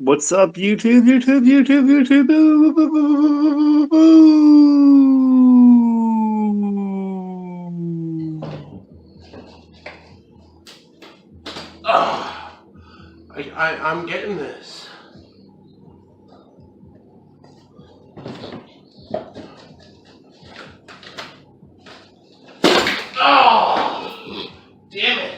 What's up, YouTube? YouTube, YouTube, YouTube. Boo, boo, boo, boo, boo. I'm getting this. Oh, damn it.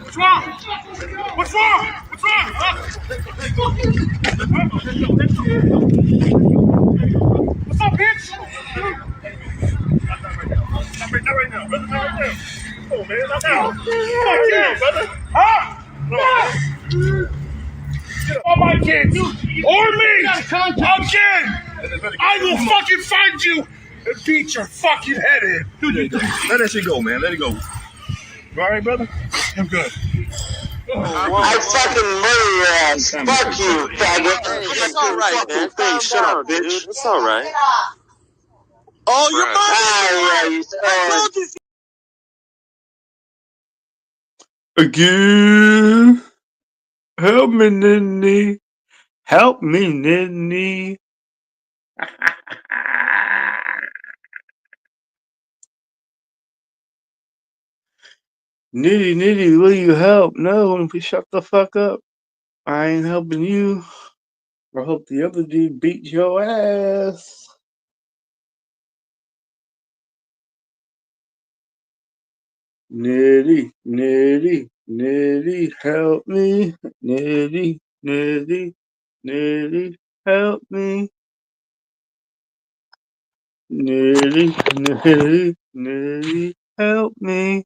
What's wrong? What's wrong? What's wrong? Huh? What's up, bitch? Not right now, brother. Not right now. Oh, man, not now. Fuck yeah, brother. Huh? No. Get on my kids. Or me. Again. I will fucking find you and beat your fucking head in. Dude, let that shit go, man. Let it go. You all right, brother? I'm good. I fucking murder your ass. Fuck you, faggot. Hey, it's all right, man. Calm Shut down, up, bitch. dude. It's all right. Oh, your mom! I told you. Again. Help me, Ninny. Help me, Ninny. Nitty, Nitty, will you help? No, shut the fuck up. I ain't helping you. I hope the other dude beats your ass. Nitty, Nitty, Nitty, help me. Nitty, Nitty, Nitty, help me. Nitty, Nitty, Nitty, help me.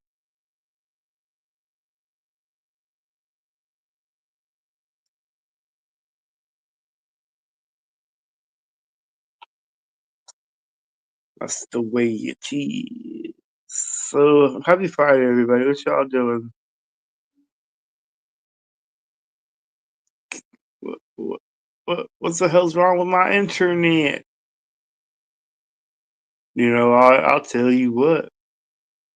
That's the way you cheese. So, happy Friday, everybody. What y'all doing? What's the hell's wrong with my internet? You know, I'll tell you what.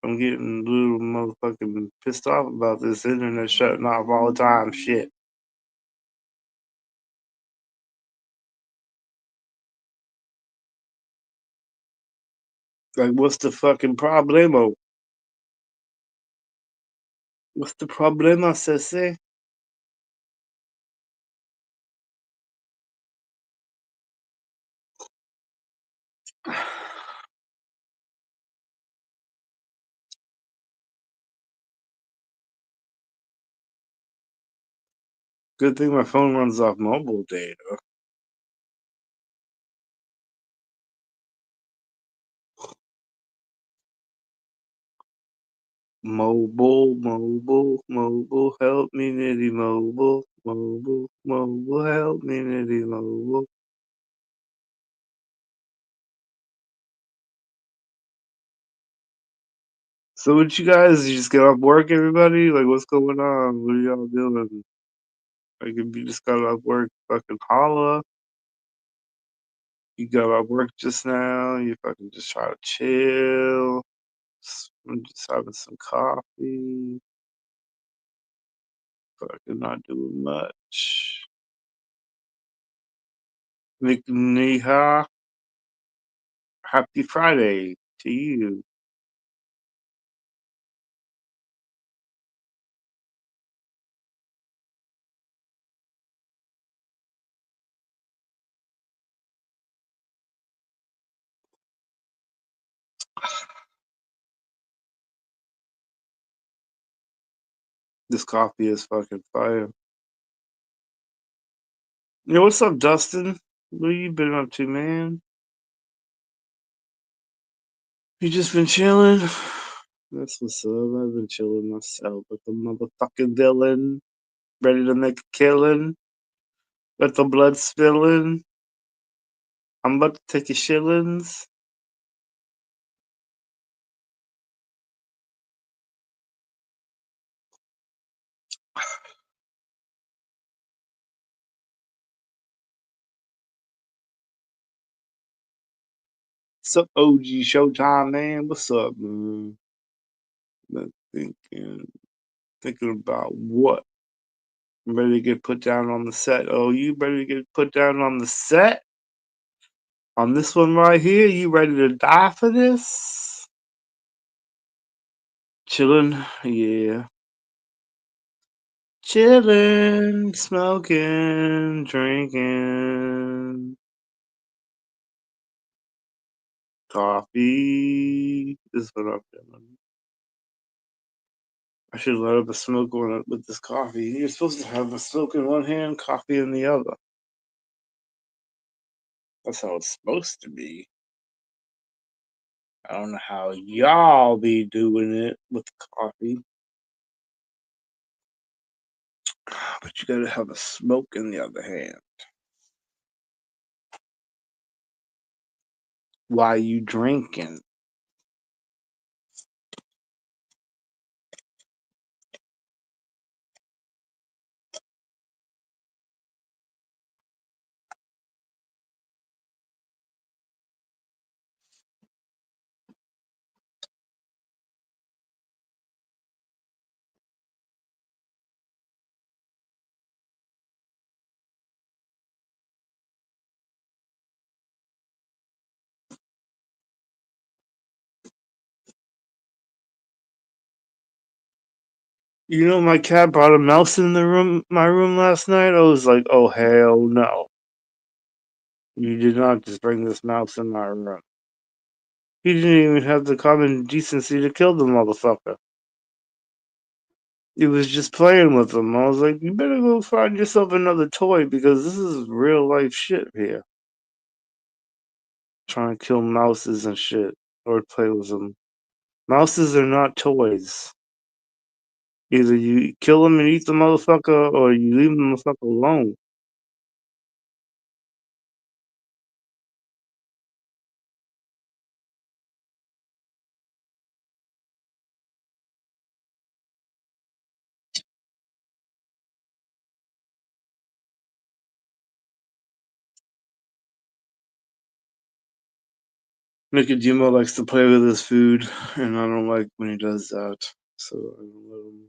I'm getting a little motherfucking pissed off about this internet shutting off all the time. Shit. Like, what's the fucking problemo? What's the problema, sissy? Good thing my phone runs off mobile data. Mobile, help me, nitty, mobile, help me, nitty, mobile. So, what you guys? You just get off work, everybody? Like, what's going on? What are y'all doing? Like, if you just got off work, fucking holla. You got off work just now. You fucking just try to chill. I'm just having some coffee. Fucking not doing much. Niha, happy Friday to you. This coffee is fucking fire. Yo, what's up, Dustin? What you been up to, man? You just been chilling? That's what's up. I've been chilling myself with the motherfucking villain. Ready to make a killing. With the blood spilling. I'm about to take your shillings. What's up, OG Showtime, man? What's up, man? Been thinking about what? I'm ready to get put down on the set. Oh, you ready to get put down on the set? On this one right here, you ready to die for this? Chilling, yeah. Chilling, smoking, drinking. Coffee is what I'm doing. I should let up a smoke with this coffee. You're supposed to have a smoke in one hand, coffee in the other. That's how it's supposed to be. I don't know how y'all be doing it with the coffee, but you gotta have a smoke in the other hand while you drinking. You know, my cat brought a mouse in my room last night. I was like, oh hell no! You did not just bring this mouse in my room. He didn't even have the common decency to kill the motherfucker. He was just playing with them. I was like, you better go find yourself another toy because this is real life shit here. Trying to kill mouses and shit or play with them. Mouses are not toys. Either you kill them and eat the motherfucker or you leave the motherfucker alone. Nicodemo likes to play with his food, and I don't like when he does that. So I don't let him.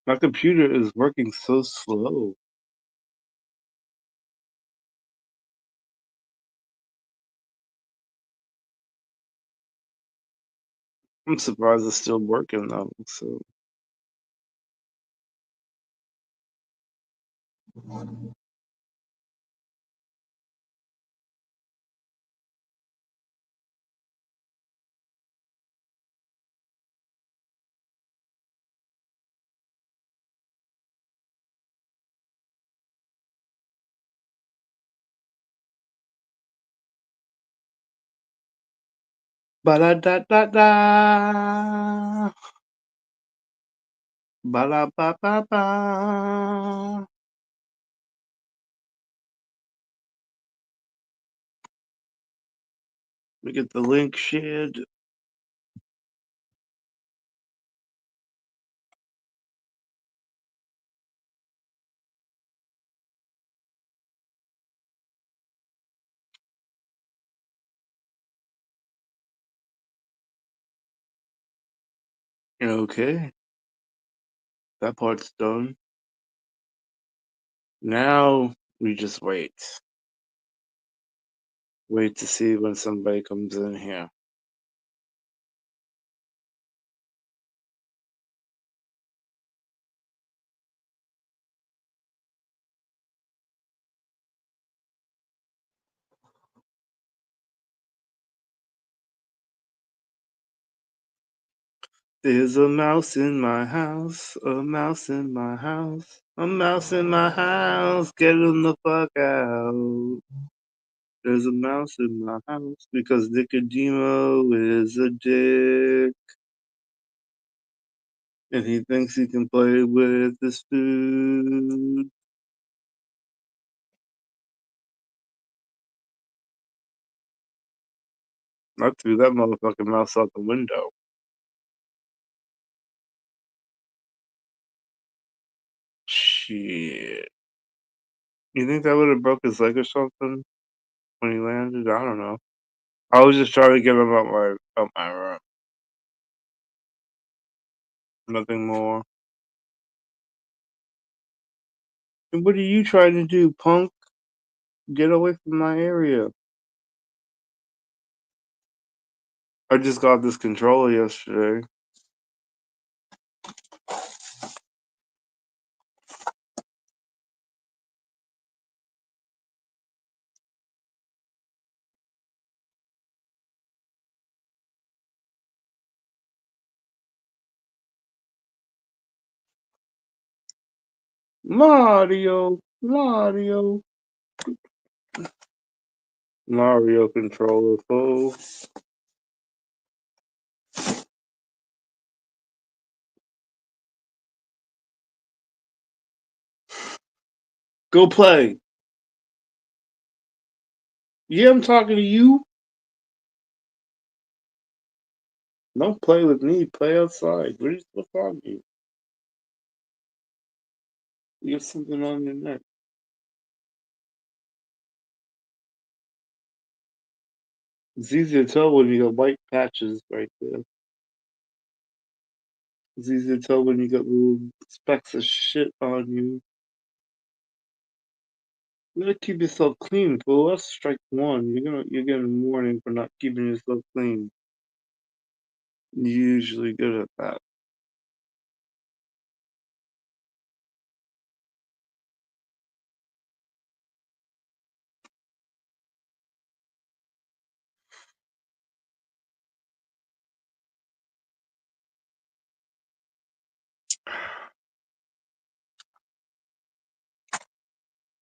My computer is working so slow. I'm surprised it's still working though. So ba da da da da, ba da ba ba ba. We get the link shared. Okay, that part's done. Now we just wait. Wait to see when somebody comes in here. There's a mouse in my house, a mouse in my house, a mouse in my house, get him the fuck out. There's a mouse in my house because Nicodemo is a dick and he thinks he can play with his food. I threw that motherfucking mouse out the window. Shit. You think that would have broke his leg or something when he landed? I don't know. I was just trying to get him out my room. Nothing more. And what are you trying to do, punk? Get away from my area. I just got this controller yesterday. Mario controller, fool. Go play. Yeah, I'm talking to you. Don't play with me. Play outside. What's on you? You have something on your neck. It's easy to tell when you got white patches right there. It's easy to tell when you got little specks of shit on you. You gotta keep yourself clean, fool. That's strike one. You're getting a warning for not keeping yourself clean. You're usually good at that.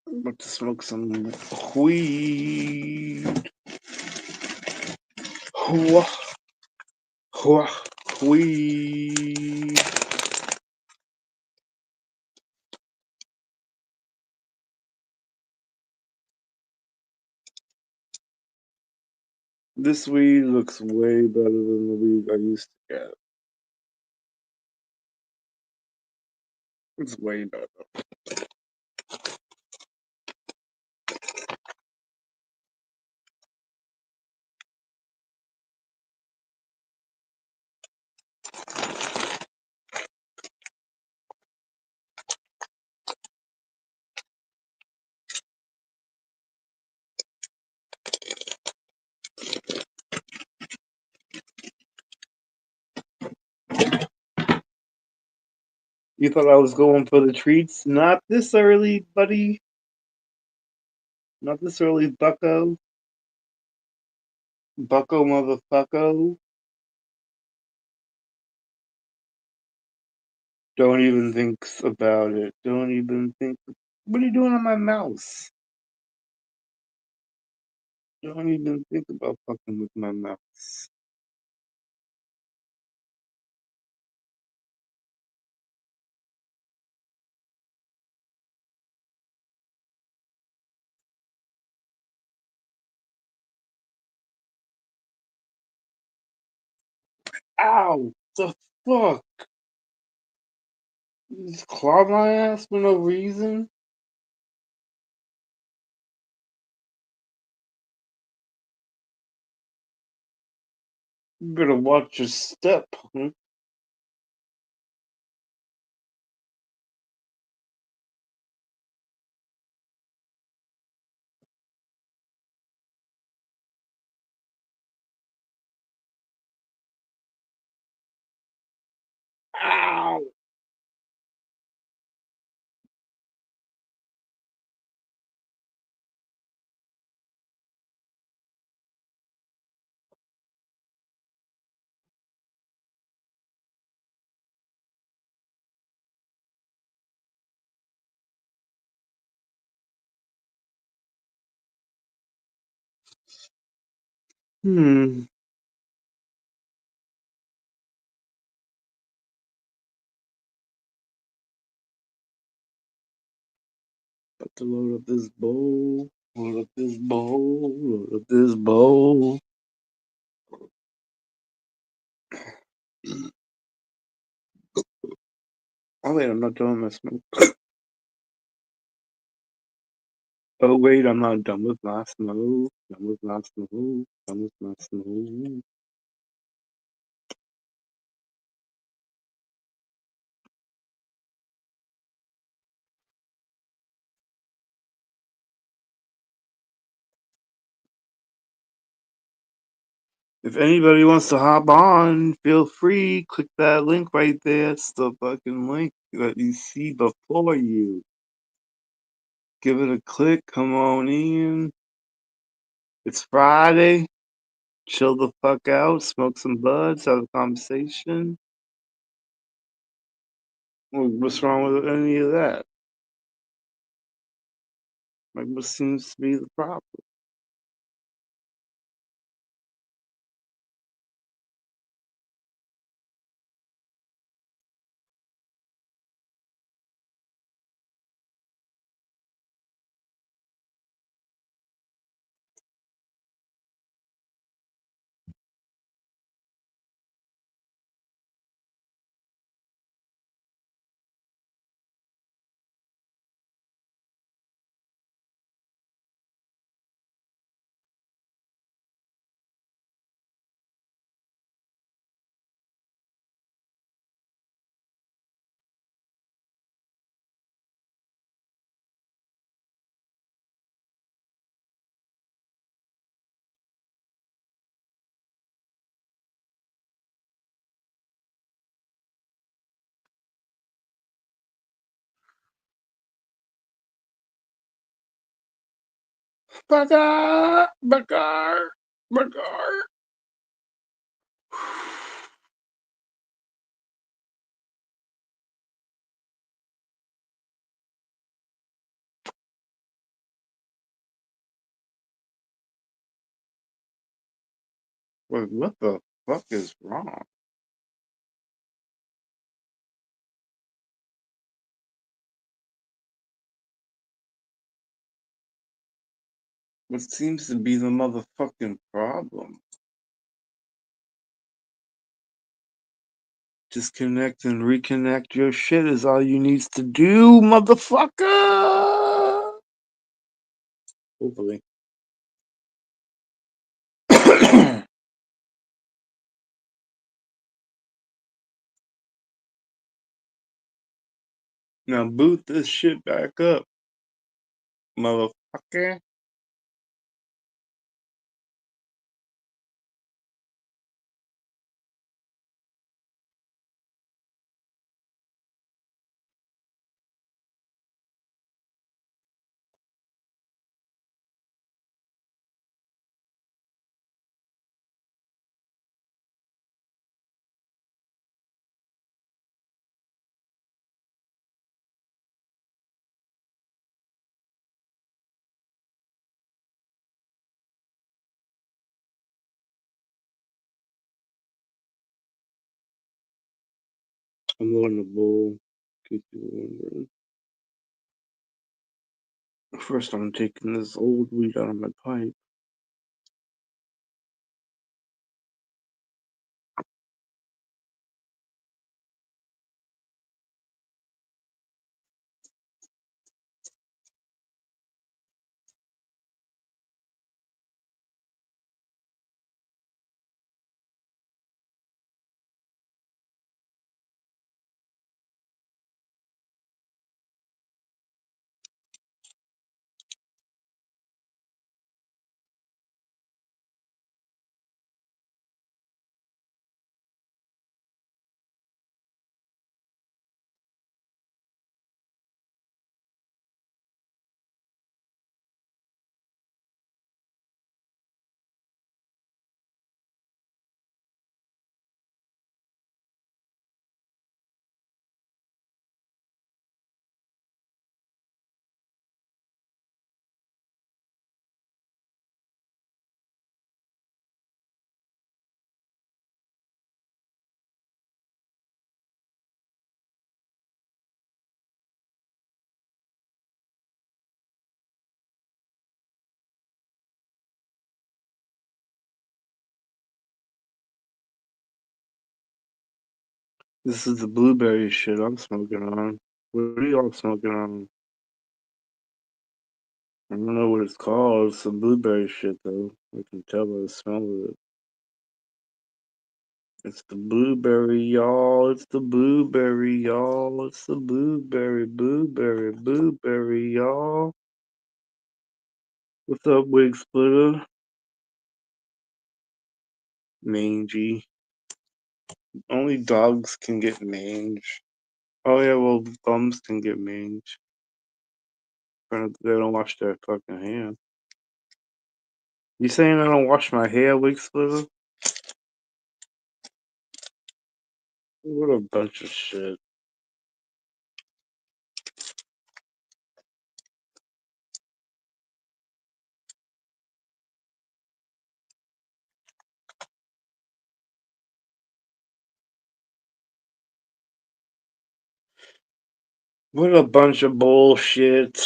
I'm about to smoke some weed. Hua, hua, weed. This weed looks way better than the weed I used to get. It's way better. You thought I was going for the treats? Not this early, buddy. Not this early, bucko. Bucko motherfucko. Don't even think about it. Don't even think. What are you doing on my mouse? Don't even think about fucking with my mouse. Ow! The fuck? You just claw my ass for no reason? You better watch your step, huh? Ow! Hmm. About to load up this bowl. Load up this bowl. Load up this bowl. Oh wait, I'm not done with my smoke. Oh wait, I'm not done with my smoke. Done with my smoke. Done with my smoke. If anybody wants to hop on, feel free. Click that link right there. It's the fucking link that you see before you. Give it a click. Come on in. It's Friday. Chill the fuck out. Smoke some buds. Have a conversation. What's wrong with any of that? Like, what seems to be the problem? Bakar! Bakar! Bakar! Wait, what the fuck is wrong? What seems to be the motherfucking problem? Disconnect and reconnect your shit is all you needs to do, motherfucker! Hopefully. Now boot this shit back up, motherfucker. I'm on the bowl. Keep you wondering. First, I'm taking this old weed out of my pipe. This is the blueberry shit I'm smoking on. What are y'all smoking on? I don't know what it's called. It's some blueberry shit though. I can tell by the smell of it. It's the blueberry, y'all. It's the blueberry, y'all. It's the blueberry, blueberry, y'all. What's up, Wig Splitter? Mangy. Only dogs can get mange. Oh yeah, well, bums can get mange. But they don't wash their fucking hair. You saying I don't wash my hair, Wig Splitter? What a bunch of shit. What a bunch of bullshit.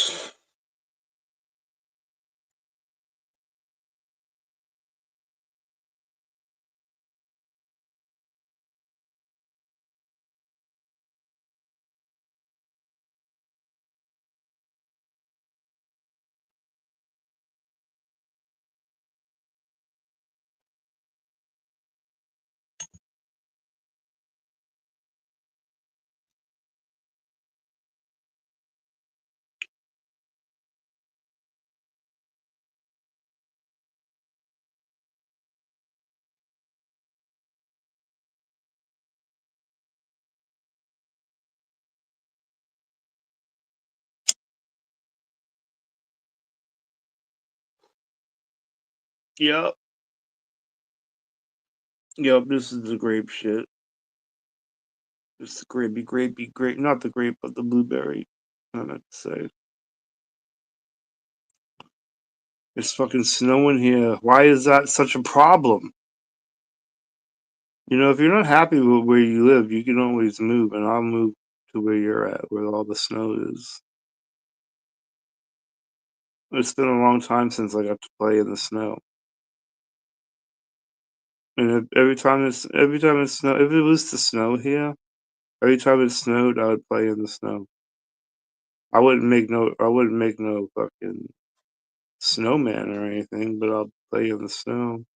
Yep. Yep, this is the grape shit. It's the grapey, grape. Not the grape, but the blueberry. I meant to say. It's fucking snowing here. Why is that such a problem? You know, if you're not happy with where you live, you can always move, and I'll move to where you're at, where all the snow is. It's been a long time since I got to play in the snow. And every time it snow, if it was to snow here, every time it snowed, I would play in the snow. I wouldn't make no fucking snowman or anything, but I'll play in the snow.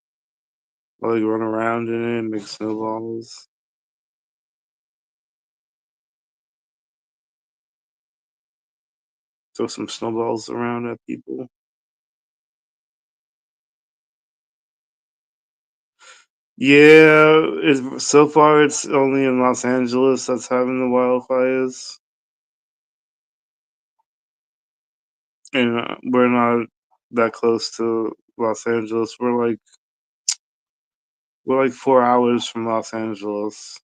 I'll like run around in it and make snowballs. Throw some snowballs around at people. Yeah, so far it's only in Los Angeles that's having the wildfires, and we're not that close to Los Angeles. We're like 4 hours from Los Angeles,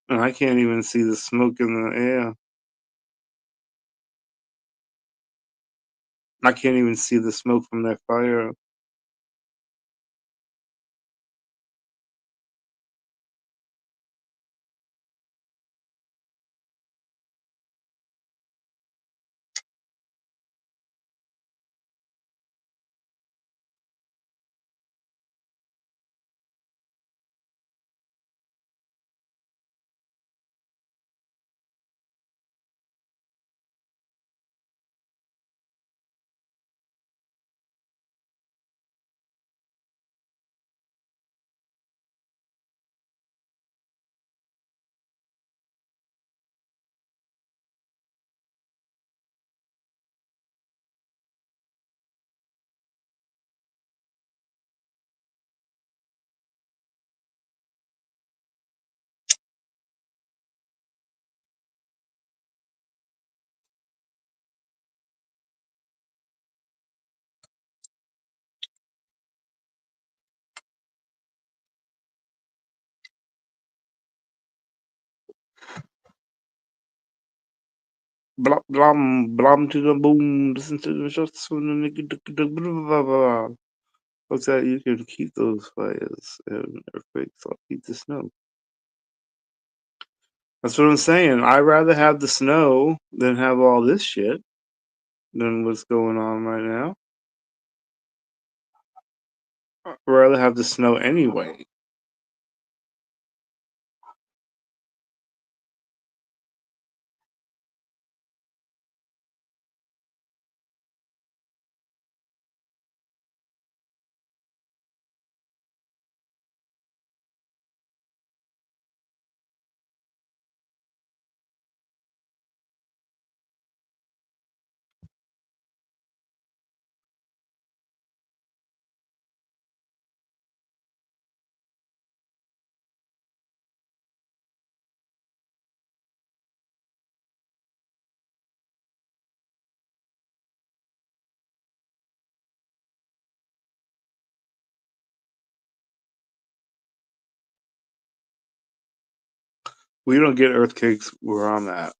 and I can't even see the smoke in the air. I can't even see the smoke from that fire. Blum blum blum to the boom. Listen to the shots from the nigga. Blah, blah, blah. What's that? You can keep those fires and earthquakes. I'll keep the snow. That's what I'm saying. I'd rather have the snow than have all this shit than what's going on right now. I'd rather have the snow anyway. We don't get earthquakes where I'm at.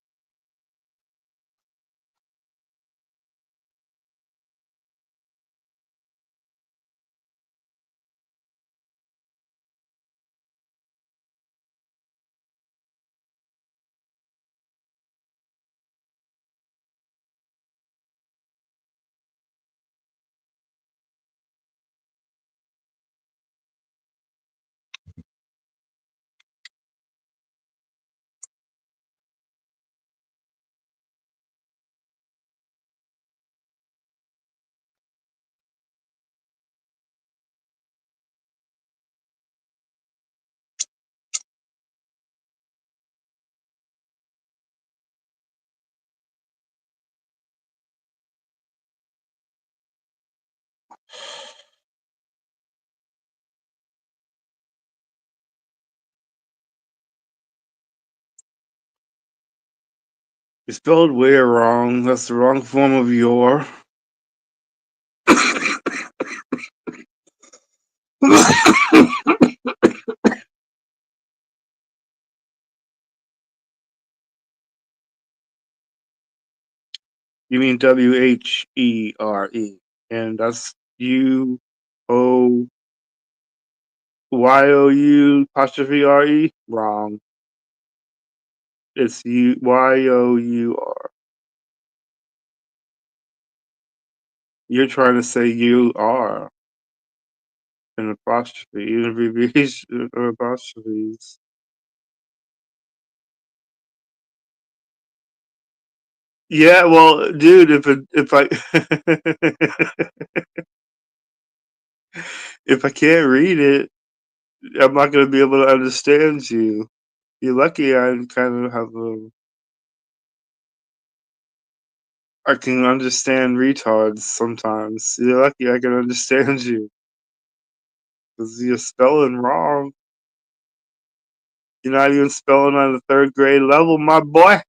You spelled where wrong. That's the wrong form of your. You mean WHERE. And that's UOYOU''RE. Wrong. It's YOUR. You're trying to say you are an apostrophe, an abbreviation of apostrophes. Yeah, well, dude, if I if I can't read it, I'm not gonna be able to understand you. You're lucky I kind of have I can understand retards sometimes. You're lucky I can understand you. Because you're spelling wrong. You're not even spelling on the 3rd grade level, my boy.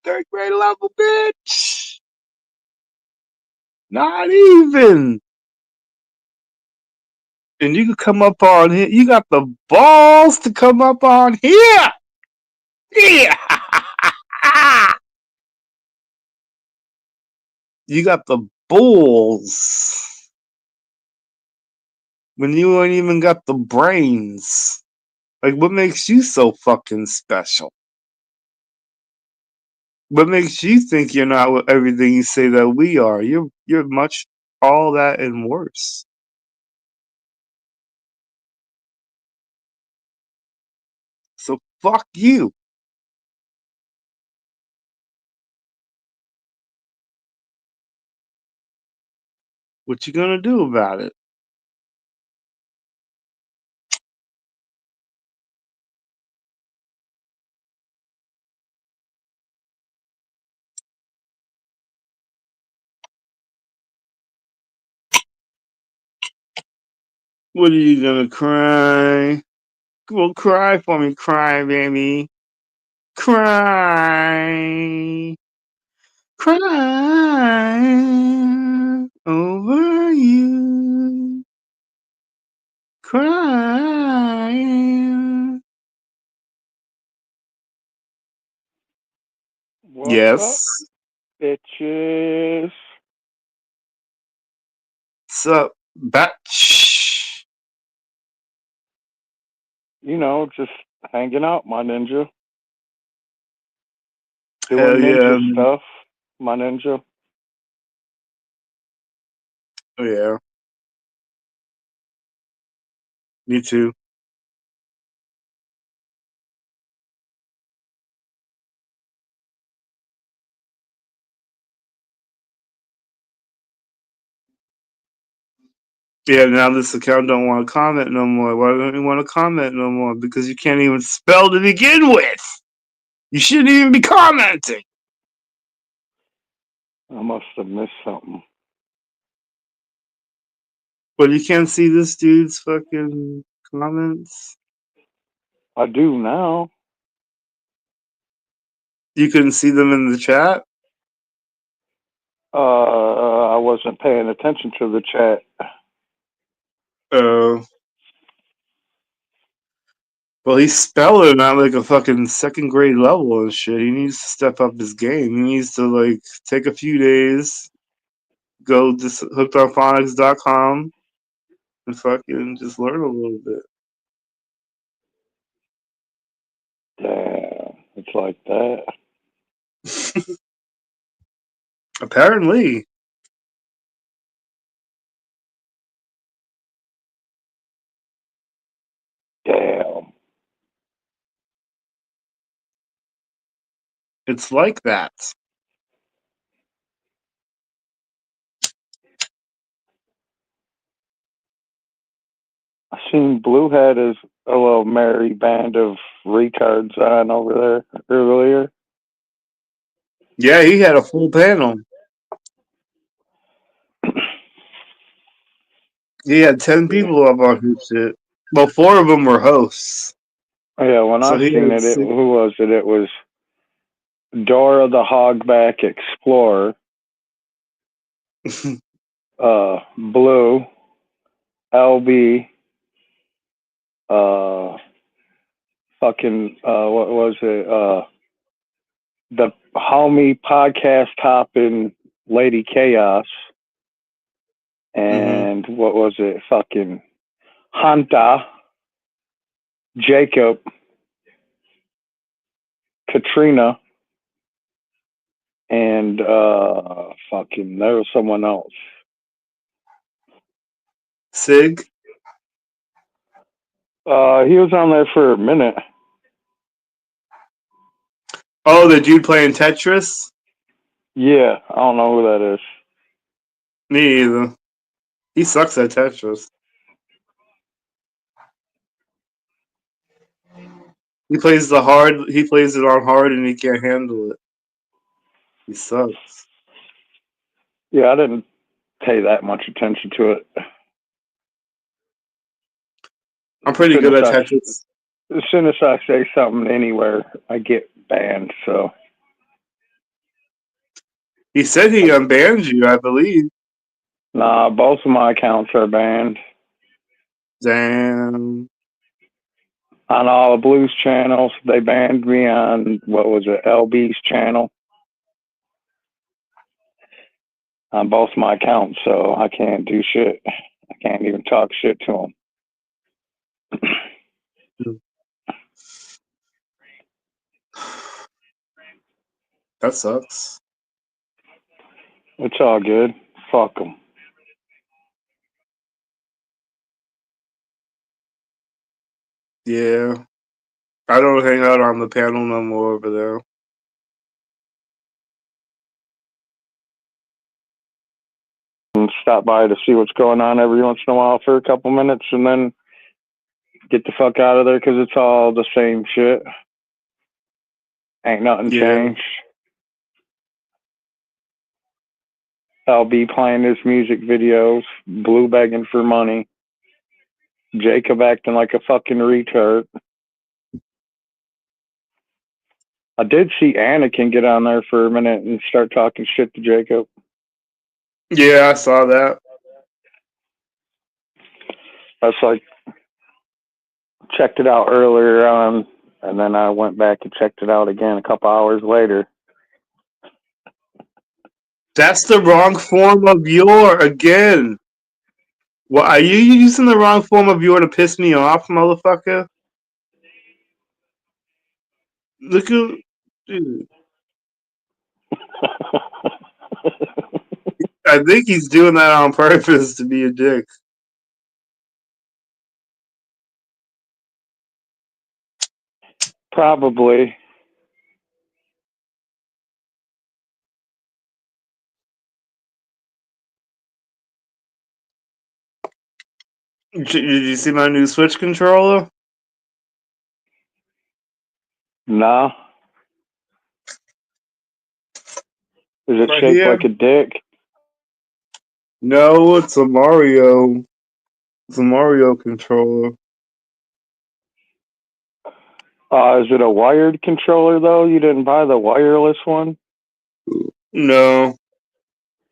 3rd grade level, bitch. Not even. And you can come up on here. You got the balls to come up on here. Yeah. You got the balls. When you ain't even got the brains. Like, what makes you so fucking special? What makes you think you're not everything you say that we are? You're much all that and worse. So fuck you. What you gonna do about it? What are you gonna cry? Well, cry for me, cry, baby. Cry. Cry over you. Cry. What's up, Yes. bitches? What's up, batch? You know, just hanging out, my ninja. Hell Doing yeah. ninja stuff, my ninja. Oh yeah. Me too. Yeah, now this account don't want to comment no more. Why don't you want to comment no more? Because you can't even spell to begin with. You shouldn't even be commenting. I must have missed something. But you can't see this dude's fucking comments. I do now. You couldn't see them in the chat. I wasn't paying attention to the chat. Oh. Well, he's spelling at like a fucking second grade level and shit. He needs to step up his game. He needs to like take a few days, go to hookedonphonics.com and fucking just learn a little bit. Damn, it's like that. Apparently. Damn. It's like that. I seen Bluehead as a little merry band of retards on over there earlier. Yeah, he had a full panel. He had 10 people up on his shit. Well, 4 of them were hosts. Yeah, when So I he seen had it, who was it? It was Dora the Hogback Explorer, Blue, LB, what was it? The homie podcast hopping Lady Chaos, and what was it? Fucking Hanta, Jacob, Katrina, and fucking there was someone else. Sig? He was on there for a minute. Oh, the dude playing Tetris? Yeah, I don't know who that is. Me either. He sucks at Tetris. He plays it on hard and he can't handle it. He sucks. Yeah, I didn't pay that much attention to it. I'm pretty good at Tetris. As soon as I say something anywhere, I get banned, so. He said he unbanned you, I believe. Nah, both of my accounts are banned. Damn. On all the Blues channels, they banned me on, what was it, LB's channel. On both my accounts, so I can't do shit. I can't even talk shit to them. That sucks. It's all good. Fuck them. Yeah. I don't hang out on the panel no more over there. And stop by to see what's going on every once in a while for a couple minutes and then get the fuck out of there because it's all the same shit. Ain't nothing changed. LB playing his music videos, Blue begging for money, Jacob acting like a fucking retard. I did see Anakin get on there for a minute and start talking shit to Jacob. Yeah, I saw that. That's like, checked it out earlier on, and then I went back and checked it out again a couple hours later. That's the wrong form of your again. What, are you using the wrong form of your to piss me off, motherfucker? Look at dude. I think he's doing that on purpose to be a dick. Probably. Did you see my new Switch controller? Nah. Is it Right shaped here? like a dick? No, it's a Mario. It's a Mario controller. Is it a wired controller, though? You didn't buy the wireless one? No.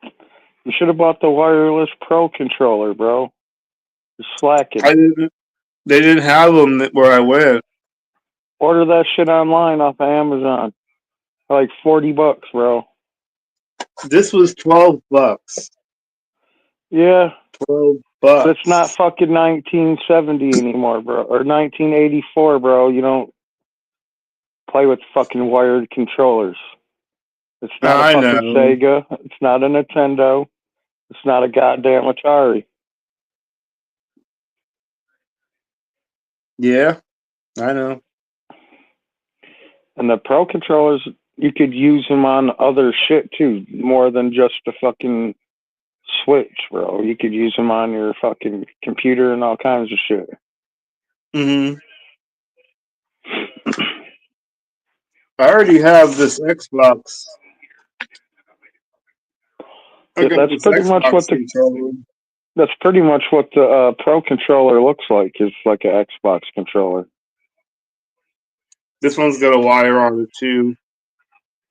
You should have bought the wireless Pro controller, bro. You're slacking. They didn't have them where I went. Order that shit online off of Amazon. Like $40, bro. This was $12. Yeah. $12. But it's not fucking 1970 anymore, bro. Or 1984, bro. You don't play with fucking wired controllers. It's not a I fucking know. Sega. It's not a Nintendo. It's not a goddamn Atari. Yeah, I know. And the Pro controllers, you could use them on other shit too, more than just the fucking Switch, bro. You could use them on your fucking computer and all kinds of shit. Mm-hmm. I already have this Xbox. I got That's this pretty much Xbox what the controller. that's pretty much what the Pro controller looks like. Is like an Xbox controller. This one's got a wire on it too.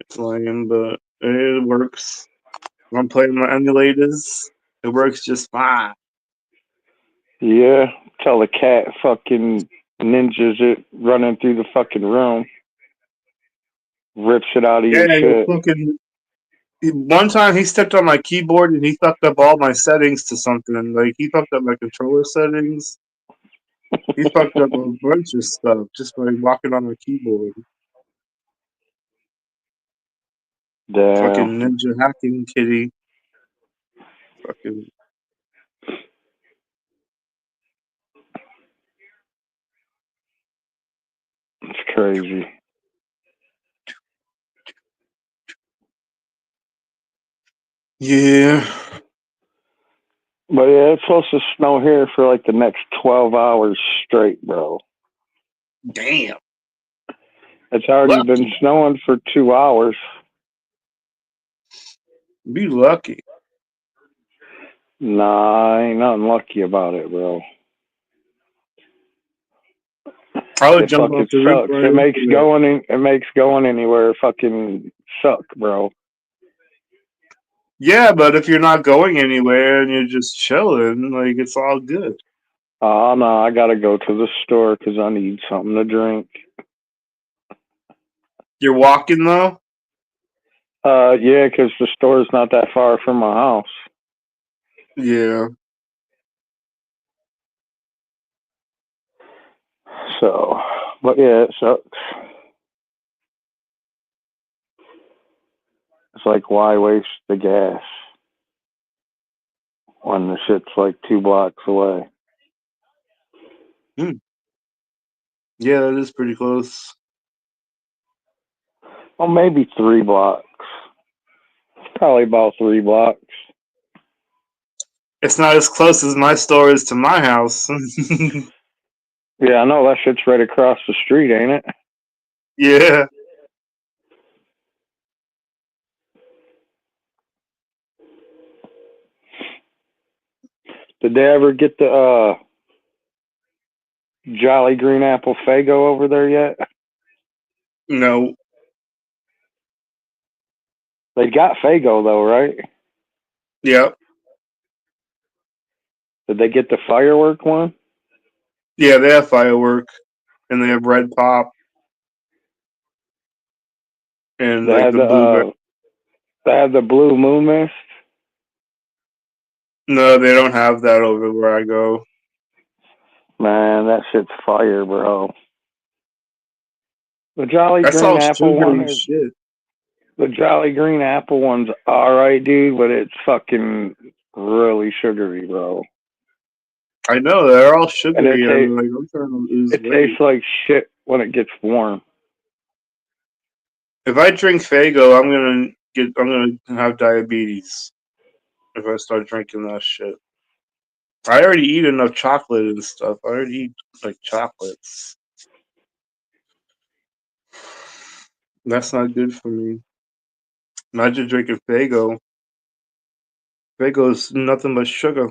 It's lame, but it works. When I'm playing my emulators, it works just fine. Yeah, tell the cat fucking ninjas it running through the fucking room, rips it out of your shit. Fucking. One time he stepped on my keyboard and he fucked up all my settings to something. Like he fucked up my controller settings. He fucked up a bunch of stuff just by walking on my keyboard. Damn. Fucking ninja hacking kitty. Fucking. It's crazy. Yeah. But yeah, it's supposed to snow here for like the next 12 hours straight, bro. Damn. It's already been snowing for 2 hours. Be lucky. Nah, ain't nothing lucky about it, bro. I would It jump off fucking the roof. sucks. Right It makes going anywhere fucking suck, bro. Yeah, but if you're not going anywhere and you're just chilling, like it's all good. Oh no, I gotta go to the store because I need something to drink. You're walking though? Yeah, because the store's not that far from my house. Yeah. So, but yeah, it sucks. It's like, why waste the gas when the shit's like 2 blocks away? Yeah, that is pretty close. Well, maybe 3 blocks. Probably about 3 blocks. It's not as close as my store is to my house. Yeah, I know that shit's right across the street, ain't it? Yeah. Did they ever get the Jolly Green Apple Faygo over there yet? No. They got Faygo though, right? Yep. Did they get the firework one? Yeah, they have firework and they have red pop and They like have the blue. they have the blue moon mist. No, they don't have that over where I go. Man, that shit's fire, bro. The Jolly That's Green all Apple one sugary is shit. the Jolly Green Apple one's alright, dude, but it's fucking really sugary, bro. I know they're all sugary. And I'm like, I'm trying to lose it weight. tastes like shit when it gets warm. If I drink Faygo, I'm gonna have diabetes. If I start drinking that shit. I already eat enough chocolate and stuff. I already eat like chocolates. That's not good for me. Imagine drinking Faygo. Faygo's nothing but sugar.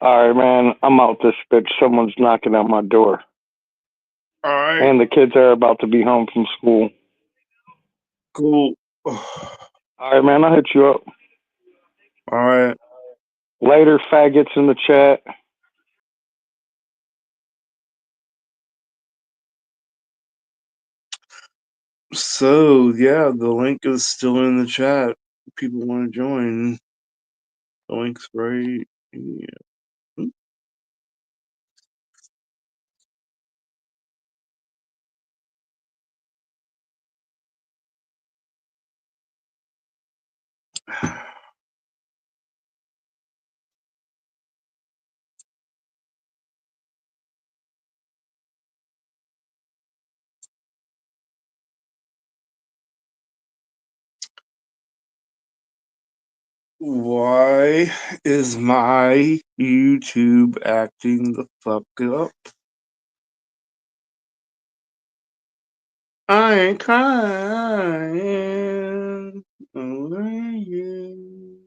Alright, man, I'm out this bitch. Someone's knocking at my door. Alright. And the kids are about to be home from school. Cool. Alright, man, I'll hit you up. Alright. Later, faggots in the chat. So, yeah, the link is still in the chat. If people want to join. The link's right here. Why is my YouTube acting the fuck up? I ain't crying over you.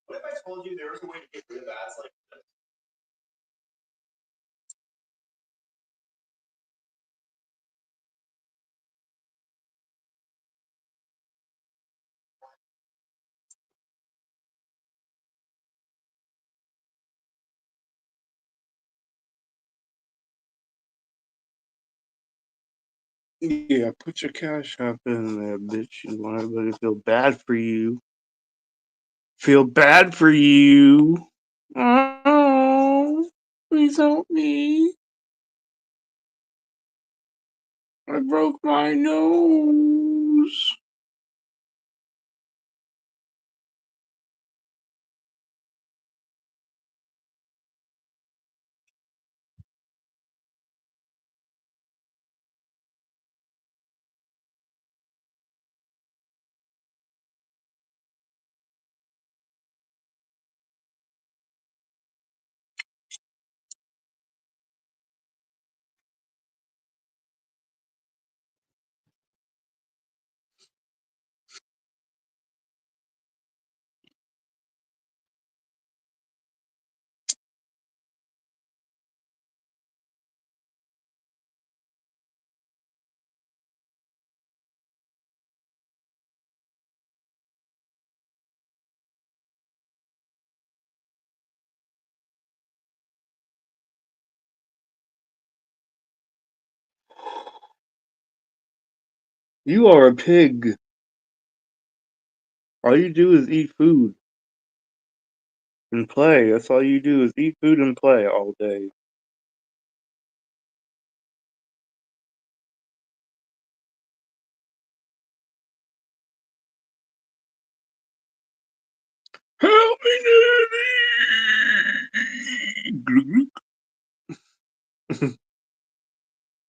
What if I told you there was a way to get rid of ads like this? Yeah, put your cash app in there, bitch. You want everybody to feel bad for you. Feel bad for you. Oh, please help me. I broke my nose. You are a pig. All you do is eat food and play. That's all you do is eat food and play all day. Help me, Nanny!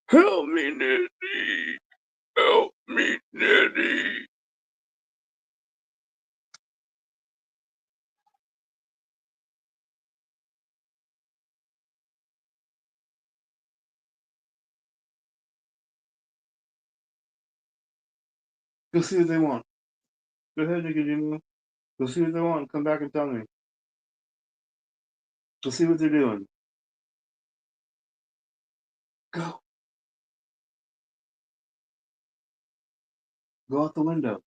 Help me, Nanny! Help me, Nanny! Go see what they want. Go ahead, Nicodemus. Go see what they want. Come back and tell me. Go see what they're doing. Go. Go out the window.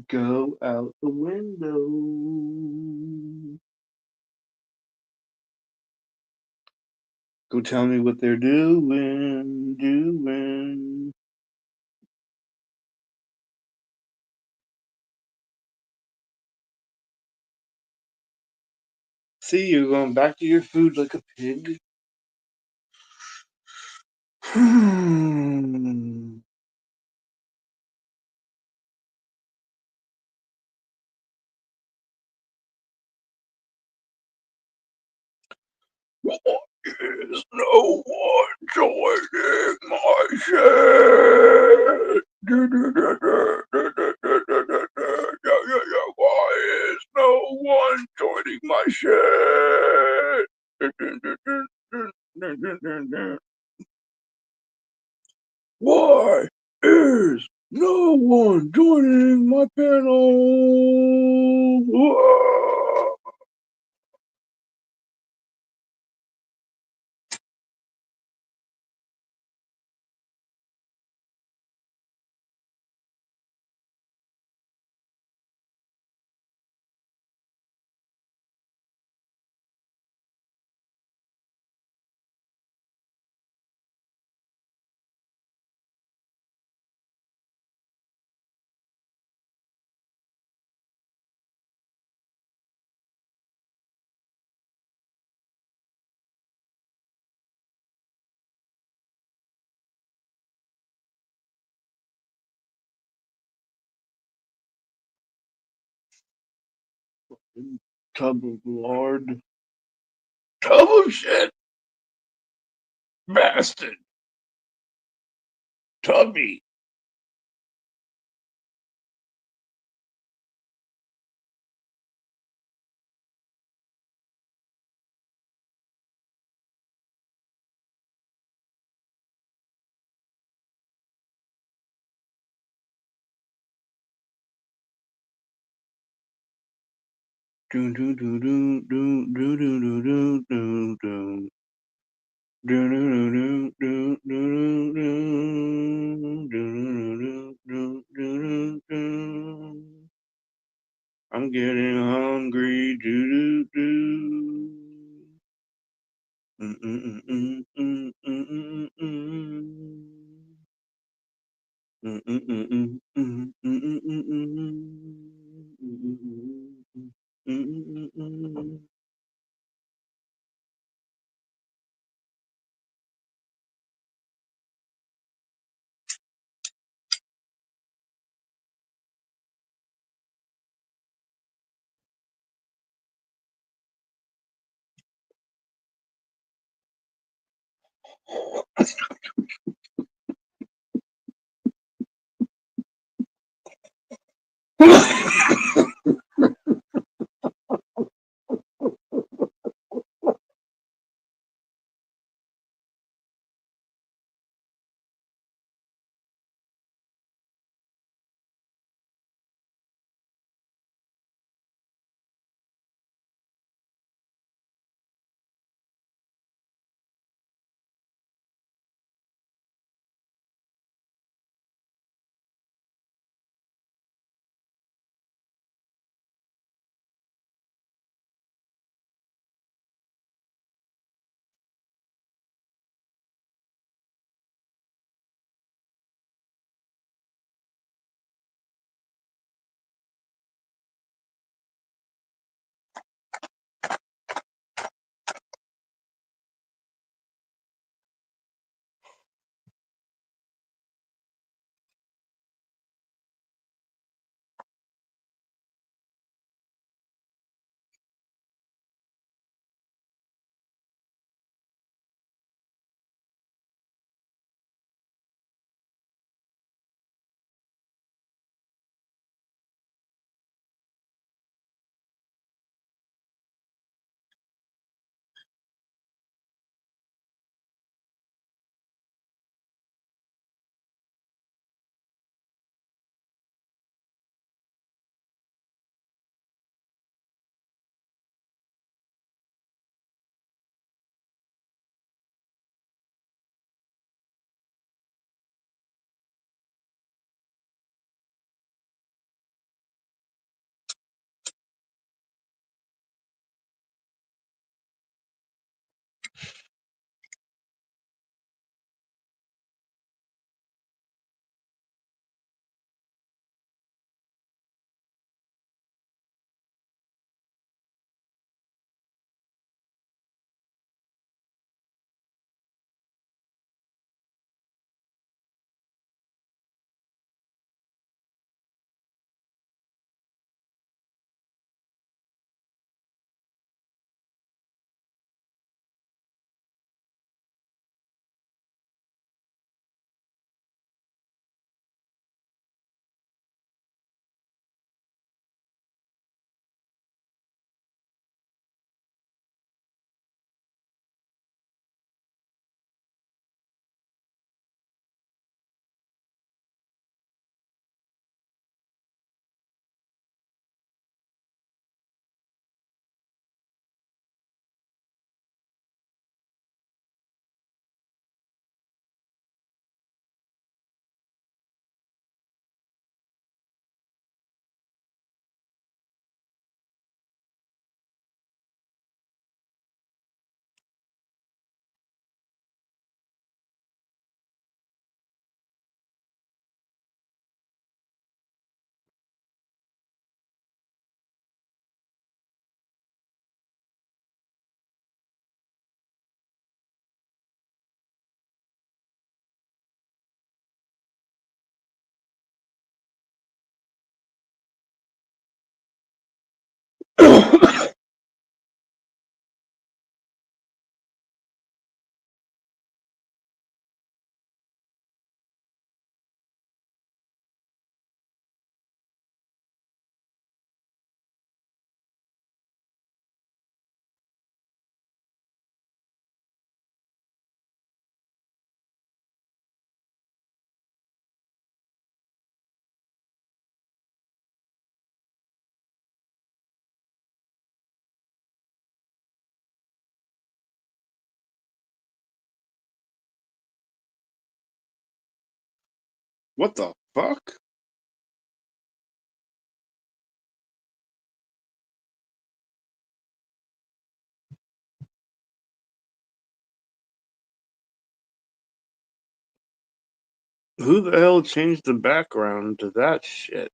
Go out the window. Go tell me what they're doing. See, you're going back to your food like a pig. Why is no one joining my shit? Why is no one joining my shit? Why is no one joining my panel? Whoa. Tub of lard. Tub of shit. Bastard. Tubby. Do do do do do do do do do do. Do do do do do do do do do. I'm getting hungry. Do do do. Mm mm mm mm mm mm mm. Mm mm mm mm mm mm mm mm mm. What the fuck? Who the hell changed the background to that shit?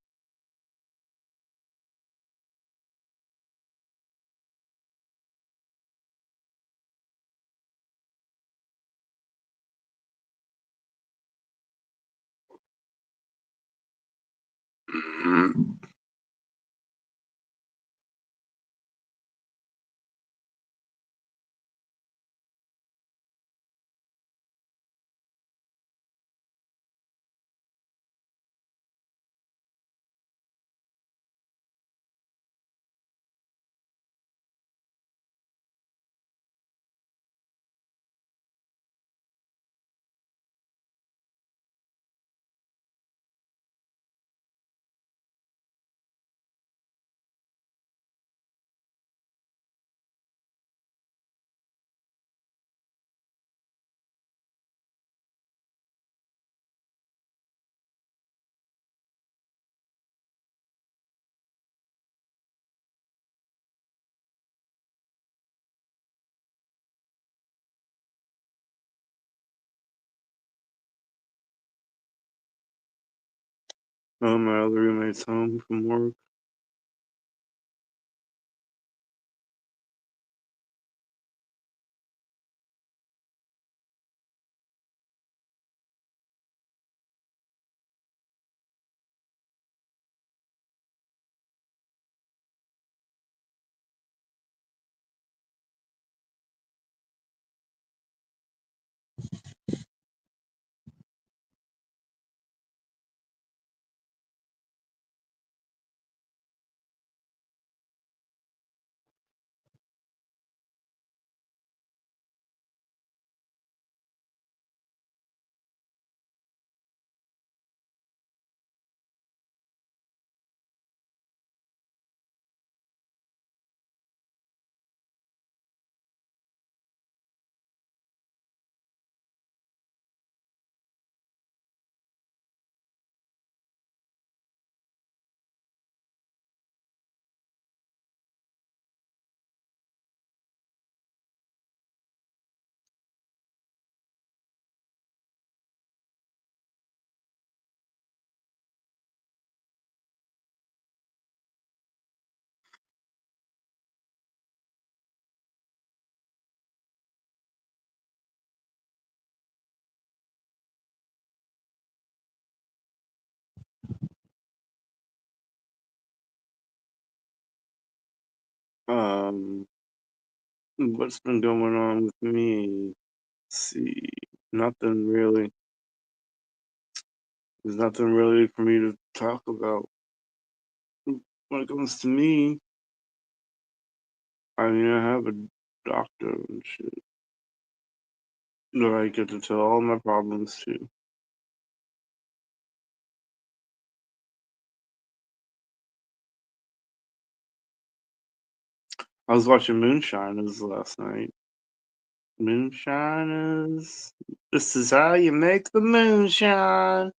Oh, my other roommate's home from work. What's been going on with me? Let's see, nothing really. There's nothing really for me to talk about. When it comes to me, I mean, I have a doctor and shit that I get to tell all my problems to. I was watching Moonshiners last night. Moonshiners, this is how you make the moonshine.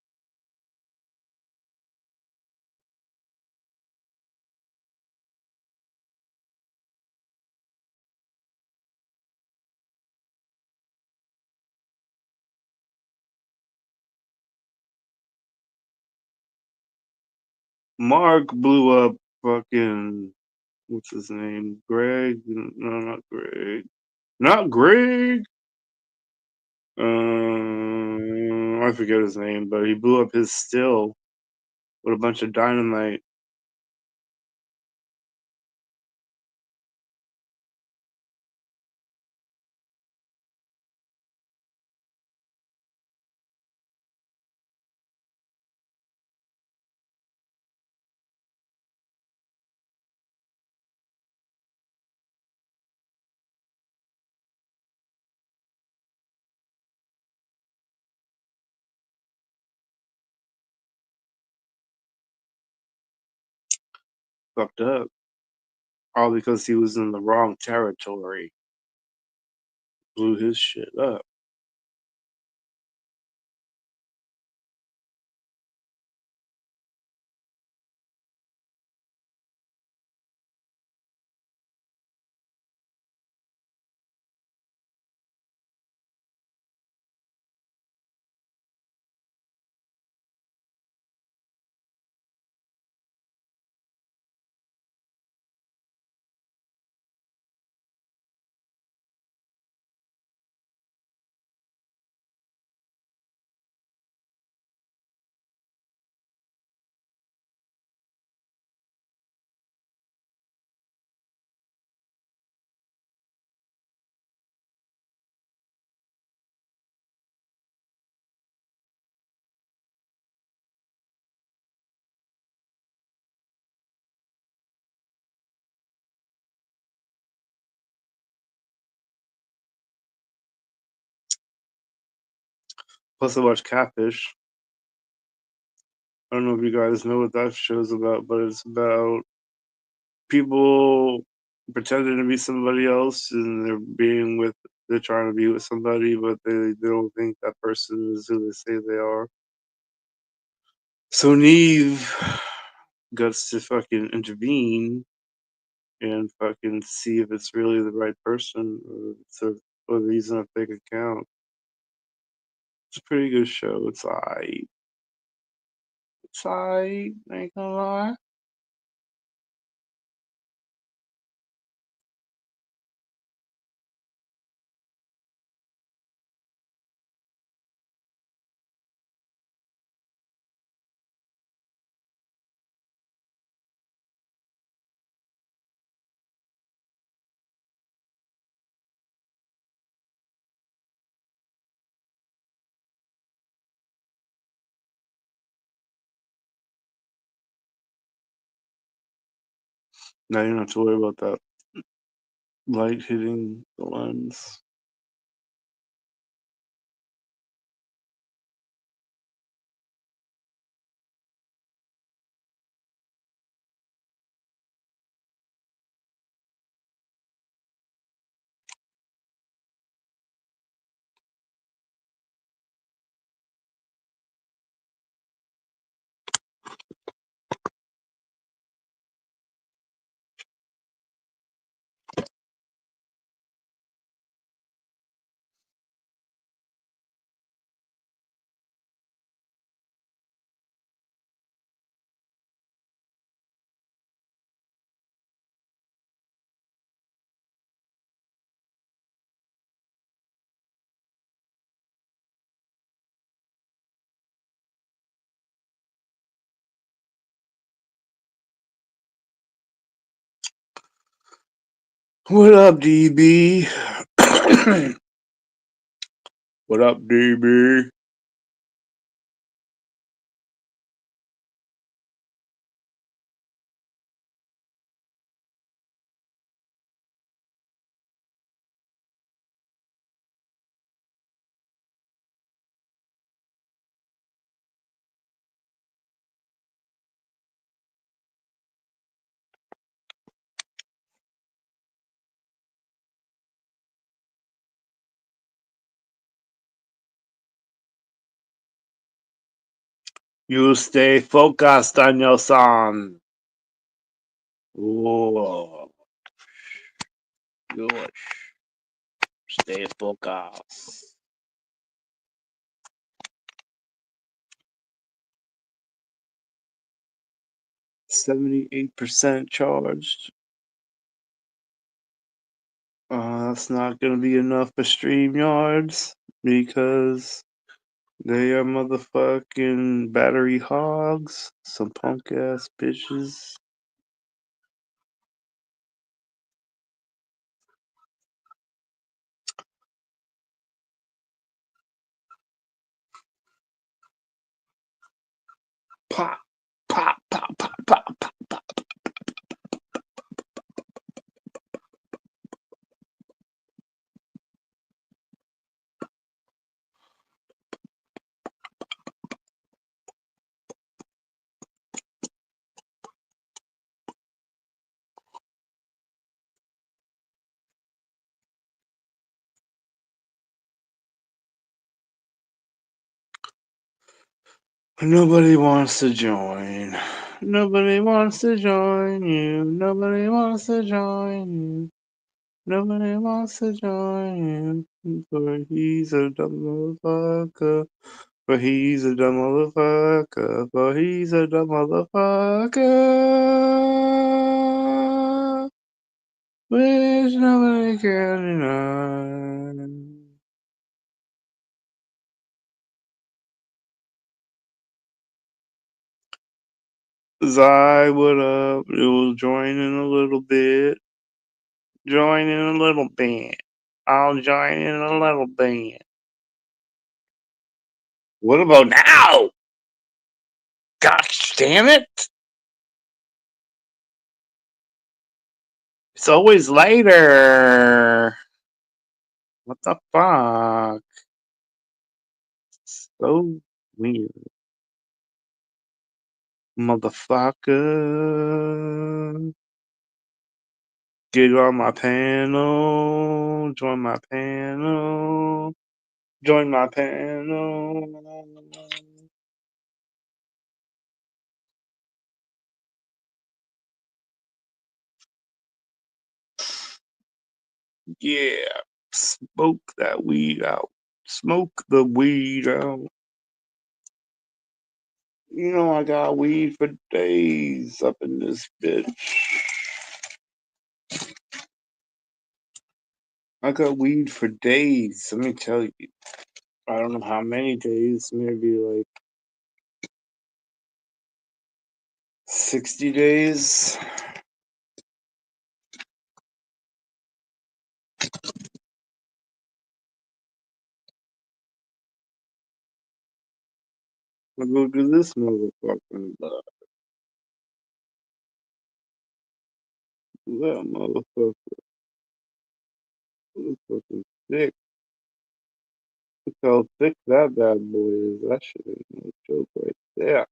Mark blew up fucking, what's his name? Greg? No, not Greg. Not Greg. I forget his name, but he blew up his still with a bunch of dynamite. Fucked up. All because he was in the wrong territory. Blew his shit up. Plus, I watch Catfish. I don't know if you guys know what that show's about, but it's about people pretending to be somebody else and they're trying to be with somebody, but they don't think that person is who they say they are. So Neve gets to fucking intervene and fucking see if it's really the right person or he's in a fake account. It's a pretty good show. It's aight. It's aight, ain't gonna lie. Now you don't have to worry about that light hitting the lens. What up, DB? What up, DB? You stay focused on your son. Ooh, good. Stay focused. 78% charged. That's not gonna be enough for StreamYards because they are motherfucking battery hogs. Some punk ass bitches. Pop, pop, pop, pop, pop, pop, pop. Nobody wants to join. Nobody wants to join you. Nobody wants to join you. Nobody wants to join you. For he's a dumb motherfucker. For he's a dumb motherfucker. For he's a dumb motherfucker. Which nobody can deny. Zai, what up? It will join in a little bit. Join in a little bit. I'll join in a little bit. What about now? Gosh damn it! It's always later. What the fuck? So weird. Motherfucker. Get on my panel. Join my panel. Join my panel. Yeah. Smoke that weed out. Smoke the weed out. You know I got weed for days up in this bitch. I got weed for days. Let me tell you. I don't know how many days. Maybe like 60 days. Look at this motherfucking blood. That motherfucker is fucking thick. Look how thick that bad boy is. That shit ain't no joke right there.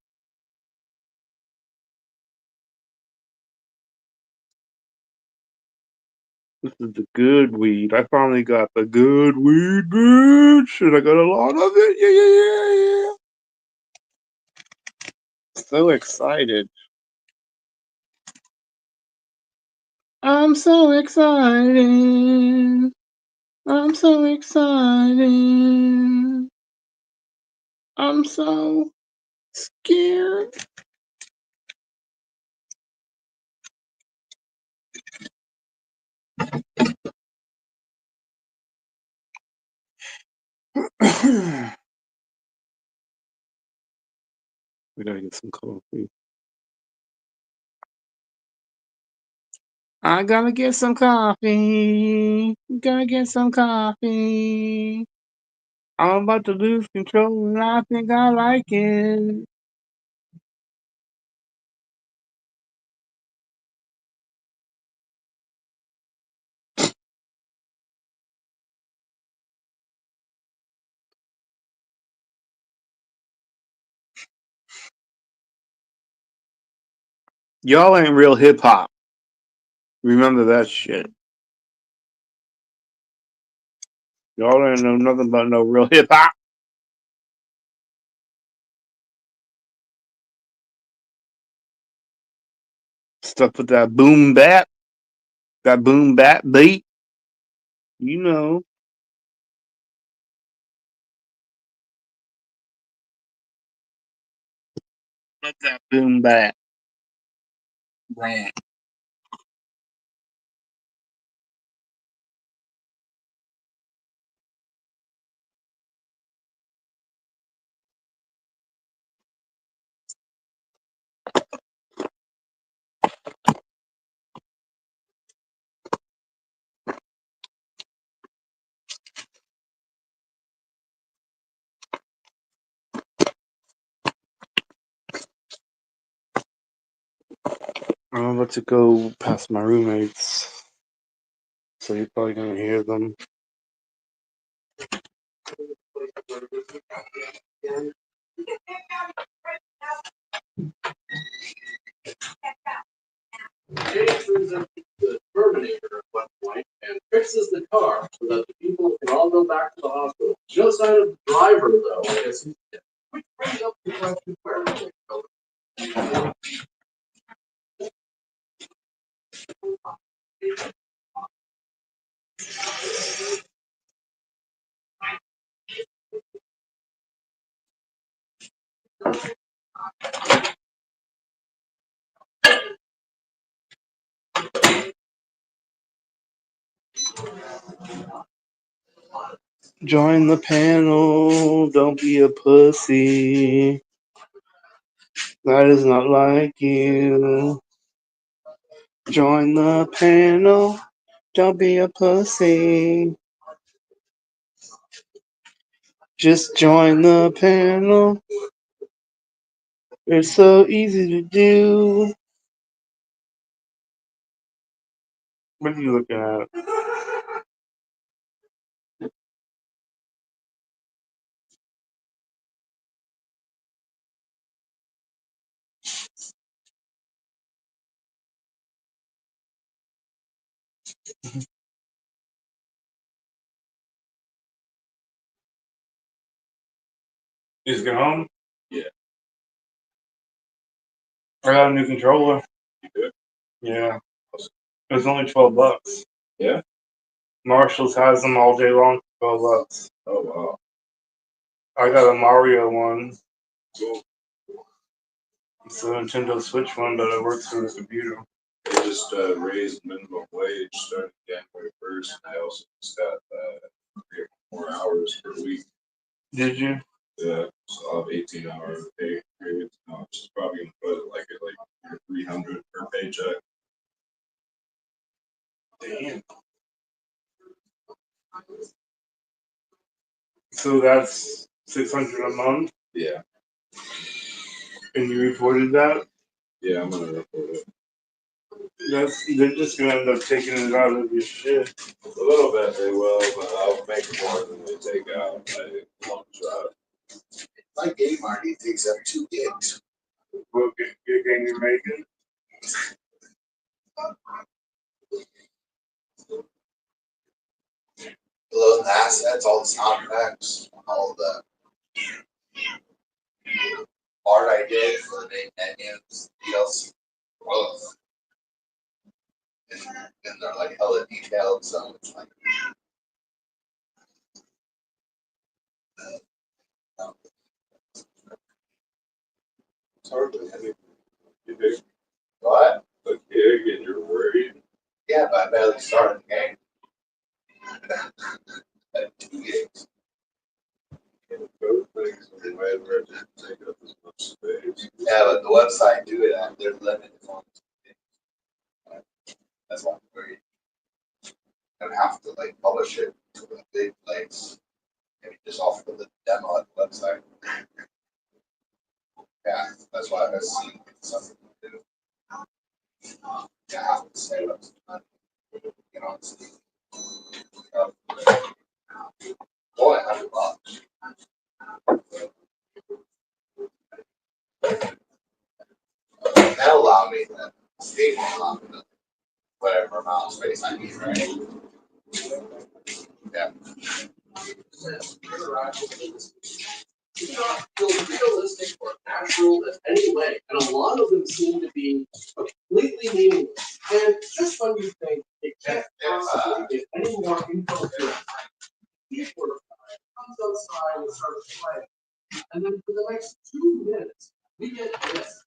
This is the good weed. I finally got the good weed, bitch. And I got a lot of it. Yeah, yeah, yeah, yeah. So excited. I'm so excited. I'm so excited. I'm so scared. We gotta get some coffee. I gotta get some coffee. Gotta get some coffee. I'm about to lose control and I think I like it. Y'all ain't real hip hop. Remember that shit. Y'all ain't know nothing about no real hip hop. Stuff with that boom bap beat. You know. Let that boom bap rant. I'm about to go past my roommates. So you're probably gonna hear them. Jay turns into the Terminator at one point and fixes the car so that the people can all go back to the hospital. No sign of the driver, though. I guess he's dead. Which brings up the question, where are they going? Join the panel, don't be a pussy. That is not like you. Join the panel, don't be a pussy. Just join the panel. It's so easy to do. What are you looking at? You just get home? Yeah. I got a new controller. You do? Yeah. It was only $12. Yeah. Marshalls has them all day long for $12. Oh wow. I got a Mario one. Cool. It's a Nintendo Switch one, but it works through the computer. They just raised minimum wage starting January 1st, and I also just got 3 more hours per week. Did you? Yeah, so I'll have 18-hour pay periods. No, I'm just probably gonna put it like 300 per paycheck. Damn. So that's 600 a month? Yeah. And you reported that? Yeah, I'm gonna report it. They're just gonna end up taking it out of your shit. A little bit they will, but I'll make more than they take out by a long shot. My game already takes up 2 gigs. What game you're making? Below the assets, all the sound effects, all the art I did for the main menus, DLC. Well, and they're like hella detailed, so it's like. It's hard to have it. You do? What? A gig and you're worried? Yeah, but I barely started the game. At 2 gigs. Both things are way where it didn't take up as much space. Yeah, but the website do it at their limit is on 2 gigs. That's why I'm worried. And have to like publish it to a big place. Maybe just offer the demo at the website. Yeah, that's why I see something to do. Yeah, I have to save up some money. You know, it's only $100. That'll allow me to Steam will allow me to whatever amount of space I need, right? Yeah. Do not feel realistic or natural in any way, and a lot of them seem to be completely meaningless. And just when you think it can't possibly get any more incoherent, people comes outside and starts playing, and then for the next 2 minutes, we get this.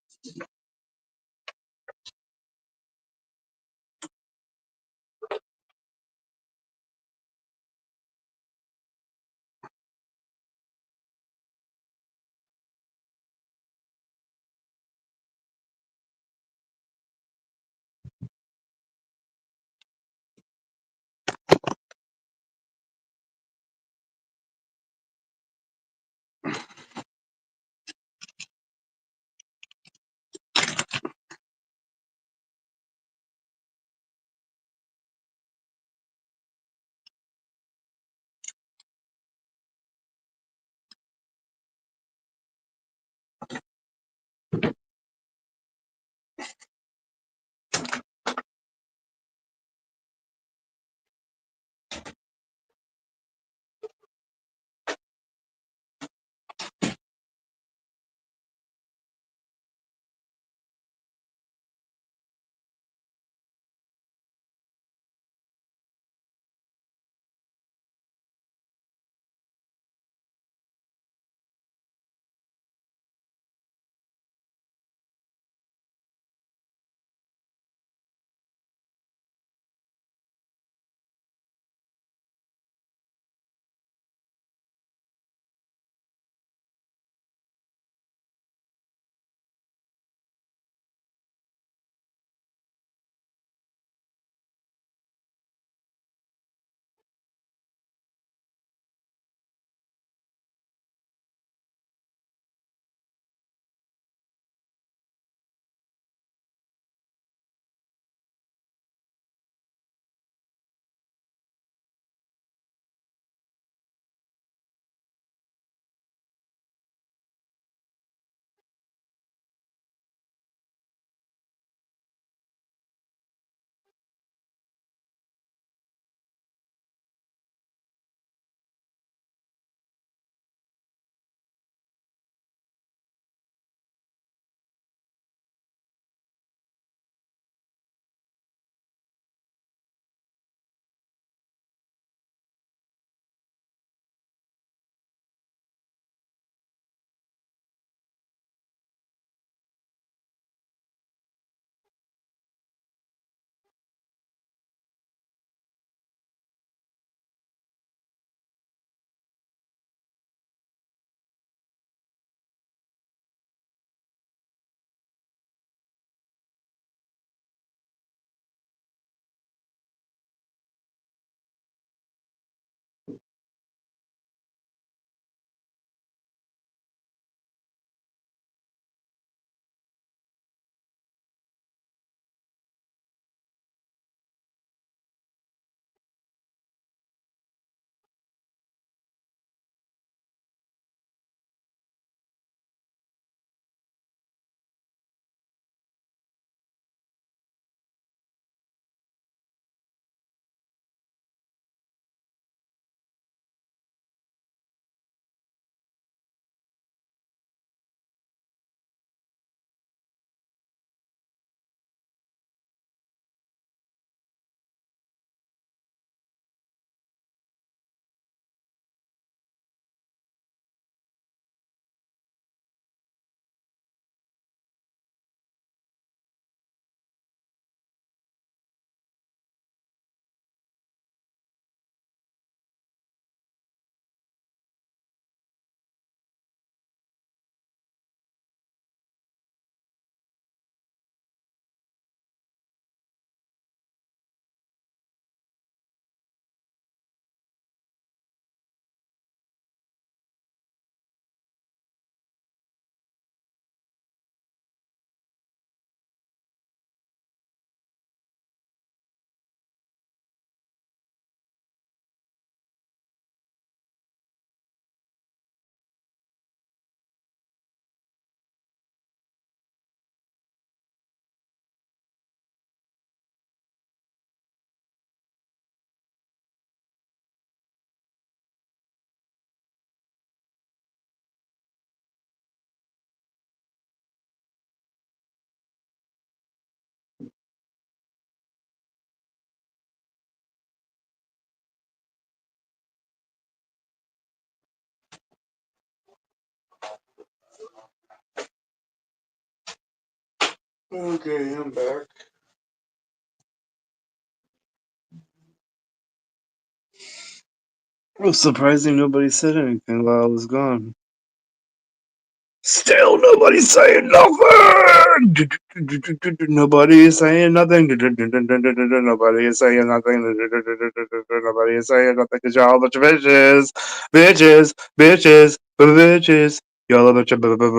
Okay, I'm back. It was surprising nobody said anything while I was gone. Still nobody's saying nothing! Nobody is saying nothing. Nobody is saying nothing. Nobody is saying nothing because y'all a bunch of bitches. Bitches. Bitches. Bitches. Y'all a bunch of bitches.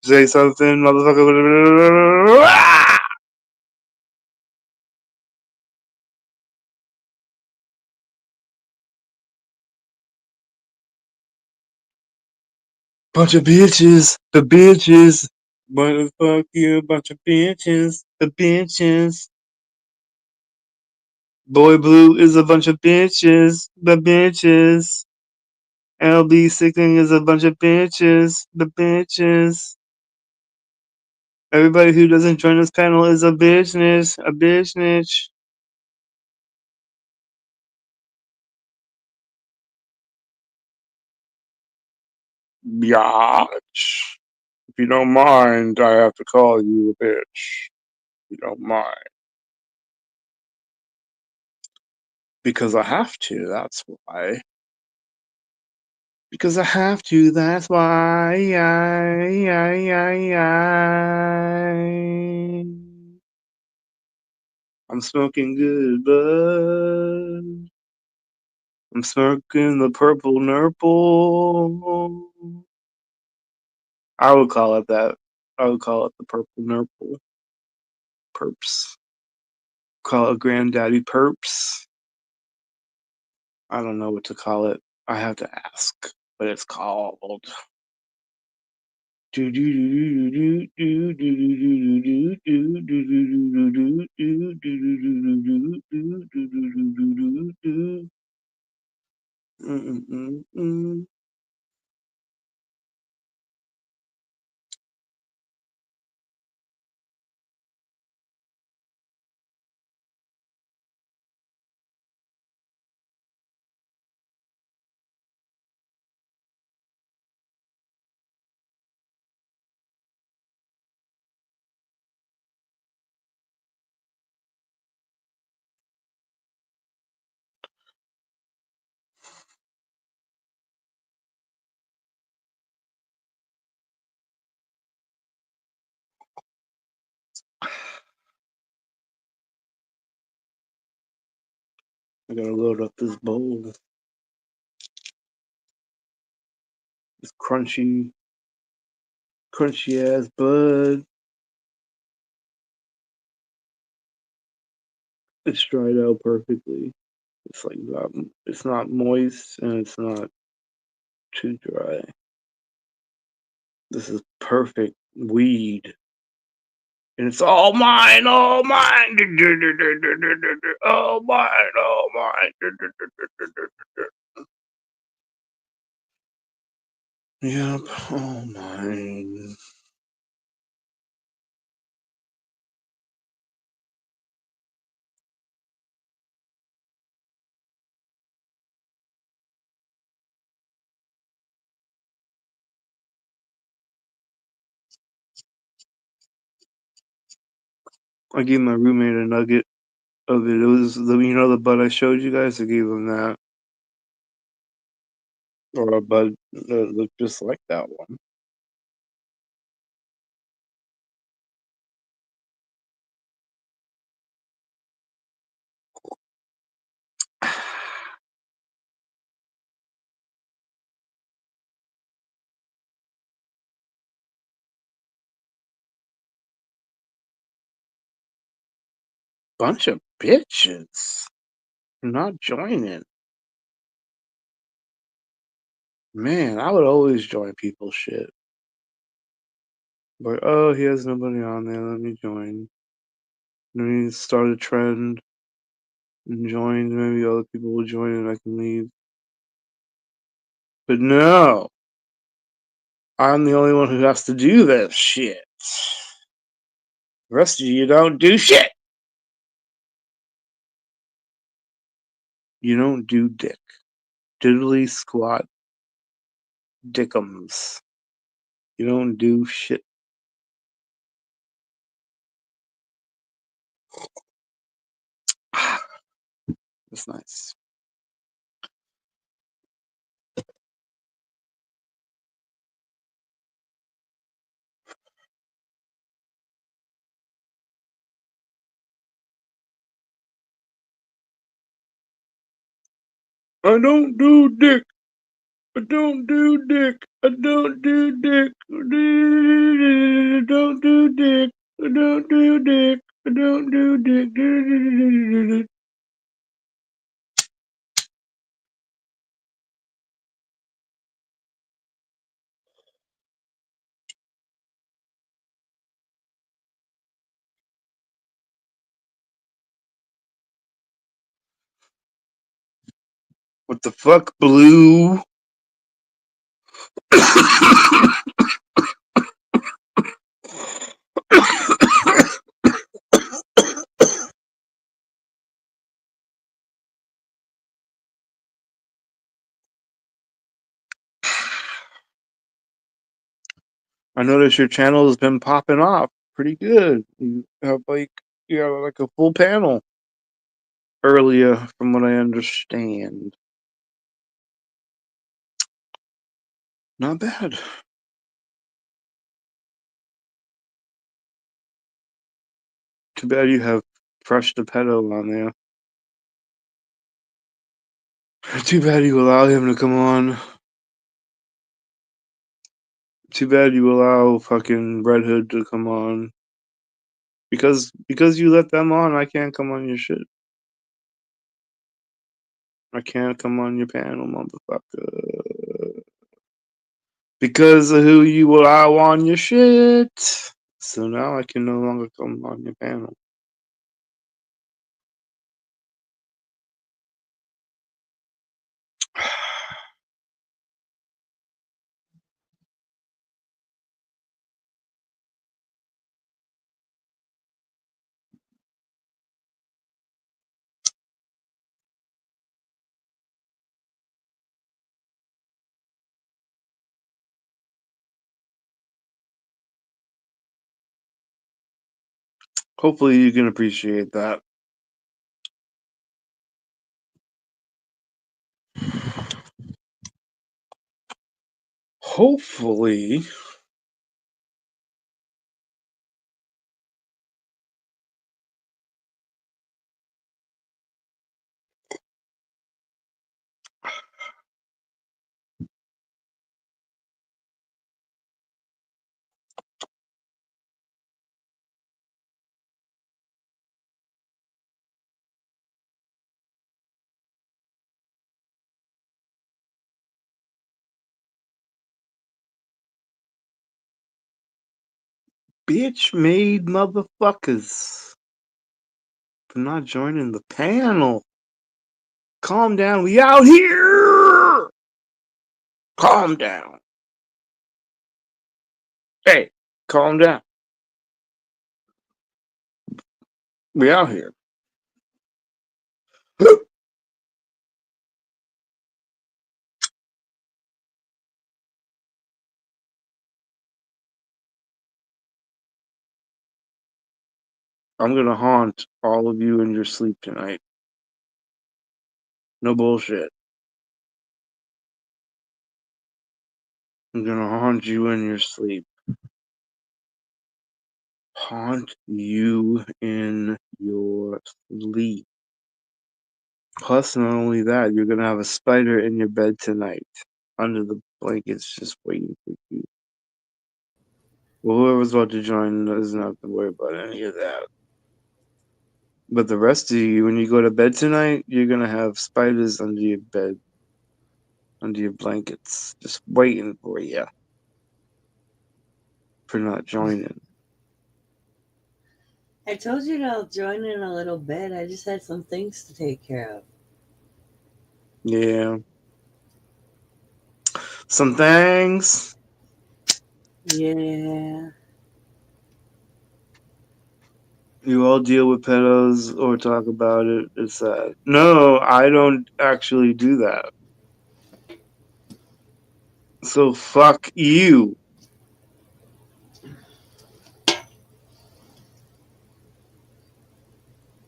Say something, motherfucker. Bunch of bitches. The bitches. Motherfuck you, bunch of bitches. The bitches. Boy Blue is a bunch of bitches. The bitches. LB Sicking is a bunch of bitches. The bitches. Everybody who doesn't join this panel is a bitchness. A bitchness. Biatch. If you don't mind, I have to call you a bitch. If you don't mind. Because I have to, that's why. Because I have to, that's why. I'm smoking good, bud. I'm smoking the purple nurple. I would call it that. I would call it the purple nurple. Perps. Call it granddaddy perps. I don't know what to call it. I have to ask what it's called. I gotta load up this bowl. This crunchy ass bud. It's dried out perfectly. It's like not, it's not moist and it's not too dry. This is perfect weed. And it's all mine, all mine. All mine, all mine. Yep, all mine. I gave my roommate a nugget of it. It was the the bud I showed you guys. I gave him that, or a bud that looked just like that one. Bunch of bitches. You're not joining. Man, I would always join people's shit. Like, oh, he has nobody on there. Let me join. Let me start a trend and join. Maybe other people will join and I can leave. But no, I'm the only one who has to do this shit. The rest of you don't do shit. You don't do dick. diddly squat dickums. You don't do shit. That's nice. I don't do dick. I don't do dick. I don't do dick. I don't do dick. I don't do dick. I don't do dick. What the fuck, Blue? I noticed your channel has been popping off pretty good. You have like a full panel earlier, from what I understand. Not bad. Too bad you have Fresh the Pedo on there. Too bad you allow him to come on. Too bad you allow fucking Red Hood to come on. Because you let them on, I can't come on your shit. I can't come on your panel, motherfucker. Because of who you allow on your shit. So now I can no longer come on your panel. Hopefully you can appreciate that. Hopefully. Bitch made motherfuckers for not joining the panel. Calm down, we out here. Calm down. Hey, calm down. We out here. I'm gonna haunt all of you in your sleep tonight. No bullshit. I'm gonna haunt you in your sleep. Haunt you in your sleep. Plus, not only that, you're gonna have a spider in your bed tonight, under the blankets, just waiting for you. Well, whoever's about to join doesn't have to worry about any of that. But the rest of you, when you go to bed tonight, you're gonna have spiders under your bed, under your blankets, just waiting for you for not joining. I told you I'll join in a little bit. I just had some things to take care of. Yeah. Some things. Yeah. You all deal with pedos or talk about it. It's sad. No, I don't actually do that. So fuck you.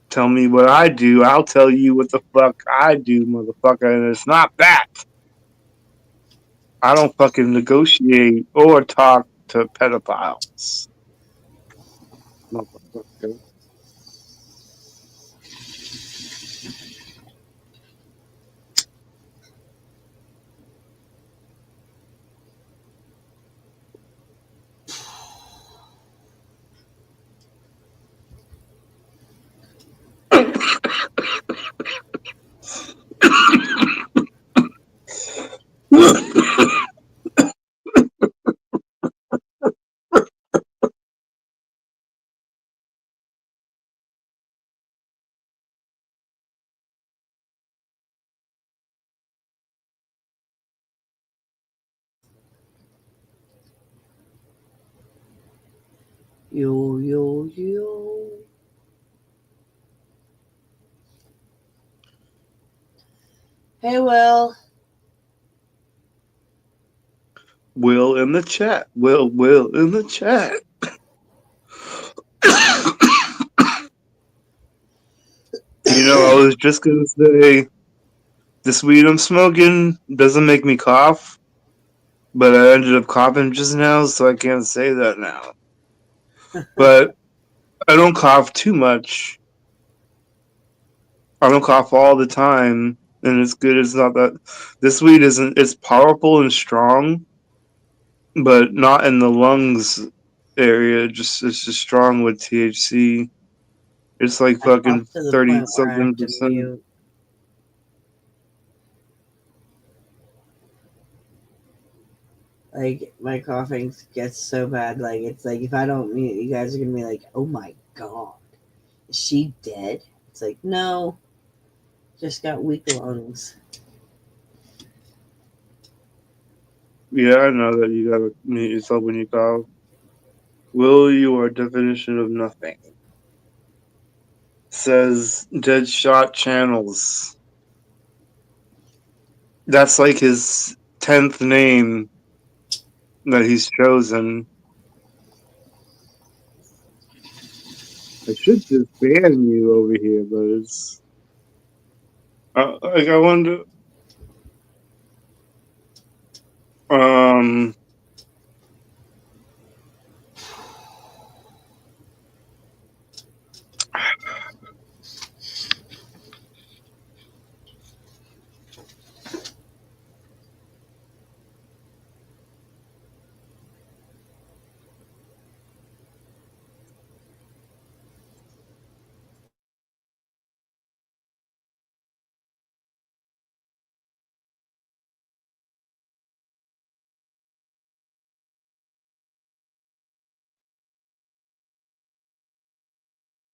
Tell me what I do, I'll tell you what the fuck I do, motherfucker, and it's not that. I don't fucking negotiate or talk to pedophiles. Motherfucker. Yo, yo, yo. Hey, Will. Will in the chat. Will in the chat. You know, I was just gonna say, this weed I'm smoking doesn't make me cough, but I ended up coughing just now, so I can't say that now. But I don't cough too much. I don't cough all the time, and it's good. It's not that this weed isn't. It's powerful and strong, but not in the lungs area. Just it's just strong with THC. It's like I fucking coughed to the 30 point where I something have to percent. mute. Like, my coughing gets so bad. Like, it's like, if I don't mute, you guys are gonna be like, oh my god, is she dead? It's like, no, just got weak lungs. Yeah, I know that you gotta mute yourself when you cough. Will, you are definition of nothing. Says Deadshot Channels. That's like his 10th name that he's chosen. I should just ban you over here, but it's like I wonder. Um,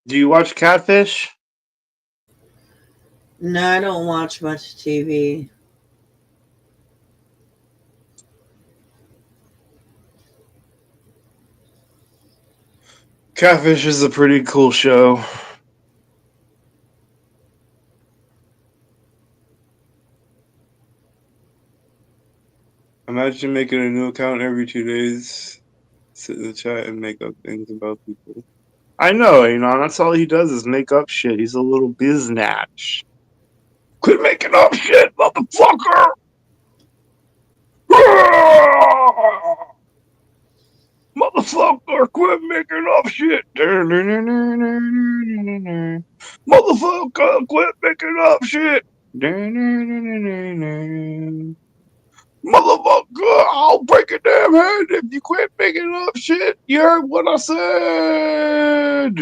do you watch Catfish? No, I don't watch much TV. Catfish is a pretty cool show. Imagine making a new account every 2 days, sit in the chat and make up things about people. I know, that's all he does is make up shit. He's a little biznatch. Quit making up shit, motherfucker! Motherfucker, quit making up shit. Motherfucker, quit making up shit. Motherfucker, I'll break your damn head if you quit making up shit. You heard what I said.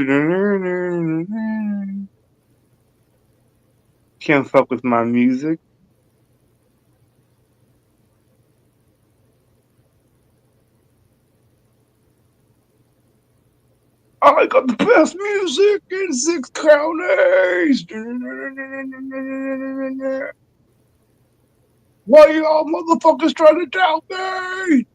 Can't fuck with my music. I got the best music in 6 counties. Why y'all motherfuckers trying to doubt me?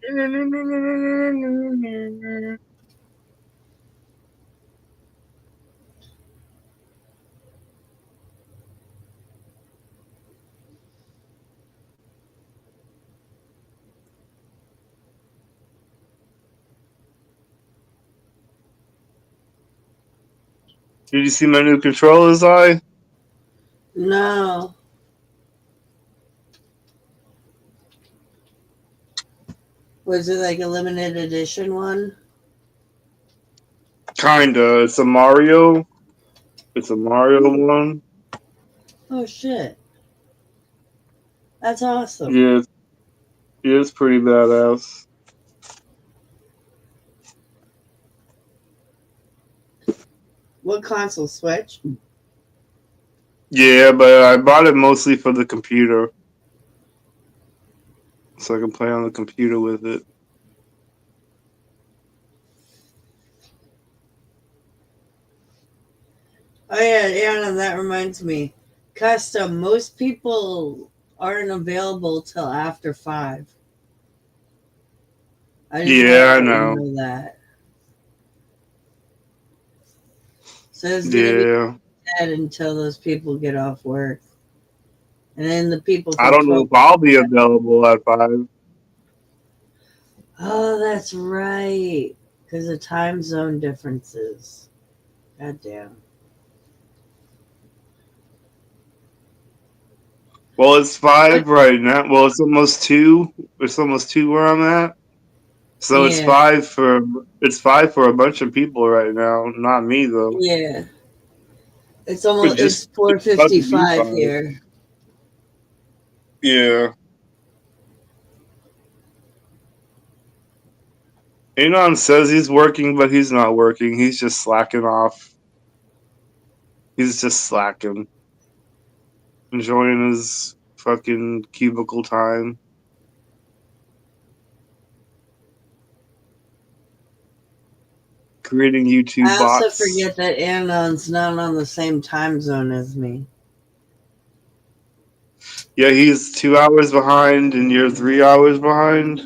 Did you see my new controllers, I? No. Was it like a limited edition one? Kinda. It's a Mario. It's a Mario one. Oh shit. That's awesome. Yeah, it's pretty badass. What console? Switch? Yeah, but I bought it mostly for the computer. So I can play on the computer with it. Oh yeah, Anna, that reminds me. Custom, most people aren't available till after 5. I just Yeah, I want you to know. know that. So it's gonna be Yeah. dead until those people get off work. And then the people I from don't know if I'll be available at 5. Oh, that's right. Because of time zone differences. God damn. Well, it's 5 right now. Well, it's almost 2. It's almost 2 where I'm at. So it's Yeah. 5 for a bunch of people right now. Not me though. Yeah. It's almost It's it's about to be 4:55 5. here. Yeah. Anon says he's working, but he's not working. He's just slacking off. He's just slacking. Enjoying his fucking cubicle time. Creating YouTube I also bots. forget that Anon's not on the same time zone as me. Yeah, he's 2 hours behind and you're 3 hours behind.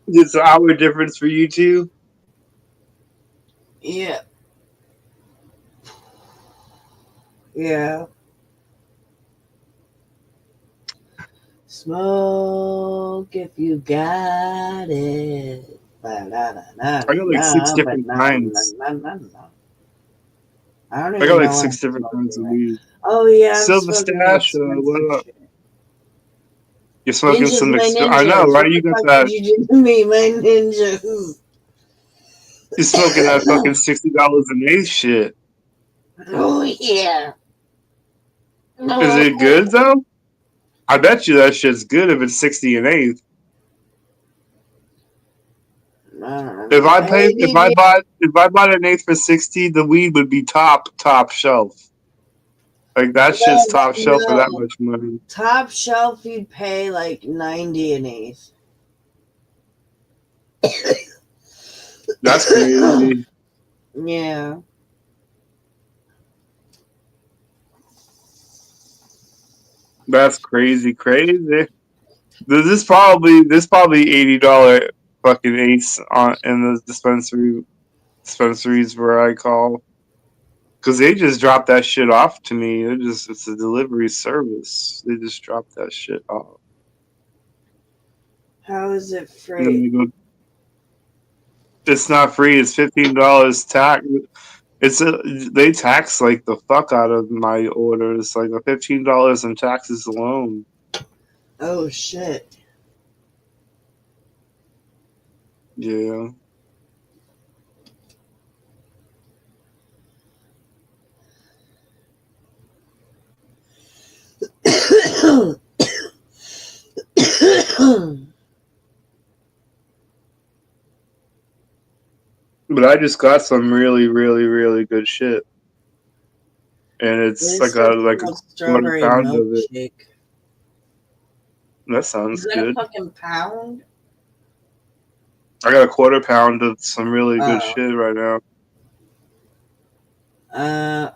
It's an hour difference for you two. Yeah. Yeah. Smoke if you got it. I got like 6 different kinds. I don't I even got know like what 6 I'm different kinds of smoking. weed. Oh yeah, I'm Silver smoking the Stash, expensive what up? shit. You're smoking Ninjas, some my I know, ninjas. right? What You the got fuck that. did you do to me, my ninjas? You're smoking that fucking $60 an eighth shit. Oh yeah. Is it good though? I bet you that shit's good if it's 60 an eighth. If I bought an eighth for 60, the weed would be top shelf. Like that shit's top shelf for that No. much money. Top shelf, you'd pay like 90 an eighth. That's crazy. Yeah. That's crazy. This is probably $80 fucking eighths on in the dispensaries where I call. Cause they just dropped that shit off to me. It's a delivery service. They just dropped that shit off. How is it And then free? they go, it's not free. It's $15 tax. They tax like the fuck out of my orders. Like $15 in taxes alone. Oh shit. Yeah. But I just got some really, really, really good shit. And it's There's like something a called quarter strawberry pound of it. milkshake. That sounds Is that good. a fucking pound? I got a quarter pound of some really good Oh. shit right now. I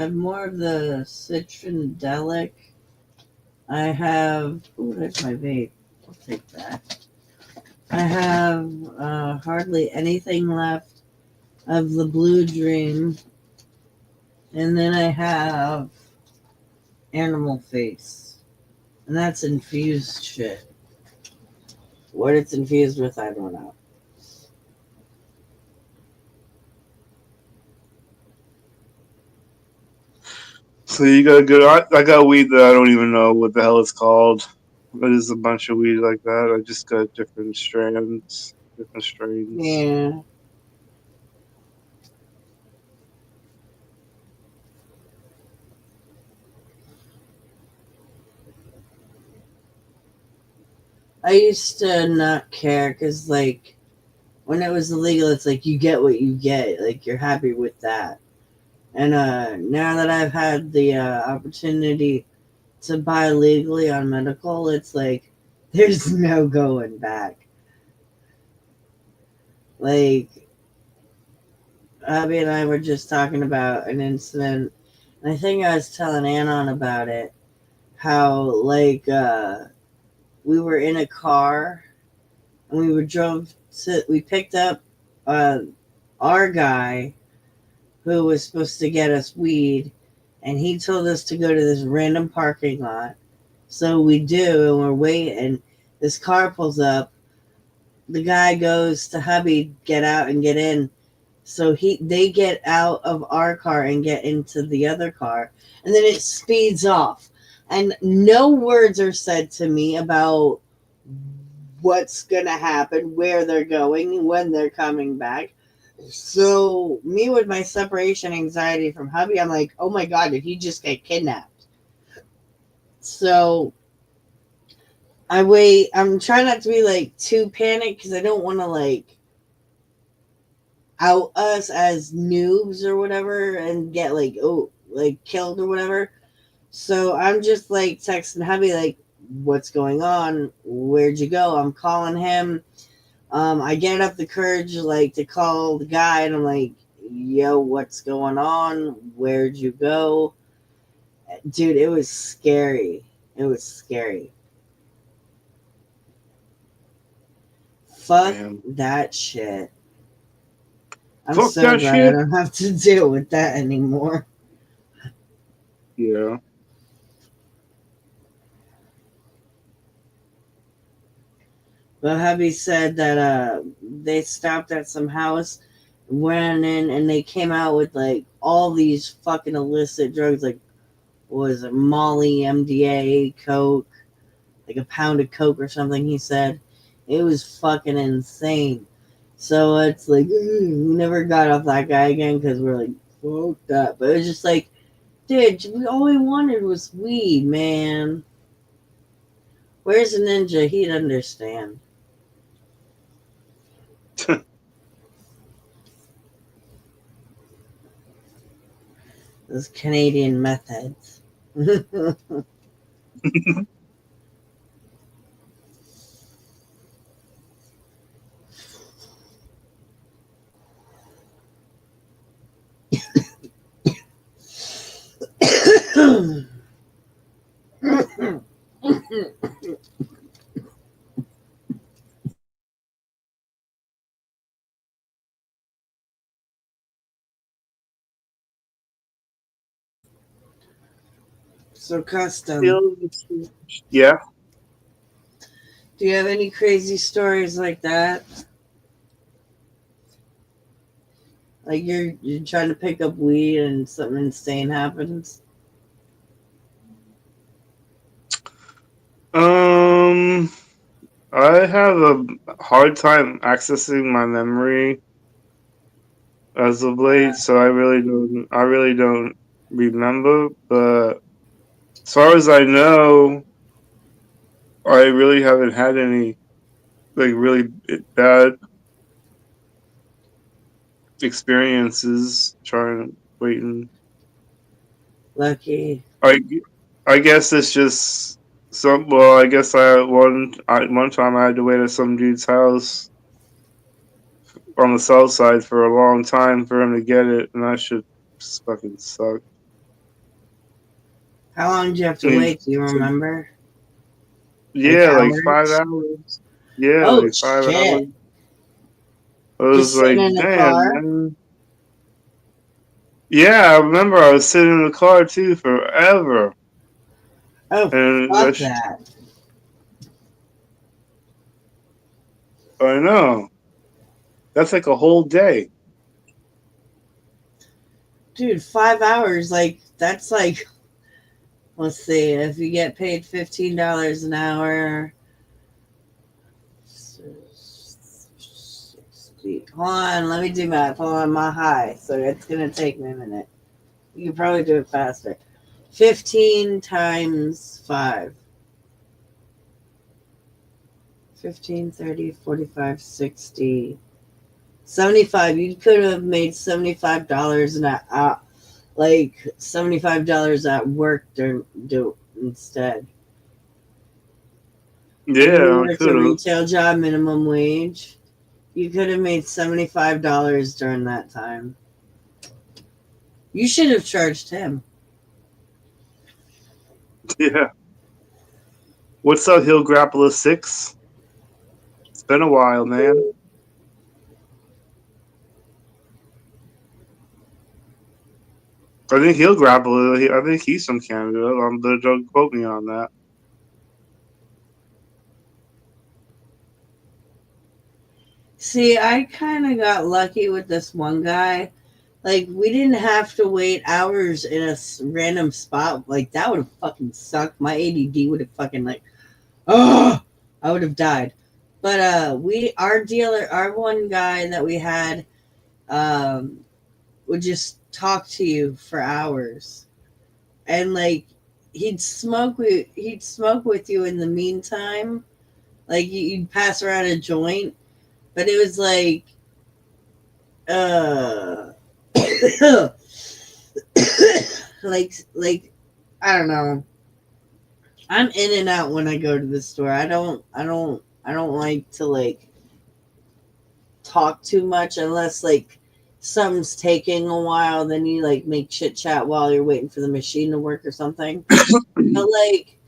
have more of the Citradelic. I have, ooh, there's my vape. I'll take that. I have hardly anything left of the Blue Dream. And then I have Animal Face. And that's infused shit. What it's infused with, I don't know. So you got a good. I got weed that I don't even know what the hell it's called. But it's a bunch of weed like that. I just got different strains, different strains. Yeah. I used to not care because, like, when it was illegal, it's like you get what you get. Like, you're happy with that. And now that I've had the opportunity to buy legally on medical, it's like there's no going back. Like, Abby and I were just talking about an incident, and I think I was telling Anon about it. How, like, we were in a car and we picked up our guy who was supposed to get us weed, and he told us to go to this random parking lot. So we do, and we're waiting. This car pulls up. The guy goes to hubby, get out and get in. So they get out of our car and get into the other car, and then it speeds off. And no words are said to me about what's gonna happen, where they're going, when they're coming back. So me with my separation anxiety from hubby, I'm like, oh my god, did he just get kidnapped? So I wait. I'm trying not to be like too panicked because I don't want to like out us as noobs or whatever and get like killed or whatever. So I'm just like texting hubby like, what's going on? Where'd you go? I'm calling him. I get up the courage like to call the guy, and I'm like, yo, what's going on? Where'd you go? Dude, it was scary. It was scary. Fuck Man. that shit. I'm Fuck so that glad shit. I don't have to deal with that anymore. Yeah. But hubby said that they stopped at some house, went in, and they came out with like all these fucking illicit drugs, like what was it, Molly, MDA, Coke, like a pound of Coke or something. He said it was fucking insane. So it's like we never got off that guy again because we're like fucked up. But it was just like, dude, all we wanted was weed, man. Where's a ninja? He'd understand. Those Canadian methods. So, Custom, Yeah. do you have any crazy stories like that? Like you're trying to pick up weed and something insane happens? I have a hard time accessing my memory as of late, so I really don't remember. But as far as I know, I really haven't had any like really bad experiences trying waiting. Lucky. I guess it's just some. Well, I guess one time I had to wait at some dude's house on the south side for a long time for him to get it, and that shit just fucking sucked. How long did you have to I mean, wait? Do you remember? yeah, like 5 hours? hours. Yeah, Oh like 5 hours. shit! I was Just sitting like, in the damn, car. man. Yeah, I remember I was sitting in the car too forever, Oh and fuck that, I know that's like a whole day. dude! 5 hours, like that's like Let's see. If you get paid $15 an hour, 60. Hold on, let me do math. Hold on, my high. So it's gonna take me a minute. You can probably do it faster. 15 times 5. 15, 30, 45, 60, 75. You could have made $75 an hour, like $75 at work do instead. If you Yeah, I worked could a have. retail job, minimum wage, you could have made $75 during that time. You should have charged him. Yeah. What's up, Hill Grappler 6? It's been a while, man. I think Hill Grappler, I think he's from Canada. Don't quote me on that. See, I kind of got lucky with this one guy. Like, we didn't have to wait hours in a random spot. Like, that would have fucking sucked. My ADD would have fucking, like, oh, I would have died. But our one guy that we had, would just talk to you for hours, and like he'd smoke with you in the meantime. Like you'd pass around a joint, but it was like, like I don't know. I'm in and out when I go to the store. I don't like to like talk too much unless like something's taking a while. Then you like make chit chat while you're waiting for the machine to work or something. But like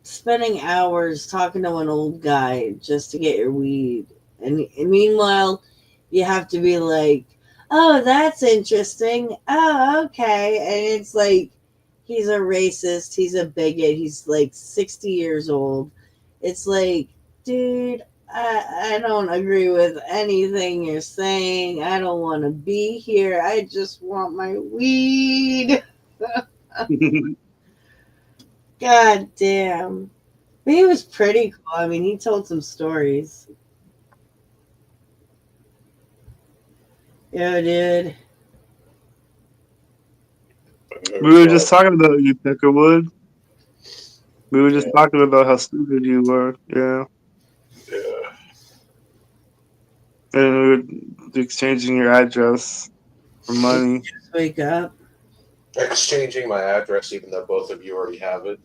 spending hours talking to an old guy just to get your weed, and meanwhile you have to be like, oh, that's interesting. Oh, okay. And it's like he's a racist, he's a bigot, he's like 60 years old. It's like, dude, I don't agree with anything you're saying. I don't want to be here. I just want my weed. God damn. But he was pretty cool. I mean, he told some stories. Yeah, dude. We were just talking about you, Peckerwood. We were just talking about how stupid you were. Yeah. Yeah. And we were exchanging your address for money. Just wake up. Exchanging my address, even though both of you already have it.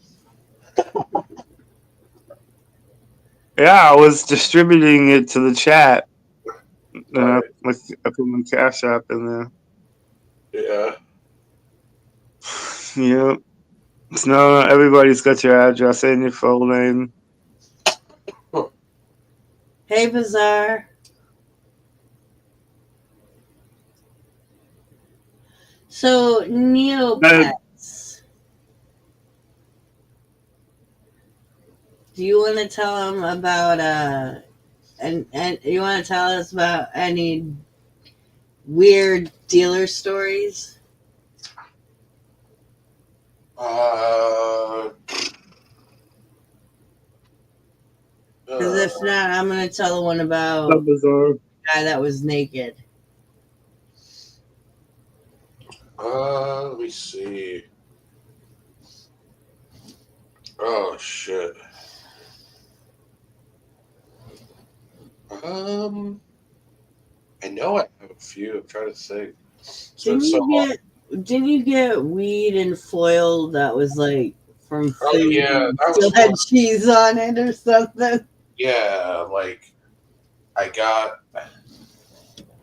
Yeah, I was distributing it to the chat. Right. I put my Cash App in there. Yeah. Yep. So now everybody's got your address and your full name. Hey, Bazaar. So, Neopets. Do you want to tell them about and you want to tell us about any weird dealer stories? Because if not, I'm going to tell the one about the guy that was naked. Let me see. Oh shit. I know I have a few. I'm trying to think. Didn't you get weed and foil that was like from food? Oh yeah, that still had cheese on it or something. Yeah, like I got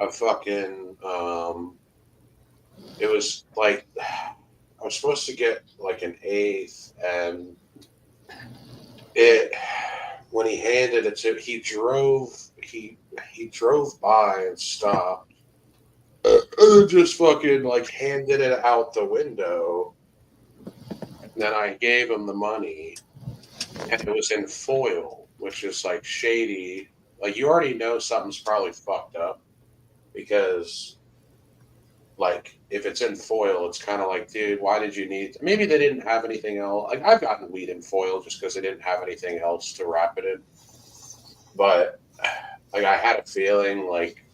a fucking it was like I was supposed to get like an eighth, and it when he handed it to he drove by and stopped, just fucking like handed it out the window. And then I gave him the money, and it was in foil, which is like shady. Like you already know something's probably fucked up because like if it's in foil, it's kind of like, dude, why did you need? Maybe they didn't have anything else. Like I've gotten weed in foil just because they didn't have anything else to wrap it in. But like I had a feeling like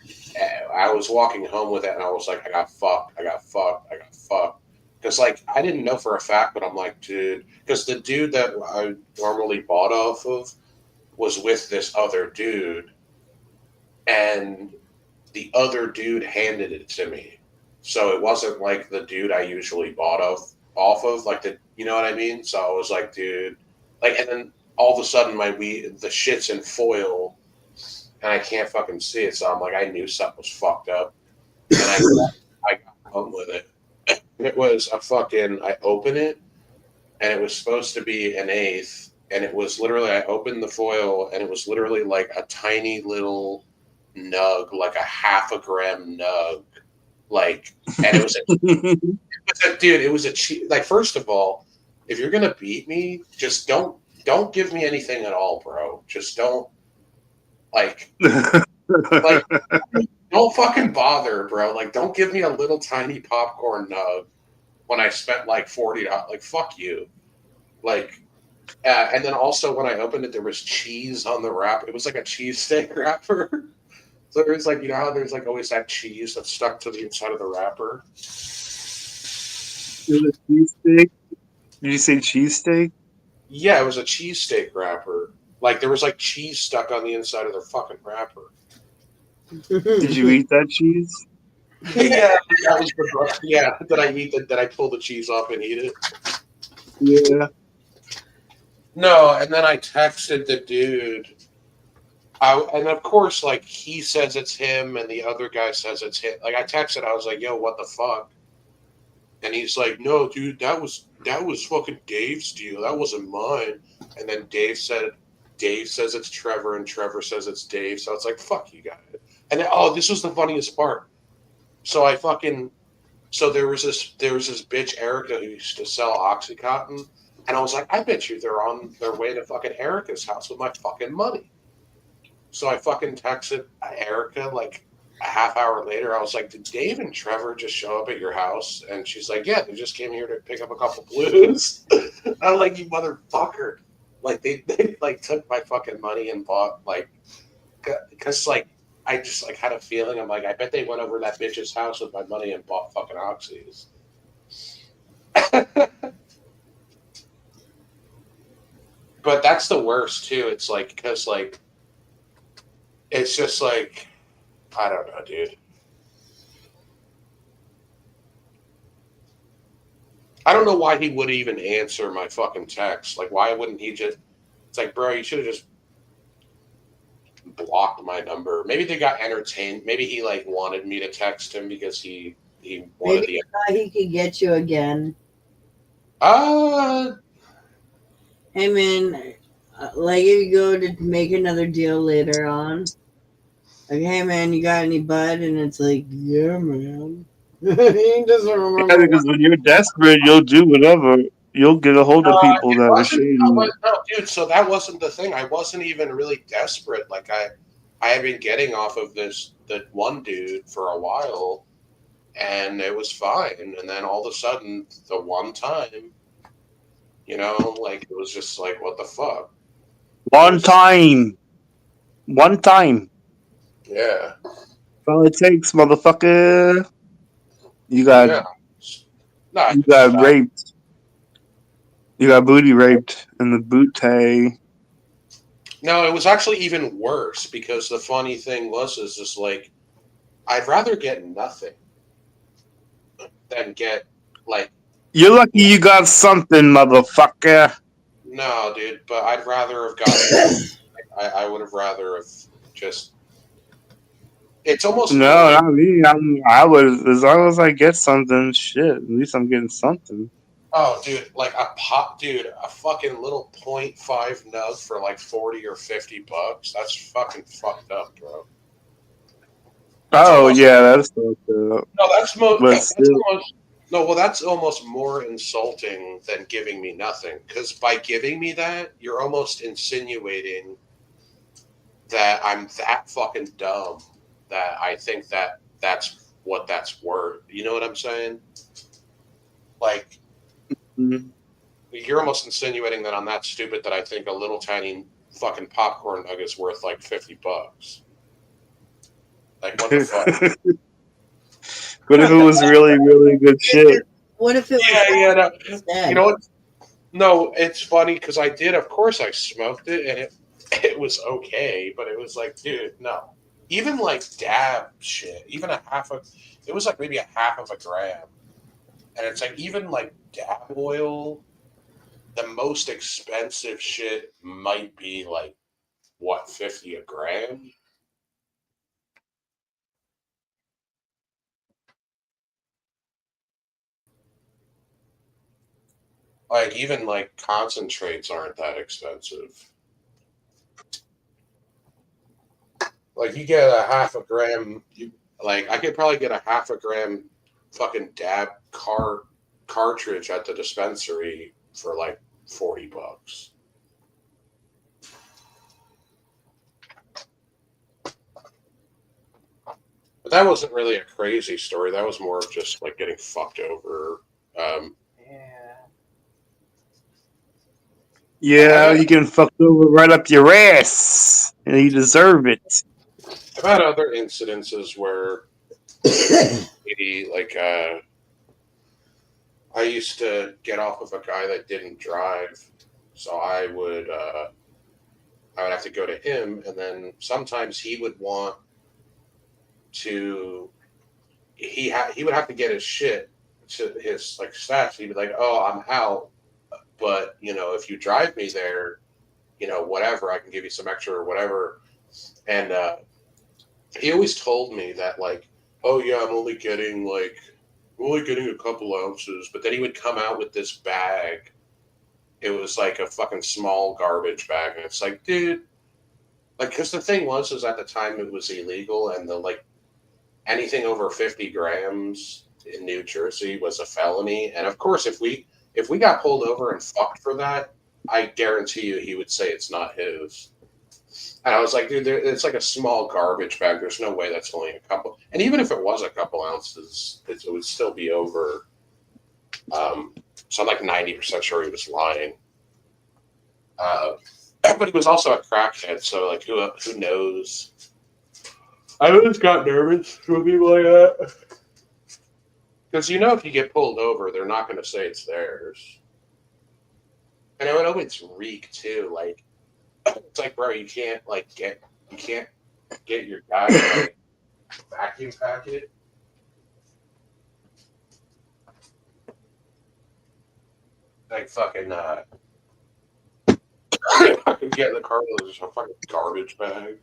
I was walking home with it, and I was like, I got fucked. Because like I didn't know for a fact, but I'm like, dude, because the dude that I normally bought off of was with this other dude, and the other dude handed it to me. So it wasn't like the dude I usually bought off of, like you know what I mean? So I was like, dude, like, and then all of a sudden the shit's in foil, and I can't fucking see it. So I'm like, I knew something was fucked up, and I got home with it. It was I opened it, and it was supposed to be an eighth, and it was literally, I opened the foil, and it was literally like a tiny little nug, like a half a gram nug. Like, and it was a cheap, like, first of all, if you're gonna beat me, just don't give me anything at all, bro. Just don't, like don't fucking bother, bro. Like, don't give me a little tiny popcorn nug when I spent like $40. Like, fuck you. Like, and then also when I opened it, there was cheese on the wrap. It was like a cheesesteak wrapper. So there's like, you know how there's like always that cheese that's stuck to the inside of the wrapper? It was a cheesesteak? Did you say cheesesteak? Yeah, it was a cheesesteak wrapper. Like there was like cheese stuck on the inside of their fucking wrapper. Did you eat that cheese? Yeah, that was the yeah. Did I eat that? Did I pull the cheese off and eat it? Yeah. No, and then I texted the dude. And of course, like he says it's him, and the other guy says it's him. Like I texted, I was like, "Yo, what the fuck?" And he's like, "No, dude, that was fucking Dave's deal. That wasn't mine." And then Dave says it's Trevor, and Trevor says it's Dave. So it's like, "Fuck you guys." And then, this was the funniest part. So there was this bitch Erica who used to sell OxyContin, and I was like, I bet you they're on their way to fucking Erica's house with my fucking money. So I fucking texted Erica like a half hour later. I was like, did Dave and Trevor just show up at your house? And she's like, yeah, they just came here to pick up a couple blues. I'm like, you motherfucker. Like they like took my fucking money and bought like, because like I just like had a feeling. I'm like, I bet they went over that bitch's house with my money and bought fucking oxys. But that's the worst too. It's like, because like, it's just like, I don't know, dude. I don't know why he would even answer my fucking text. Like, why wouldn't he just? It's like, bro, you should have just blocked my number. Maybe they got entertained. Maybe he like wanted me to text him because he wanted Maybe he could get you again. Hey man, like if you go to make another deal later on, like, hey man, you got any bud? And it's like, yeah, man. He doesn't remember. Yeah, because when you're desperate, you'll do whatever. You'll get a hold of people that are shady. No, dude. So that wasn't the thing. I wasn't even really desperate. Like I had been getting off of that one dude for a while, and it was fine. And then all of a sudden, the one time, you know, like it was just like, what the fuck? One time. Yeah. That's all it takes, motherfucker. You got raped. You got booty raped in the bootay. No, it was actually even worse because the funny thing was is just like I'd rather get nothing than get like. You're lucky you got something, motherfucker. No, dude, but I'd rather have gotten. I would have rather have just. It's almost no, not me. I would, as long as I get something. Shit, at least I'm getting something. Oh, dude, like a fucking little 0.5 nug for like $40 or $50. That's fucking fucked up, bro. That's fucked up. No, that's almost more insulting than giving me nothing. Because by giving me that, you're almost insinuating that I'm that fucking dumb that I think that's what that's worth. You know what I'm saying? Like, Mhm. you're almost insinuating that I'm that stupid that I think a little tiny fucking popcorn nugget's worth like $50. Like, what the fuck? What if it was really, really good shit? What if it was Yeah. No. instead? You know what? No, it's funny because I did. Of course, I smoked it, and it was okay, but it was like, dude, no. Even like dab shit, even it was like maybe a half of a gram, and it's like even like dab oil, the most expensive shit might be like what, 50 a gram. Like even like concentrates aren't that expensive. Like you get a half a gram, like I could probably get a half a gram fucking dab cartridge at the dispensary for like $40. But that wasn't really a crazy story. That was more of just like getting fucked over. Yeah, you getting fucked over right up your ass, and you deserve it. I've had other incidences where maybe like I used to get off with a guy that didn't drive, so I would have to go to him, and then sometimes he would want to. He would have to get his shit to his like stats. He'd be like, "Oh, I'm out, but you know, if you drive me there, you know, whatever, I can give you some extra or whatever." And he always told me that like, "Oh yeah, I'm only getting a couple ounces," but then he would come out with this bag. It was like a fucking small garbage bag, and it's like, dude, like, because the thing was, is at the time it was illegal, and the like anything over 50 grams in New Jersey was a felony. And of course, if we got pulled over and fucked for that, I guarantee you he would say it's not his. And I was like, dude, it's like a small garbage bag. There's no way that's only a couple. And even if it was a couple ounces, it would still be over. So I'm like 90% sure he was lying. But he was also a crackhead, so like who knows? I always got nervous with people like that. Because you know if you get pulled over, they're not going to say it's theirs. And it would always reek too. Like, it's like, bro, you can't get your guy to like vacuum pack it. Like fucking I could get in the car with just a fucking garbage bag.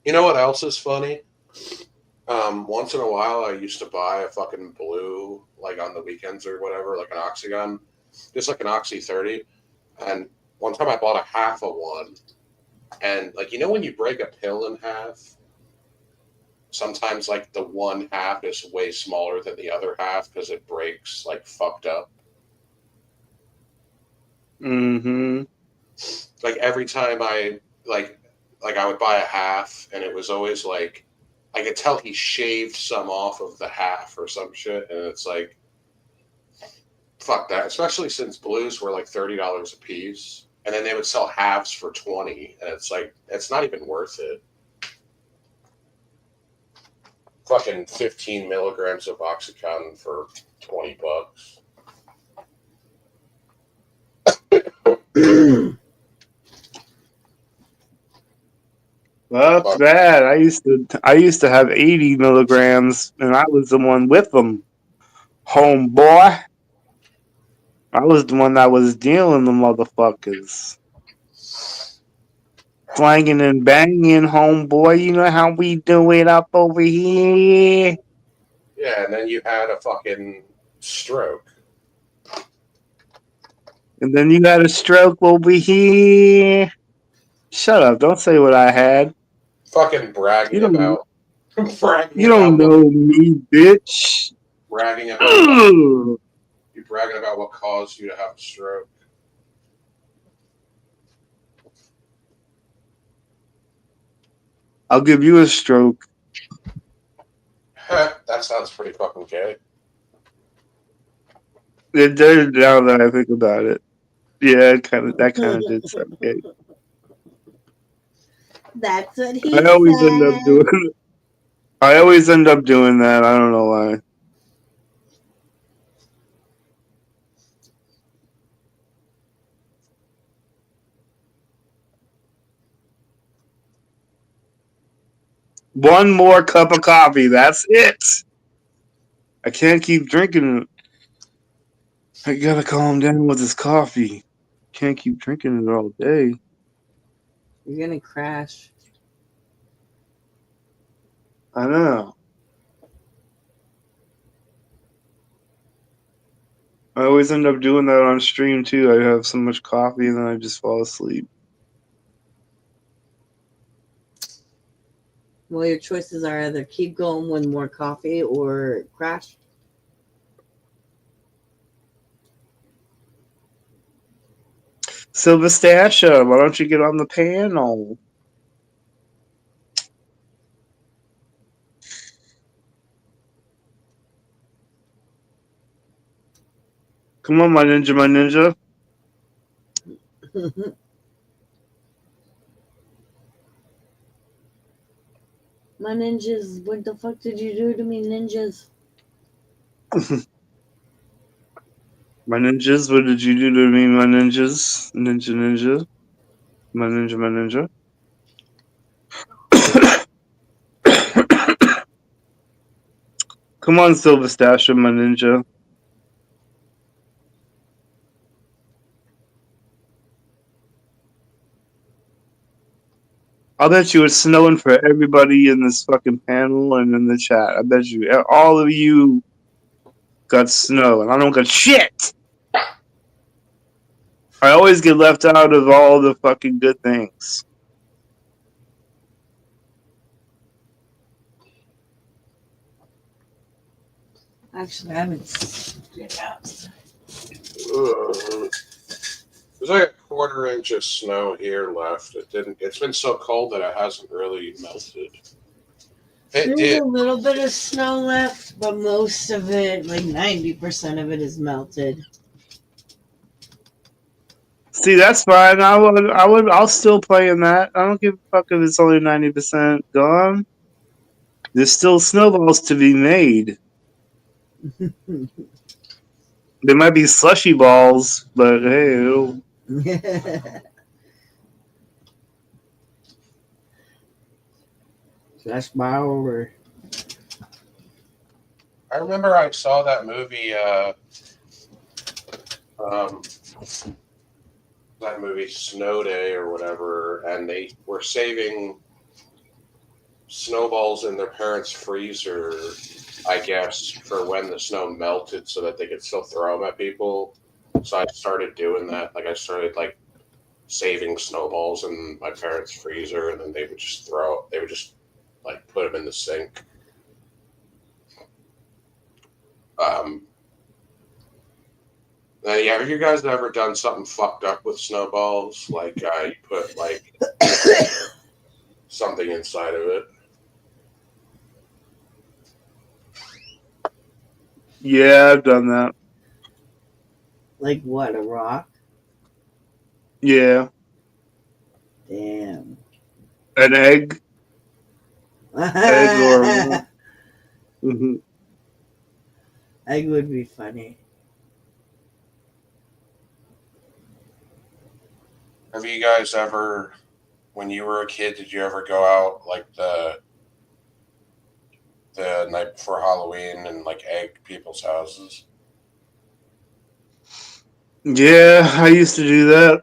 You know what else is funny? Once in a while, I used to buy a fucking blue, like on the weekends or whatever, like an Oxygun, just like an Oxy 30. And one time I bought a half of one. And like, you know, when you break a pill in half, sometimes like the one half is way smaller than the other half because it breaks like fucked up. Mm-hmm. Like every time I would buy a half, and it was always like I could tell he shaved some off of the half or some shit, and it's like, fuck that. Especially since blues were like $30 a piece, and then they would sell halves for $20, and it's like it's not even worth it. Fucking 15 milligrams of Oxycontin for $20. Well, that's bad. I used to have 80 milligrams, and I was the one with them, homeboy. I was the one that was dealing the motherfuckers, slanging and banging, homeboy. You know how we do it up over here. Yeah, and then you had a fucking stroke. And then you got a stroke over here. Shut up! Don't say what I had. Fucking bragging You don't. about bragging You don't about know me, bitch. bragging about Ugh. you bragging about what caused you to have a stroke. I'll give you a stroke. That sounds pretty fucking gay. It did now that I think about it. Yeah, that kind of did sound gay. That's what he I always end up said. doing. I always end up doing that. I don't know why. One more cup of coffee. That's it. I can't keep drinking it. I gotta calm down with this coffee. Can't keep drinking it all day. You're gonna crash. I know. I always end up doing that on stream too. I have so much coffee and then I just fall asleep. Well, your choices are either keep going with more coffee or crash. Silver Stasha, why don't you get on the panel? Come on, my ninja, my ninja. My ninjas, what the fuck did you do to me, ninjas? My ninjas, what did you do to me, my ninjas? Ninja, ninja. My ninja, my ninja. Come on, Silver Stasha, my ninja. I'll bet you it's snowing for everybody in this fucking panel and in the chat. I bet you all of you got snow, and I don't got shit. I always get left out of all the fucking good things. Actually, I haven't get out. There's like a quarter-inch of snow here left. It's been so cold that it hasn't really melted. There's a little bit of snow left, but most of it, like 90% of it, is melted. See, that's fine. I'll still play in that. I don't give a fuck if it's only 90% gone. There's still snowballs to be made. There might be slushy balls, but hey, Flash ball or I remember I saw that movie. That movie Snow Day or whatever, and they were saving snowballs in their parents' freezer, I guess, for when the snow melted, so that they could still throw them at people. So I started doing that. Like I started like saving snowballs in my parents' freezer, and then they would just like put them in the sink. Yeah, have you guys ever done something fucked up with snowballs? Like you put like something inside of it? yeah, I've done that. like what? A rock? Yeah, Damn. an egg, egg or. Mhm. Egg would be funny. Have you guys ever, when you were a kid, did you ever go out like the night before Halloween and like egg people's houses? Yeah, I used to do that.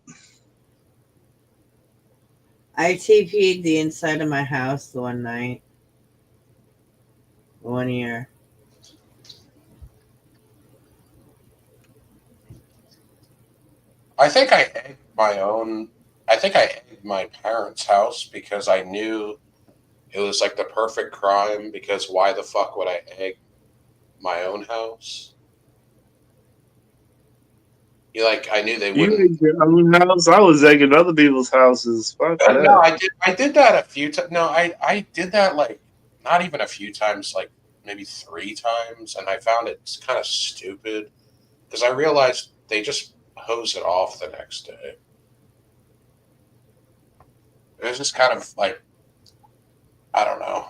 I TP'd the inside of my house the one night. 1 year. I think I egged my parents' house because I knew it was like the perfect crime because why the fuck would I egg my own house? I knew they You wouldn't. egged your own house? I was egging other people's houses. Fuck No, that. I did that a few times. No, I did that like not even a few times, like maybe 3 times, and I found it kind of stupid because I realized they just hose it off the next day. It was just kind of like I don't know.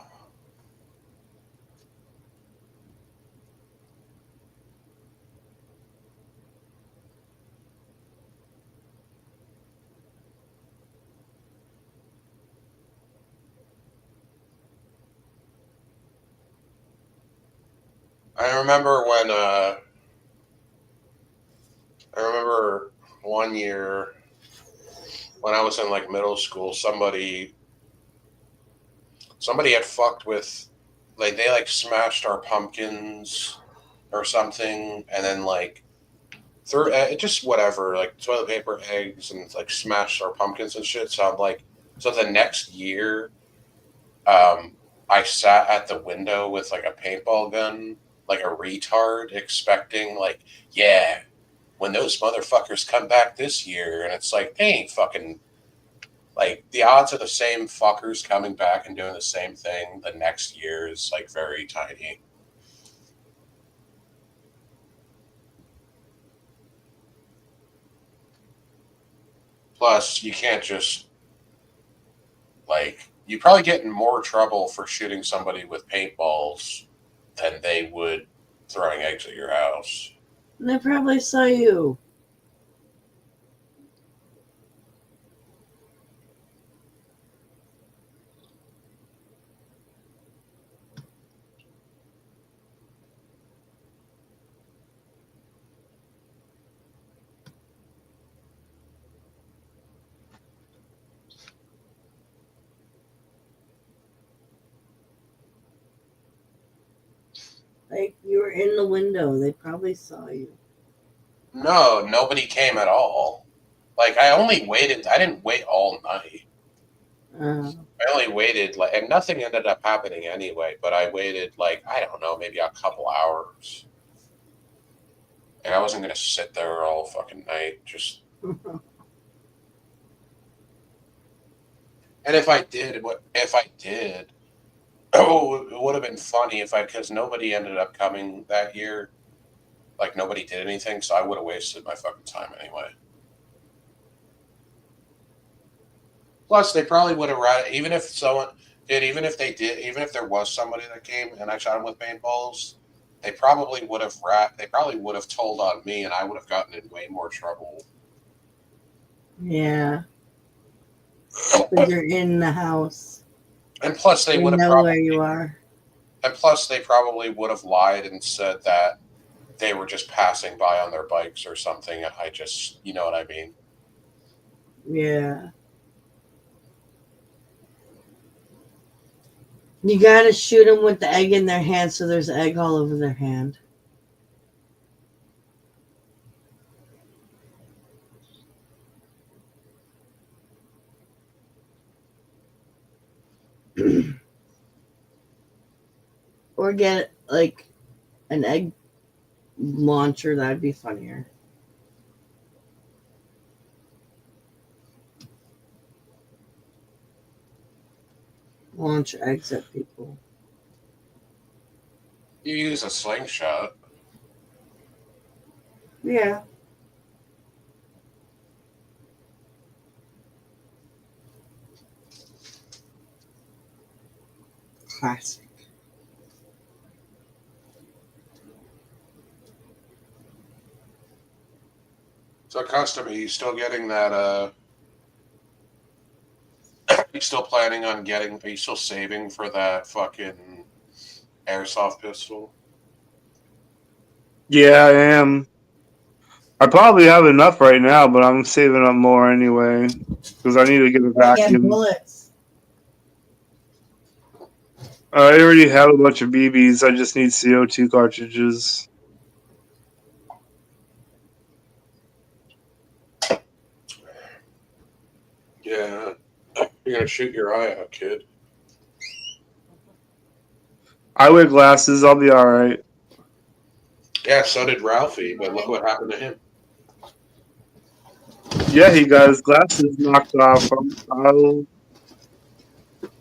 I remember when I remember one year when I was in like middle school, somebody had fucked with like they like smashed our pumpkins or something, and then like threw just whatever like toilet paper, eggs, and like smashed our pumpkins and shit. So I'm like, so the next year, I sat at the window with like a paintball gun, like a retard, expecting like, yeah, when those motherfuckers come back this year, and it's like they ain't fucking like the odds of the same fuckers coming back and doing the same thing the next year is like very tiny. Plus, you can't just like you probably get in more trouble for shooting somebody with paintballs than they would throwing eggs at your house. They probably saw you. Like you were in the window. They probably saw you. No, nobody came at all. Like I only waited. I didn't wait all night. I only waited like, and nothing ended up happening anyway. But I waited like I don't know, maybe a couple hours. And I wasn't gonna sit there all fucking night. Just and if I did, what if I did? Oh, it would have been funny if I because nobody ended up coming that year. Like nobody did anything, so I would have wasted my fucking time anyway. Plus, they probably would have rather even if someone did, even if they did, even if there was somebody that came and I shot him with paintballs, they probably would have they probably would have told on me, and I would have gotten in way more trouble. Yeah. Because you're in the house. And plus, they You would have know probably where you are. and plus they probably would have lied and said that they were just passing by on their bikes or something. I just, you know what I mean. Yeah. You gotta shoot them with the egg in their hand so there's egg all over their hand. Or get like an egg launcher, that'd be funnier. Launch eggs at people. You use a slingshot. Yeah. Classic. So, Custom, are you still getting that? You still planning on getting? Are you still saving for that fucking airsoft pistol? Yeah, I am. I probably have enough right now, but I'm saving up more anyway because I need to get a I get vacuum. bullets. I already have a bunch of BBs. I just need CO2 cartridges. Yeah, you're gonna shoot your eye out, kid. I wear glasses. I'll be all right. Yeah, so did Ralphie, but look what happened to him. Yeah, he got his glasses knocked off.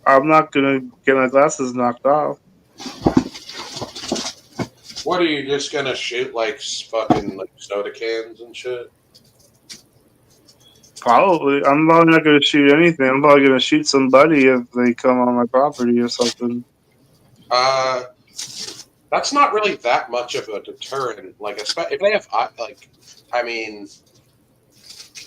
I'm not gonna get my glasses knocked off. What are you just gonna shoot like fucking like soda cans and shit? Probably. I'm probably not gonna shoot anything. I'm probably gonna shoot somebody if they come on my property or something. That's not really that much of a deterrent. Like, if they have like, I mean,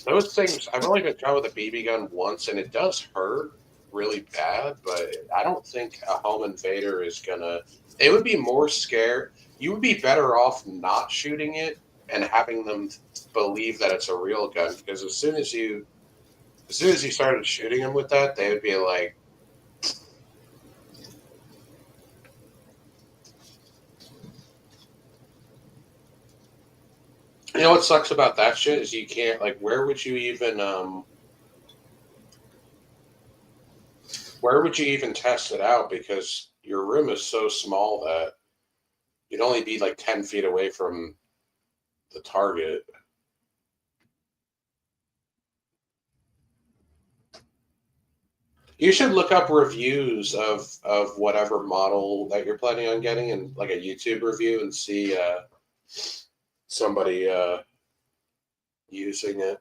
those things. I've only been shot with a BB gun once, and it does hurt really bad. But I don't think a home invader is gonna. It would be more scared. You would be better off not shooting it and having them believe that it's a real gun. Because as soon as you started shooting them with that, they would be like, you know what sucks about that shit is you can't, like, where would you even test it out, because your room is so small that you'd only be like 10 feet away from the target. You should look up reviews of whatever model that you're planning on getting, and like a YouTube review, and see somebody using it.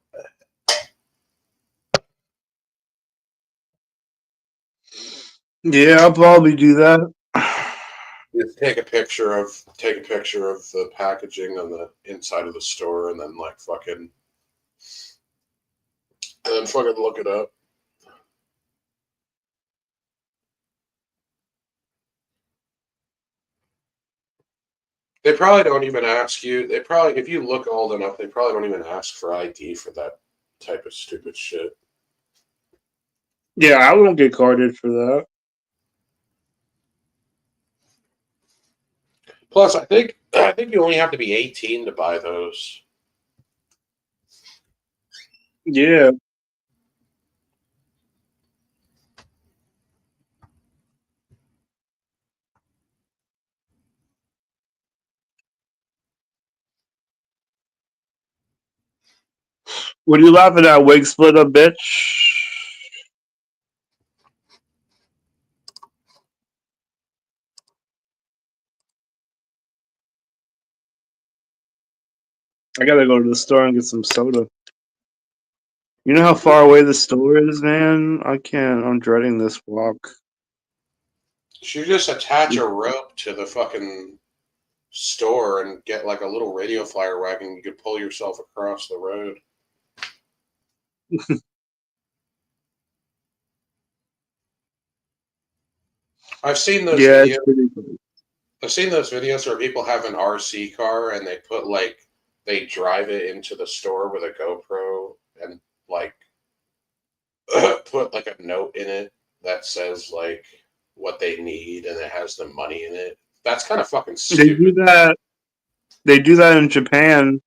Yeah, I'll probably do that. Just take a picture of the packaging on the inside of the store, and then fucking look it up. They probably don't even ask you. They probably, if you look old enough, they probably don't even ask for ID for that type of stupid shit. Yeah, I won't get carded for that. Plus, I think you only have to be 18 to buy those. Yeah. What are you laughing at, wig splitter, bitch? I gotta go to the store and get some soda. You know how far away the store is, man? I can't. I'm dreading this walk. You should just attach a rope to the fucking store and get like a little radio flyer wagon. You could pull yourself across the road. I've seen those Yeah, videos. it's pretty cool. I've seen those videos where people have an RC car and they drive it into the store with a GoPro and like put like a note in it that says like what they need, and it has the money in it. That's kind of fucking They do stupid. that. They do that in Japan,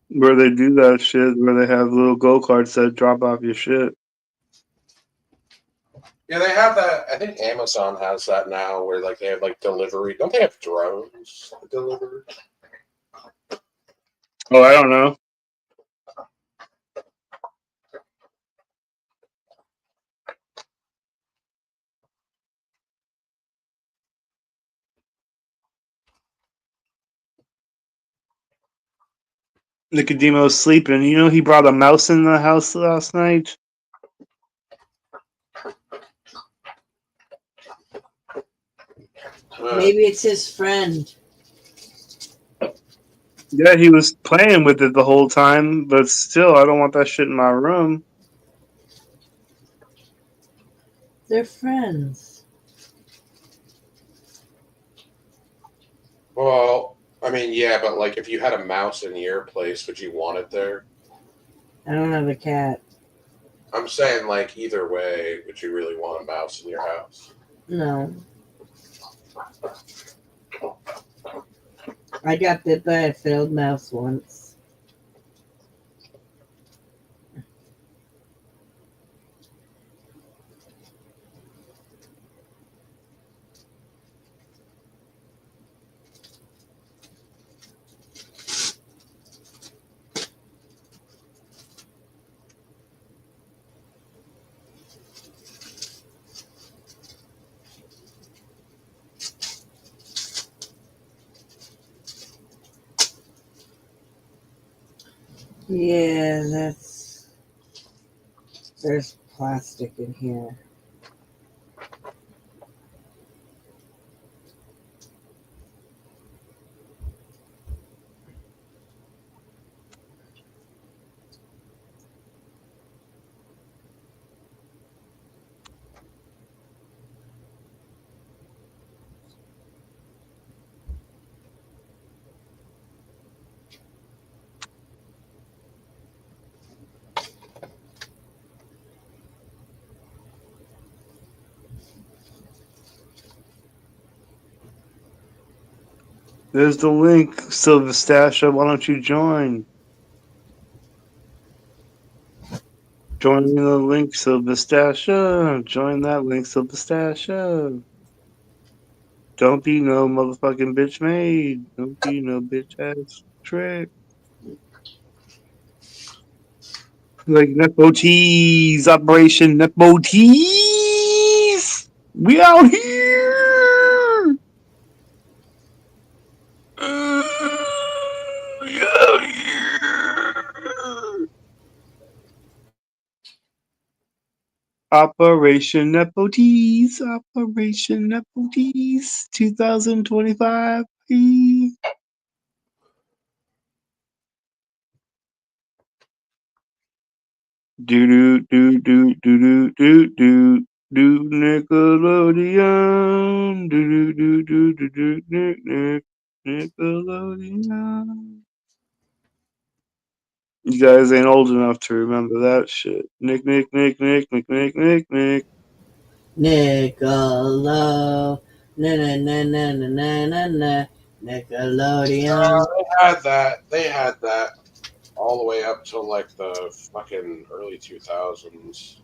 where they do that shit, where they have little go karts that drop off your shit. Yeah, they have that. I think Amazon has that now, where like they have like delivery. Don't they have drones that deliver? Oh, I don't know. Nicodemo's sleeping. You know he brought a mouse in the house last night? Maybe it's his friend. Yeah, he was playing with it the whole time, but still, I don't want that shit in my room. They're friends. Well, I mean, yeah, but like if you had a mouse in your place, would you want it there? I don't have a cat. I'm saying like either way, would you really want a mouse in your house? No. I got bit by a failed mouse once. Yeah, that's. There's plastic in here. There's the link, Silverstasha. Why don't you join? Join the link, Silverstasha. Join that link, Silverstasha. Don't be no motherfucking bitch made. Don't be no bitch ass trick. Like Nepotees, Operation Nepotees. We out here. We out here. Operation Nepotees, Operation Nepotees, 2025. Do do do do do do do do Nickelodeon. Do do do do do do Nickelodeon. You guys ain't old enough to remember that shit. Nick. Nickelodeon. Na na na na na na na na. Nickelodeon. They had that all the way up till like the fucking early 2000s.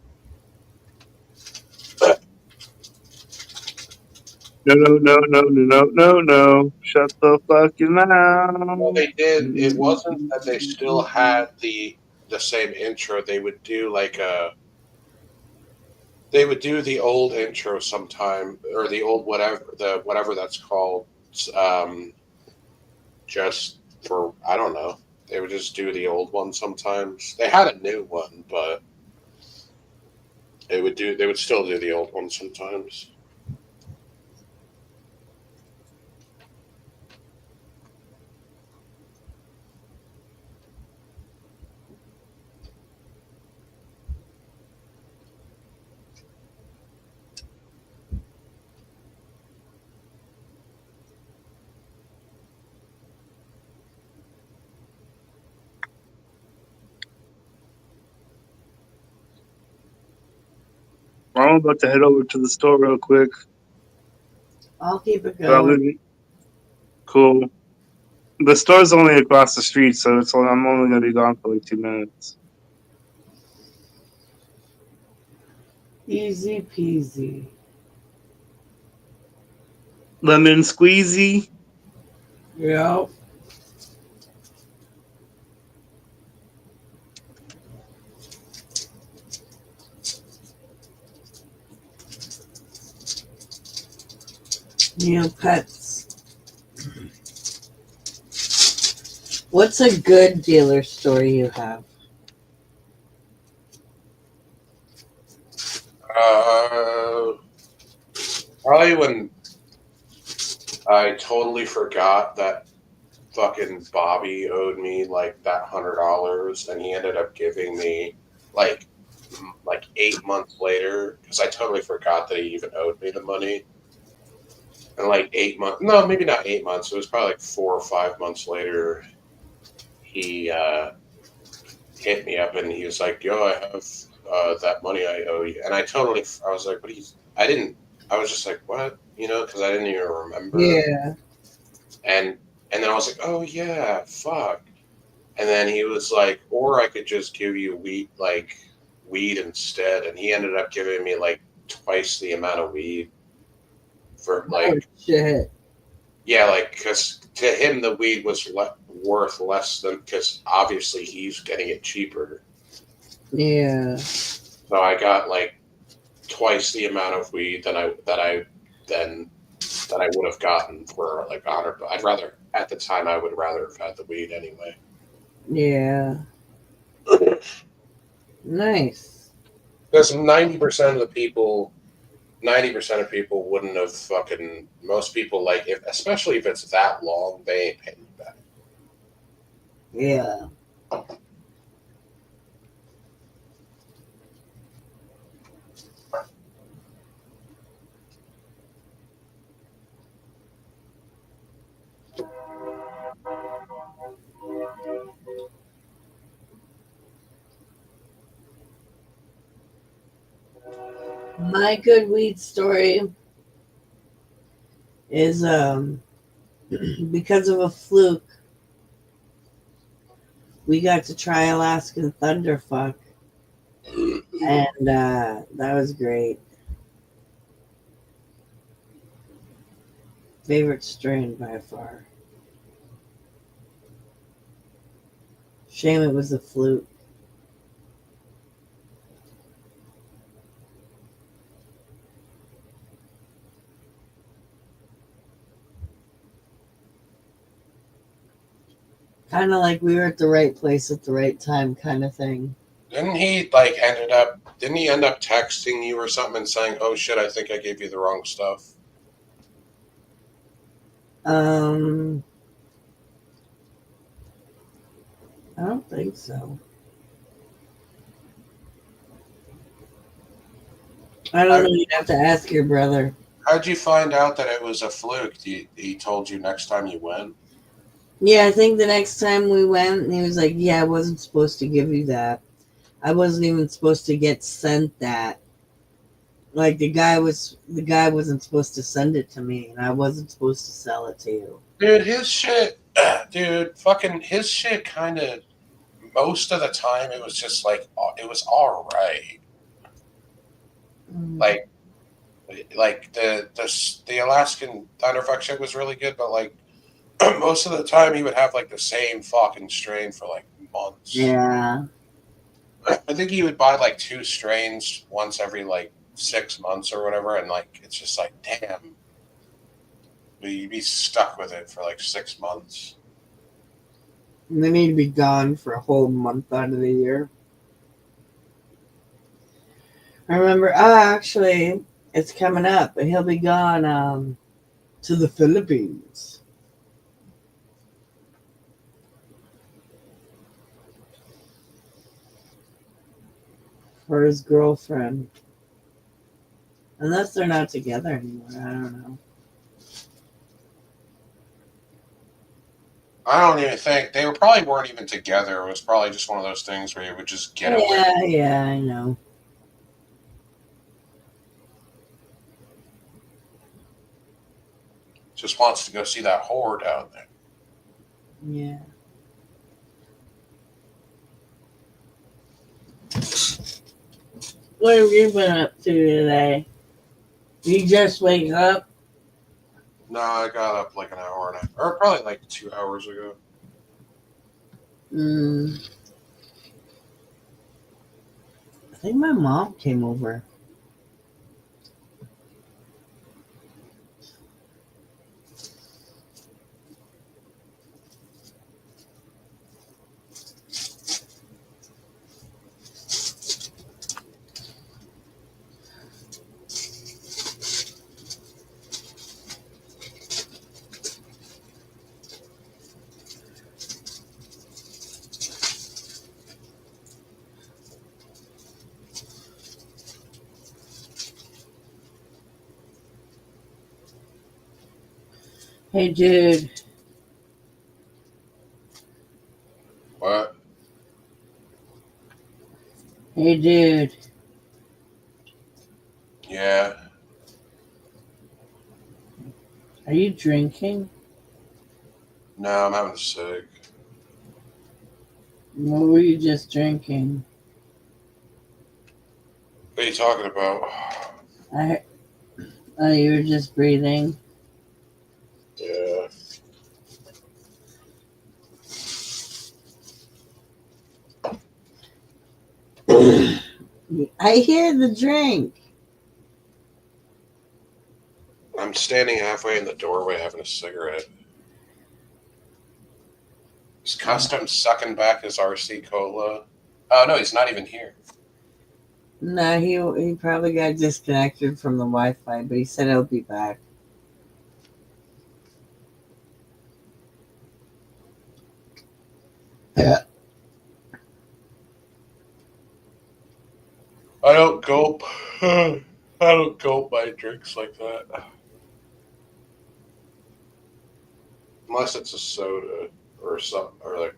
No. Shut the fucking mouth. Well, they did. It wasn't that they still had the same intro. They would do like they would do the old intro sometime, or the old whatever that's called. Just for, I don't know. They would just do the old one sometimes. They had a new one, but they would still do the old one sometimes. I'm about to head over to the store real quick. I'll keep it going. Cool. The store's only across the street, so I'm only gonna be gone for like 2 minutes. Easy peasy. Lemon squeezy. Yep. Neopets. What's a good dealer story you have? Probably when I totally forgot that fucking Bobby owed me like that $100, and he ended up giving me like 8 months later, because I totally forgot that he even owed me the money. And like 8 months, no, maybe not 8 months. It was probably like 4 or 5 months later. He hit me up and he was like, "Yo, I have that money I owe you." And I was like, I was just like, "What?" Because I didn't even remember. Yeah. And then I was like, "Oh yeah, fuck." And then he was like, "Or I could just give you weed instead." And he ended up giving me like twice the amount of weed for like, Oh, shit. yeah, like, because to him the weed was worth less than, because obviously he's getting it cheaper. Yeah. So I got like twice the amount of weed that I would have gotten for like 100. At the time I would rather have had the weed anyway. Yeah. Nice. Because 90% of people wouldn't have fucking. Most people, like, especially if it's that long, they ain't paying you back. Yeah. My good weed story is because of a fluke, we got to try Alaskan Thunderfuck, and that was great. Favorite strain by far. Shame it was a fluke. Kind of like we were at the right place at the right time kind of thing. Didn't he end up texting you or something and saying, "Oh shit, I think I gave you the wrong stuff"? I don't think so. I don't know. You'd have to ask your brother. How'd you find out that it was a fluke? He told you next time you went? Yeah, I think the next time we went, he was like, yeah, I wasn't supposed to give you that. I wasn't even supposed to get sent that. Like the guy wasn't supposed to send it to me, and I wasn't supposed to sell it to you. Dude, his shit kind of, most of the time it was just like, it was all right. Like the Alaskan Thunderfuck shit was really good, but like most of the time he would have like the same fucking strain for like months. Yeah. I think he would buy like 2 strains once every like 6 months or whatever, and like it's just like, damn, you'd be stuck with it for like 6 months. And they need to be gone for a whole month out of the year. I remember, actually, it's coming up, but he'll be gone to the Philippines. For his girlfriend. Unless they're not together anymore. I don't know. I don't even think they probably weren't even together. It was probably just one of those things where you would just get away. Yeah, I know. Just wants to go see that whore down there. Yeah. What have you been up to today? You just wake up? No, I got up like an hour or probably like 2 hours ago. I think my mom came over. Hey, dude. What? Hey, dude. Yeah. Are you drinking? No, I'm having a cig. What were you just drinking? What are you talking about? You were just breathing. Yeah. I hear the drink. I'm standing halfway in the doorway having a cigarette. Is Custom sucking back his RC Cola? Oh no, he's not even here. No, he probably got disconnected from the Wi-Fi, but he said he'll be back. I don't gulp. I don't gulp my drinks like that. Unless it's a soda or something, or like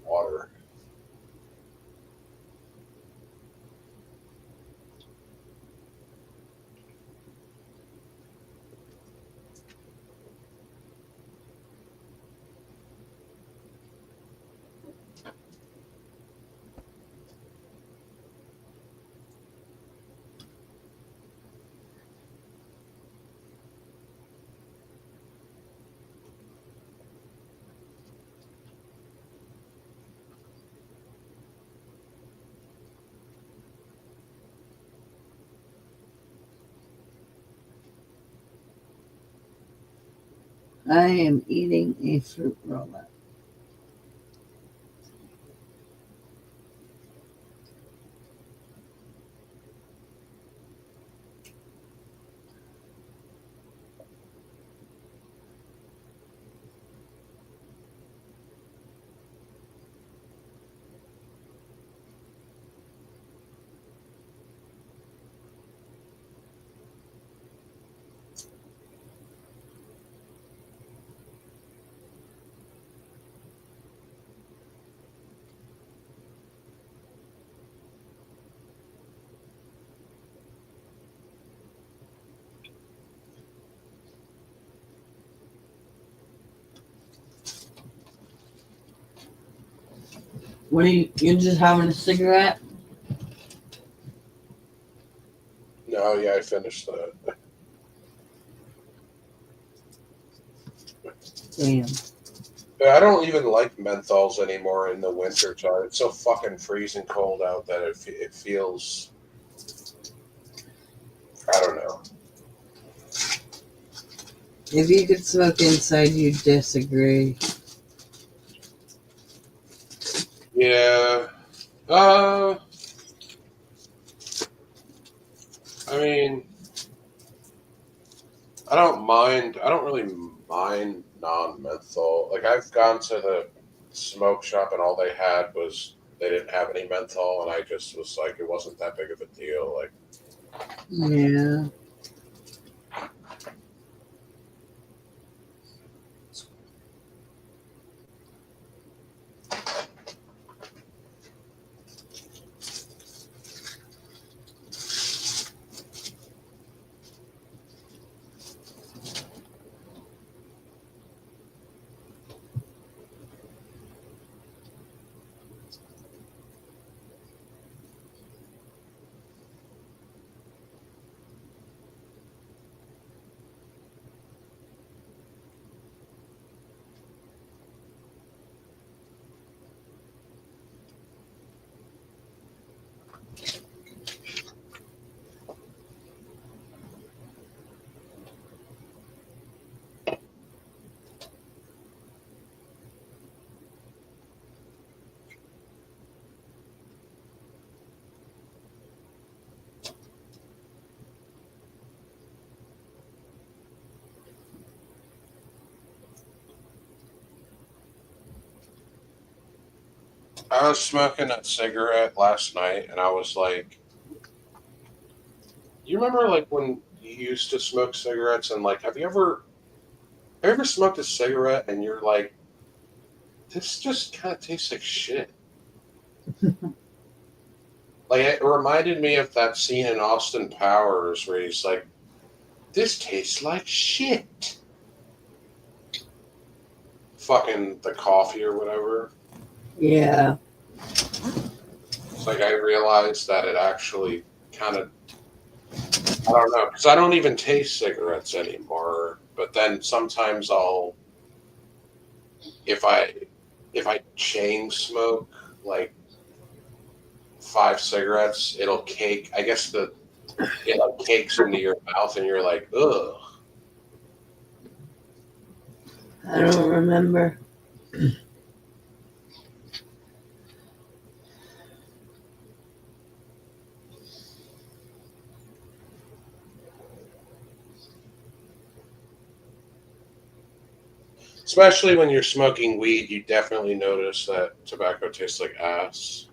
water. I am eating a fruit roll-up. What are you just having a cigarette? No, yeah, I finished that. Damn. I don't even like menthols anymore in the winter time. It's so fucking freezing cold out that it feels. I don't know. If you could smoke inside, you'd disagree. Yeah. I mean, I don't mind. I don't really mind non-menthol. Like I've gone to the smoke shop and all they had was they didn't have any menthol, and I just was like, it wasn't that big of a deal. Like, Yeah. I was smoking a cigarette last night, and I was like, you remember like when you used to smoke cigarettes, and like, have you ever smoked a cigarette and you're like, this just kind of tastes like shit. Like it reminded me of that scene in Austin Powers where he's like, this tastes like shit. Fucking the coffee or whatever. Yeah. It's like I realized that it actually kind of, I don't know, because I don't even taste cigarettes anymore. But then sometimes if I chain smoke like 5 cigarettes, it'll cake. I guess it like cakes into your mouth, and you're like, ugh. I don't remember. Especially when you're smoking weed, you definitely notice that tobacco tastes like ass.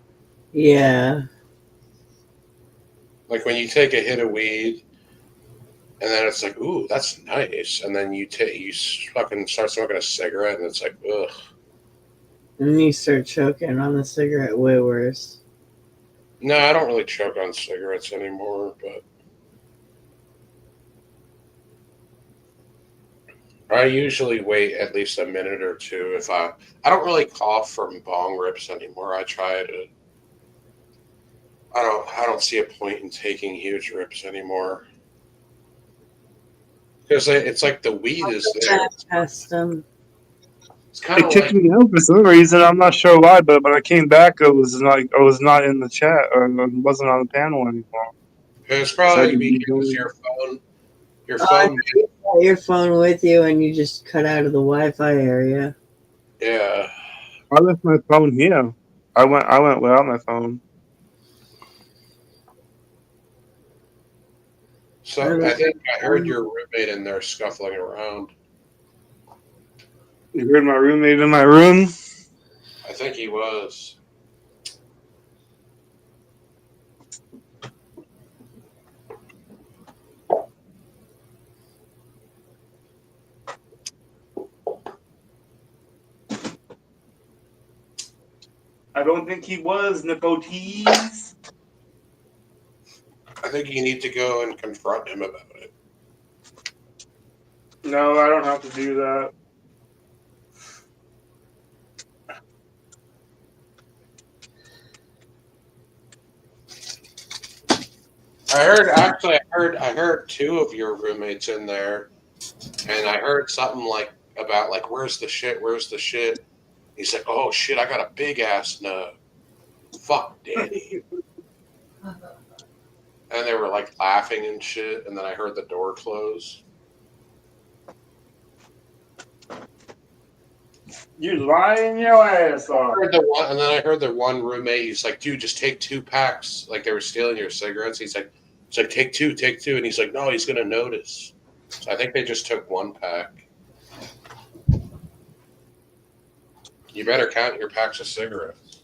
Yeah. Like when you take a hit of weed, and then it's like, ooh, that's nice, and then you fucking start smoking a cigarette, and it's like, ugh. And you start choking on the cigarette way worse. No, I don't really choke on cigarettes anymore, but I usually wait at least a minute or two if I don't really cough from bong rips anymore. I try to. I don't see a point in taking huge rips anymore because it's like the weed is there. Past them. It's kind It of kicked like me out for some reason. I'm not sure why, but when I came back, it was like I was not in the chat or I wasn't on the panel anymore. it's So I probably didn't because join. your Oh, phone, you got your phone with you and you just cut out of the Wi-Fi area. yeah. I left my phone here. I went without my phone. So I think I heard your roommate in there scuffling around. You heard my roommate in my room. I think he was. I don't think he was, Nicotes. I think you need to go and confront him about it. No, I don't have to do that. I heard two of your roommates in there, and I heard something like about like where's the shit? Where's the shit? He's like, oh shit, I got a big ass nut. Fuck Danny. And they were like laughing and shit, and then I heard the door close. You lying your ass off. And then I heard the one roommate. He's like, "Dude, just take 2 packs." Like they were stealing your cigarettes. He's like, take two, and he's like, "No, he's gonna notice." So I think they just took 1 pack. You better count your packs of cigarettes.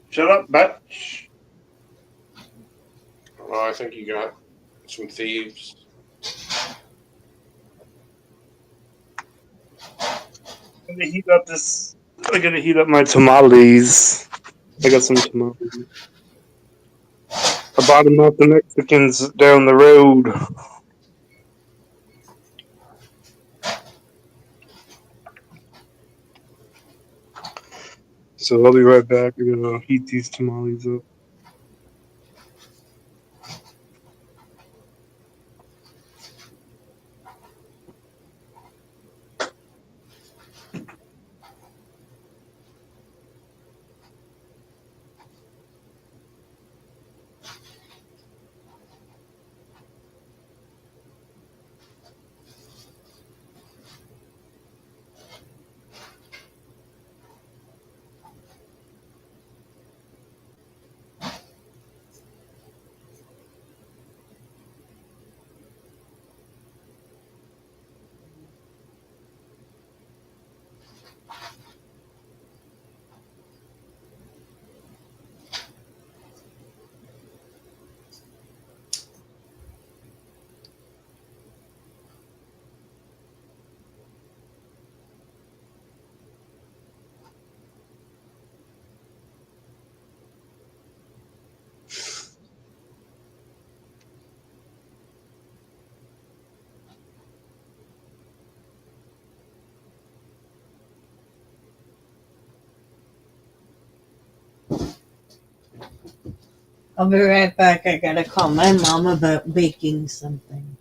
Shut up, bitch. Oh, I think you got some thieves. I'm gonna heat up this. I gotta heat up my tamales. I got some tamales. I bought them off the Mexicans down the road. So I'll be right back. I'm gonna heat these tamales up. I'll be right back. I gotta call my mom about baking something.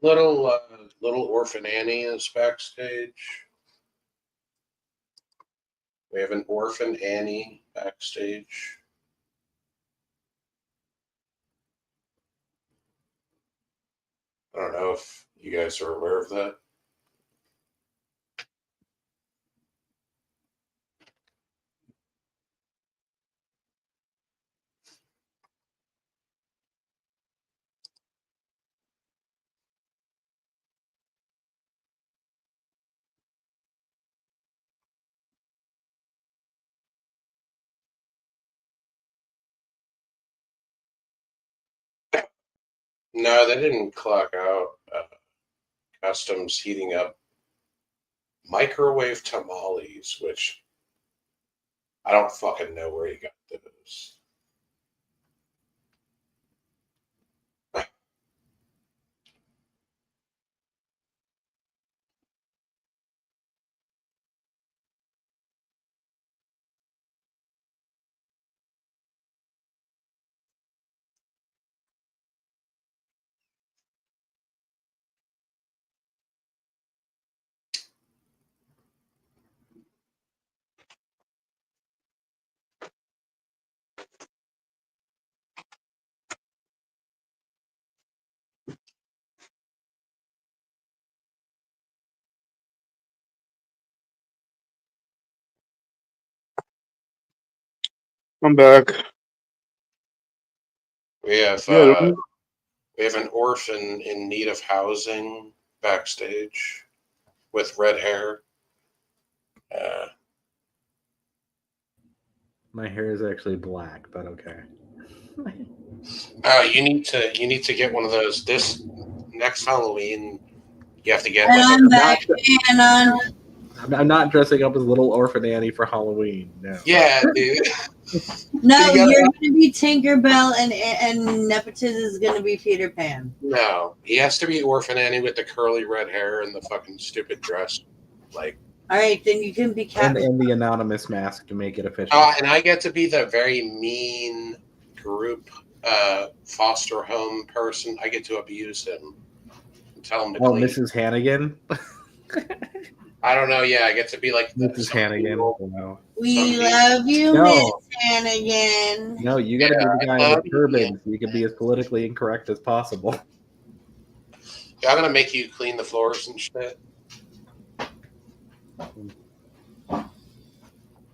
Little Orphan Annie is backstage. We have an Orphan Annie backstage. I don't know if you guys are aware of that. No, they didn't clock out. Customs heating up microwave tamales, which I don't fucking know where you got those. I'm back. We have Yeah, an orphan in need of housing backstage with red hair. My hair is actually black, but okay. You need to get one of those. This next Halloween, you have to get. And Like I'm back, Anon. I'm not dressing up as Little Orphan Annie for Halloween. No. Yeah, dude. No, you're going to be Tinkerbell, and Nepotism is going to be Peter Pan. No, he has to be Orphan Annie with the curly red hair and the fucking stupid dress. Like, all right, then you can be Captain. And the anonymous mask to make it official. And I get to be the very mean group foster home person. I get to abuse him and tell him to clean. Mrs. Hannigan? I don't know. Yeah, I get to be like Mrs. Hannigan. No. We love you, Miss Hannigan. No, you got to be the guy with turbans. You can be as politically incorrect as possible. Yeah, I'm gonna make you clean the floors and shit.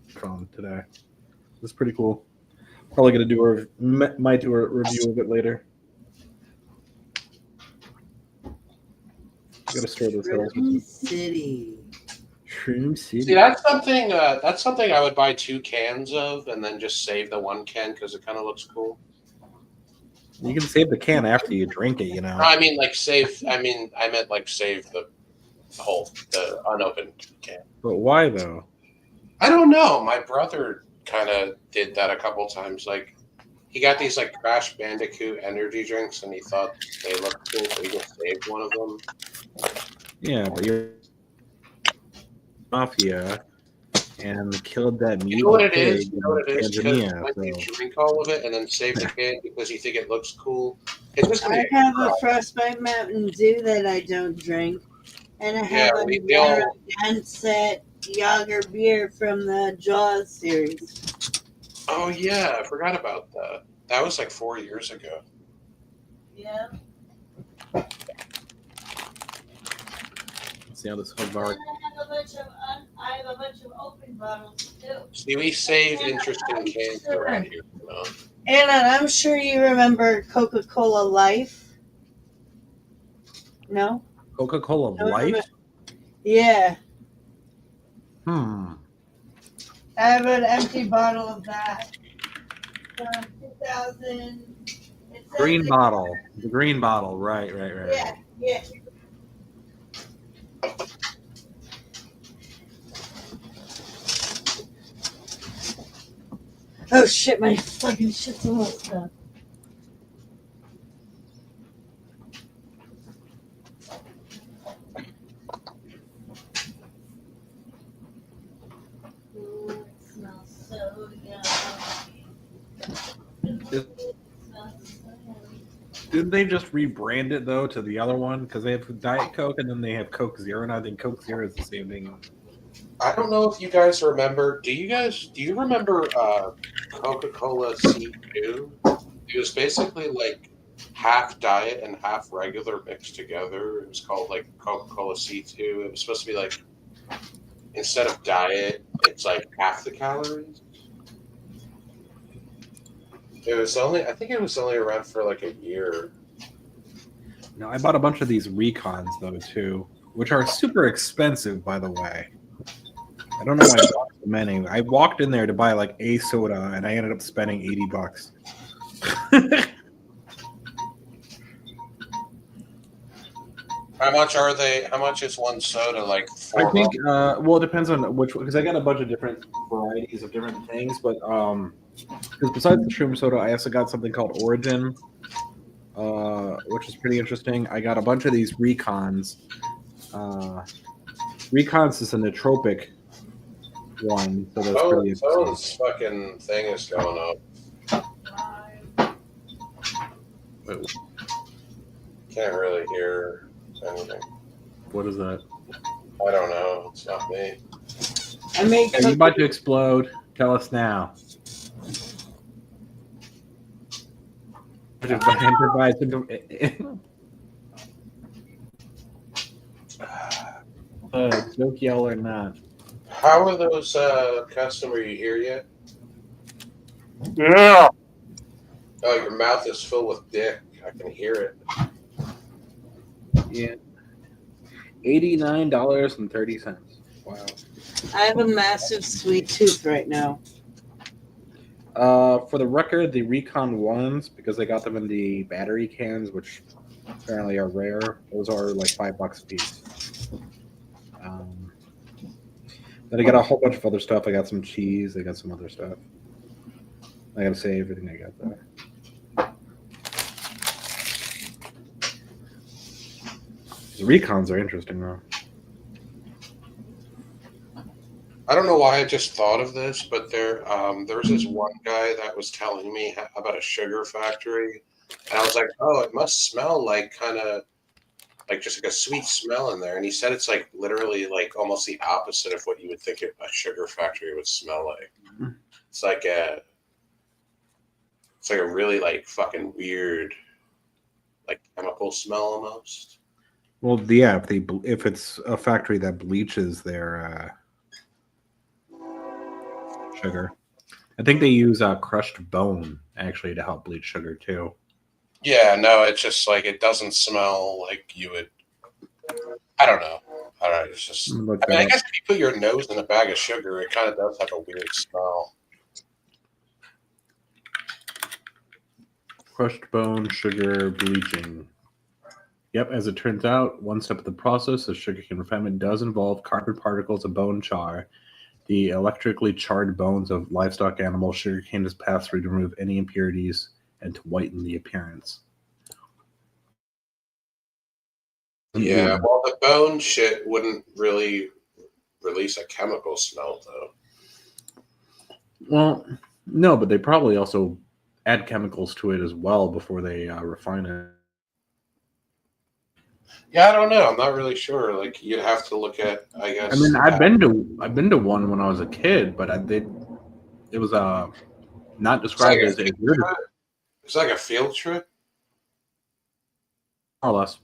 From today, it's pretty cool. Probably gonna do might do a review of it later. Gotta store those Shroom City. Shroom City. See, that's something. That's something I would buy 2 cans of, and then just save the 1 can because it kind of looks cool. You can save the can after you drink it, you know. No, I mean, like save. I meant like save the unopened can. But why though? I don't know. My brother kind of did that a couple times. Like, he got these like Crash Bandicoot energy drinks, and he thought they looked cool, so he just saved one of them. Yeah, but you're mafia and killed that meat. You know what it is? You know what it is? Tanzania, Because you drink all of it and then save the can because you think it looks cool. It's just I have a Frostbite Mountain Dew that I don't drink, and I have a Sunset Lager beer from the Jaws series. Oh yeah, I forgot about that. That was like 4 years ago. Yeah. See how this Havar. I have a bunch of open bottles too. See, we save interesting cans around here. Anna, I'm sure you remember Coca-Cola Life. No? Coca-Cola Life? Yeah. I have an empty bottle of that from 2000. Green bottle. The green bottle. Right. Yeah, yeah. Oh shit, my fucking shit's almost done. Ooh, it smells so yummy. It smells so yummy. Didn't they just rebrand it though to the other one? Because they have Diet Coke and then they have Coke Zero, and I think Coke Zero is the same thing. I don't know if you guys remember. Do you remember Coca-Cola C2? It was basically like half diet and half regular mixed together. It was called like Coca-Cola C2. It was supposed to be like, instead of diet, it's like half the calories. I think it was only around for like a year. No, I bought a bunch of these Recons though too, which are super expensive, by the way. I don't know why I bought so many. I walked in there to buy like a soda, and I ended up spending $80. How much are they? How much is one soda? Like I $4? think, well, it depends on which, because I got a bunch of different varieties of different things, but because besides the shroom soda, I also got something called Origin, which is pretty interesting. I got a bunch of these Recons. Recons is a nootropic one, so that's pretty interesting. Someone's fucking thing is going up. Can't really hear anything. What is that? I don't know. It's not me. I make Are you about to explode? Tell us now. Joke yell or not? How are those customer you hear yet? Yeah. Oh, your mouth is filled with dick. I can hear it. Yeah. $89.30. Wow. I have a massive sweet tooth right now. For the record, the Recon ones, because I got them in the battery cans, which apparently are rare, those are like $5 a piece. Then I got a whole bunch of other stuff. I got some cheese. I got some other stuff. I gotta say everything I got there. The Recons are interesting though. I don't know why I just thought of this, but there's this one guy that was telling me about a sugar factory, and I was like, oh, it must smell like kind of like just like a sweet smell in there. And he said it's like literally like almost the opposite of what you would think a sugar factory would smell like. It's like a really like fucking weird like chemical smell almost. Well, yeah, if it's a factory that bleaches their sugar, I think they use crushed bone actually to help bleach sugar too. Yeah, no, it's just like it doesn't smell like you would. I don't know. It's just. I mean, I guess if you put your nose in a bag of sugar, it kind of does have a weird smell. Crushed bone, sugar, bleaching. Yep, as it turns out, one step of the process of sugarcane refinement does involve carbon particles of bone char. The electrically charred bones of livestock animals, sugarcane is passed through to remove any impurities and to whiten the appearance. Yeah, well, the bone shit wouldn't really release a chemical smell, though. Well, no, but they probably also add chemicals to it as well before they refine it. Yeah, I don't know. I'm not really sure. Like, you'd have to look at, I guess. I mean, I've been to one when I was a kid, but it was not described as a weird. It's like a field trip, more or less.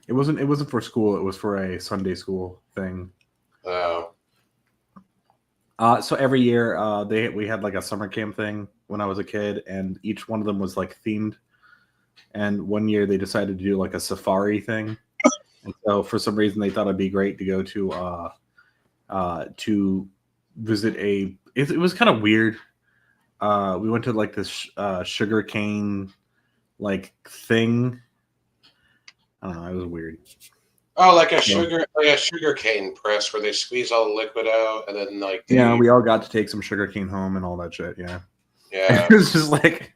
It wasn't for school. It was for a Sunday school thing. Oh. So every year, we had like a summer camp thing when I was a kid, and each one of them was like themed. And one year they decided to do like a safari thing, and so for some reason they thought it'd be great to go to visit a. It was kind of weird. We went to like this sugar cane like thing. I don't know. It was weird. Oh, like a sugar cane press where they squeeze all the liquid out and then like we all got to take some sugar cane home and all that shit. Yeah. Yeah. It was just like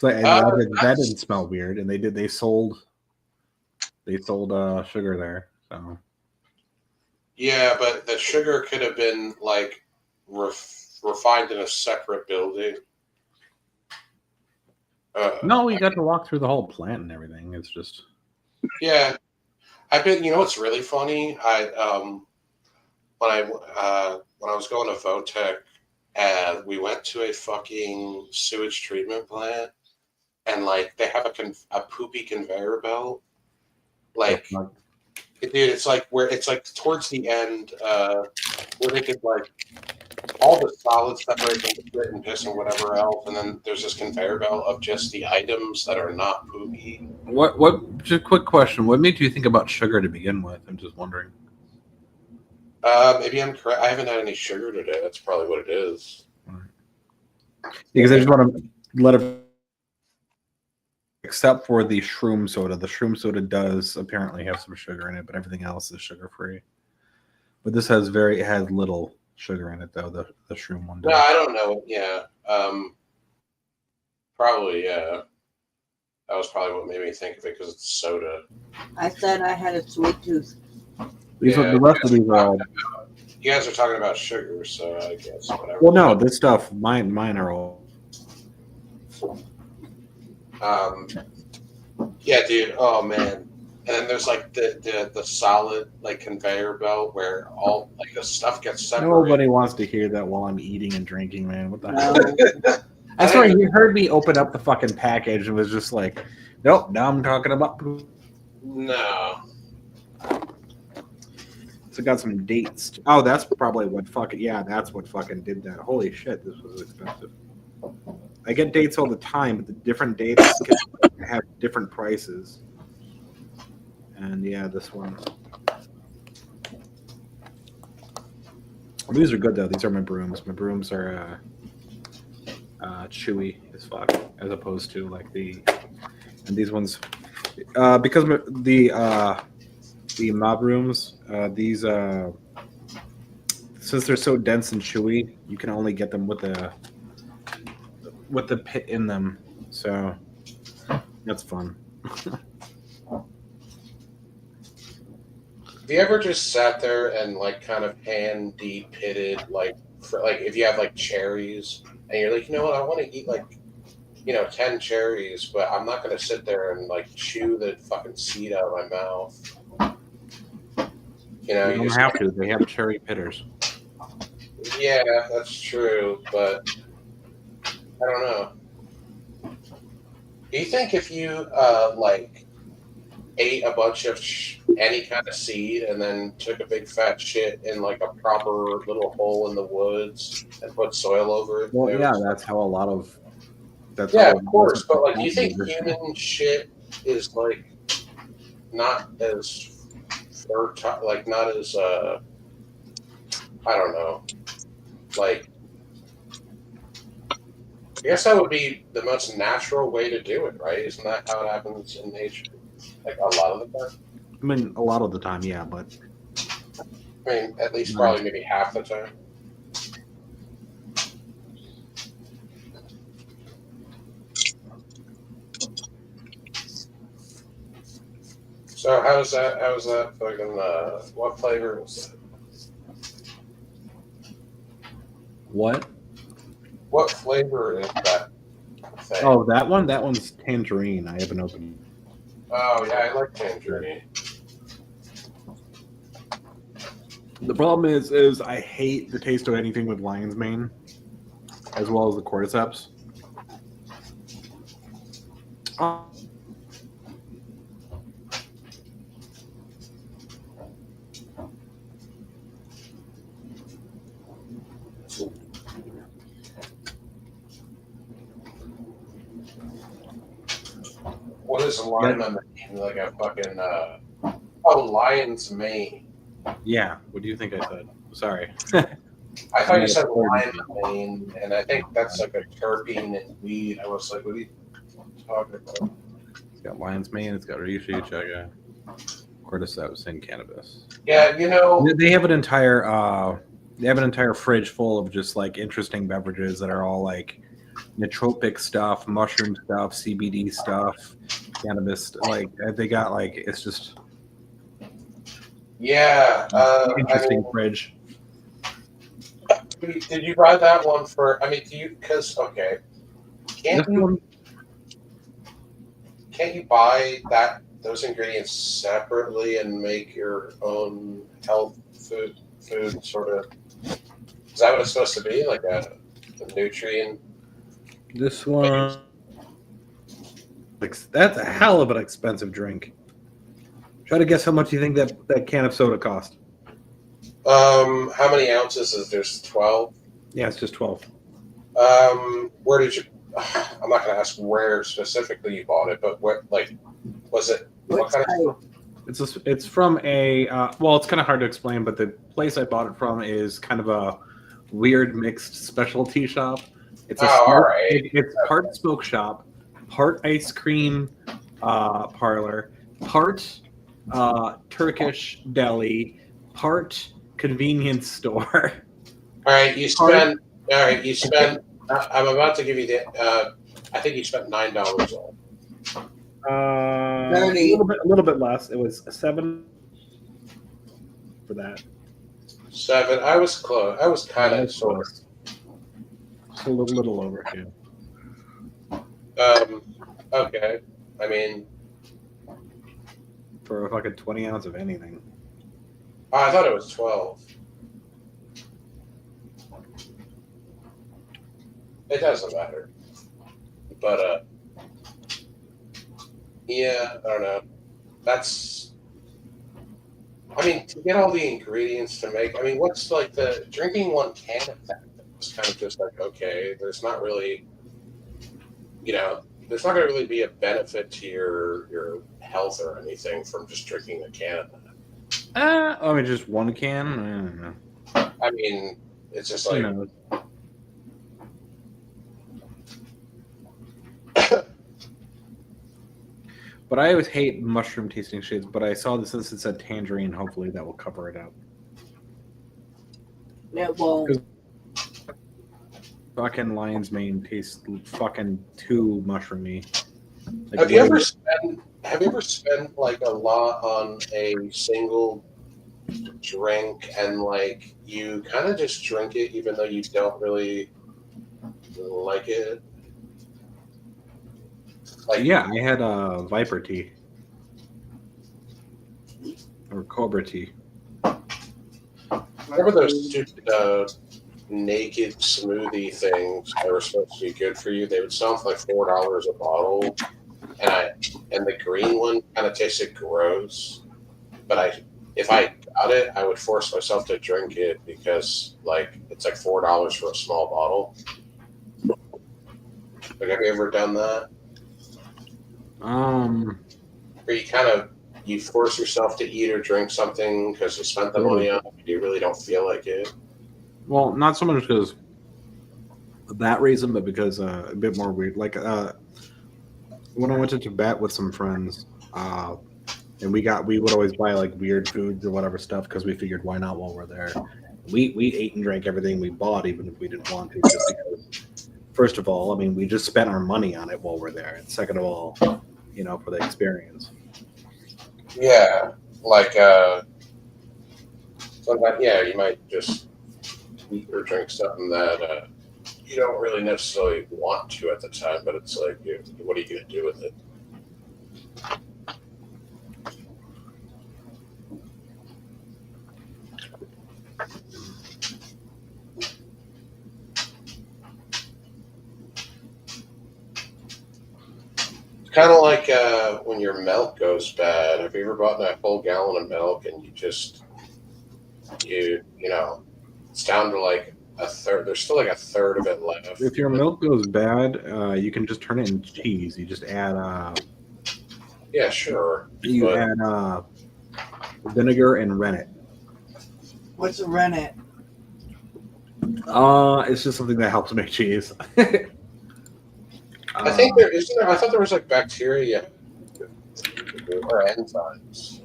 that didn't smell weird, and they sold sugar there. So yeah, but the sugar could have been like refined in a separate building. No, we got to walk through the whole plant and everything. It's just Yeah, I've been. You know what's really funny? When I was going to Votech, and we went to a fucking sewage treatment plant, and like they have a poopy conveyor belt. Like, dude, it's like towards the end, where they could like all the solids separate from shit and piss and whatever else, and then there's this conveyor belt of just the items that are not poopy. what? Just a quick question. What made you think about sugar to begin with? I'm just wondering. Maybe I'm correct. I haven't had any sugar today. That's probably what it is. Because I just want to let it. Except for the shroom soda. The shroom soda does apparently have some sugar in it, but everything else is sugar free. But this has it has little sugar in it though. The shroom one does. No, I don't know. Yeah, probably. Yeah, that was probably what made me think of it because it's soda. I said I had a sweet tooth. The rest of these are all. You guys are talking about sugar, so I guess whatever. Well, no, this stuff. Mine are all. Yeah, dude. Oh man. And then there's like the solid like conveyor belt where all like the stuff gets separated. Nobody wants to hear that while I'm eating and drinking, man. What the hell? I'm sorry, you heard me open up the fucking package and was just like, nope, now I'm talking about poop. No. So got some dates. Oh, that's probably what fucking that's what fucking did that. Holy shit, this was expensive. I get dates all the time, but the different dates have different prices. And yeah, this one. These are good though. These are my brooms. My brooms are chewy as fuck, as opposed to like and these ones because the mob rooms, these since they're so dense and chewy, you can only get them with the pit in them. So that's fun. Have you ever just sat there and like kind of hand deep pitted like if you have like cherries and you're like, you know what, I want to eat like 10 cherries, but I'm not gonna sit there and like chew the fucking seed out of my mouth. You don't just have to. They have cherry pitters. Yeah, that's true, but I don't know. Do you think if you like ate a bunch of any kind of seed and then took a big fat shit in like a proper little hole in the woods and put soil over it? Well, yeah, that's how a lot of. Of course, but like, do you think human shit is like not as fertile, like not as I don't know, like? I guess that would be the most natural way to do it, right? Isn't that how it happens in nature? Like a lot of the time? I mean, a lot of the time, yeah, but. I mean, at least probably maybe half the time. So how's that fucking, what flavor was that? What? What flavor is that thing? Oh, that one? That one's tangerine. I haven't opened. Oh, yeah, I like tangerine. The problem is I hate the taste of anything with lion's mane, as well as the cordyceps. What is a lion on the mane? Like a fucking lion's mane. Yeah. What do you think I said? Sorry. I thought you said lion's mane, and I think that's like a terpene and weed. I was like, what are you talking about? It's got lion's mane. It's got reishi, chaga, cordyceps, and cannabis. Yeah, they have an entire fridge full of just like interesting beverages that are all like nootropic stuff, mushroom stuff, CBD stuff, cannabis. Like they got like it's just interesting fridge. Did you buy that one for? I mean, do you? Because okay, can't This you? one, Can't you buy those ingredients separately and make your own health food sort of? Is that what it's supposed to be? Like a nutrient? this one, that's a hell of an expensive drink. Try to guess how much you think that can of soda cost. How many ounces is there's 12? Yeah, it's just 12. Where did you? I'm not going to ask where specifically you bought it, but what like was it? What kind of? It's from a well, it's kind of hard to explain, but the place I bought it from is kind of a weird mixed specialty shop. It's a all right. it's part smoke shop, part ice cream parlor, part Turkish deli, part convenience store. All right, you spent. All right, you spent. I'm about to give you the. I think you spent $9 on. A little bit less. It was $7 for that. 7. I was close. I was kind of sort of. It's a little over here. Okay. I mean, For a fucking 20 ounce of anything. I thought it was 12. It doesn't matter. But yeah, I don't know. That's. I mean, to get all the ingredients to make. I mean, what's like the drinking one can of that? It's kind of just like okay. There's not really. There's not going to really be a benefit to your health or anything from just drinking a can of that. I mean, just one can. I don't know. I mean, it's just like. Who knows? But I always hate mushroom tasting shades. But I saw this since it said tangerine. Hopefully that will cover it up. It won't. Fucking lion's mane tastes fucking too mushroomy. Like, Have you ever spent like a lot on a single drink and like you kind of just drink it even though you don't really like it? Like Yeah, I had Viper tea or Cobra tea. remember those stupid naked smoothie things that were supposed to be good for you? They would sell them for like $4 a bottle, and the green one kind of tasted gross. But if I got it, I would force myself to drink it because like it's like $4 for a small bottle. Like, have you ever done that? Where you force yourself to eat or drink something because you spent the money on it, but you really don't feel like it. Well, not so much because of that reason, but because a bit more weird. Like when I went to Tibet with some friends, and we would always buy like weird foods or whatever stuff because we figured why not while we're there. We ate and drank everything we bought, even if we didn't want to. Just because, first of all, I mean, we just spent our money on it while we're there, and second of all, for the experience. Yeah, like sometimes, you might just eat or drink something that you don't really necessarily want to at the time, but it's like, what are you going to do with it? It's kind of like when your milk goes bad. Have you ever bought a whole gallon of milk and it's down to like a third. There's still like a third of it left. If your milk goes bad, you can just turn it into cheese. You just add Yeah, sure. add vinegar and rennet. What's a rennet? It's just something that helps make cheese. I think there is. I thought there was like bacteria or enzymes.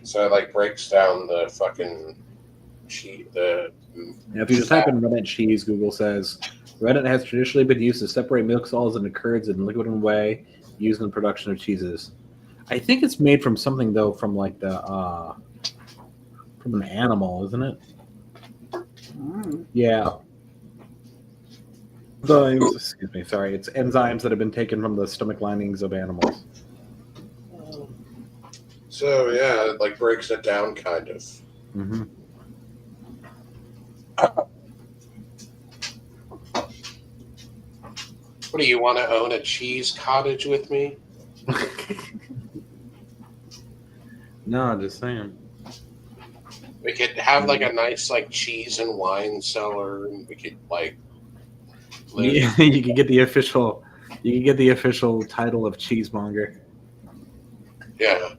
So it like breaks down the fucking cheese. If you just type in rennet cheese, Google says rennet has traditionally been used to separate milk solids into curds in liquid and whey used in the production of cheeses. I think it's made from something though, from like the from an animal, isn't it? Mm. Yeah. Enzymes, excuse me, sorry. It's enzymes that have been taken from the stomach linings of animals. So yeah, it like breaks it down kind of. Mm-hmm. What do you want to own a cheese cottage with me? No, just saying. We could have like a nice like cheese and wine cellar, and we could like live. Yeah, you could get the official. You could get the official title of cheesemonger. Yeah,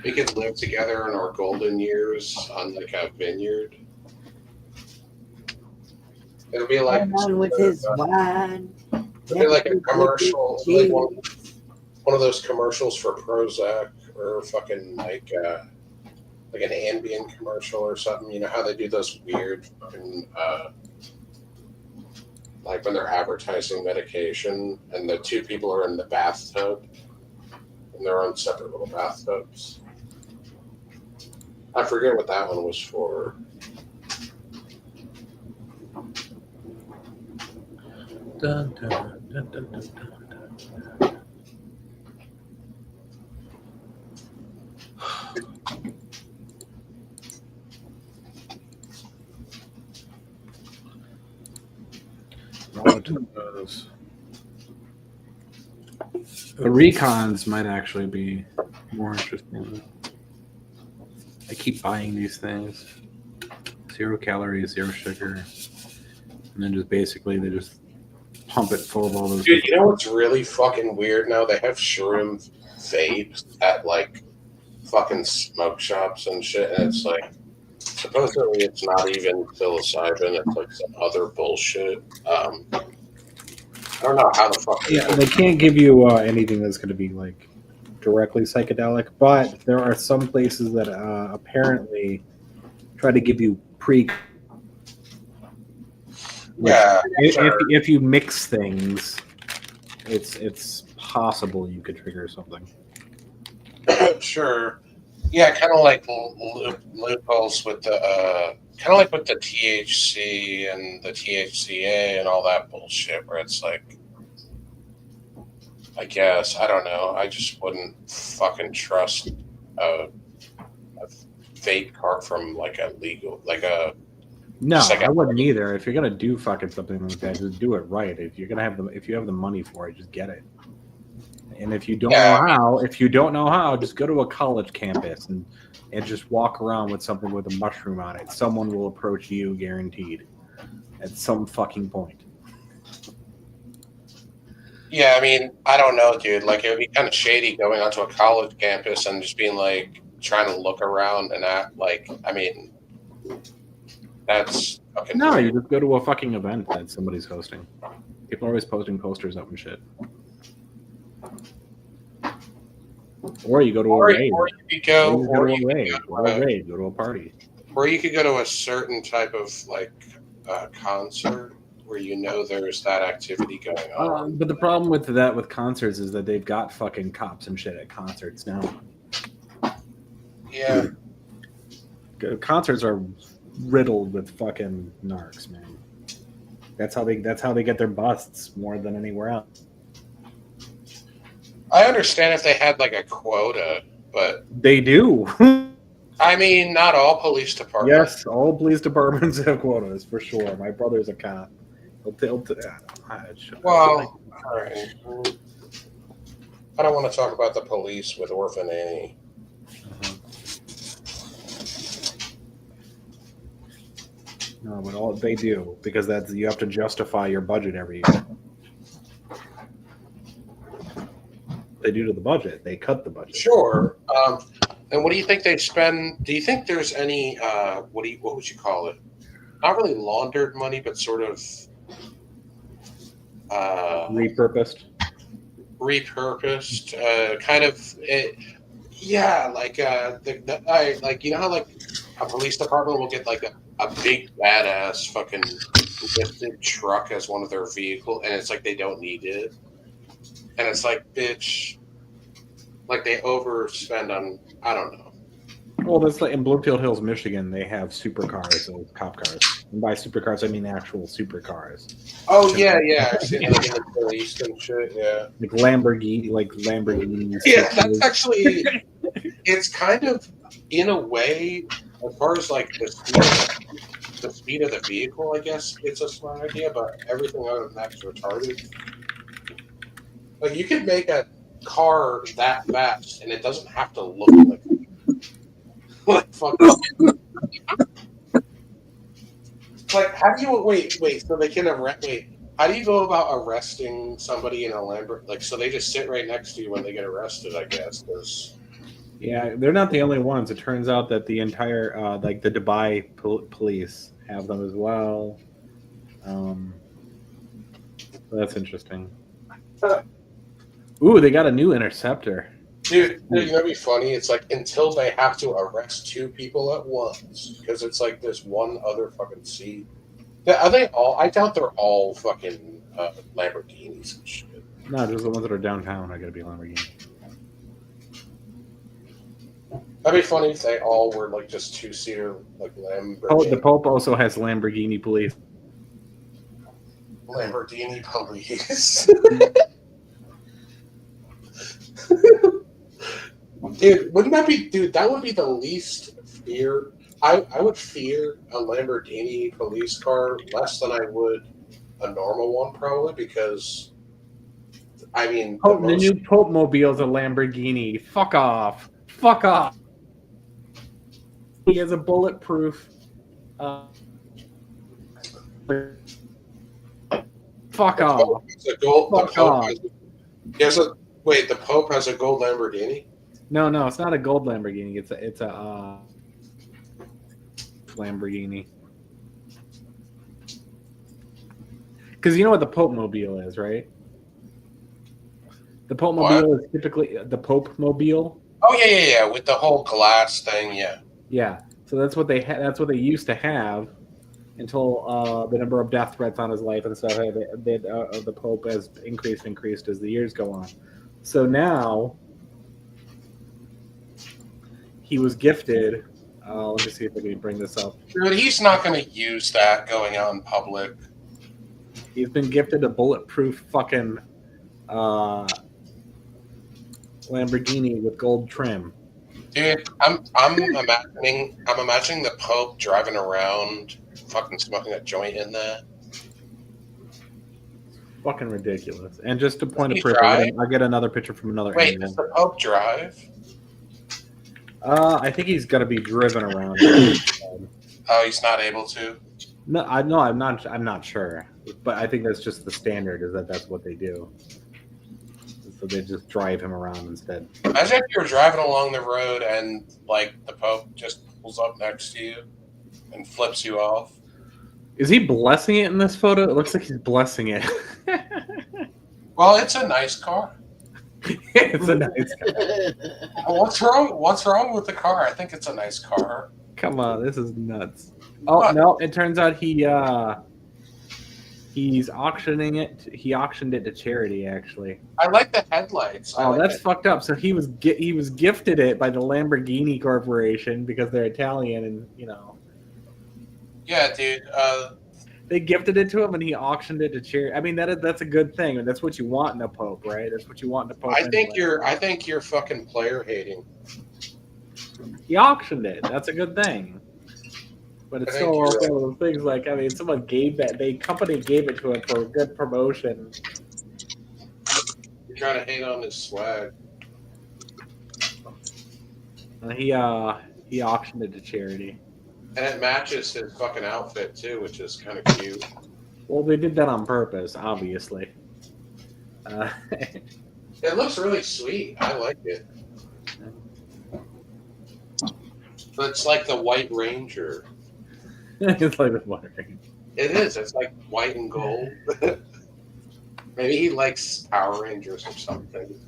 we could live together in our golden years on like a vineyard. It'll be like One with his wine. it'll be like a commercial, like one of those commercials for Prozac or fucking like an Ambien commercial or something. You know how they do those weird fucking like when they're advertising medication and the two people are in the bathtub and they're on separate little bathtubs. I forget what that one was for. Dun, dun, dun, dun, dun, dun, dun. The recons might actually be more interesting. I keep buying these things. 0 calories, 0 sugar. And then just basically they just pump it full of all those. Dude, you know what's really fucking weird now? They have shroom vapes at like fucking smoke shops and shit, and it's like supposedly it's not even psilocybin, it's like some other bullshit. I don't know how the fuck. Yeah, they can't give you anything that's going to be like directly psychedelic, but there are some places that apparently try to give you pre. Yeah, if you mix things, it's possible you could trigger something. Sure. Yeah, kind of like loopholes with the kind of like with the THC and the THCA and all that bullshit, where it's like, I guess I don't know. I just wouldn't fucking trust a vape cart from like a legal like a. No, like I wouldn't either. If you're gonna do fucking something like that, just do it right. If you're gonna have if you have the money for it, just get it. And if you don't know how, just go to a college campus and just walk around with something with a mushroom on it. Someone will approach you, guaranteed, at some fucking point. Yeah, I mean, I don't know, dude. Like, it would be kind of shady going onto a college campus and just being like trying to look around and act like. I mean, that's fucking. No, you just go to a fucking event that somebody's hosting. People are always posting posters up and shit. Or you go to a raid. Or you could go to a party. Or you could go to a certain type of like concert where you know there's that activity going on. But the problem with that with concerts is that they've got fucking cops and shit at concerts now. Yeah. Concerts are riddled with fucking narcs, man. That's how they get their busts more than anywhere else. I understand if they had like a quota, but they do. I mean, not all police departments. Yes, all police departments have quotas for sure. My brother's a cop. Well, all right. I don't want to talk about the police with Orphan Annie. No, but all they do, because that's you have to justify your budget every year. They do to the budget. They cut the budget. Sure. And what do you think they spend? Do you think there's any what would you call it? Not really laundered money, but sort of repurposed. Kind of. Yeah, like like you know how like a police department will get like a big badass fucking lifted truck as one of their vehicle, and it's like they don't need it. And it's like, bitch, like they overspend on, I don't know. Well, that's like in Bloomfield Hills, Michigan. They have supercars, so cop cars. And by supercars, I mean actual supercars, Oh yeah, yeah. I've seen them in the police and shit. Yeah. like Lamborghinis. Yeah, that's actually. It's kind of, in a way, as far as like the speed of the vehicle, I guess it's a smart idea. But everything other than that's retarded. Like you could make a car that fast, and it doesn't have to look like fuck. Like, how do you wait? So they can arrest. Wait, how do you go about arresting somebody in a Lamborghini? Like, so they just sit right next to you when they get arrested, I guess. Yeah, they're not the only ones. It turns out that the entire, like the Dubai police have them as well. So that's interesting. Ooh, they got a new interceptor. Dude, you know what'd be funny? It's like until they have to arrest two people at once because it's like this one other fucking seat. Are they all? I doubt they're all fucking Lamborghinis and shit. No, just the ones that are downtown. I gotta be Lamborghini. That'd be funny if they all were like just two-seater like Lamborghini. Oh, the Pope also has Lamborghini police. Lamborghini police. Dude, wouldn't that be? Dude, that would be the least fear. I would fear a Lamborghini police car less than I would a normal one, probably, because I mean, The new Pope Mobile's a Lamborghini. Fuck off. Fuck off. He has a bulletproof. Fuck off. It's a gold. Fuck off. Wait, the Pope has a gold Lamborghini? No, it's not a gold Lamborghini. It's a Lamborghini. Because you know what the Pope Mobile is, right? The Pope Mobile is typically the Pope Mobile. Oh yeah, with the whole glass thing, yeah. Yeah, so that's what they that's what they used to have until the number of death threats on his life and stuff the Pope has increased as the years go on. So now he was gifted. Let me see if I can bring this up. Dude, he's not going to use that going out in public. He's been gifted a bulletproof fucking Lamborghini with gold trim. Dude, I'm imagining the Pope driving around, fucking smoking a joint in that. Fucking ridiculous. And just to point of he proof, drive? I'll get another picture from another Wait, angle. does the Pope drive? I think he's gonna be driven around. Oh, he's not able to. No, I'm not sure, but I think that's just the standard. Is that's what they do. So they just drive him around instead. Imagine if you were driving along the road and like the Pope just pulls up next to you and flips you off. Is he blessing it in this photo? It looks like he's blessing it. Well, it's a nice car. It's a nice car. What's wrong with the car? I think it's a nice car. Come on, this is nuts. Oh no! It turns out he's auctioning it. He auctioned it to charity, actually. I like the headlights. That's fucked up. So he was gifted it by the Lamborghini Corporation because they're Italian, and you know. Yeah, dude. They gifted it to him, and he auctioned it to charity. I mean, that's a good thing, and that's what you want in a pope, right? That's what you want in a pope. I think you're fucking player hating. He auctioned it. That's a good thing. But it's still one of those things like, I mean, someone gave that. Company gave it to him for good promotion. You're trying to hate on his swag. He auctioned it to charity. And it matches his fucking outfit too, which is kind of cute. Well, they did that on purpose, obviously. It looks really sweet. I like it. But it's like the White Ranger. It's like the White Ranger. It is. It's like white and gold. Maybe he likes Power Rangers or something.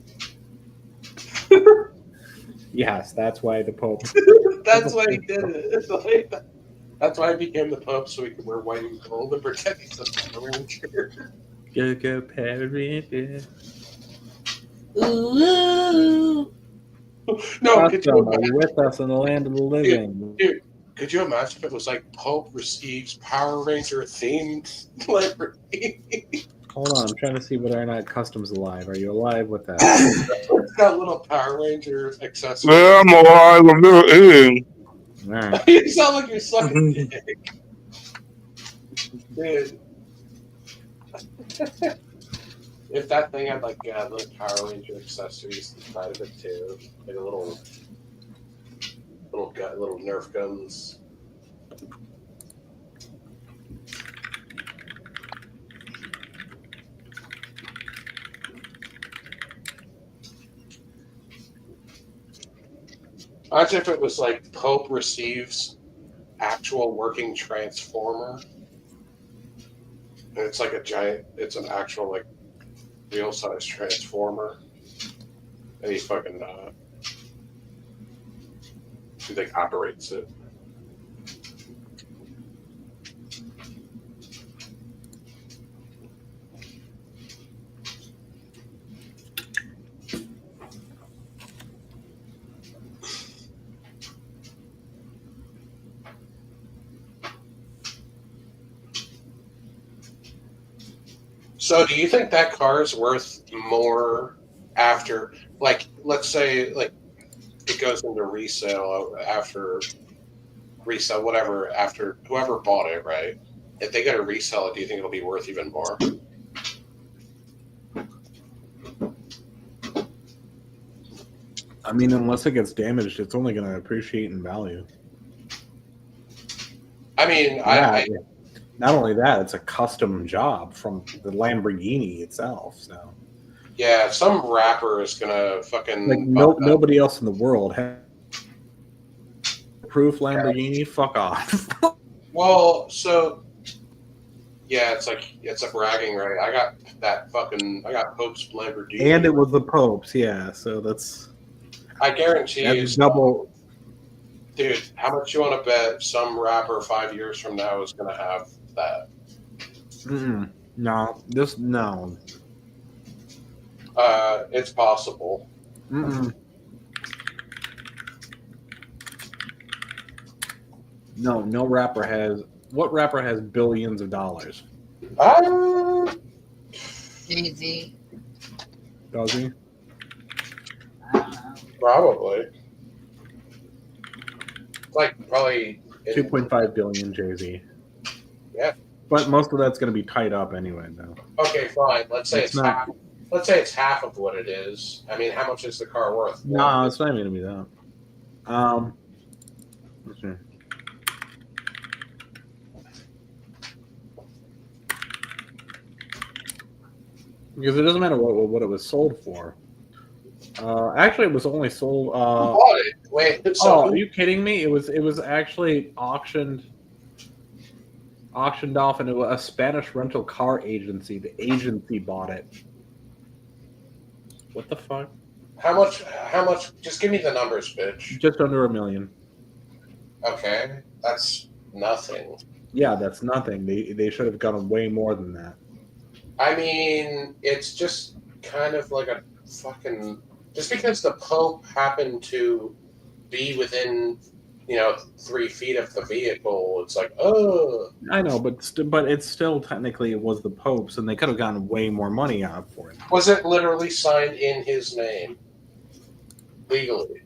Yes, that's why the Pope. That's why he did it. That's why he became the Pope, so he could wear white and gold and pretend he's a Power Ranger. Go Power Ranger. Ooh. No, could you Custom, are imagine? you with us in the land of the living? Dude, could you imagine if it was like Pope receives Power Ranger themed Lamborghini? Hold on, I'm trying to see whether or not Custom's alive. Are you alive with that? It's got little Power Ranger accessories. Yeah, I'm alive. I'm doing All right. You sound like you're sucking dick. Dude. If that thing had like little Power Ranger accessories inside of it too, like a little Nerf guns. Imagine if it was like Pope receives actual working Transformer. And it's like it's an actual like real size Transformer. And he fucking he like operates it. So, do you think that car is worth more after, like, let's say, like, it goes into resale after resale, whatever, after whoever bought it, right? If they go to resell it, do you think it'll be worth even more? I mean, unless it gets damaged, it's only going to appreciate in value. I mean, Yeah, not only that, it's a custom job from the Lamborghini itself. So, yeah, some rapper is gonna fucking like, nobody else in the world has proof Lamborghini. Fuck off. Well, so yeah, it's a bragging right. I got Pope's Lamborghini, And it was the Pope's, yeah. So I guarantee you, that's double. dude. How much you want to bet some rapper 5 years from now is gonna have that? No, no. It's possible. No rapper has. What rapper has billions of dollars? Jay-Z. Does he? Probably. Like probably 2.5 billion, Jay-Z. Yeah. But most of that's going to be tied up anyway, though. Okay, fine. Let's say It's it's not- half. Let's say it's half of what it is. I mean, how much is the car worth? No, it's not even going to be that. Let's see. Because it doesn't matter what it was sold for. Actually, it was only sold. Who bought it? Wait. So Are you kidding me? It was actually auctioned off, and it was a Spanish rental car agency. The agency bought it. What the fuck? How much? Just give me the numbers, bitch. Just under $1 million. Okay, that's nothing. Yeah, that's nothing. They should have gotten way more than that. I mean, it's just kind of like a fucking. Just because the Pope happened to be within, 3 feet of the vehicle, it's like, oh. I know, but it's still technically it was the Pope's, and they could have gotten way more money out for it. Was it literally signed in his name? Legally?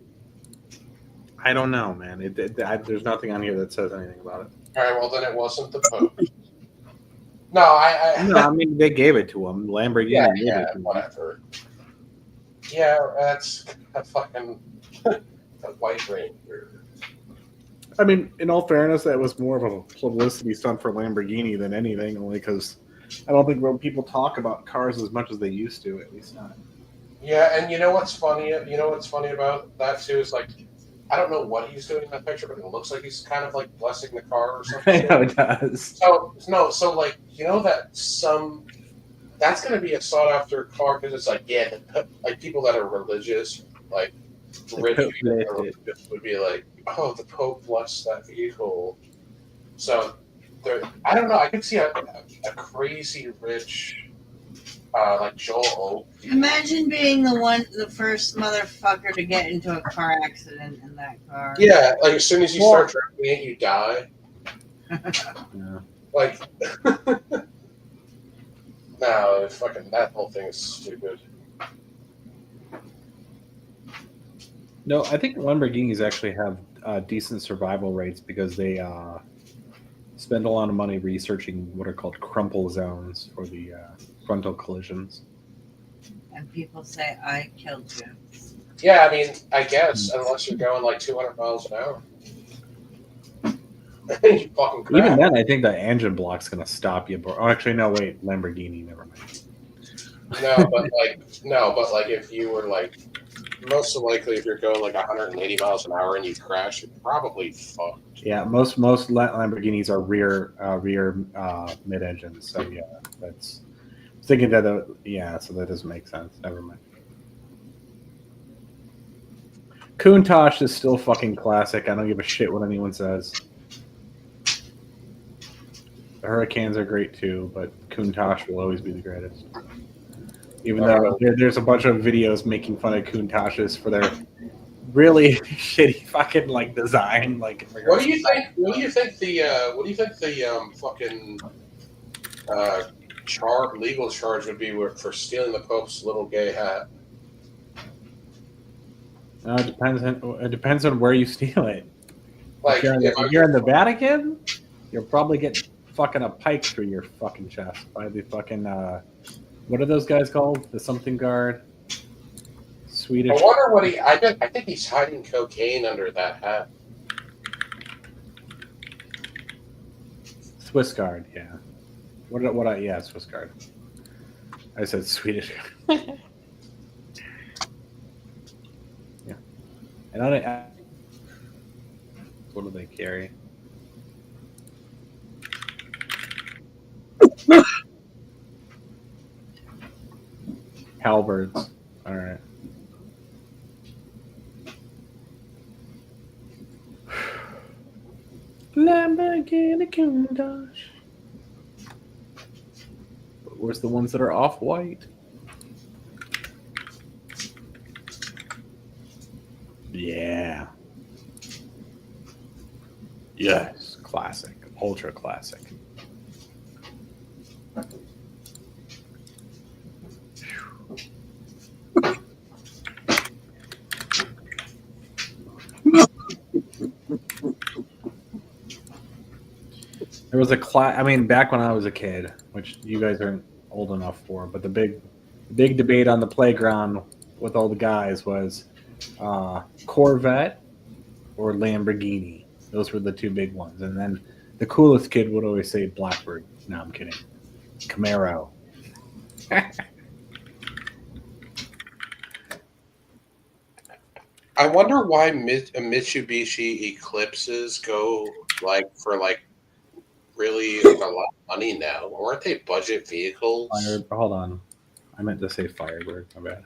I don't know, man. There's nothing on here that says anything about it. All right, well, then it wasn't the Pope. No, I No, I mean, they gave it to him. Lamborghini gave yeah, it to him. whatever. Yeah, that's a fucking a White Ranger. I mean, in all fairness, that was more of a publicity stunt for Lamborghini than anything, only because I don't think people talk about cars as much as they used to, at least not. Yeah, and you know what's funny? You know what's funny about that too is like, I don't know what he's doing in that picture, but it looks like he's kind of like blessing the car or I something. know it does. So like that's going to be a sought after car because it's like like people that are religious, like rich people that are religious would be like, oh, the Pope blessed that vehicle. So I don't know. I could see a crazy rich like Joel. Imagine being the first motherfucker to get into a car accident in that car. Yeah, like as soon as you start driving it, you die. Yeah. Like, no, fucking that whole thing is stupid. No, I think Lamborghinis actually have decent survival rates because they spend a lot of money researching what are called crumple zones for the frontal collisions. And people say, I killed you. Yeah, I mean, I guess, unless you're going like 200 miles an hour. You fucking crash. Even then, I think the engine block's going to stop you. Oh, actually, no, wait. Lamborghini, never mind. No, but like if you were like, most likely if you're going like 180 miles an hour and you crash, you're probably fucked. Yeah, most Lamborghinis are rear mid engines. So yeah, that's thinking that so that doesn't make sense. Never mind. Countach is still fucking classic. I don't give a shit what anyone says. The Hurricanes are great too, but Countach will always be the greatest. Even though there's a bunch of videos making fun of Countach's for their really shitty fucking like design. Like, What do you think? What do you think the fucking legal charge would be for stealing the Pope's little gay hat? It depends on where you steal it. Like, if you're in the Vatican, you'll probably get fucking a pike through your fucking chest by the fucking what are those guys called? The something guard. Swedish. I wonder what I think he's hiding cocaine under that hat. Swiss guard, yeah. Yeah, Swiss guard. I said Swedish. Yeah. And what do they carry? Halberds. All right. Lamborghini Countach. Where's the ones that are off-white? Yeah. Yes. Classic. Ultra classic. There was back when I was a kid, which you guys aren't old enough for, but the big debate on the playground with all the guys was Corvette or Lamborghini. Those were the two big ones. And then the coolest kid would always say Blackbird. No, I'm kidding. Camaro. I wonder why Mitsubishi Eclipses go for really a lot of money now. Aren't they budget vehicles? Hold on. I meant to say Firebird. My bad.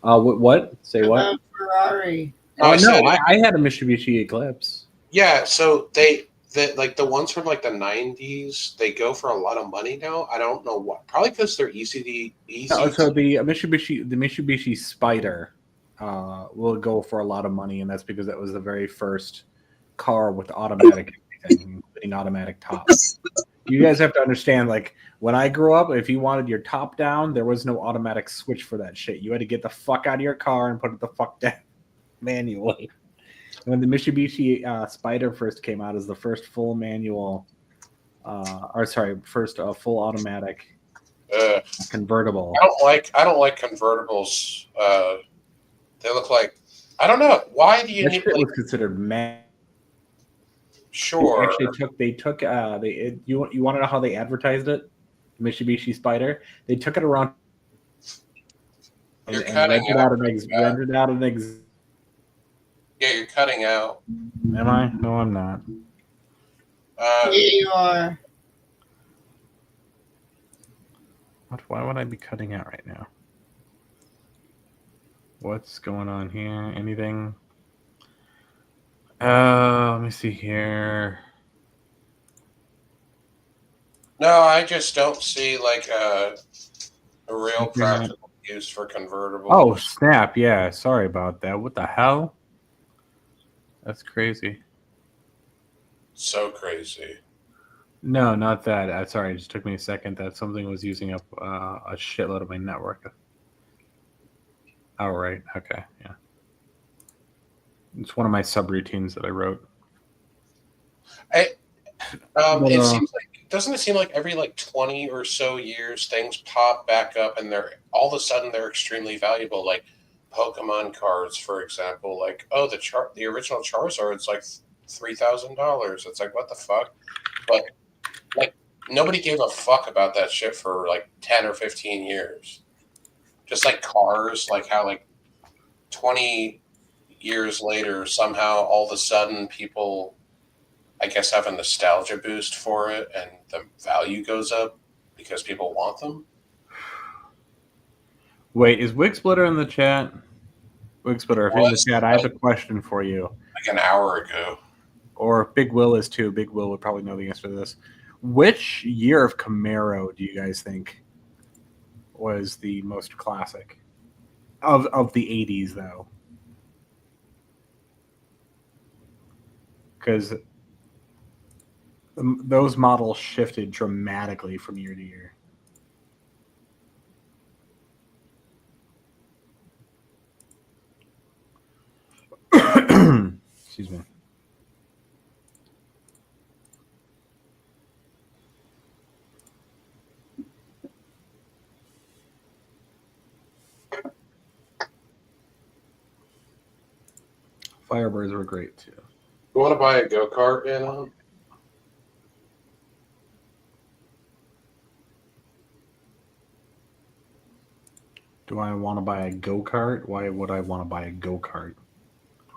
What? Say what? Ferrari. Oh, no, I had a Mitsubishi Eclipse. Yeah, so the ones from like the 90s, they go for a lot of money now. I don't know what. Probably because they're easy. So the Mitsubishi Spider will go for a lot of money, and that's because that was the very first car with automatic everything, including automatic tops. You guys have to understand, like, when I grew up, if you wanted your top down, there was no automatic switch for that shit. You had to get the fuck out of your car and put it the fuck down manually. When the Mitsubishi Spider first came out as the first full manual, full automatic convertible. I don't like convertibles. They look like, I don't know. Why do you that need shit was considered man? Sure. You want to know how they advertised it? Mitsubishi Spider. They took it around You're and cutting rendered out an Yeah, you're cutting out. Am I? No, I'm not. Yeah, you are. Why would I be cutting out right now? What's going on here? Anything? Let me see here. No, I just don't see like a A real practical use for convertible. Oh, snap. Yeah, sorry about that. What the hell? That's crazy. So crazy. No, not that. Sorry, it just took me a second that something was using up a shitload of my network. Oh, right. Okay, yeah. It's one of my subroutines that I wrote. It seems like, doesn't it seem like every like 20 or so years things pop back up and they're all of a sudden they're extremely valuable, like Pokemon cards, for example. Like, oh, the original Charizard's like $3,000. It's like, what the fuck? But like nobody gave a fuck about that shit for like 10 or 15 years. Just like cars, like how like 20 years later somehow all of a sudden people, I guess, have a nostalgia boost for it and the value goes up because people want them. Wait, is Wigsplitter in the chat? Wigsplitter, if you're in the chat, I have a question for you. Like an hour ago. Or Big Will is too. Big Will would probably know the answer to this. Which year of Camaro do you guys think was the most classic? Of the 80s, though. Because those models shifted dramatically from year to year. Excuse me. Firebirds were great too. You want to buy a go-kart, you know? Do I want to buy a go-kart? Why would I want to buy a go-kart?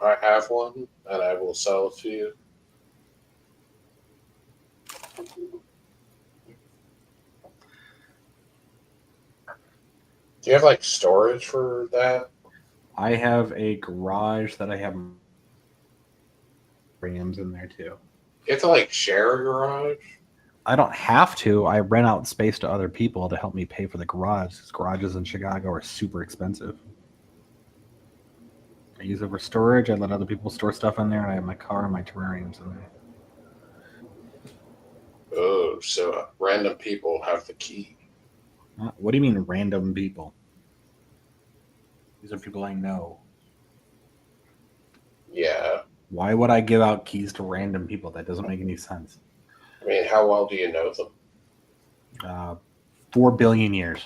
I have one, and I will sell it to you. Do you have, like, storage for that? I have a garage that I have Rams in there, too. You have to, like, share a garage? I don't have to. I rent out space to other people to help me pay for the garage, because garages in Chicago are super expensive. I use it for storage. I let other people store stuff in there, and I have my car and my terrariums in there. Oh, so random people have the key. What do you mean random people? These are people I know. Yeah. Why would I give out keys to random people? That doesn't make any sense. I mean, how well do you know them? 4 billion years.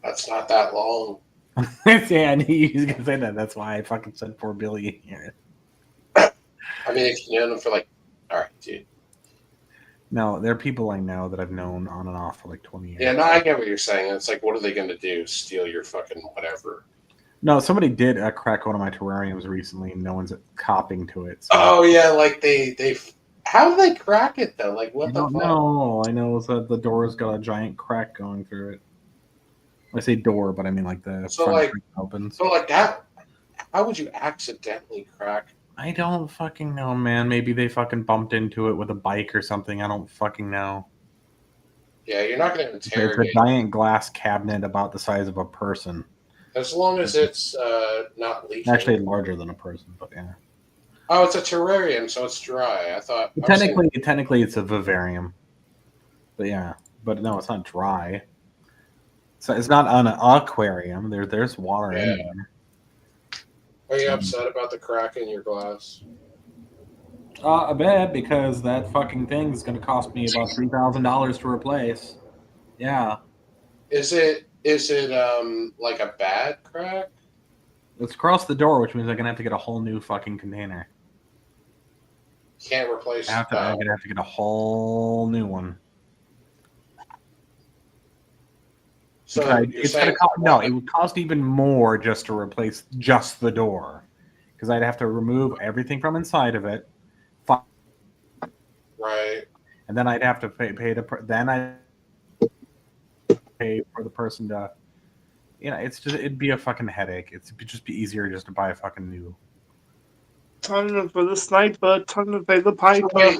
That's not that long. Yeah, I knew you was gonna say that. That's why I fucking said 4 billion years. I mean, if you know them for like, all right, dude. No, there are people I know that I've known on and off for like 20 years. Yeah, no, I get what you're saying. It's like, what are they going to do? Steal your fucking whatever? No, somebody did crack one of my terrariums recently, and no one's copying to it. So. Oh yeah, like they. How do they crack it though? Like what the fuck? No, I know that the door's got a giant crack going through it. I say door, but I mean like the front opens. So like that. How would you accidentally crack? I don't fucking know, man. Maybe they fucking bumped into it with a bike or something. I don't fucking know. Yeah, you're not going to interrogate. It's a giant glass cabinet about the size of a person. As long as it's not leaking. Actually larger than a person, but yeah. Oh, it's a terrarium, so it's dry. I thought. Technically, it's a vivarium. But yeah, but no, it's not dry. So it's not an aquarium. There's water in there. Are you upset about the crack in your glass? A bit, because that fucking thing is going to cost me about $3,000 to replace. Yeah. Is it like a bad crack? It's across the door, which means I'm going to have to get a whole new fucking container. Can't replace. I'm going to have to get a whole new one. So it would cost even more just to replace just the door, because I'd have to remove everything from inside of it. Right. And then I'd have to pay for the person to, it'd be a fucking headache. It'd just be easier just to buy a fucking new. Time for the sniper, time to pay the piper.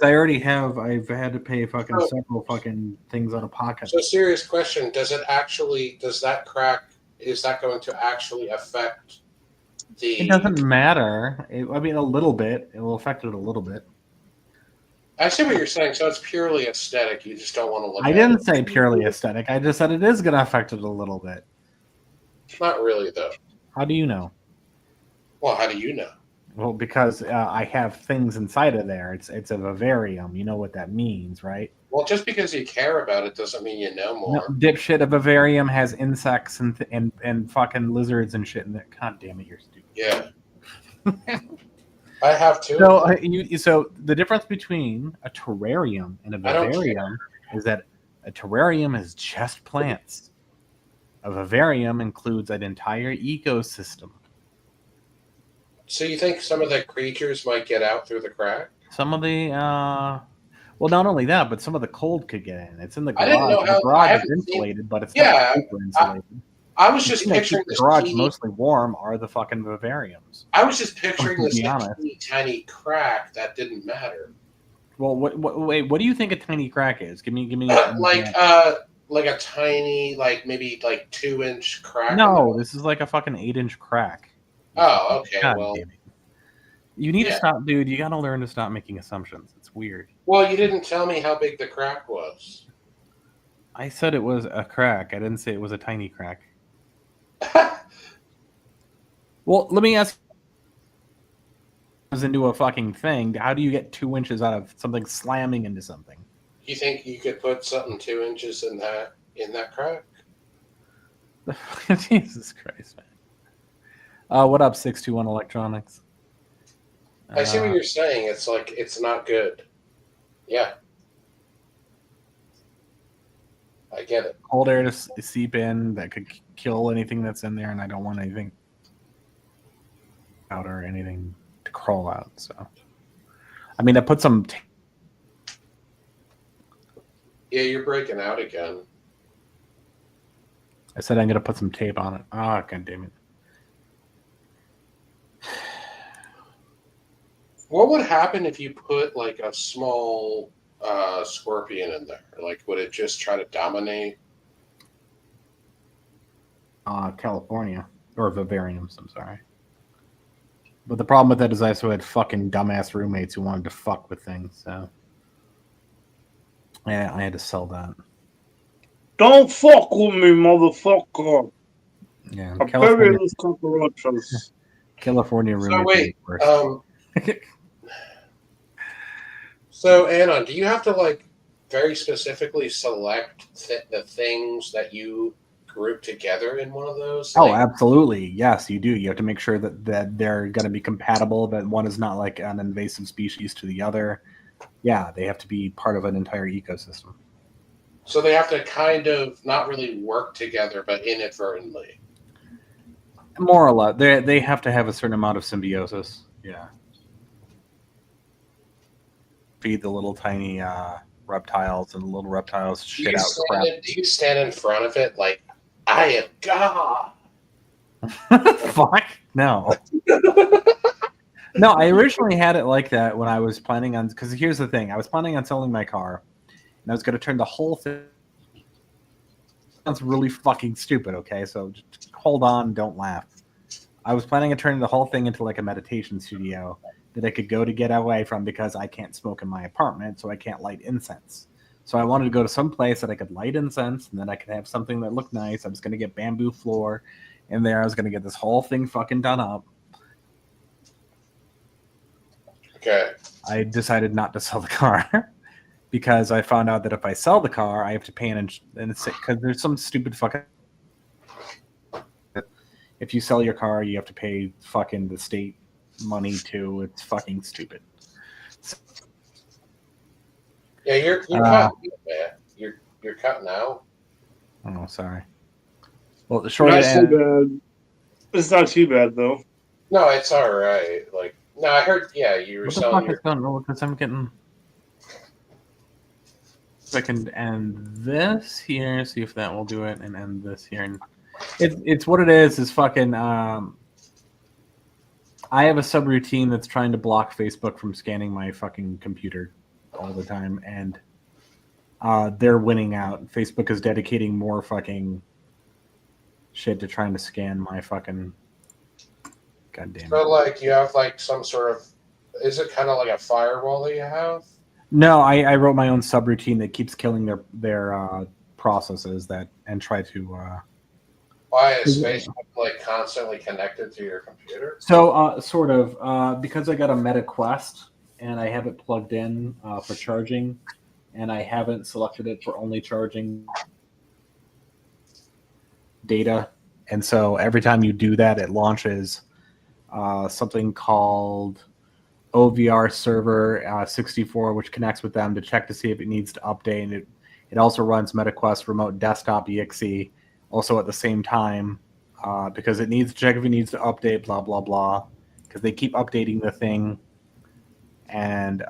Because I've had to pay fucking several fucking things out of pocket. So, serious question: does that crack? Is that going to actually affect the? It doesn't matter. I mean, a little bit. It will affect it a little bit. I see what you're saying. So it's purely aesthetic. You just don't want to look. I didn't say purely aesthetic. I just said it is going to affect it a little bit. Not really, though. How do you know? Well, how do you know? Well, because I have things inside of there. It's a vivarium. You know what that means, right? Well, just because you care about it doesn't mean you know more. No, dipshit, a vivarium has insects and fucking lizards and shit in there. God damn it, you're stupid. Yeah. I have too. So the difference between a terrarium and a vivarium is that a terrarium is just plants. A vivarium includes an entire ecosystem. So you think some of the creatures might get out through the crack? Some of the well, not only that, but some of the cold could get in. It's in the garage. I didn't know how the garage is insulated, but it's not super insulated. I was just picturing the garage mostly warm are the fucking vivariums. I was just picturing this tiny crack that didn't matter. Well, what do you think a tiny crack is? Give me like a tiny, like maybe like 2-inch crack. No, this is like a fucking 8-inch crack. Oh, okay. God, well, you need to stop, dude. You got to learn to stop making assumptions. It's weird. Well, you didn't tell me how big the crack was. I said it was a crack. I didn't say it was a tiny crack. Well, let me ask. Into a fucking thing. How do you get 2 inches out of something slamming into something? You think you could put something 2 inches in that crack? Jesus Christ, man. What up, 621 Electronics? I see what you're saying. It's like it's not good. Yeah. I get it. Cold air to seep in that could kill anything that's in there, and I don't want anything out or anything to crawl out. So, I mean, I put some. Yeah, you're breaking out again. I said I'm gonna put some tape on it. Ah, god damn it! What would happen if you put like a small scorpion in there? Like, would it just try to dominate? California or vivariums. I'm sorry, but the problem with that is I also had fucking dumbass roommates who wanted to fuck with things. So, yeah, I had to sell that. Don't fuck with me, motherfucker. Yeah, I bury those cockroaches. California roommates. So wait, so Anon, do you have to like very specifically select the things that you group together in one of those? Oh, absolutely. Yes, you do. You have to make sure that they're going to be compatible, that one is not like an invasive species to the other. Yeah, they have to be part of an entire ecosystem. So they have to kind of not really work together, but inadvertently. More or less. They have to have a certain amount of symbiosis. Yeah. Feed the little tiny reptiles, and the little reptiles shit out crap. Do you stand in front of it like, I am God? Fuck no. No, I originally had it like that when I was planning on, because here's the thing, I was planning on selling my car, and I was going to turn the whole thing. Sounds really fucking stupid, okay? So just hold on, don't laugh. I was planning on turning the whole thing into like a meditation studio that I could go to get away from, because I can't smoke in my apartment, so I can't light incense. So I wanted to go to some place that I could light incense, and then I could have something that looked nice. I was going to get bamboo floor in there. I was going to get this whole thing fucking done up. Okay. I decided not to sell the car because I found out that if I sell the car, I have to pay and it's because there's some stupid fucking. If you sell your car, you have to pay fucking the state money too. It's fucking stupid. Yeah, you're cutting, man. You're cutting out. Oh, sorry. Well, the short Not end. too bad. It's not too bad though. No, it's all right. Like, no, I heard. Yeah, you were What the selling fuck is going on? Because I'm getting. I can end this here, see if that will do it, and end this here. And it's what it is fucking. I have a subroutine that's trying to block Facebook from scanning my fucking computer. all the time, and they're winning out. Facebook is dedicating more fucking shit to trying to scan my fucking. God damn it. So, like, you have like some sort of. Is it kind of like a firewall that you have? No, I wrote my own subroutine that keeps killing their processes and try to. Why is Facebook like constantly connected to your computer? So sort of because I got a Meta Quest and I have it plugged in for charging, and I haven't selected it for only charging data, and so every time you do that, it launches something called OVR Server 64, which connects with them to check to see if it needs to update. And it also runs MetaQuest Remote Desktop EXE also at the same time because it needs to check if it needs to update, blah, blah, blah, because they keep updating the thing. And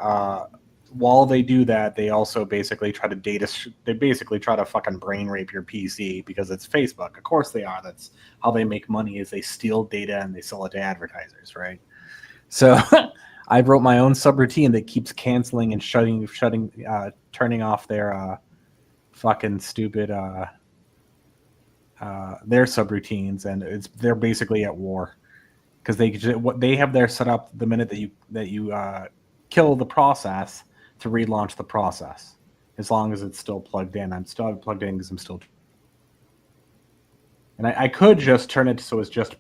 while they do that, they also basically try to fucking brain rape your PC because it's Facebook. Of course they are. That's how they make money, is they steal data and they sell it to advertisers, right? So I wrote my own subroutine that keeps canceling and turning off their fucking stupid their subroutines, and they're basically at war because they have their set up the minute that you kill the process to relaunch the process, as long as it's still plugged in. I'm still plugged in because I'm still, and I could just turn it so it's just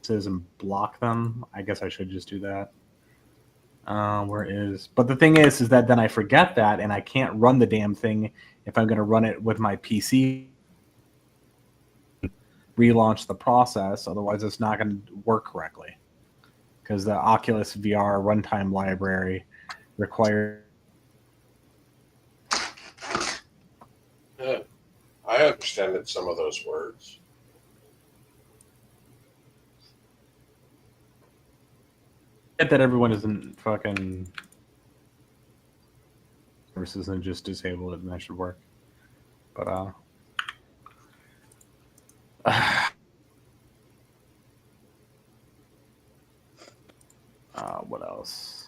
and block them. I guess I should just do that. But the thing is that then I forget that, and I can't run the damn thing if I'm going to run it with my PC. Relaunch the process, otherwise it's not going to work correctly. Because the Oculus VR runtime library requires. I understand some of those words. That everyone isn't fucking versus and just disable it, and that should work. But what else?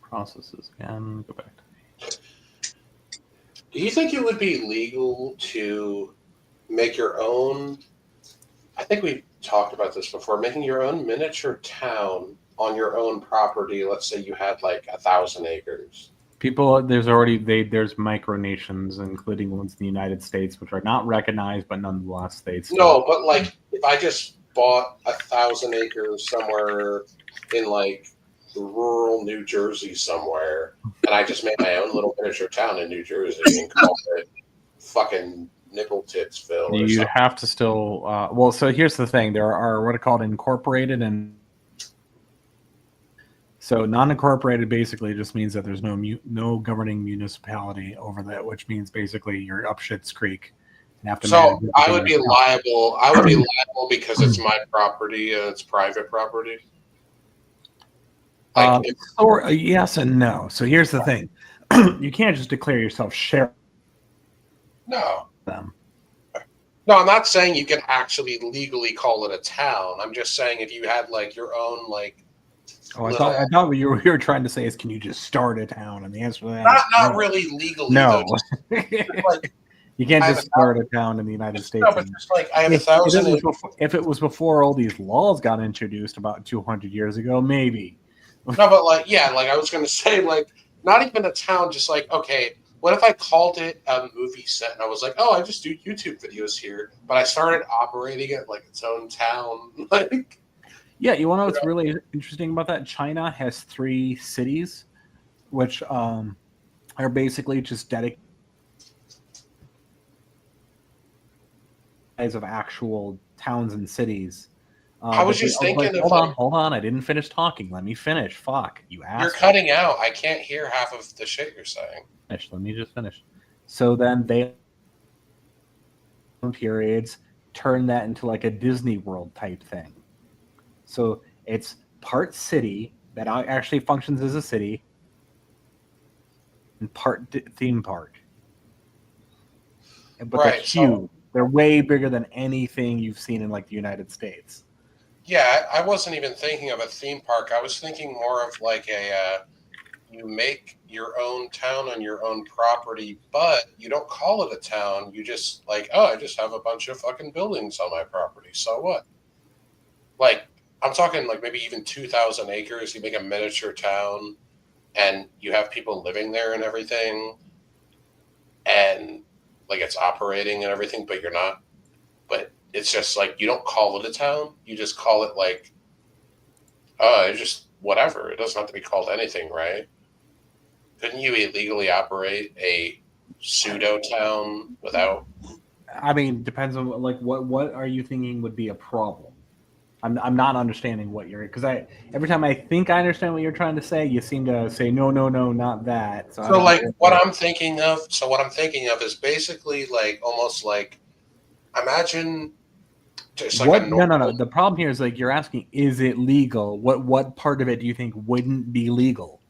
Processes again. Go back to Do you think it would be legal to make your own? I think we talked about this before. Making your own miniature town on your own property. Let's say you had like 1,000 acres. people. There's micronations, including ones in the United States, which are not recognized, but nonetheless states. No, but like if I just bought 1,000 acres somewhere in like rural New Jersey somewhere, and I just made my own little miniature town in New Jersey and called it fucking Nipple Titsville. You have to still. Well, so here's the thing: there are what are called incorporated, and so non-incorporated basically just means that there's no governing municipality over that, which means basically you're up shit's creek. And have to so I would be liable. I would be liable because it's my property and it's private property. Or yes and no. So here's the thing: you can't just declare yourself sheriff. No. Them. No, I'm not saying you can actually legally call it a town. I'm just saying if you had like your own like. Oh, I thought what you were trying to say is, can you just start a town? And the answer to that is not no. Really legally. No. Though, like, you can't just start a town in the United States. No, but just like I have 1,000. If it was before all these laws got introduced about 200 years ago, maybe. No, but like like I was going to say, like not even a town, just like okay. What if I called it a movie set and I was like, oh, I just do YouTube videos here, but I started operating it like its own town, like. Yeah, you want to know what's really interesting about that? China has 3 cities, which are basically just dedicated of actual towns and cities. I was just thinking hold on, I didn't finish talking. Let me finish. Fuck, you asked. You're cutting out. I can't hear half of the shit you're saying. Let me just finish. So then they periods turn that into like a Disney World type thing. So it's part city that actually functions as a city, and part theme park. But they're huge. They're way bigger than anything you've seen in like the United States. Yeah, I wasn't even thinking of a theme park. I was thinking more of like you make your own town on your own property, but you don't call it a town. You just like, oh, I just have a bunch of fucking buildings on my property. So what? Like, I'm talking like maybe even 2,000 acres. You make a miniature town, and you have people living there and everything, and like it's operating and everything, but you're not. But it's just like you don't call it a town. You just call it like, it's just whatever. It doesn't have to be called anything, right? Couldn't you illegally operate a pseudo town without? I mean, depends on like what are you thinking would be a problem? I'm not understanding what you're because every time I think I understand what you're trying to say, you seem to say no, not that. So like what I'm thinking of. So what I'm thinking of is basically like almost like imagine just like what? a normal, No. The problem here is like you're asking, is it legal? What part of it do you think wouldn't be legal?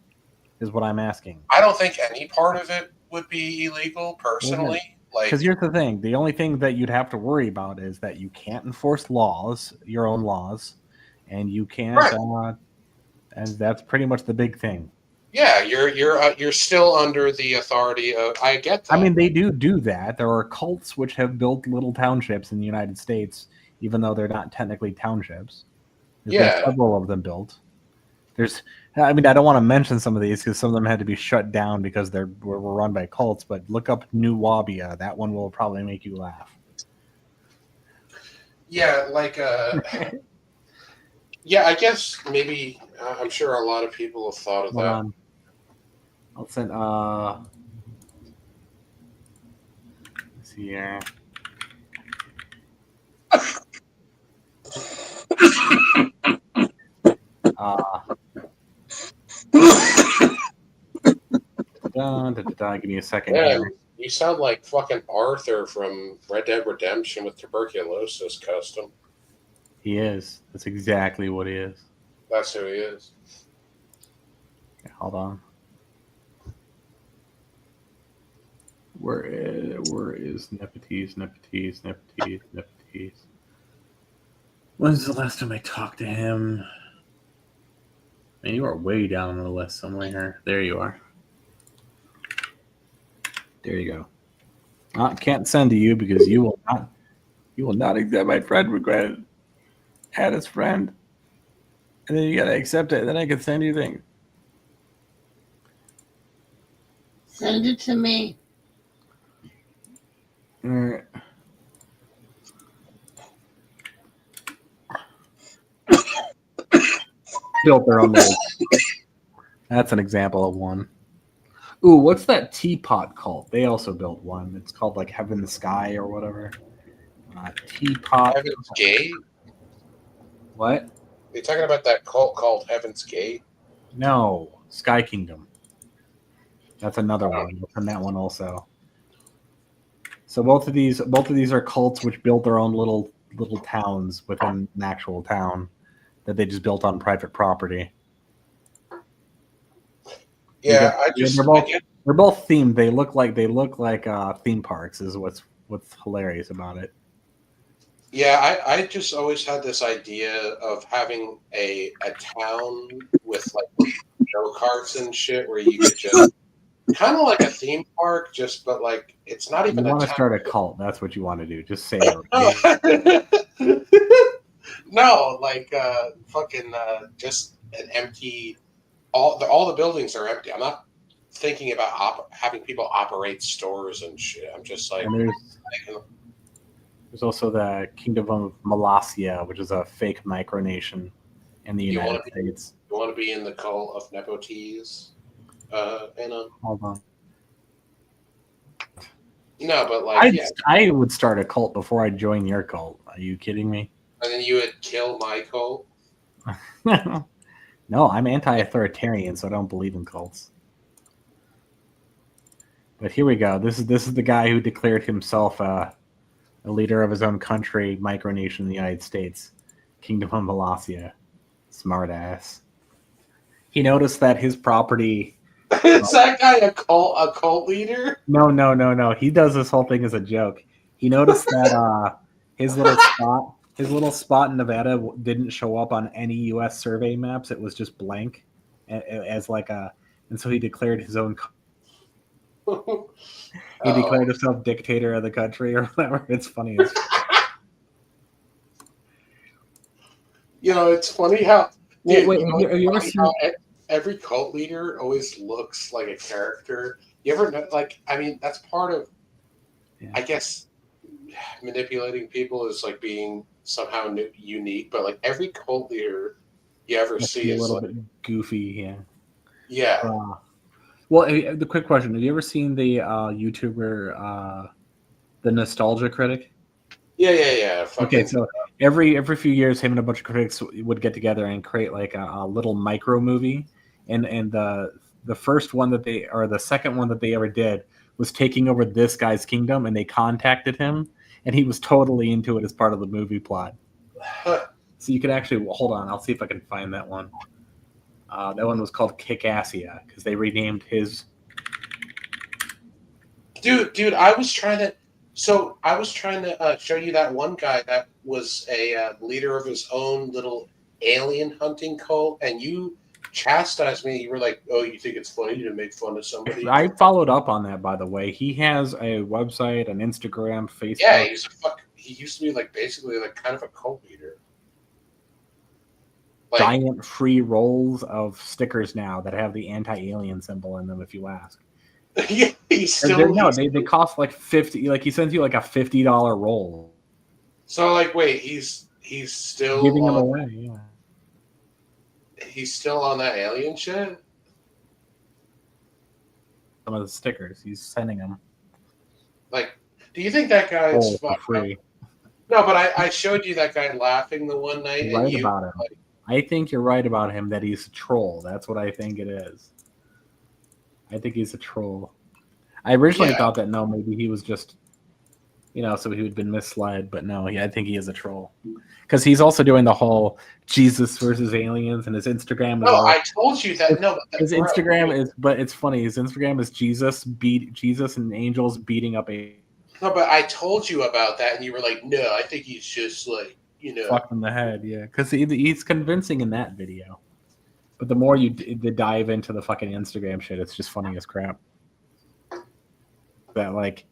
Is what I'm asking. I don't think any part of it would be illegal personally. Like, because here's the thing: the only thing that you'd have to worry about is that you can't enforce laws, your own laws, and you can't. Right. And that's pretty much the big thing. Yeah, you're still under the authority of. I get that. I mean, they do that. There are cults which have built little townships in the United States, even though they're not technically townships. There's several of them built. I don't want to mention some of these because some of them had to be shut down because they were run by cults. But look up New Wabia. That one will probably make you laugh. Yeah, like yeah, I guess maybe I'm sure a lot of people have thought of that. I'll send. Let's see here. Give me a second. Yeah, you sound like fucking Arthur from Red Dead Redemption with tuberculosis custom. He is. That's exactly what he is. That's who he is. Okay, hold on. Where is Nepotes? When's the last time I talked to him? Man, you are way down on the list somewhere here. There you are. There you go. I can't send to you because you will not accept my friend request. Add as friend. And then you gotta accept it. Then I can send you things. Send it to me. All right. Built their own little. That's an example of one. Ooh, what's that teapot called? They also built one. It's called like Heaven's Sky or whatever. Teapot. Heaven's Gate? What? You're talking about that cult called Heaven's Gate? No, Sky Kingdom. That's another one. From that one also. So both of these are cults which built their own little towns within an actual town that they just built on private property. Yeah, they're both themed. They look like theme parks. Is what's hilarious about it. Yeah, I just always had this idea of having a town with like go-karts and shit where you could just kind of like a theme park, but like it's not even. You want to start a cult? That's what you want to do. Just say it. No, like fucking just an empty. All the buildings are empty. I'm not thinking about having people operate stores and shit. I'm just like. And there's also the Kingdom of Molossia, which is a fake micronation in the United States. You want to be in the cult of Nepotes? Anna? Hold on. No, but like, I would start a cult before I join your cult. Are you kidding me? And then you would kill my cult? No, I'm anti-authoritarian, so I don't believe in cults. But here we go. This is the guy who declared himself a leader of his own country, micronation in the United States, Kingdom of Molossia. Smartass. He noticed that his property. Is that guy a cult leader? No. He does this whole thing as a joke. He noticed that his little spot his little spot in Nevada didn't show up on any U.S. survey maps. It was just blank as like a, and so he declared his own. He declared himself dictator of the country or whatever. It's funny. It's funny how. Dude, wait, have you ever funny seen? how every cult leader always looks like a character? You ever know? Like, I mean, that's part of. Yeah. I guess manipulating people is like being somehow unique, but like every cult leader you ever see a is little like, bit goofy. Yeah. yeah. Well, the quick question: have you ever seen the YouTuber, the Nostalgia Critic? Yeah. Okay, so every few years, him and a bunch of critics would get together and create like a little micro movie, and the first one that they, or the second one that they ever did, was taking over this guy's kingdom, and they contacted him, and he was totally into it as part of the movie plot. So you could actually hold on. I'll see if I can find that one. That one was called Kickassia because they renamed his. Dude, I was trying to show you that one guy that was a leader of his own little alien hunting cult, and you chastised me. You were like, "Oh, you think it's funny to make fun of somebody?" I followed up on that, by the way. He has a website, an Instagram, Facebook. Yeah, he used to be like basically like kind of a cult leader. Like, giant free rolls of stickers now that have the anti-alien symbol in them. If you ask, he's still they cost like $50. Like he sends you like a $50 roll. So like, wait, he's still giving them away. Yeah, he's still on that alien shit. Some of the stickers he's sending them. Like, do you think that guy is for free? No, but I showed you that guy laughing the one night. You're right about him. Like, I think you're right about him that he's a troll. That's what I think it is. I think he's a troll. I originally thought that maybe he was just, so he had been misled, but no, I think he is a troll. Because he's also doing the whole Jesus versus aliens, and his Instagram is. I told you that. No, his Instagram is, but it's funny. His Instagram is Jesus and angels beating up a. No, but I told you about that, and you were like, "No, I think he's just like." Fucked in the head, yeah, because he's convincing in that video, but the more you dive into the fucking Instagram shit, it's just funny as crap. That like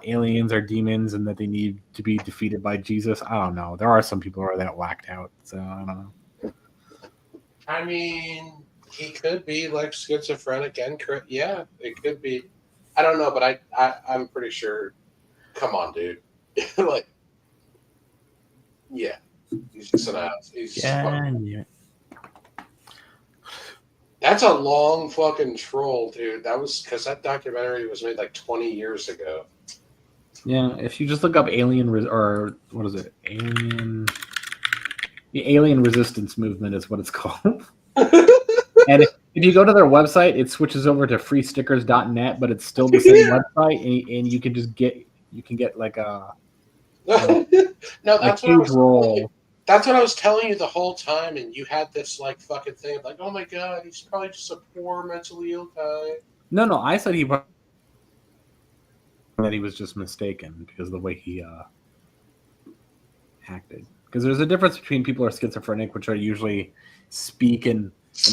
aliens are demons and that they need to be defeated by Jesus. I don't know. There are some people who are that whacked out, so I don't know. I mean, he could be like schizophrenic and yeah, it could be. I don't know, but I'm pretty sure. Come on, dude. Like. Yeah, he's just an ass. Yeah. That's a long fucking troll, dude. That was because that documentary was made like 20 years ago. Yeah, if you just look up alien or what is it? The Alien Resistance Movement is what it's called. And if you go to their website, it switches over to freestickers.net, but it's still the same website, and you can just get like a. No, that's what I was roll. That's what I was telling you the whole time, and you had this like fucking thing of like, oh my god, he's probably just a poor mentally ill guy. No, I said that he was just mistaken because of the way he acted. Because there's a difference between people who are schizophrenic, which are usually speak in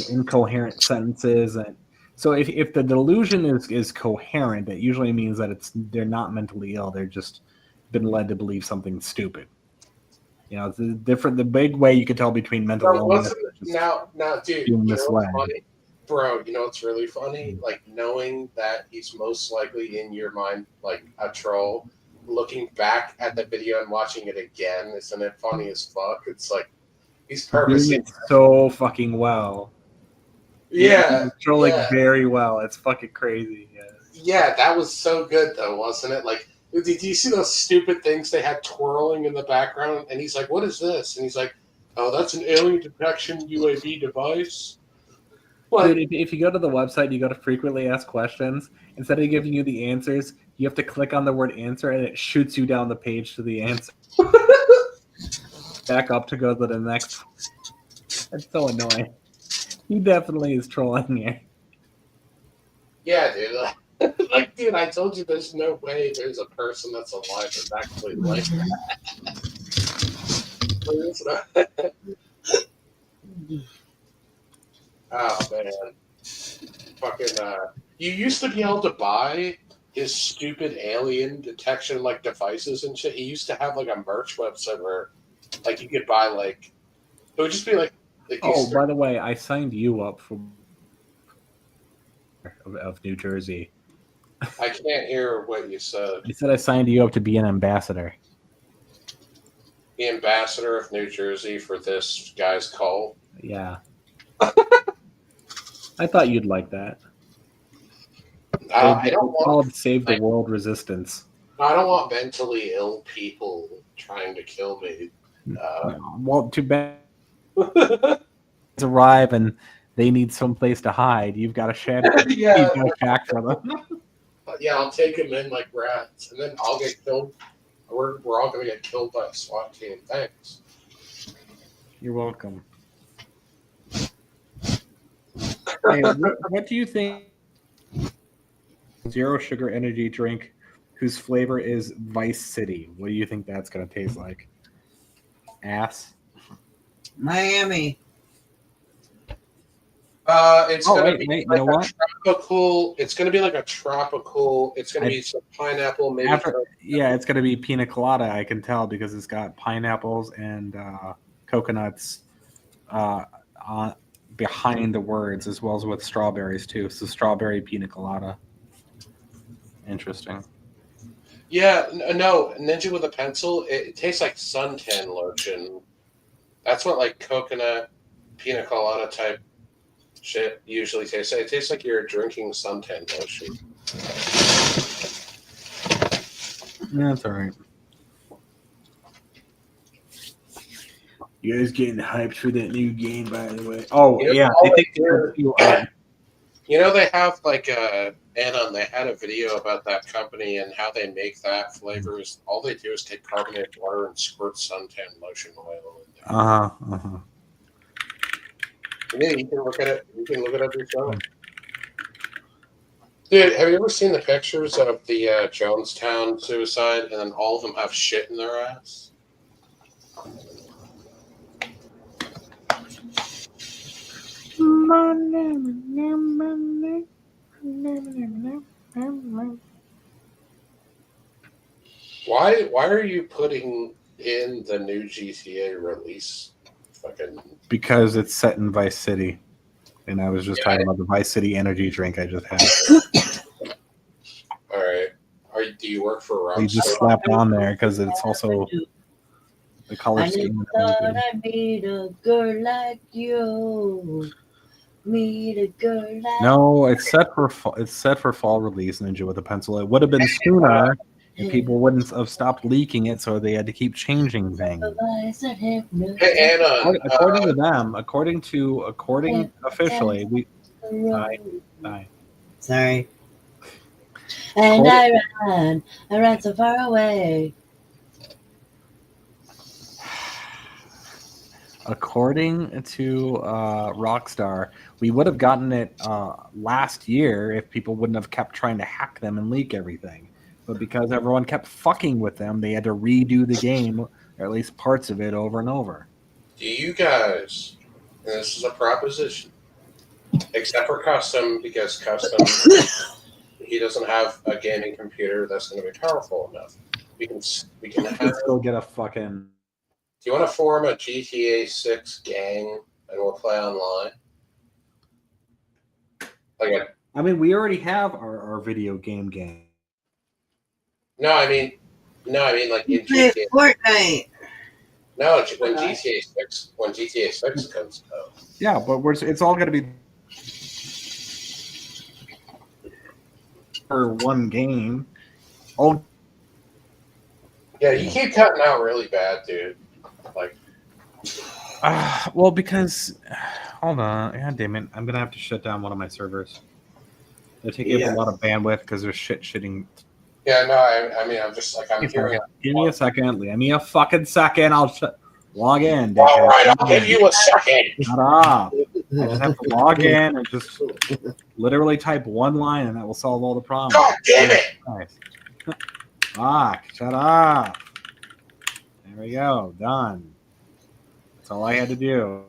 incoherent sentences, and so if the delusion is coherent, it usually means that they're not mentally ill. They're just been led to believe something stupid. It's the big way you can tell between mental illness. Now, dude, you know what's funny? Bro, you know what's really funny? Like knowing that he's most likely in your mind like a troll. Looking back at the video and watching it again, isn't it funny as fuck? It's like he's purposely doing it so fucking well. Yeah, he's trolling very well. It's fucking crazy. Yeah, that was so good though, wasn't it? Like. Did you see those stupid things they had twirling in the background? And he's like, what is this? And he's like, oh, that's an alien detection UAV device. Dude, if you go to the website, you go to frequently asked questions. Instead of giving you the answers, you have to click on the word answer, and it shoots you down the page to the answer. Back up to go to the next. That's so annoying. He definitely is trolling you. Yeah, dude. Like, dude, I told you there's no way there's a person that's alive that's actually like that. Oh man, fucking! You used to be able to buy his stupid alien detection like devices and shit. He used to have like a merch website where, like, you could buy like it would just be like. Oh, by the way, I signed you up for of New Jersey. I can't hear what you said. I said I signed you up to be an ambassador. The ambassador of New Jersey for this guy's cult. Yeah. I thought you'd like that. I don't want Save the World Resistance. I don't want mentally ill people trying to kill me. Well, too bad. Arrive and they need some place to hide. You've got a shadow. Yeah. You've got a shack for them. Yeah, I'll take them in like rats, and then I'll get killed. We're all gonna get killed by a SWAT team. Thanks. You're welcome. Hey, what do you think? Zero sugar energy drink whose flavor is Vice City. What do you think that's going to taste like? Ass? Miami. It's gonna be you like know a what? tropical. It's gonna be like a tropical. It's gonna be some pineapple, maybe. It's going to be pina colada. I can tell because it's got pineapples and coconuts behind the words, as well as with strawberries too. So strawberry pina colada. Interesting. Yeah, no, Ninja with a pencil. It tastes like suntan lotion. That's what like coconut pina colada type shit usually tastes like. It tastes like you're drinking suntan lotion. Yeah, that's all right. You guys getting hyped for that new game, by the way? Oh, yeah. You know, they have like Anon, they had a video about that company and how they make that flavors. All they do is take carbonated water and squirt suntan lotion oil in there. Yeah, you can look at it. You can look it up yourself. Dude, have you ever seen the pictures of the Jonestown suicide, and then all of them have shit in their ass? Why are you putting in the new GTA release? Because it's set in Vice City, and I was just talking about the Vice City energy drink I just had. All right. Do you work for Rockstar? You just slapped on there because it's also the color scheme. I thought I'd meet a girl like you. Meet a girl like No, it's set for fall release. Ninja with a pencil. It would have been sooner if people wouldn't have stopped leaking it, so they had to keep changing things. Hey, Anna. According to them, according officially, we. Bye. Sorry. And I ran so far away. According to Rockstar, we would have gotten it last year if people wouldn't have kept trying to hack them and leak everything. But because everyone kept fucking with them, they had to redo the game, or at least parts of it, over and over. Do you guys, and this is a proposition, except for Custom, because Custom, he doesn't have a gaming computer that's going to be powerful enough. We can Let's go get a fucking... Do you want to form a GTA 6 gang and we'll play online? I mean, we already have our video game gang. No, I mean like in GTA Fortnite. No, when GTA 6 comes out. Yeah, but it's all going to be for one game. Oh, yeah, you keep cutting out really bad, dude. Like, well, because hold on, god damn it, I'm gonna have to shut down one of my servers. They're taking up a lot of bandwidth because they're shitting. Yeah, no, I mean, I'm just like I'm hearing. Give me a second. Give me a fucking second. I'll log in. All right, I'll give you a second. Shut up. I just have to log in and just literally type one line, and that will solve all the problems. God damn it! Nice. Fuck. Shut up. There we go. Done. all I had to do.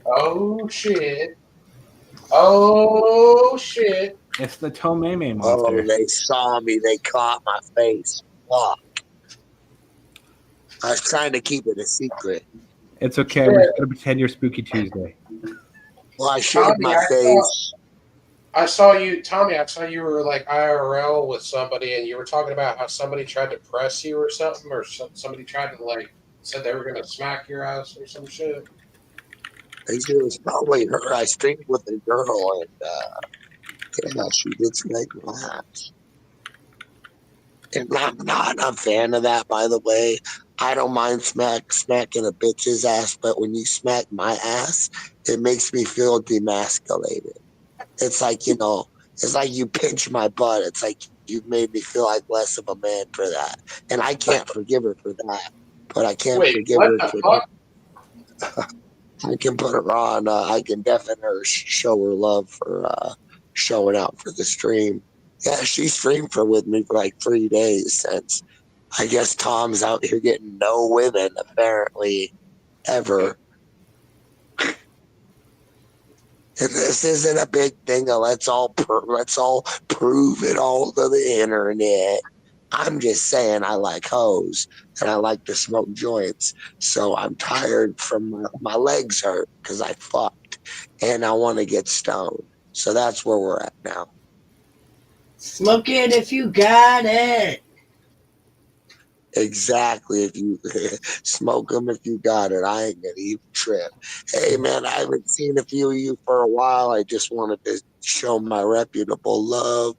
Oh shit. Oh shit. It's the Tomeme Oh, monster. they saw me. They caught my face. Fuck. I was trying to keep it a secret. It's okay. We're just gonna pretend you're Spooky Tuesday. Well, I shaved my face. I saw you, Tommy. I saw you were like IRL with somebody, and you were talking about how somebody tried to press you or something, or somebody tried to like said they were gonna smack your ass or some shit. It was probably her. I streamed with a girl, and yeah, she did smack my ass. And I'm not a fan of that, by the way. I don't mind smacking a bitch's ass, but when you smack my ass, it makes me feel demasculated. It's like, it's like you pinch my butt. It's like you've made me feel like less of a man for that. And I can't forgive her for that. But I can't forgive her for that. I can put her on. I can definitely show her love for showing out for the stream. Yeah, she streamed with me for like 3 days since. I guess Tom's out here getting no women apparently ever. And this isn't a big thing. Let's all prove it all to the internet. I'm just saying I like hoes and I like to smoke joints. So I'm tired from my legs hurt because I fucked and I want to get stoned. So that's where we're at now. Smoke it if you got it. Exactly. If you smoke them, if you got it, I ain't gonna even trip. Hey man, I haven't seen a few of you for a while. I just wanted to show my reputable love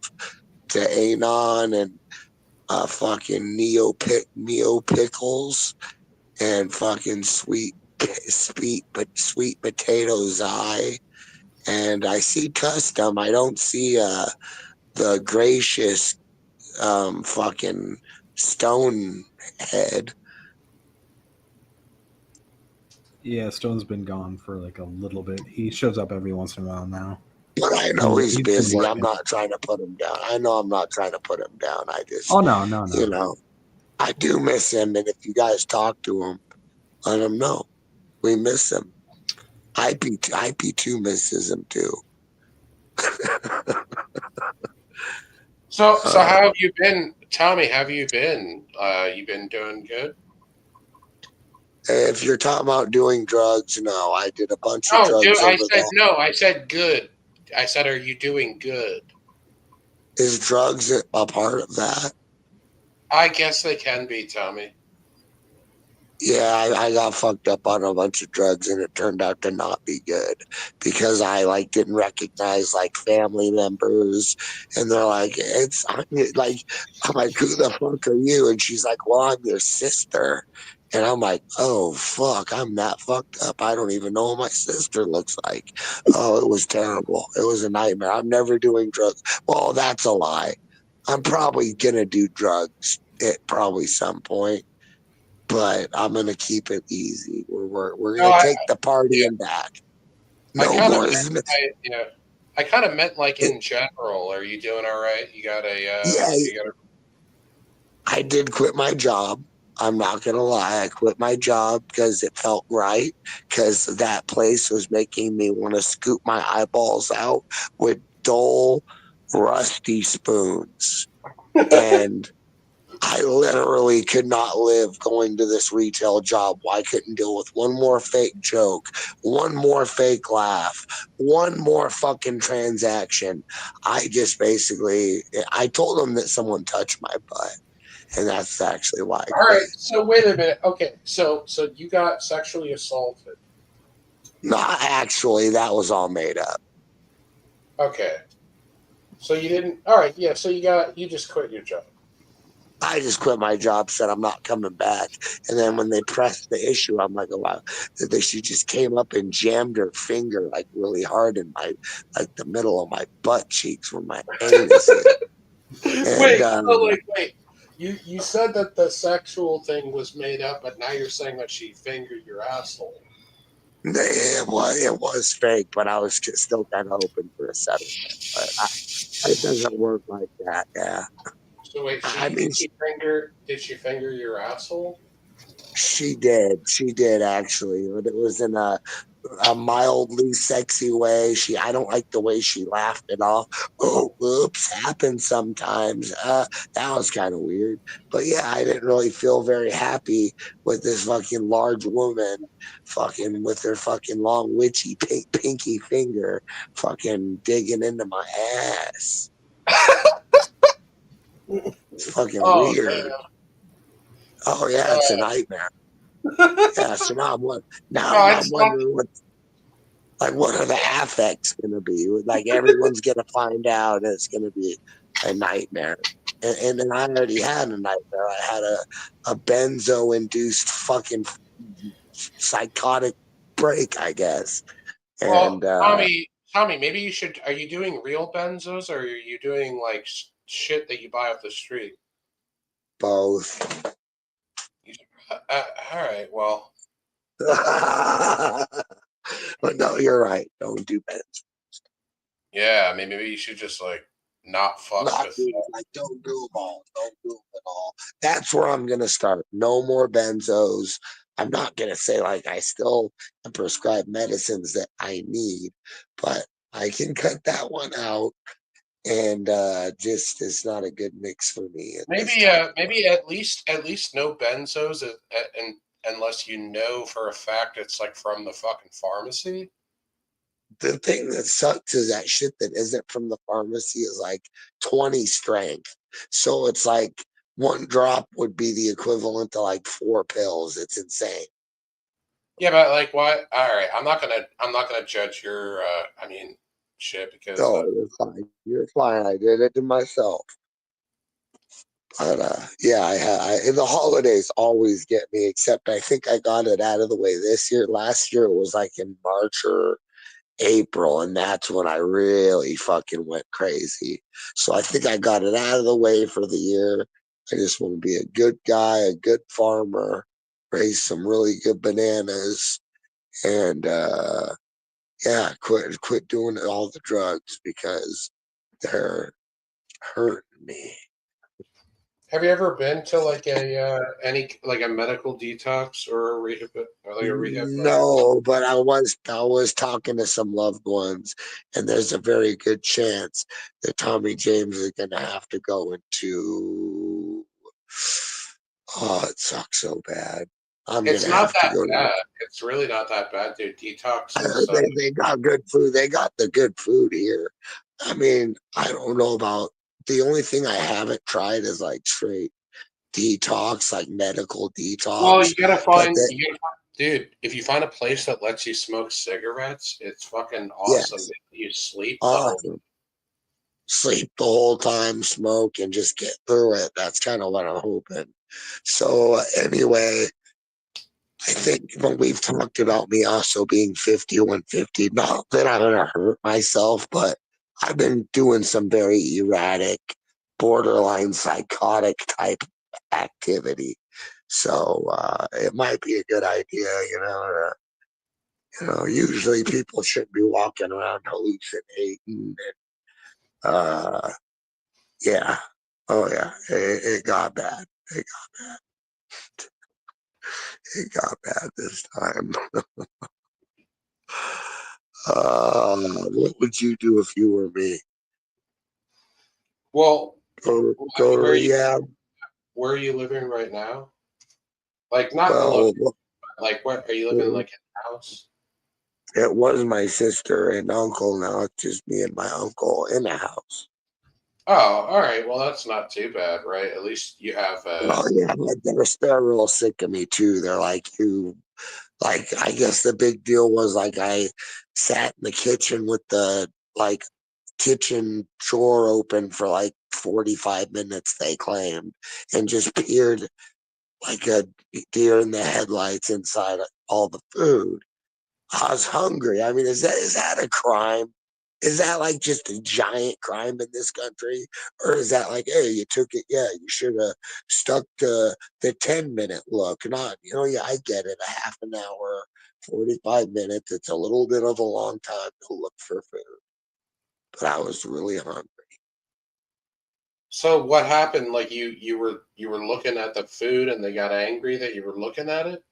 to Anon and fucking Neo Pickles and fucking sweet potatoes eye. And I see Custom. I don't see the gracious fucking Stone head. Yeah, Stone's been gone for like a little bit. He shows up every once in a while now. But I know he's busy. been I'm not trying to put him down. I know I'm not trying to put him down. I just, Oh no. I do miss him. And if you guys talk to him, let him know we miss him. IP2 misses him too. So how have you been, Tommy? Have you been? You been doing good? If you're talking about doing drugs, no, I did a bunch of drugs. I said good. I said, are you doing good? Is drugs a part of that? I guess they can be, Tommy. Yeah, I got fucked up on a bunch of drugs and it turned out to not be good because I didn't recognize family members and they're like, I'm like, who the fuck are you? And she's like, well, I'm your sister. And I'm like, oh fuck, I'm that fucked up. I don't even know what my sister looks like. Oh, it was terrible. It was a nightmare. I'm never doing drugs. Well, that's a lie. I'm probably gonna do drugs at probably some point. But I'm gonna keep it easy. We're gonna take the partying back. No more. I kind of meant in general. Are you doing all right? You got I did quit my job. I'm not gonna lie. I quit my job because it felt right. Because that place was making me want to scoop my eyeballs out with dull, rusty spoons, and I literally could not live going to this retail job. I couldn't deal with one more fake joke, one more fake laugh, one more fucking transaction. I just I told them that someone touched my butt. And that's actually why. All right. So wait a minute. Okay. So you got sexually assaulted. Not actually. That was all made up. Okay. So you didn't. All right. Yeah. So you just quit your job. I just quit my job, said I'm not coming back. And then when they pressed the issue, I'm like, oh, wow. She just came up and jammed her finger really hard in the middle of my butt cheeks where my anus is. Wait. You said that the sexual thing was made up, but now you're saying that she fingered your asshole. It was fake, but I was still kind of hoping for a settlement. But it doesn't work like that, yeah. So wait, I mean, did she finger your asshole? she did actually, but it was in a mildly sexy way. I don't like the way she laughed it off. Oh, whoops, happens sometimes. That was kind of weird. But yeah, I didn't really feel very happy with this fucking large woman, fucking with her fucking long witchy pinky finger, fucking digging into my ass. It's fucking Oh weird. Oh yeah, it's a nightmare. Yeah, so no, now I'm it's not. wondering what are the affects gonna be? Like everyone's gonna find out, and it's gonna be a nightmare. And then I already had a nightmare. I had a benzo induced fucking psychotic break, I guess. Well, And Tommy, maybe you should. Are you doing real benzos, or are you doing like shit that you buy off the street? both. All right. Well, But no, you're right. Don't do benzo. yeah. I mean, maybe you should just like not fuck Not with. do like don't do them all. Don't do them at all. That's where I'm gonna start. No more benzos. I'm not gonna say like I still am prescribed medicines that I need, but I can cut that one out. And just it's not a good mix for me at this Maybe, time. maybe at least no benzos, and unless you know for a fact it's like from the fucking pharmacy. The thing that sucks is that shit that isn't from the pharmacy is like 20 strength. So it's like one drop would be the equivalent to like 4 pills. It's insane. Yeah, but like, what? All right, I'm not gonna judge your. I mean, shit, because Oh, you're fine. You're fine. I did it to myself. But yeah, and the holidays always get me, except I think I got it out of the way this year. Last year it was like in March or April, and that's when I really fucking went crazy. So I think I got it out of the way for the year. I just want to be a good guy, a good farmer, raise some really good bananas, and yeah, quit doing all the drugs because they're hurting me. have you ever been to like a any like a medical detox or a rehab or like a rehab place? No, but I was talking to some loved ones, and there's a very good chance that Tommy James is gonna have to go into. Oh, it sucks so bad. I'm It's gonna not have to that go to. bad. It's really not that bad, dude. Detox I is heard they got good food. They got the good food here. I mean, I don't know about the only thing I haven't tried is like straight detox, like medical well, detox. you gotta But find dude. If you find a place that lets you smoke cigarettes, it's fucking awesome. yes, You sleep the whole. awesome. Sleep the whole time, smoke, and just get through it. That's kind of what I'm hoping. So anyway, I think when we've talked about me also being 50 150, not that I'm gonna hurt myself, but I've been doing some very erratic, borderline psychotic type activity. So it might be a good idea, usually people shouldn't be walking around hallucinating. Uh, yeah. Oh yeah. It got bad. It got bad. It got bad this time. What would you do if you were me? Well, Go to where are you rehab? where are you living right now? Like not in Well, like where are you living like in a house? it was my sister and uncle. Now it's just me and my uncle in the house. Oh, all right. Well, that's not too bad, right? At least you have Oh yeah, but they're real sick of me too. They're like, I guess the big deal was like I sat in the kitchen with the like kitchen drawer open for like 45 minutes, they claimed, and just peered like a deer in the headlights inside all the food. I was hungry. I mean, is that a crime? Is that like just a giant crime in this country? Or is that like, hey, you took it, yeah, you should have stuck to the 10-minute look, not, yeah, I get it, a half an hour, 45 minutes, it's a little bit of a long time to look for food. But I was really hungry. So what happened? Like you were looking at the food and they got angry that you were looking at it?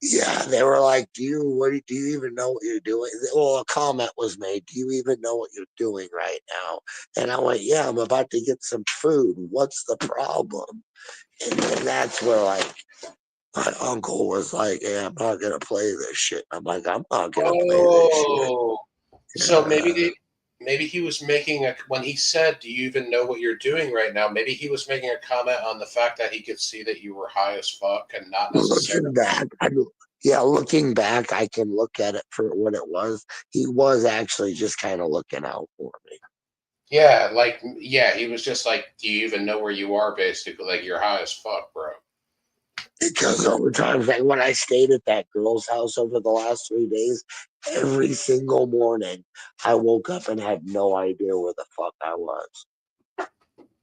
Yeah, they were like, do you even know what you're doing? Well, a comment was made, do you even know what you're doing right now? And I went, yeah, I'm about to get some food. What's the problem? And then that's where like my uncle was like, yeah, I'm not gonna play this shit. I'm like, I'm not gonna play this shit. Oh. So maybe he was making a when he said, "Do you even know what you're doing right now?" Maybe he was making a comment on the fact that he could see that you were high as fuck and not necessarily. Looking back, I can look at it for what it was. He was actually just kind of looking out for me. Yeah, like he was just like, "Do you even know where you are?" Basically, like you're high as fuck, bro. Because over time, like when I stayed at that girl's house over the last 3 days, every single morning I woke up and had no idea where the fuck I was.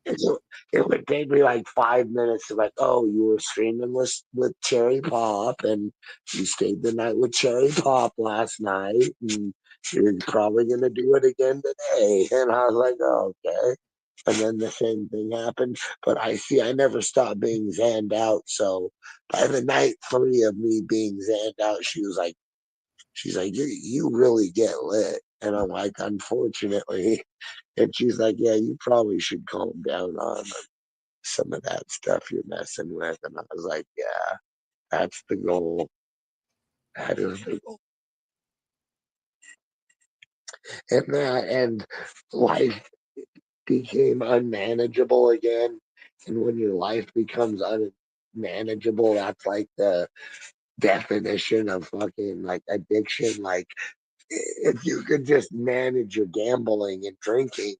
And so it would take me like 5 minutes to like, oh, you were streaming with Cherry Pop and you stayed the night with Cherry Pop last night and you're probably gonna do it again today. And I was like, oh, okay. And then the same thing happened. But I never stopped being zanned out. So by the night 3 of me being zanned out, she's like, you really get lit. And I'm like, unfortunately. And she's like, yeah, you probably should calm down on some of that stuff you're messing with. And I was like, yeah, that's the goal. That is the goal. And life became unmanageable again. And when your life becomes unmanageable, that's like the definition of fucking like addiction. Like if you could just manage your gambling and drinking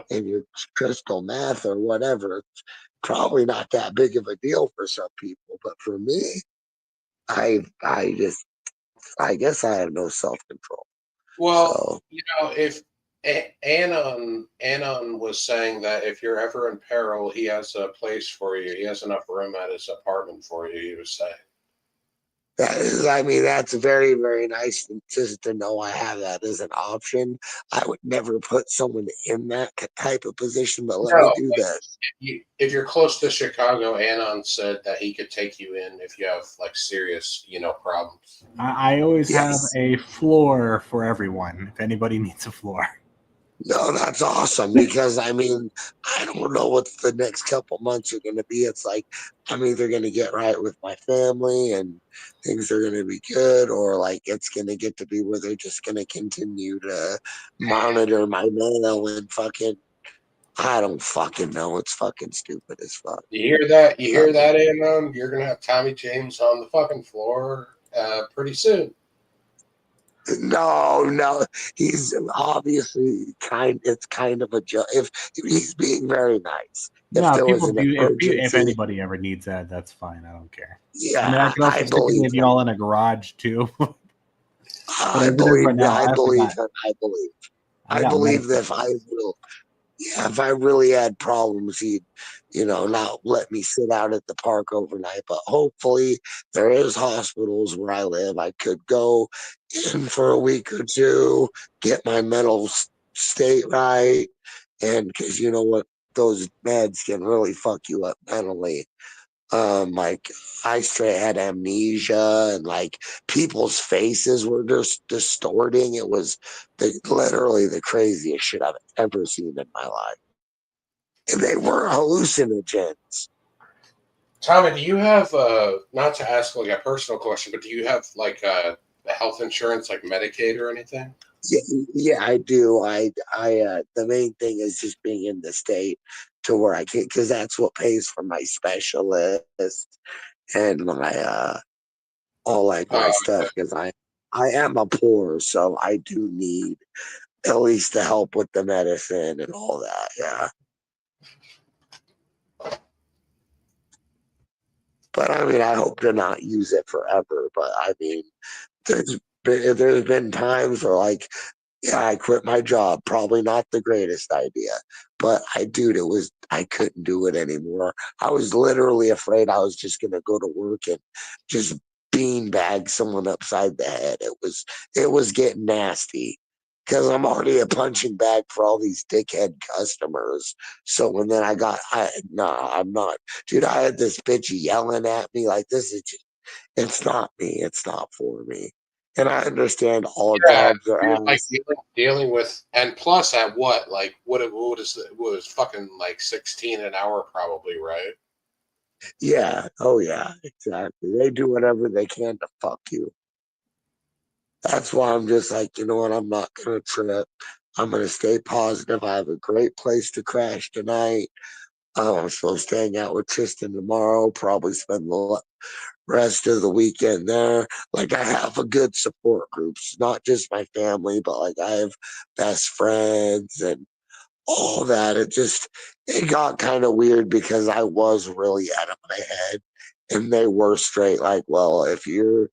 and your crystal meth or whatever, it's probably not that big of a deal for some people. But for me, I guess I have no self control. Well, So if Anon was saying that if you're ever in peril, he has a place for you. He has enough room at his apartment for you. He was saying. that's very, very nice just to know I have that as an option. I would never put someone in that type of position, but let me do this. If you're close to Chicago, Anon said that he could take you in if you have like serious, problems. I always have a floor for everyone if anybody needs a floor. No, that's awesome because I don't know what the next couple months are going to be. It's like I'm either going to get right with my family and things are going to be good, or like it's going to get to be where they're just going to continue to monitor my mail and fucking. I don't fucking know. It's fucking stupid as fuck. You hear that? You hear that, Anon? You're gonna have Tommy James on the fucking floor pretty soon. No, he's obviously it's kind of a joke. If he's being very nice. No, if there people was an do. emergency, If anybody ever needs that, that's fine. I don't care. Yeah, I can also stick with you all in a garage too. I believe him. I believe that if I really had problems, he'd, not let me sit out at the park overnight. But hopefully there is hospitals where I live. I could go in for a week or two, get my mental state right. And because you know what, those meds can really fuck you up mentally. Like I straight had amnesia and like people's faces were just distorting. It was literally the craziest shit I've ever seen in my life. And they were hallucinogens. Tommy, do you have not to ask like a personal question, but do you have like health insurance, like Medicaid or anything? Yeah, I do. The main thing is just being in the state to where I can, because that's what pays for my specialist and my all like my stuff. Because I am a poor, so I do need at least the help with the medicine and all that. Yeah. But I hope to not use it forever. But there's been times where like, yeah, I quit my job. Probably not the greatest idea, but I couldn't do it anymore. I was literally afraid I was just gonna go to work and just beanbag someone upside the head. It was getting nasty, because I'm already a punching bag for all these dickhead customers. So when then I'm not, dude. I had this bitch yelling at me like, "This is just, it's not me. It's not for me." And I understand all Yeah, jobs are you're like ass. dealing with, and plus at what? Like what is it was fucking like 16 an hour probably, right? Yeah. Oh yeah. Exactly. They do whatever they can to fuck you. That's why I'm just like, you know what? I'm not gonna trip. I'm gonna stay positive. I have a great place to crash tonight. I'm supposed to hang out with Tristan tomorrow. Probably spend the rest of the weekend there. Like I have a good support groups, not just my family, but like I have best friends and all that. It got kind of weird because I was really out of my head, and they were straight like, well, if you're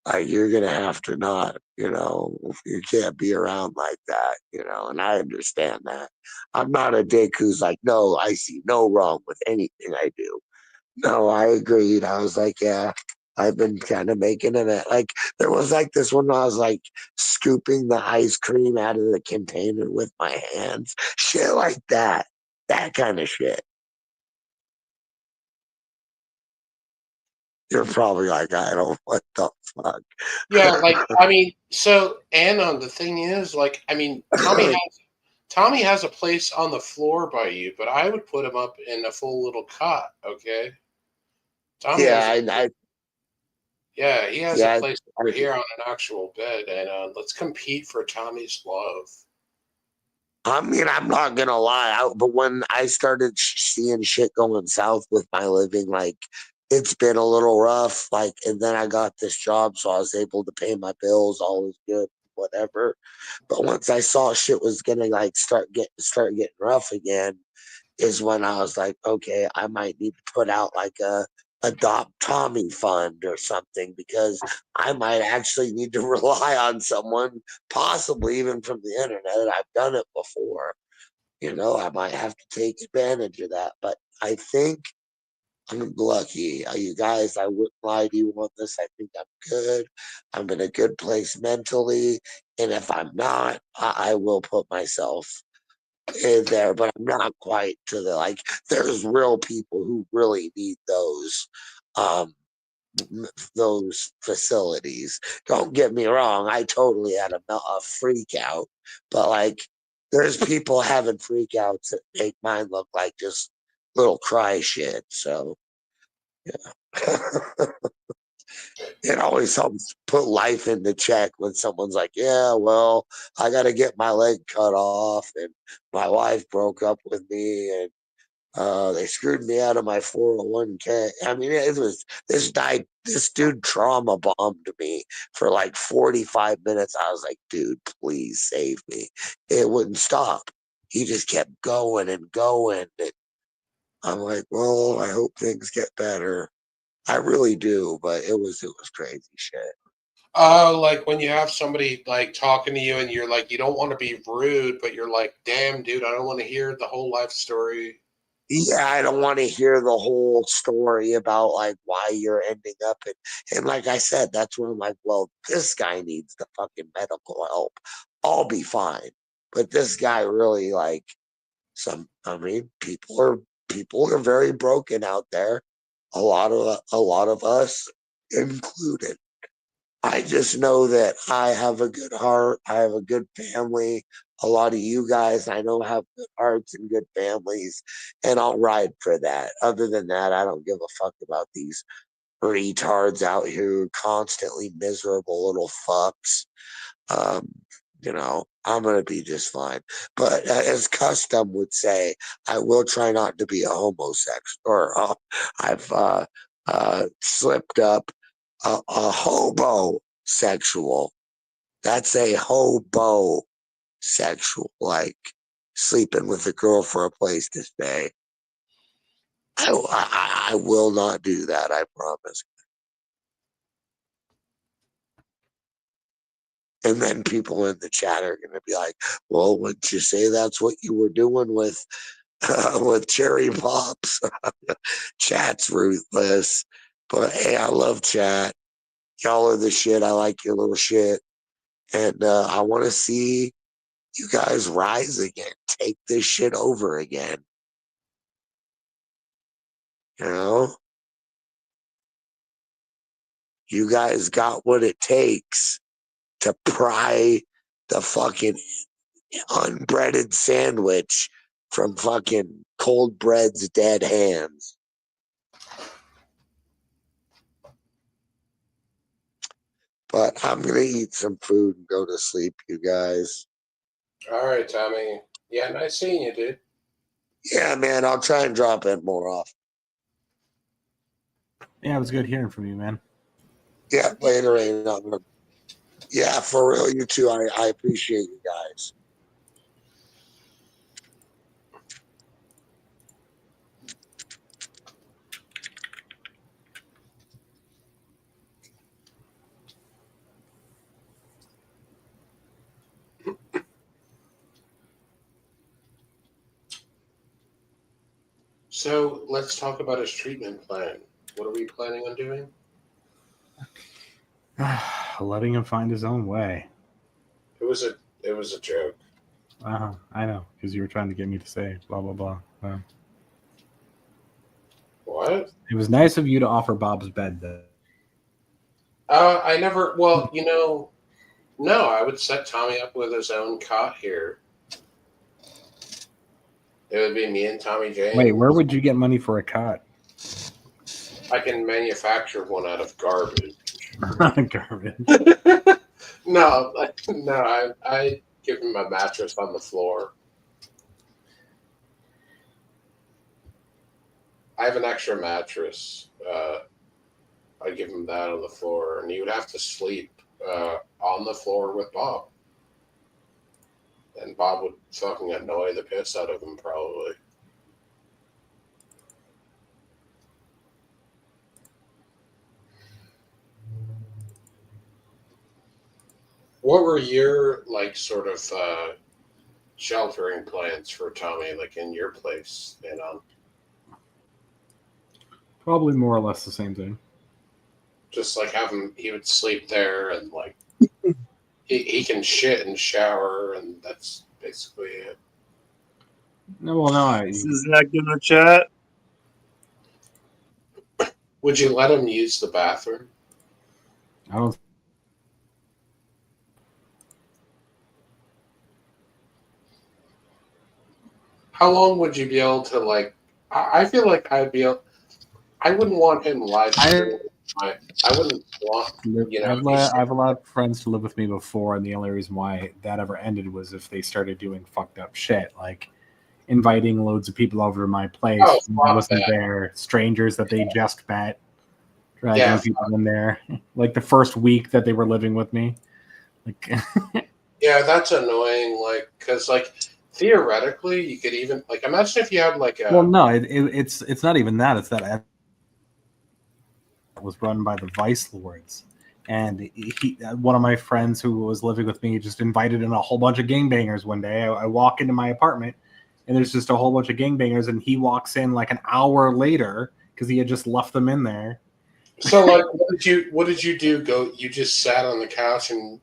gonna have to not, you can't be around like that, and I understand that. I'm not a dick who's like, no, I see no wrong with anything I do. No, I agreed. I was like, yeah, I've been kind of making it. Like, there was like this one where I was like scooping the ice cream out of the container with my hands, shit like that. That kind of shit. You're probably like, I don't, what the fuck? Yeah, like I mean, so Anna, the thing is, like, I mean, Tommy has a place on the floor by you, but I would put him up in a full little cot. Okay, Tommy Yeah, has a yeah, he has a yeah, place over here on an actual bed, and let's compete for Tommy's love. I mean, I'm not gonna lie, but when I started seeing shit going south with my living, like it's been a little rough. Like, and then I got this job, so I was able to pay my bills. All was good, whatever. But once I saw shit was gonna like start getting rough again, is when I was like, okay, I might need to put out like a adopt Tommy fund or something, because I might actually need to rely on someone, possibly even from the internet. I've done it before. I might have to take advantage of that. But I think I'm lucky. You guys, I wouldn't lie to you on this. I think I'm good. I'm in a good place mentally. And if I'm not, I will put myself in there, but I'm not quite to the like. There's real people who really need um those facilities. Don't get me wrong. I totally had a freak out, but like, there's people having freak outs that make mine look like just little cry shit. So yeah. It always helps put life into check when someone's like, yeah, well, I got to get my leg cut off, and my wife broke up with me, and they screwed me out of my 401k. I mean, it was this dude trauma bombed me for like 45 minutes. I was like, dude, please save me. It wouldn't stop. He just kept going and going. And I'm like, well, I hope things get better. I really do, but it was crazy shit. Like when you have somebody like talking to you and you're like, you don't want to be rude, but you're like, damn, dude, I don't want to hear the whole life story. Yeah, I don't want to hear the whole story about like why you're ending up and like I said, that's when I'm like, well, this guy needs the fucking medical help. I'll be fine. But this guy really like I mean, people are very broken out there. A lot of us included. I just know that I have a good heart. I have a good family. A lot of you guys I know have good hearts and good families, and I'll ride for that. Other than that, I don't give a fuck about these retards out here who are constantly miserable little fucks. Um, I'm gonna be just fine. But as custom would say, I will try not to be a homosexual. Or I've slipped up a hobo sexual. That's a hobo sexual, like sleeping with a girl for a place to stay. I will not do that. I promise. And then people in the chat are going to be like, "Well, wouldn't you say that's what you were doing with Cherry Pops?" Chat's ruthless, but hey, I love chat. Y'all are the shit. I like your little shit, and I want to see You guys rise again. Take this shit over again. You know? You guys got what it takes to pry the fucking unbreaded sandwich from fucking Cold Bread's dead hands. But I'm going to eat some food and go to sleep, you guys. All right, Tommy. Yeah, nice seeing you, dude. Yeah, man, I'll try and drop in more often. Yeah, it was good hearing from you, man. Yeah, later. Yeah, for real, you too. I appreciate you guys. So let's talk about his treatment plan. What are we planning on doing? Letting him find his own way. It was a joke. I know, because you were trying to get me to say blah blah blah. What? It was nice of you to offer Bob's bed, though. I never. Well, no. I would set Tommy up with his own cot here. It would be me and Tommy James. Wait, where would you get money for a cot? I can manufacture one out of garbage. Garbage. No. I give him a mattress on the floor. I have an extra mattress. I give him that on the floor, and he would have to sleep on the floor with Bob. And Bob would fucking annoy the piss out of him, probably. What were your, sort of sheltering plans for Tommy, in your place? Probably more or less the same thing. Just have him, he would sleep there, and he can shit and shower, and that's basically it. No, This is not gonna chat. Would you let him use the bathroom? I don't. How long would you be able to I feel like I'd be able. I wouldn't want him live streaming. I wouldn't want I've allowed friends to live with me before, and the only reason why that ever ended was if they started doing fucked up shit, like inviting loads of people over to my place. I wasn't there. Strangers that they just met, dragging people in there. Like the first week that they were living with me. Yeah, that's annoying. Because theoretically, you could even imagine if you had a. Well, no, it's not even that. It's that was run by the Vice Lords, and one of my friends who was living with me just invited in a whole bunch of gangbangers one day. I walk into my apartment, and there's just a whole bunch of gangbangers, and he walks in an hour later because he had just left them in there. So, what did you do? You just sat on the couch and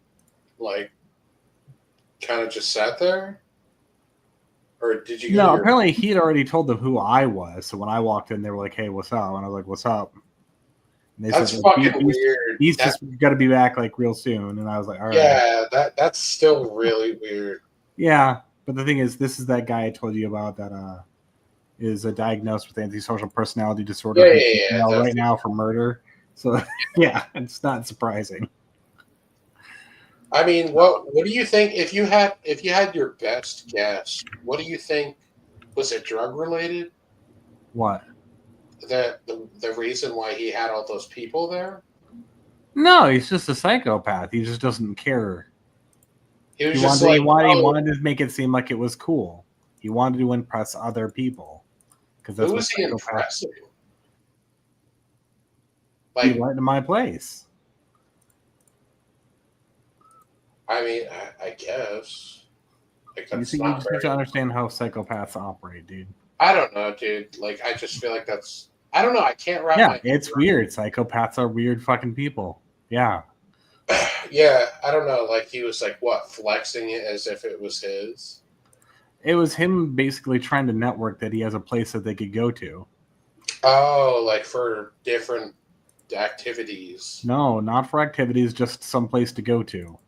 kind of just sat there? Or did you? No, apparently he had already told them who I was. So when I walked in, they were like, "Hey, what's up?" And I was like, "What's up?" And they that's said, fucking weird. He's just got to be back real soon. And I was like, "All right." Yeah, that's still really weird. Yeah, but the thing is, this is that guy I told you about that is diagnosed with antisocial personality disorder. Yeah, right now for murder. So yeah, it's not surprising. I mean, what do you think if you had your best guess? What do you think? Was it drug related? What? The reason why he had all those people there? No, he's just a psychopath. He just doesn't care. He was he wanted to make it seem like it was cool. He wanted to impress other people because that's who was he impressing? He went to my place. I mean, I guess. You just need to understand how psychopaths operate, dude. I don't know, dude. I just feel like that's. I don't know. I can't wrap my. It's weird. Psychopaths are weird fucking people. Yeah. Yeah, I don't know. Like he was like what, flexing it as if it was his. It was him basically trying to network that he has a place that they could go to. Oh, like for different activities. No, not for activities, just some place to go to.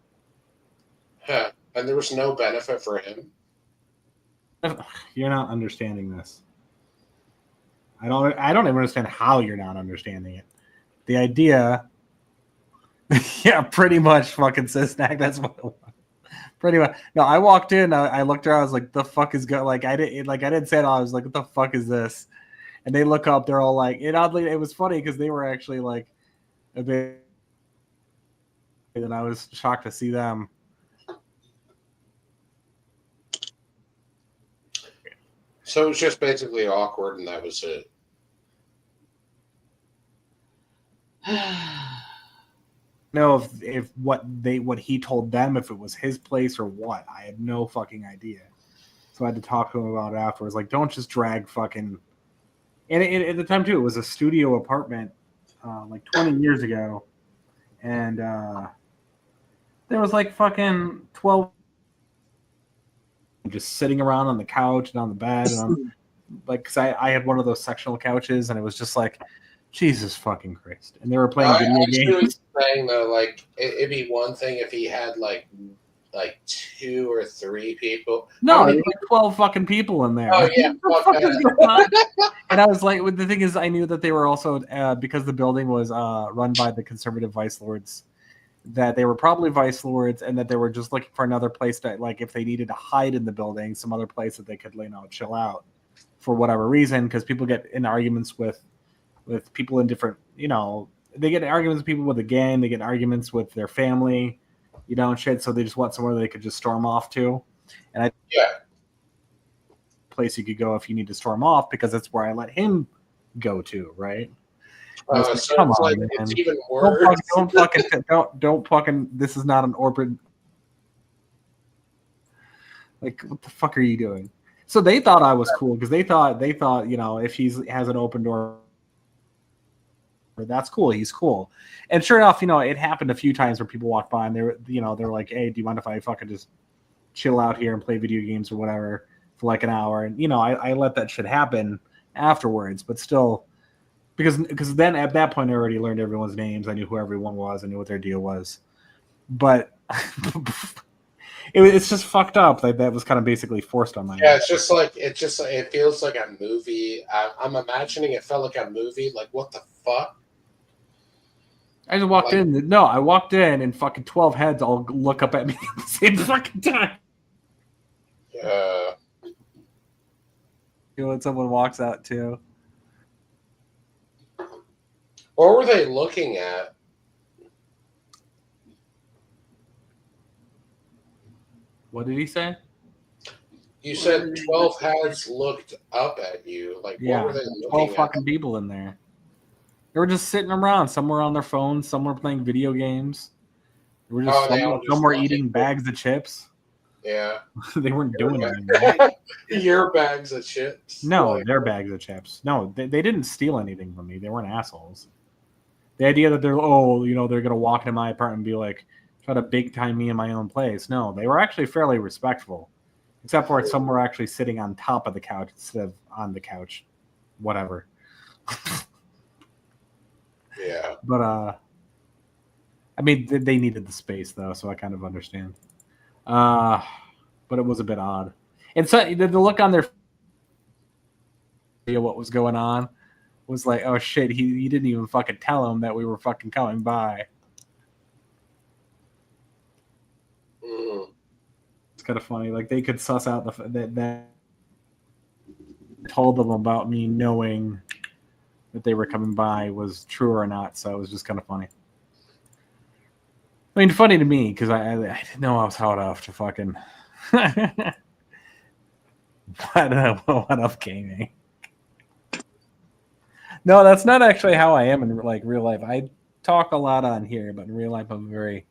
Huh. And there was no benefit for him. You're not understanding this. I don't even understand how you're not understanding it. The idea, yeah, pretty much fucking Cisnac. That's what it was. Pretty much. No, I walked in, I looked around, I was like, the fuck is going, like I didn't say it all. I was like, what the fuck is this? And they look up, they're all like, it was funny because they were actually like a bit, and I was shocked to see them. So it was just basically awkward, and that was it. Know if what he told them, if it was his place or what. I had no fucking idea. So I had to talk to him about it afterwards. Like, don't just drag fucking. And at the time too, it was a studio apartment, like 20 years ago, and there was like fucking 12 just sitting around on the couch and on the bed, and I'm like, because I had one of those sectional couches, and it was just like, Jesus fucking Christ. And they were playing video games. Saying though, like it'd be one thing if he had like 2 or 3 people. No, there were like 12 fucking people in there. Oh yeah, and I was like, the thing is, I knew that they were also because the building was run by the conservative vice lords, that they were probably vice lords, and that they were just looking for another place to, like, if they needed to hide in the building, some other place that they could, chill out for whatever reason, because people get in arguments with people in different, they get arguments with people with the gang, they get arguments with their family, and shit. So they just want somewhere they could just storm off to. And place you could go if you need to storm off, because that's where I let him go to, right? So come on, man. It's even worse. Don't fucking. This is not an orbit. Like, what the fuck are you doing? So they thought I was cool because they thought if he has an open door, that's cool. He's cool. And sure enough, it happened a few times where people walked by and they're like, hey, do you mind if I fucking just chill out here and play video games or whatever for like an hour? And I let that shit happen afterwards, but still, because then at that point I already learned everyone's names. I knew who everyone was. I knew what their deal was. But it's just fucked up. Like, that was kind of basically forced on my end. It feels like a movie. I'm imagining it felt like a movie. Like, what the fuck? I just walked in. No, I walked in and fucking 12 heads all look up at me at the same fucking time. When someone walks out too. What were they looking at? What did he say? You said 12 heads looked up at you. Like, yeah, what were they looking 12 at? fucking people in there. They were just sitting around. Some were on their phones. Some were playing video games. They were just some were eating bags of chips. Yeah. They weren't doing anything. Your bags of chips. No, their bags of chips. No, they didn't steal anything from me. They weren't assholes. The idea that they're gonna walk into my apartment and be like, try to big time me in my own place. No, they were actually fairly respectful, except for some were actually sitting on top of the couch instead of on the couch. Whatever. Yeah. But I mean, they needed the space though, so I kind of understand. But it was a bit odd, and so the look on their what was going on was like, oh shit, he didn't even fucking tell him that we were fucking coming by. It's kind of funny. Like, they could suss out that told them about me knowing that they were coming by was true or not. So it was just kind of funny. I mean, funny to me because I didn't know I was hot enough to fucking what up gaming. No, that's not actually how I am in real life. I talk a lot on here, but in real life I'm a very,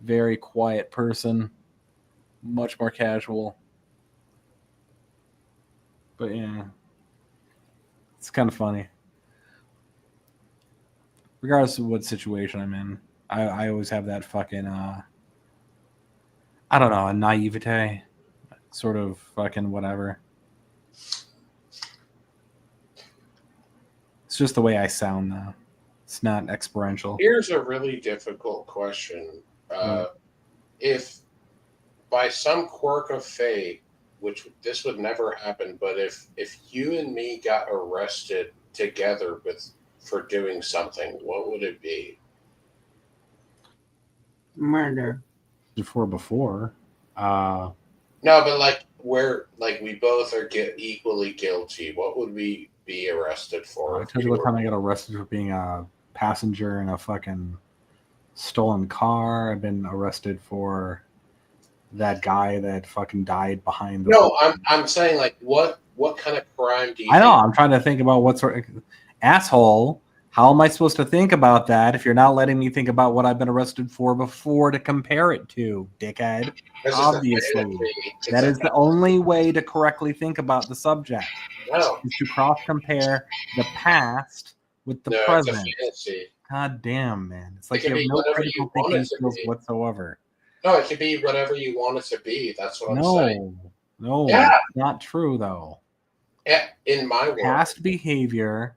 very quiet person, much more casual. But yeah, it's kind of funny. Regardless of what situation I'm in, I always have that fucking I don't know, a naivete, sort of fucking whatever. It's just the way I sound now. It's not experiential. Here's a really difficult question. If by some quirk of fate, which this would never happen, but if you and me got arrested together for doing something, what would it be? Murder. Before. No, but like we both are equally guilty. What would we be arrested for? I told you what time I got arrested for being a passenger in a fucking stolen car. I've been arrested for that guy that fucking died behind the. No, I'm saying like what kind of crime do you? I know. I'm trying to think about what sort of asshole. How am I supposed to think about that if you're not letting me think about what I've been arrested for before to compare it to, dickhead? Obviously, that is the only way to correctly think about the subject. No. Is to cross-compare the past with the present. God damn, man. It's like you have no critical thinking skills whatsoever. No, it could be whatever you want it to be. That's what I'm saying. No, yeah. It's not true, though. Yeah, in my world. Past behavior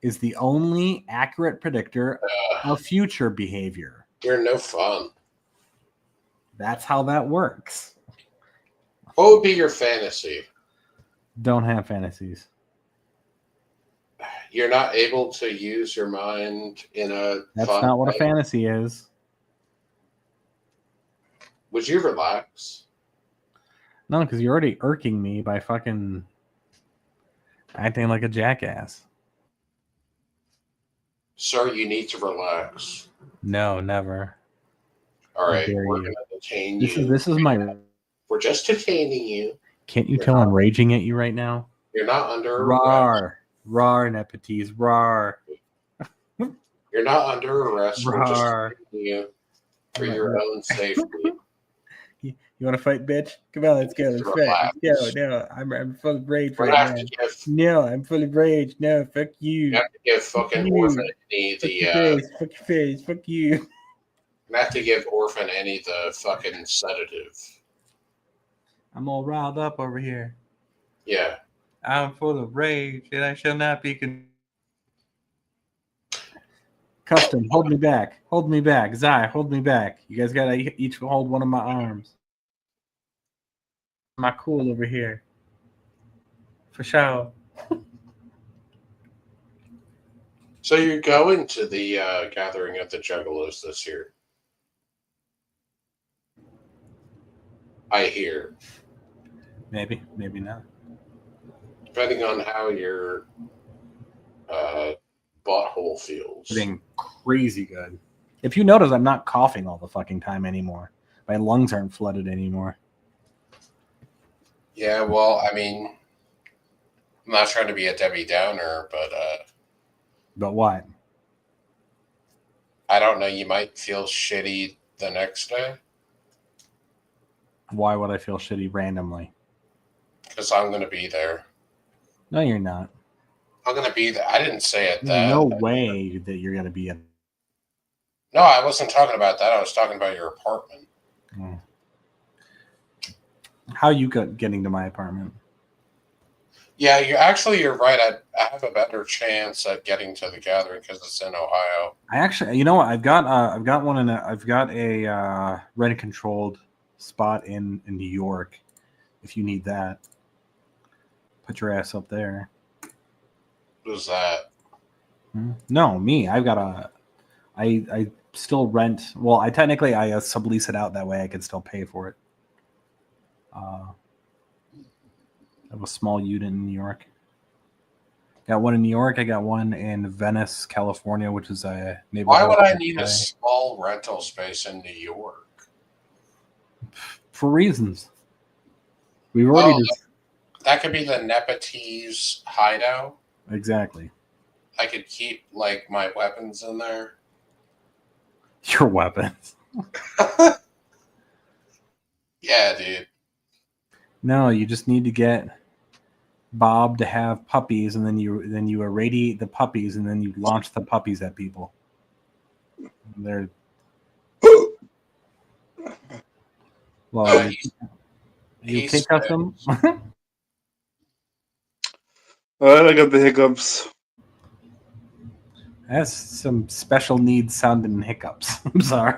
is the only accurate predictor of future behavior. You're no fun. That's how that works. What would be your fantasy? Don't have fantasies. You're not able to use your mind in a That's fun not what way. a fantasy is. Would you relax? No, because you're already irking me by fucking acting like a jackass. Sir, you need to relax. No, never. All right, dare we're you. going to detain you. This is my. We're just detaining you. Can't you tell I'm raging at you right now? You're not under arrest. Rar, Nepotes, rar. You're not under arrest. We're just Rar. detaining you for your own safety. You want to fight, bitch? Come on, let's go. Let's fight. Let's go. No, I'm full of rage right now. No, I'm full of rage. No, fuck you. You have to give fucking Orphan Annie the. Fuck your face. Fuck you. You have to give Orphan Annie the fucking sedative. I'm all riled up over here. Yeah. I'm full of rage, and I shall not be. Custom, hold me back. Hold me back. Zai, hold me back. You guys gotta each hold one of my arms. My cool over here. For sure. So you're going to the gathering of the Juggalos this year? I hear. Maybe, maybe not. Depending on how your butthole feels. Getting crazy good. If you notice, I'm not coughing all the fucking time anymore. My lungs aren't flooded anymore. Yeah, well, I mean, I'm not trying to be a Debbie Downer, But what? I don't know. You might feel shitty the next day. Why would I feel shitty randomly? Because I'm going to be there. No, you're not. I'm going to be there. I didn't say it that. No way that you're going to be in. No, I wasn't talking about that. I was talking about your apartment. How are you getting to my apartment? Yeah, you're right. I have a better chance at getting to the gathering because it's in Ohio. I actually, you know what? I've got a rent controlled spot in New York. If you need that, put your ass up there. Who's that? No, me. I've got I still rent. Well, I sublease it out. That way I can still pay for it. I have a small unit in New York. Got one in New York. I got one in Venice, California, which is a neighborhood. Why would I need a small rental space in New York? For reasons. We've already that could be the Nepotes hideout. Exactly. I could keep like my weapons in there. Your weapons. Yeah, dude. No, you just need to get Bob to have puppies, and then you irradiate the puppies, and then you launch the puppies at people. They're Well, you He's kick custom. Alright, I got the hiccups. That's some special needs sounding hiccups. I'm sorry.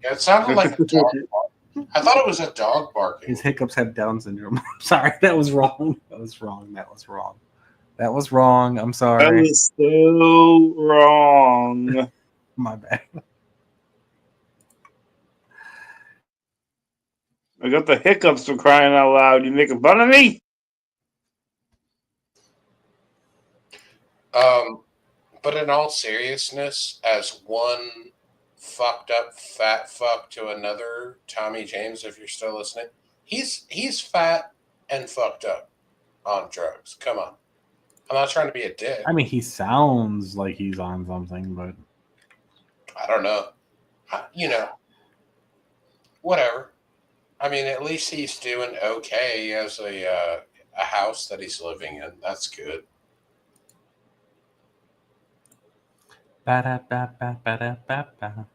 Yeah, it sounded like a dog barking. I thought it was a dog barking. His hiccups have Down syndrome. I'm sorry, that was wrong. That was wrong. That was wrong. That was wrong. I'm That sorry. was so wrong. My bad. I got the hiccups for crying out loud. You making fun of me? But in all seriousness, as one fucked up fat fuck to another, Tommy James, if you're still listening, he's fat and fucked up on drugs. Come on. I'm not trying to be a dick. I mean, he sounds like he's on something, but I don't know. You know, whatever. I mean, at least he's doing okay. He has a house that he's living in. That's good. Ba-da-ba-ba-ba-da-ba-ba.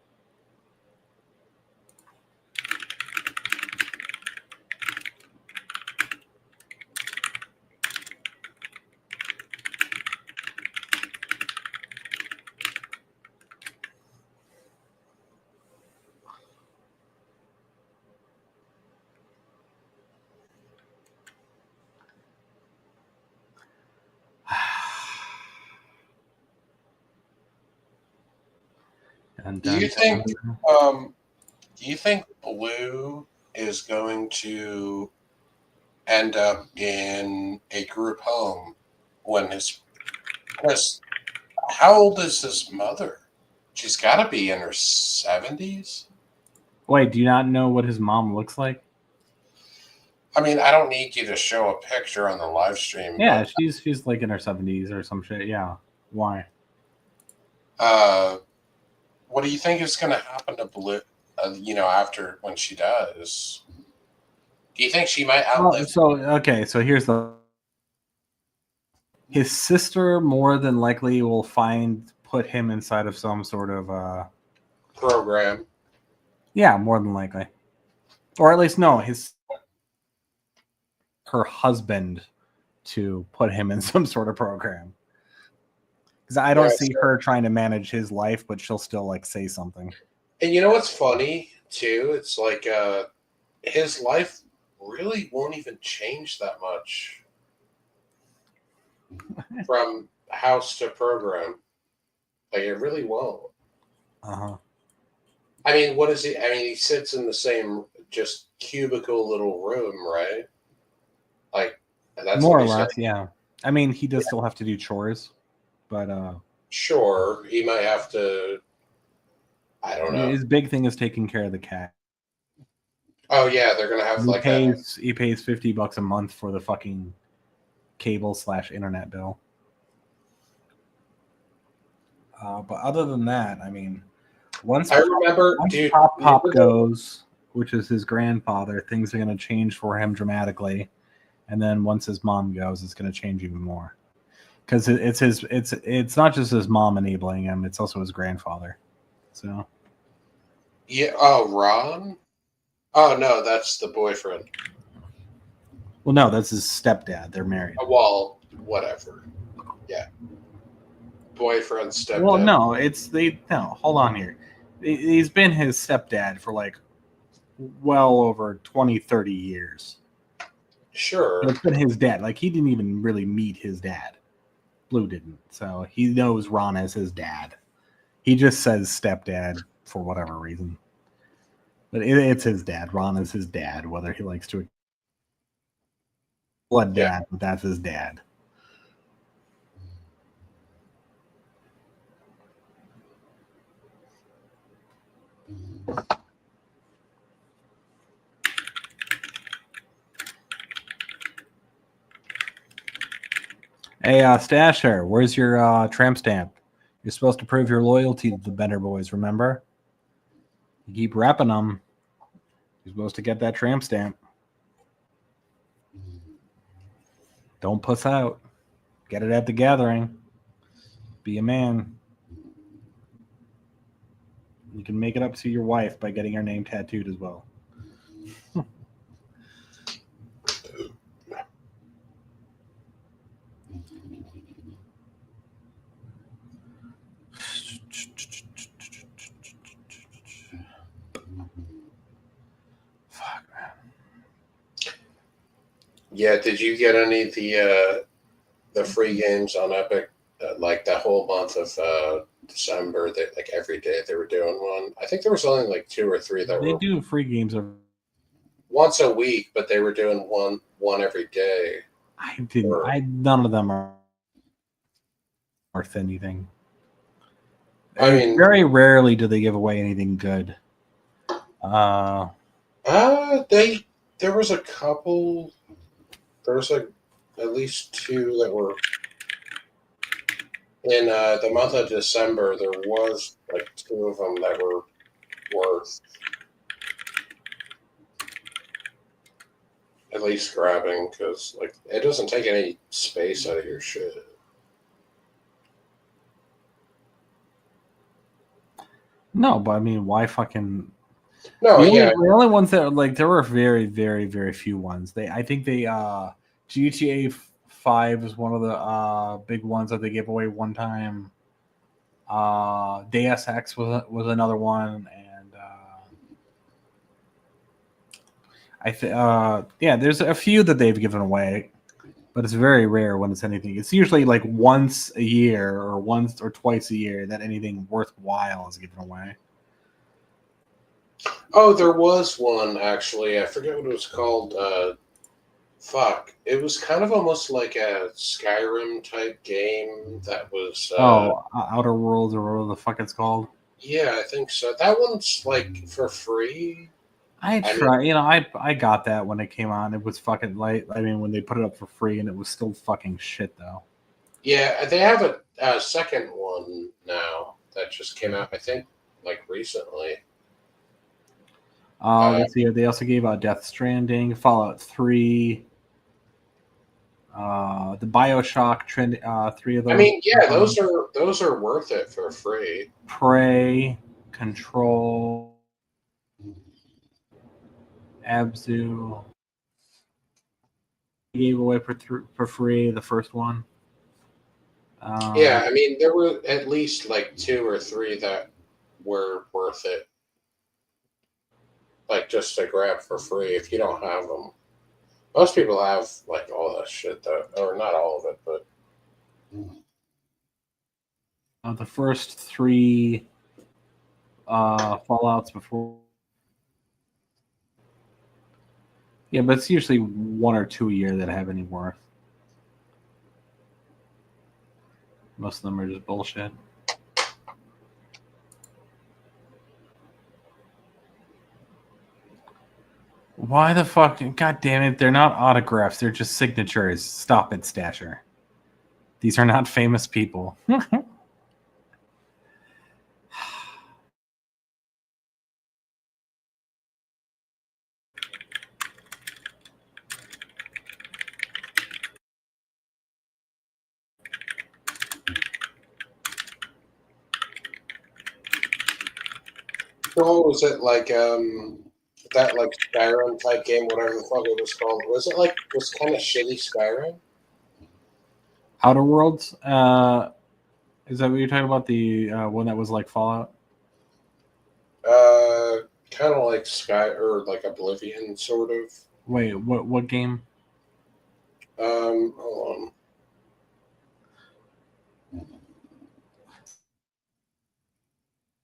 Do you think Blue is going to end up in a group home when because how old is his mother? She's got to be in her 70s. Wait, do you not know what his mom looks like? I mean, I don't need you to show a picture on the live stream. Yeah, she's like in her 70s or some shit. Yeah. Why? What do you think is going to happen to Blue? After when she does, do you think she might outlive? So here's his sister more than likely will put him inside of some sort of program. Yeah, more than likely, or at least no, her husband to put him in some sort of program. Because I don't see her trying to manage his life, but she'll still like say something. And you know what's funny too? It's like his life really won't even change that much from house to program. Like it really won't. Uh-huh. I mean, what is he? I mean, he sits in the same just cubicle little room, right? Like that's more or less, yeah. I mean, he does still have to do chores, but sure, he might have to. I don't know. His big thing is taking care of the cat. Oh yeah, they're gonna have he pays $50 a month for the fucking cable/internet bill. But other than that, I mean, once Pop goes, which is his grandfather, things are going to change for him dramatically, and then once his mom goes, it's going to change even more. Because it's not just his mom enabling him; it's also his grandfather. So. Yeah. Oh, Ron. Oh no, that's the boyfriend. Well, no, that's his stepdad. They're married. Well, whatever. Yeah. Boyfriend, stepdad. Well, no, hold on here. He's been his stepdad for like well over 20, 30 years. Sure. It's been his dad. Like, he didn't even really meet his dad. Blue didn't. So he knows Ron as his dad. He just says stepdad for whatever reason. But it's his dad. Ron is his dad, whether he likes to. Blood dad, but that's his dad. Hey, Stasher, where's your tramp stamp? You're supposed to prove your loyalty to the Bender Boys, remember? You keep repping them. You're supposed to get that tramp stamp. Don't puss out. Get it at the gathering. Be a man. You can make it up to your wife by getting her name tattooed as well. Yeah, did you get any of the free games on Epic? Like that whole month of December, that like every day they were doing one. I think there was only like 2 or 3 that They were do free games. once a week, but they were doing one every day. I didn't. None of them are worth anything. I mean, very rarely do they give away anything good. There was a couple. There was like at least 2 that were in the month of December. There was like 2 of them that were worth at least grabbing, because like it doesn't take any space out of your shit. No, but I mean, why fucking? No, the only ones that like there were very, very, very few ones. I think GTA 5 is one of the big ones that they gave away one time. Deus Ex was another one, and there's a few that they've given away, but it's very rare when it's anything. It's usually like once a year or once or twice a year that anything worthwhile is given away. Oh, there was one actually. I forget what it was called. Fuck. It was kind of almost like a Skyrim type game that was. Outer Worlds or whatever the fuck it's called. Yeah, I think so. That one's like for free. I got that when it came on. It was fucking light. I mean, when they put it up for free, and it was still fucking shit though. Yeah, they have a second one now that just came out. I think like recently. Let's see. They also gave out Death Stranding, Fallout 3, the BioShock trend. 3 of those. I mean, yeah, those are worth it for free. Prey, Control, Abzu. They gave away for free the first one. Yeah, I mean, there were at least like 2 or 3 that were worth it. Like just to grab for free if you don't have them. Most people have like all that shit though, or not all of it, but the first 3 Fallouts before. Yeah, but it's usually 1 or 2 a year that have any worth. Most of them are just bullshit. Why the fuck? God damn it. They're not autographs. They're just signatures. Stop it, Stasher. These are not famous people. what was it like? That like Skyrim type game, whatever the fuck it was called. Was it like was kind of shitty Skyrim? Outer Worlds? Is that what you're talking about? The one that was like Fallout? Kind of like or like Oblivion, sort of. Wait, what game? Hold on.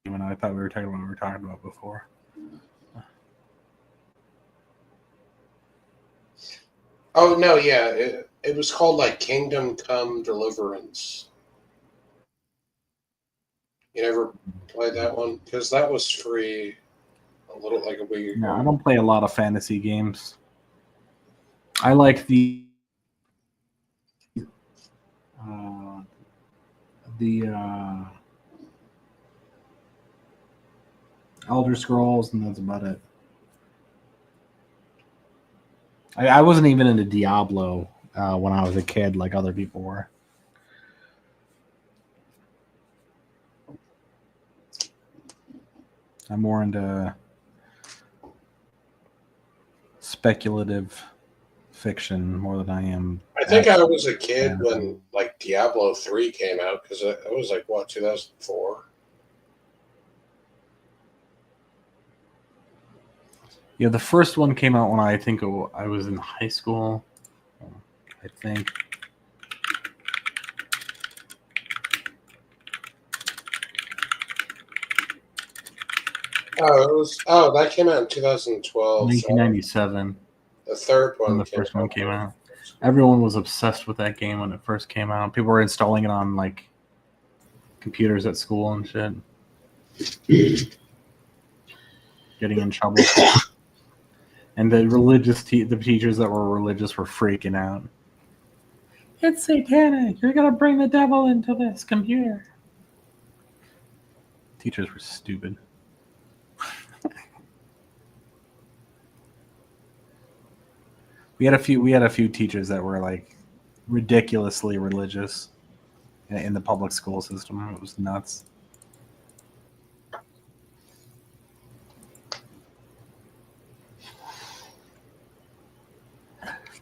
Even I thought we were talking about what we were talking about before. Oh no, yeah, it was called like Kingdom Come Deliverance. You never played that one? Because that was free a little like a week ago. No, I don't play a lot of fantasy games. I like the Elder Scrolls, and that's about it. I wasn't even into Diablo when I was a kid like other people were. I'm more into speculative fiction more than I am. I think I was a kid when like Diablo 3 came out, because it was like what, 2004? Yeah, the first one came out when I think I was in high school. I think. That came out in 2012. 1997. The third When one the first one came out. Everyone was obsessed with that game when it first came out. People were installing it on like computers at school and shit. Getting in trouble. And the the teachers that were religious were freaking out. It's satanic. You're gonna bring the devil into this computer. Teachers were stupid. We had a few teachers that were like ridiculously religious in the public school system. It was nuts.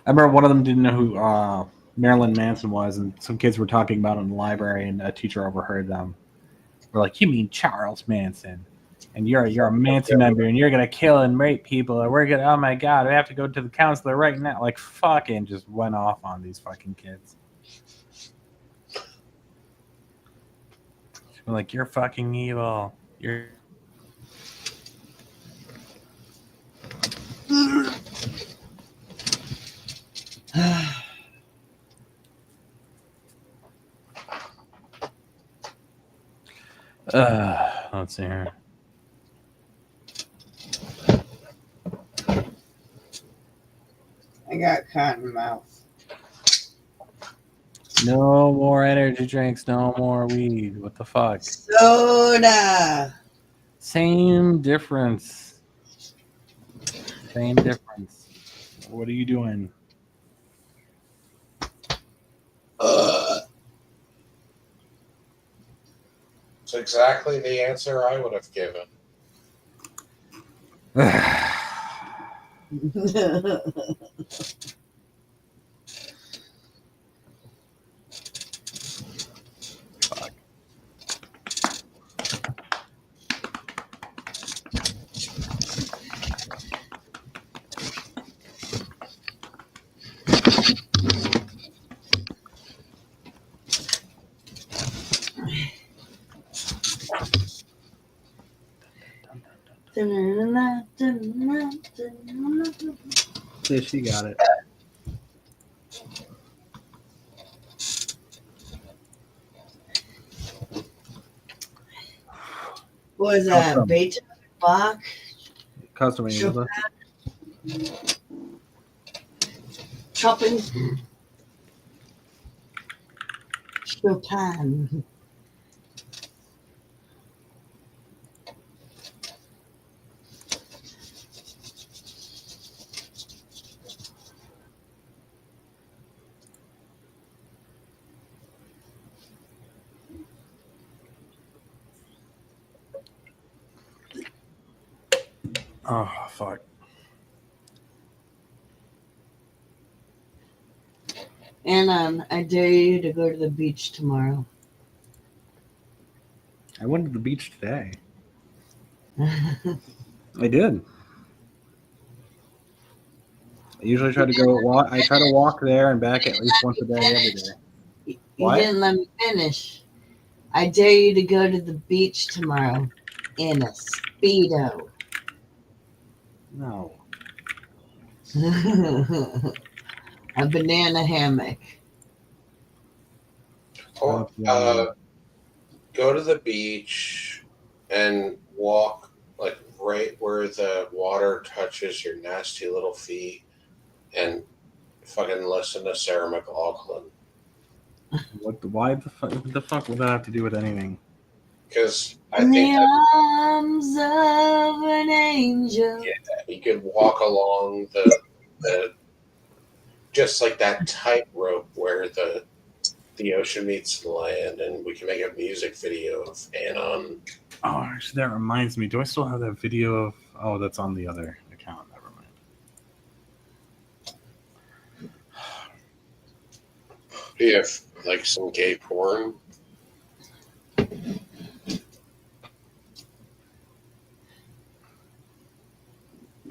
I remember one of them didn't know who Marilyn Manson was, and some kids were talking about it in the library, and a teacher overheard them. We're like, "You mean Charles Manson? And you're a Manson member, and you're gonna kill and rape people, and we're gonna, oh my god, we have to go to the counselor right now." Like, fucking just went off on these fucking kids. We're like, "You're fucking evil. You're." Let's see here. I got cotton mouth. No more energy drinks, no more weed. What the fuck? Soda. Same difference. Same difference. What are you doing? It's exactly the answer I would have given. Yeah, she got it. What was that? Custom. Beethoven, Bach, Custom Chopin. Chopin. Chopin. Oh, fuck. And I dare you to go to the beach tomorrow. I went to the beach today. I did. I usually try to go walk. I try to walk there and back at least once a day every day. You What? didn't let me finish. I dare you to go to the beach tomorrow in a Speedo. No. A banana hammock. Go to the beach and walk like right where the water touches your nasty little feet and fucking listen to Sarah McLachlan. Why the fuck? What the fuck would that have to do with anything? Because I In think the that, arms of an angel. you could walk along the just like that tightrope where the ocean meets the land, and we can make a music video of Anon. Oh, actually, that reminds me. Do I still have that video of? Oh, that's on the other account. Never mind. You have like some gay porn.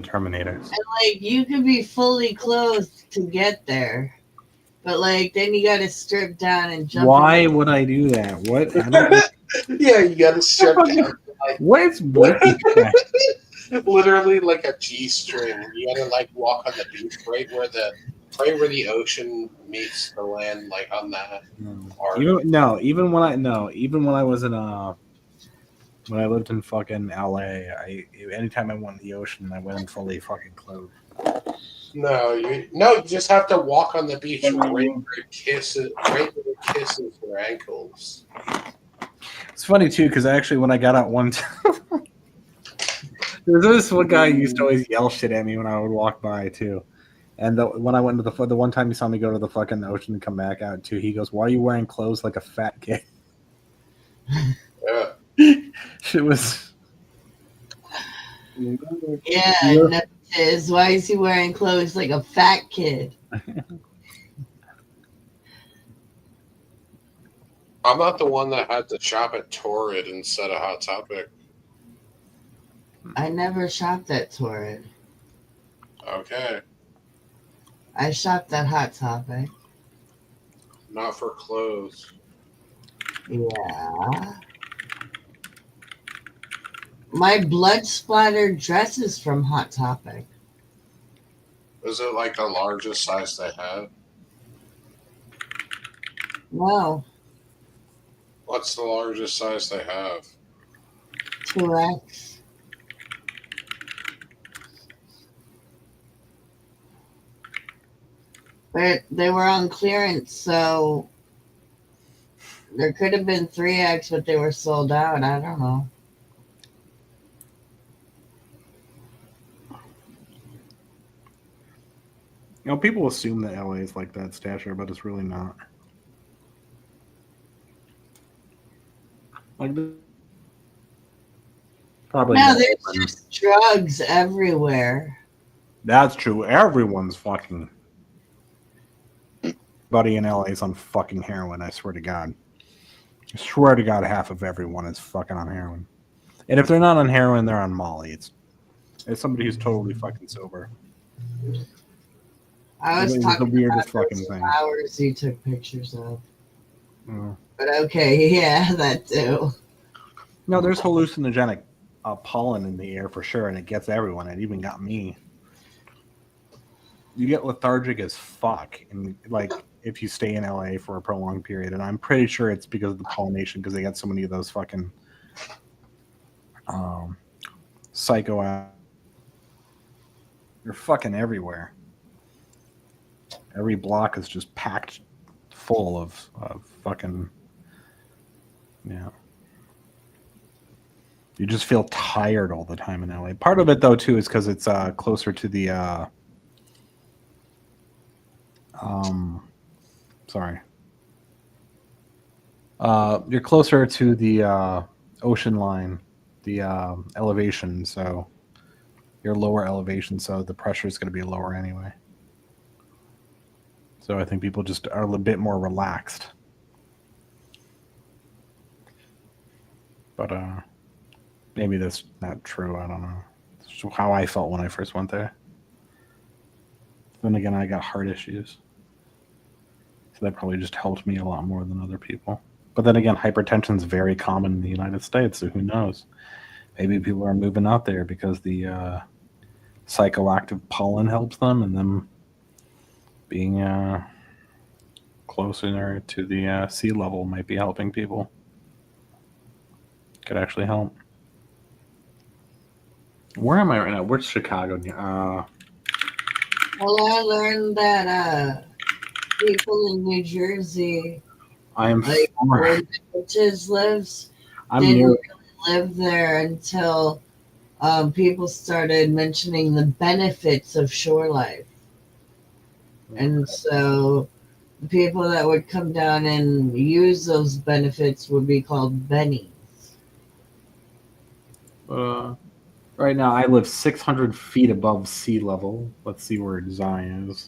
Terminators. And like you could be fully clothed to get there. But like, then you gotta strip down and jump. Why would I do that? What? I don't, Yeah, you gotta strip down. Like, what is with this guy? literally like a G-string. You gotta like walk on the beach right where the ocean meets the land, like on that. Even when I was in when I lived in fucking LA, anytime I went in the ocean, I went in fully fucking clothed. No, you just have to walk on the beach right where it kisses your ankles. It's funny too, because actually when I got out one time, there's this one guy who used to always yell shit at me when I would walk by too. And when I went to the one time he saw me go to the fucking ocean and come back out too, he goes, "Why are you wearing clothes like a fat kid?" Yeah. Shit was. Yeah, that is. Why is he wearing clothes like a fat kid? I'm not the one that had to shop at Torrid instead of Hot Topic. I never shopped at Torrid. Okay. I shopped at Hot Topic. Not for clothes. Yeah. My blood splattered dress is from Hot Topic. Is it like the largest size they have? No, What's the largest size they have? 2X. But they were on clearance, so there could have been 3X, but they were sold out. I don't know. You know, people assume that LA is like that stature, but it's really not. Like, probably. No, not. there's just drugs everywhere. That's true. Everyone's fucking. Everybody in LA is on fucking heroin. I swear to God. I swear to God, half of everyone is fucking on heroin. And if they're not on heroin, they're on Molly. It's somebody who's totally fucking sober. I was It was talking the weirdest about fucking those thing. flowers you took pictures of. Mm. But okay, yeah, that too. No, there's hallucinogenic pollen in the air for sure, and it gets everyone. It even got me. You get lethargic as fuck, and like if you stay in LA for a prolonged period, and I'm pretty sure it's because of the pollination, because they got so many of those fucking psycho. They're fucking everywhere. Every block is just packed full of fucking, yeah. You just feel tired all the time in LA. Part of it, though, too, is because it's closer to the, you're closer to the ocean line, the elevation, so you're lower elevation, so the pressure is going to be lower anyway. So I think people just are a little bit more relaxed. But maybe that's not true. I don't know. It's how I felt when I first went there. Then again, I got heart issues. So that probably just helped me a lot more than other people. But then again, hypertension is very common in the United States, so who knows? Maybe people are moving out there because the psychoactive pollen helps them, and them being closer to the sea level might be helping people. Could actually help. Where am I right now? Where's Chicago? Well, I learned that people in New Jersey, I am. like where the witches lives, I'm didn't near. really live there until people started mentioning the benefits of shore life. And so the people that would come down and use those benefits would be called bennies. Right now, I live 600 feet above sea level. Let's see where Zion is.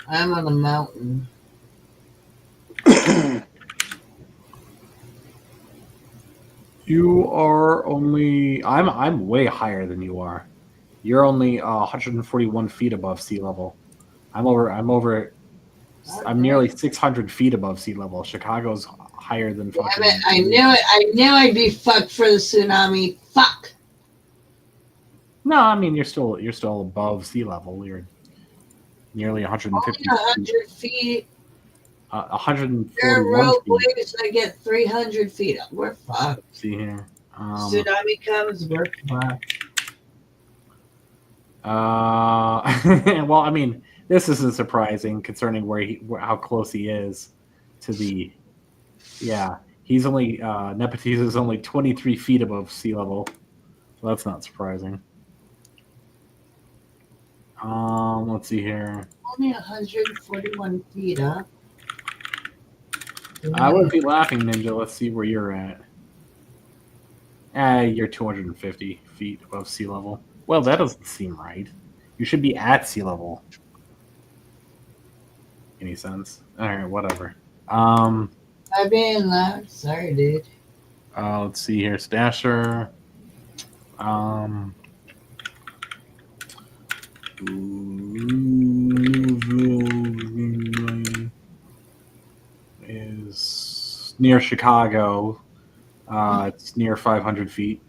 I'm on a mountain. You are only. I'm way higher than you are. You're only 141 feet above sea level. I'm nearly 600 feet above sea level. Chicago's higher than fucking. Damn it, I knew it. I knew I'd be fucked for the tsunami. Fuck. No, I mean you're still above sea level. You're nearly 150 Only 100 feet. 141 There are road feet. waves. I get 300 feet. We're fucked. Let's see here. Tsunami comes, we're fucked. Well, I mean, this isn't surprising concerning how close he is to the. Yeah, he's only Nepenthes is only 23 feet above sea level, so that's not surprising. Let's see here. Only 141 feet up. I wouldn't be laughing, Ninja. Let's see where you're at. You're 250 feet above sea level. Well, that doesn't seem right. You should be at sea level. Any sense? All right, whatever. I'm being loud. Sorry, dude. Let's see here. Stasher. Is near Chicago. It's near 500 feet.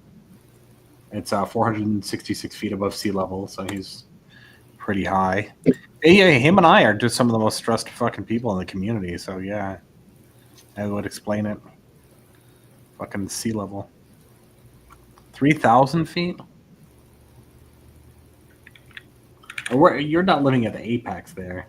It's 466 feet above sea level, so he's pretty high. Yeah, him and I are just some of the most stressed fucking people in the community, so yeah, that would explain it. Fucking sea level. 3,000 feet? You're not living at the apex there.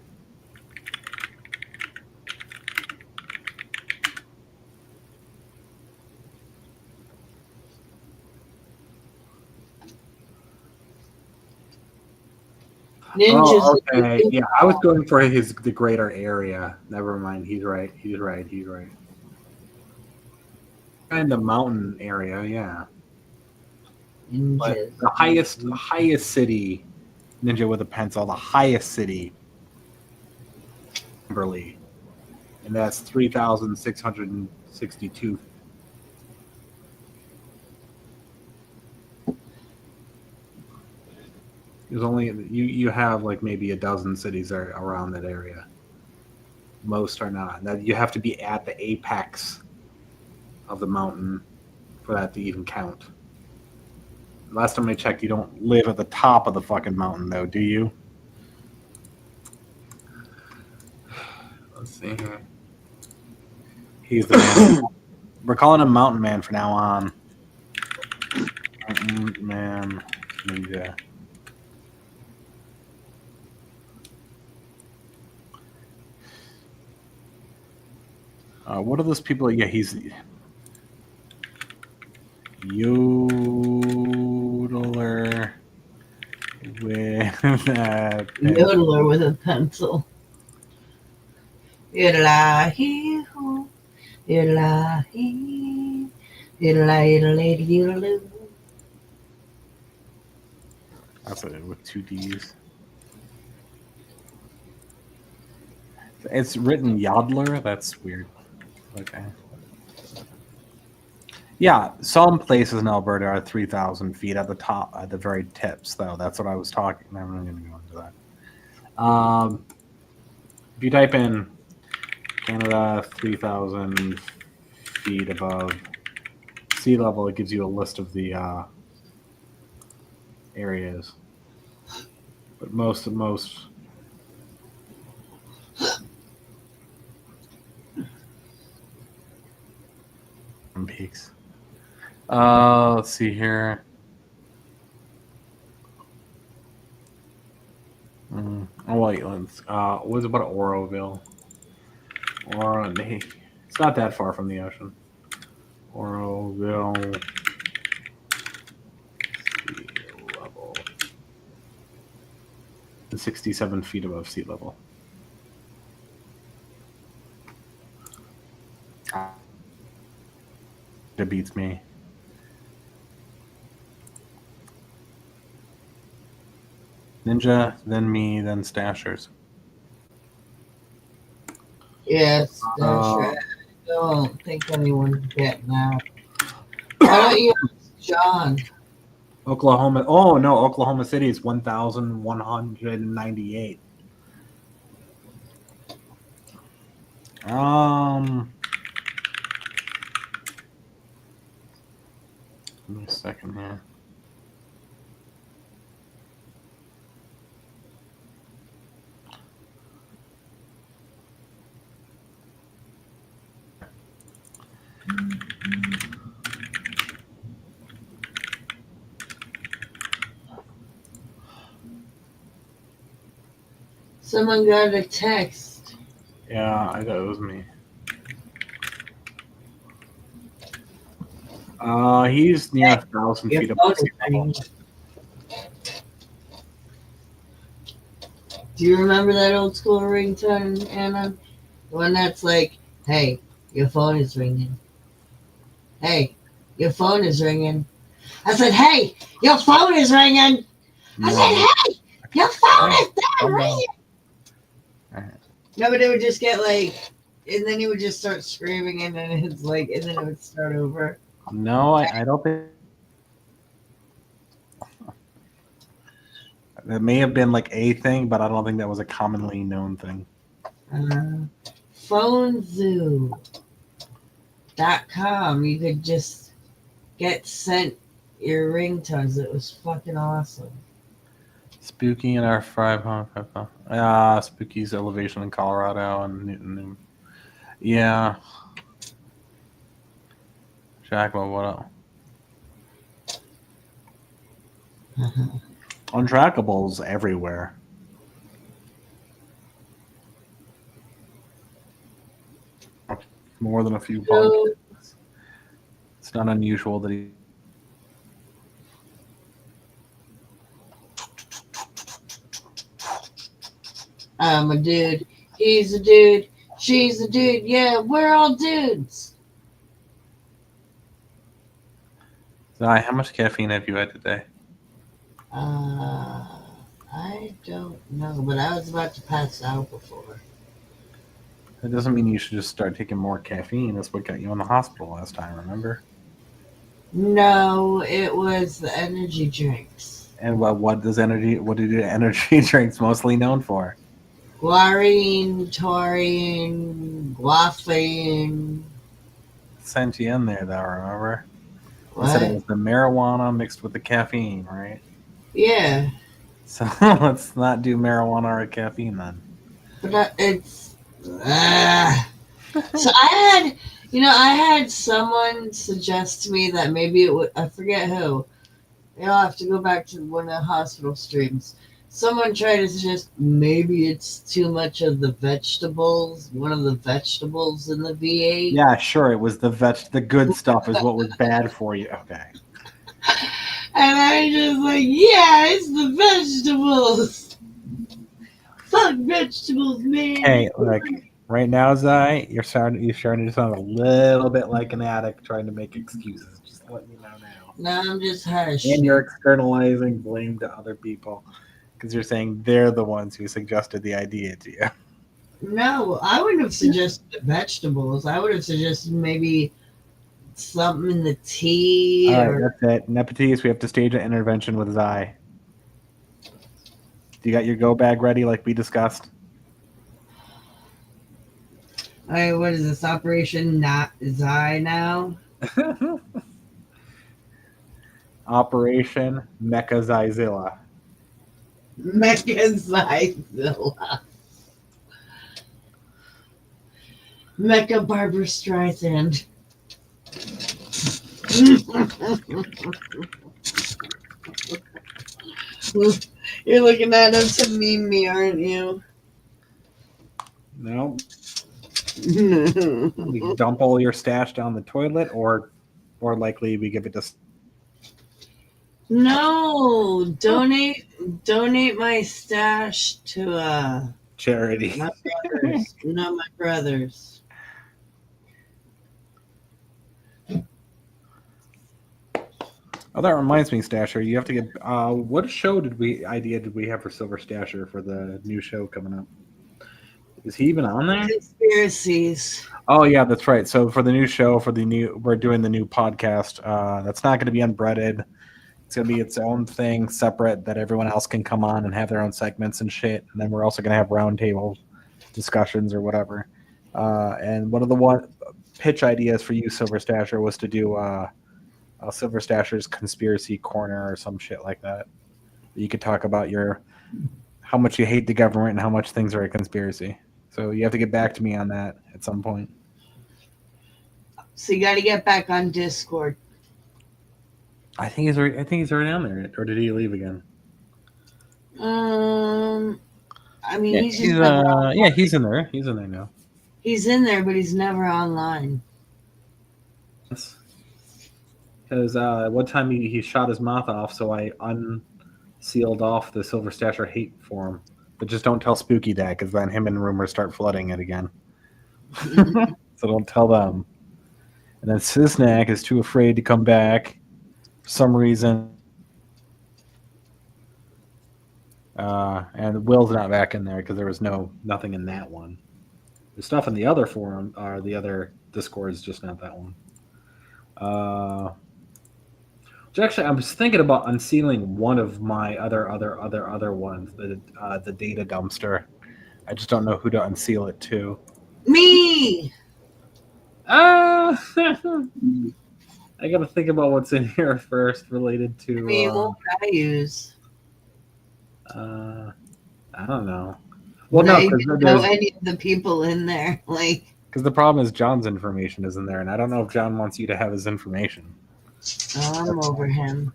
Ninjas. Oh, okay. Yeah, I was going for the greater area. Never mind. He's right. And the mountain area, yeah. But the highest city, Ninja with a pencil, the highest city, Kimberly, and that's 3,662. There's only you have like maybe a dozen cities are around that area. Most are not. Now you have to be at the apex of the mountain for that to even count. Last time I checked, you don't live at the top of the fucking mountain, though, do you? Let's see here. He's the man. We're calling him Mountain Man from now on. Mountain Man Ninja. What are those people? Yeah, he's Yodeler with a Yodeler with a pencil. Yodelah-hee-hoo, yodelah-hee, yodelah-yodelah-yodelah-yodelah. That's it with two D's. It's written Yodler. That's weird. Okay. Yeah, some places in Alberta are 3,000 feet at the top, at the very tips, though. That's what I was talking. I'm not going to go into that. If you type in Canada 3,000 feet above sea level, it gives you a list of the areas. But most peaks. Let's see here. Oh wait, let's. What about Oroville? It's not that far from the ocean. Oroville sea level. 67 feet above sea level. It beats me. Ninja, then me, then Stashers. Yes, that's right. I don't think anyone's getting out. Why don't you ask John? Oklahoma. Oh no, Oklahoma City is 1,198. Give me a second here. Someone got a text. Yeah, I thought it was me. He's near 1,000 Your feet phone above is sea level. ringing. Do you remember that old school ringtone, Anna? The one that's like, hey, your phone is ringing. Hey, your phone is ringing. I said, hey, your phone is ringing. I said, hey, your phone is not ringing. No, but it would just get like, and then you would just start screaming, and then it's like, and then it would start over. No, I don't think. It may have been like a thing, but I don't think that was a commonly known thing. PhoneZoo.com. You could just get sent your ringtones. It was fucking awesome. Spooky in our Spooky's elevation in Colorado and Newton. Yeah. Jackal, what else? Untrackables everywhere. More than a few podcasts. It's not unusual that he. I'm a dude. He's a dude. She's a dude. Yeah, we're all dudes. Zai, how much caffeine have you had today? I don't know, but I was about to pass out before. That doesn't mean you should just start taking more caffeine. That's what got you in the hospital last time, remember? No, it was the energy drinks. And what do energy drinks mostly known for? Guarine, taurine, guafine. Sent you in there, though, remember? What? You said it was the marijuana mixed with the caffeine, right? Yeah. So let's not do marijuana or caffeine then. But it's... So I had someone suggest to me that maybe it would... I forget who. I'll have to go back to one of the hospital streams. Someone tried to suggest maybe it's too much of the vegetables, one of the vegetables in the V8. Yeah, sure. It was the good stuff is what was bad for you. Okay. And I just like, yeah, it's the vegetables. Fuck vegetables, man. Hey, look, right now, Zai, you're starting to sound a little bit like an addict trying to make excuses. Just let me know now. No, I'm just hush. And you're externalizing blame to other people because you're saying they're the ones who suggested the idea to you. No, I wouldn't have suggested vegetables. I would have suggested maybe something in the tea. All right, that's it. Nepotes, we have to stage an intervention with Zai. You got your go bag ready like we discussed? All right, what is this? Operation Not Zai now? Operation Mecha Zizilla. Mecha Zizilla. Mecha Barbara Streisand. You're looking at him to meme me, aren't you? No. We dump all your stash down the toilet, or likely we give it to. No, donate my stash to charity. My brothers. No, my brothers. Oh, that reminds me, Stasher. You have to get. What idea did we have for Silver Stasher for the new show coming up? Is he even on there? Conspiracies. Oh yeah, that's right. So for the new show, we're doing the new podcast. That's not going to be unbreaded. It's gonna be its own thing, separate, that everyone else can come on and have their own segments and shit. And then we're also gonna have roundtable discussions or whatever. And one of the pitch ideas for you, Silver Stasher, was to do Silver Stasher's conspiracy corner or some shit like that. You could talk about how much you hate the government and how much things are a conspiracy. So you have to get back to me on that at some point. So you got to get back on Discord. I think he's already on there, or did he leave again? I mean, Yeah, he's just he's in there. He's in there now. He's in there, but he's never online. Because one time he shot his mouth off, so I unsealed off the Silver Stasher hate forum. But just don't tell Spooky that, because then him and rumors start flooding it again. So don't tell them. And then Sisnak is too afraid to come back for some reason. And Will's not back in there because there was nothing in that one. The stuff in the other forum, or the other Discords, just not that one. Which actually, I was thinking about unsealing one of my other ones, the data dumpster. I just don't know who to unseal it to. Me. I got to think about what's in here first, related to. What would I use? I don't know. Well, no, because know any of the people in there, like. Because the problem is John's information is in there, and I don't know if John wants you to have his information. Oh, I'm over him.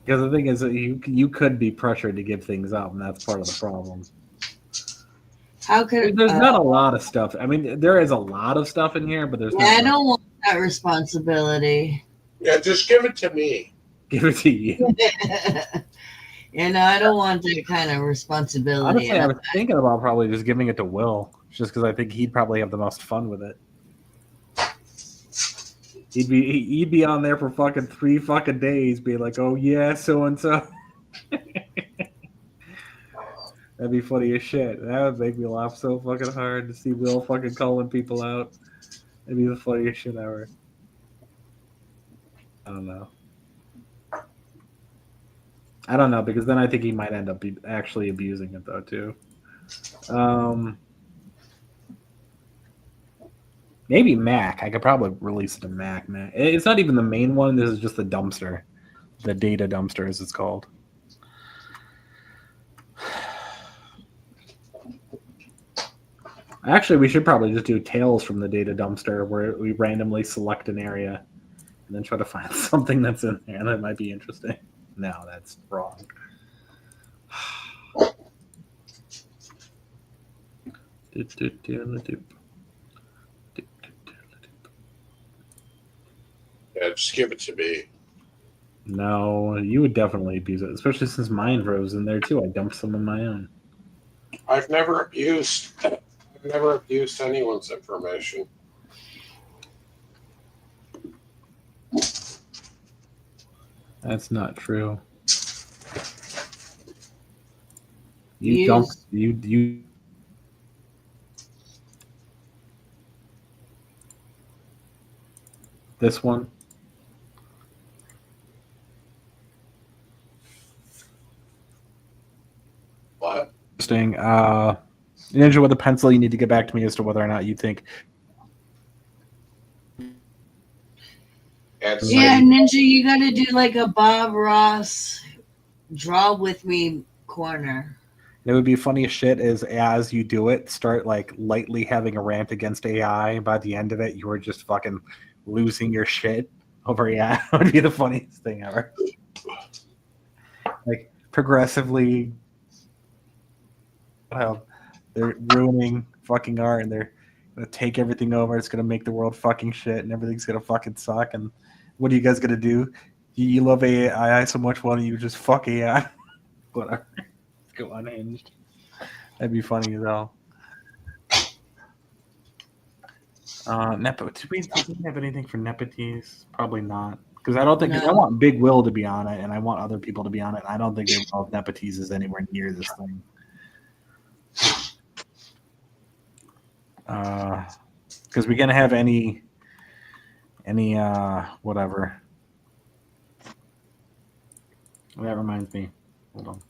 Because the thing is that you could be pressured to give things up, and that's part of the problem. How could there's not a lot of stuff. I mean, there is a lot of stuff in here, but there's. I don't want that responsibility. Yeah, just give it to me. Give it to you. I don't want that kind of responsibility. Honestly, I was thinking about probably just giving it to Will, just because I think he'd probably have the most fun with it. He'd be on there for fucking 3 fucking days, being like, "Oh yeah, so and so." That'd be funny as shit. That would make me laugh so fucking hard to see Will fucking calling people out. That'd be the funniest shit ever. I don't know, because then I think he might end up actually abusing it though too. Maybe Mac. I could probably release it to Mac. It's not even the main one. This is just the dumpster, the data dumpster, as it's called. Actually, we should probably just do Tales from the data dumpster, where we randomly select an area and then try to find something that's in there that might be interesting. No, that's wrong. Yeah, just give it to me. No, you would definitely abuse it, especially since mine was in there too. I dumped some of my own. I've never abused anyone's information. That's not true. You dumped you. This one. What? Interesting. Ninja with a pencil, you need to get back to me as to whether or not you think. Yeah, Ninja, you got to do like a Bob Ross draw with me corner. It would be funny as shit is as you do it, start like lightly having a rant against AI. And by the end of it, you were just fucking losing your shit over AI. It would be the funniest thing ever. Like progressively, well, they're ruining fucking art, and they're gonna take everything over. It's gonna make the world fucking shit, and everything's gonna fucking suck. And what are you guys gonna do? You love AI so much, why don't you just fuck AI? Whatever. Let's go unhinged. That'd be funny as hell. Nepo, did we have anything for Nepotes? Probably not. Because I don't think I want Big Will to be on it, and I want other people to be on it. I don't think they know if Nepotes is anywhere near this thing. Because we're gonna have any Any whatever. That reminds me. Hold on.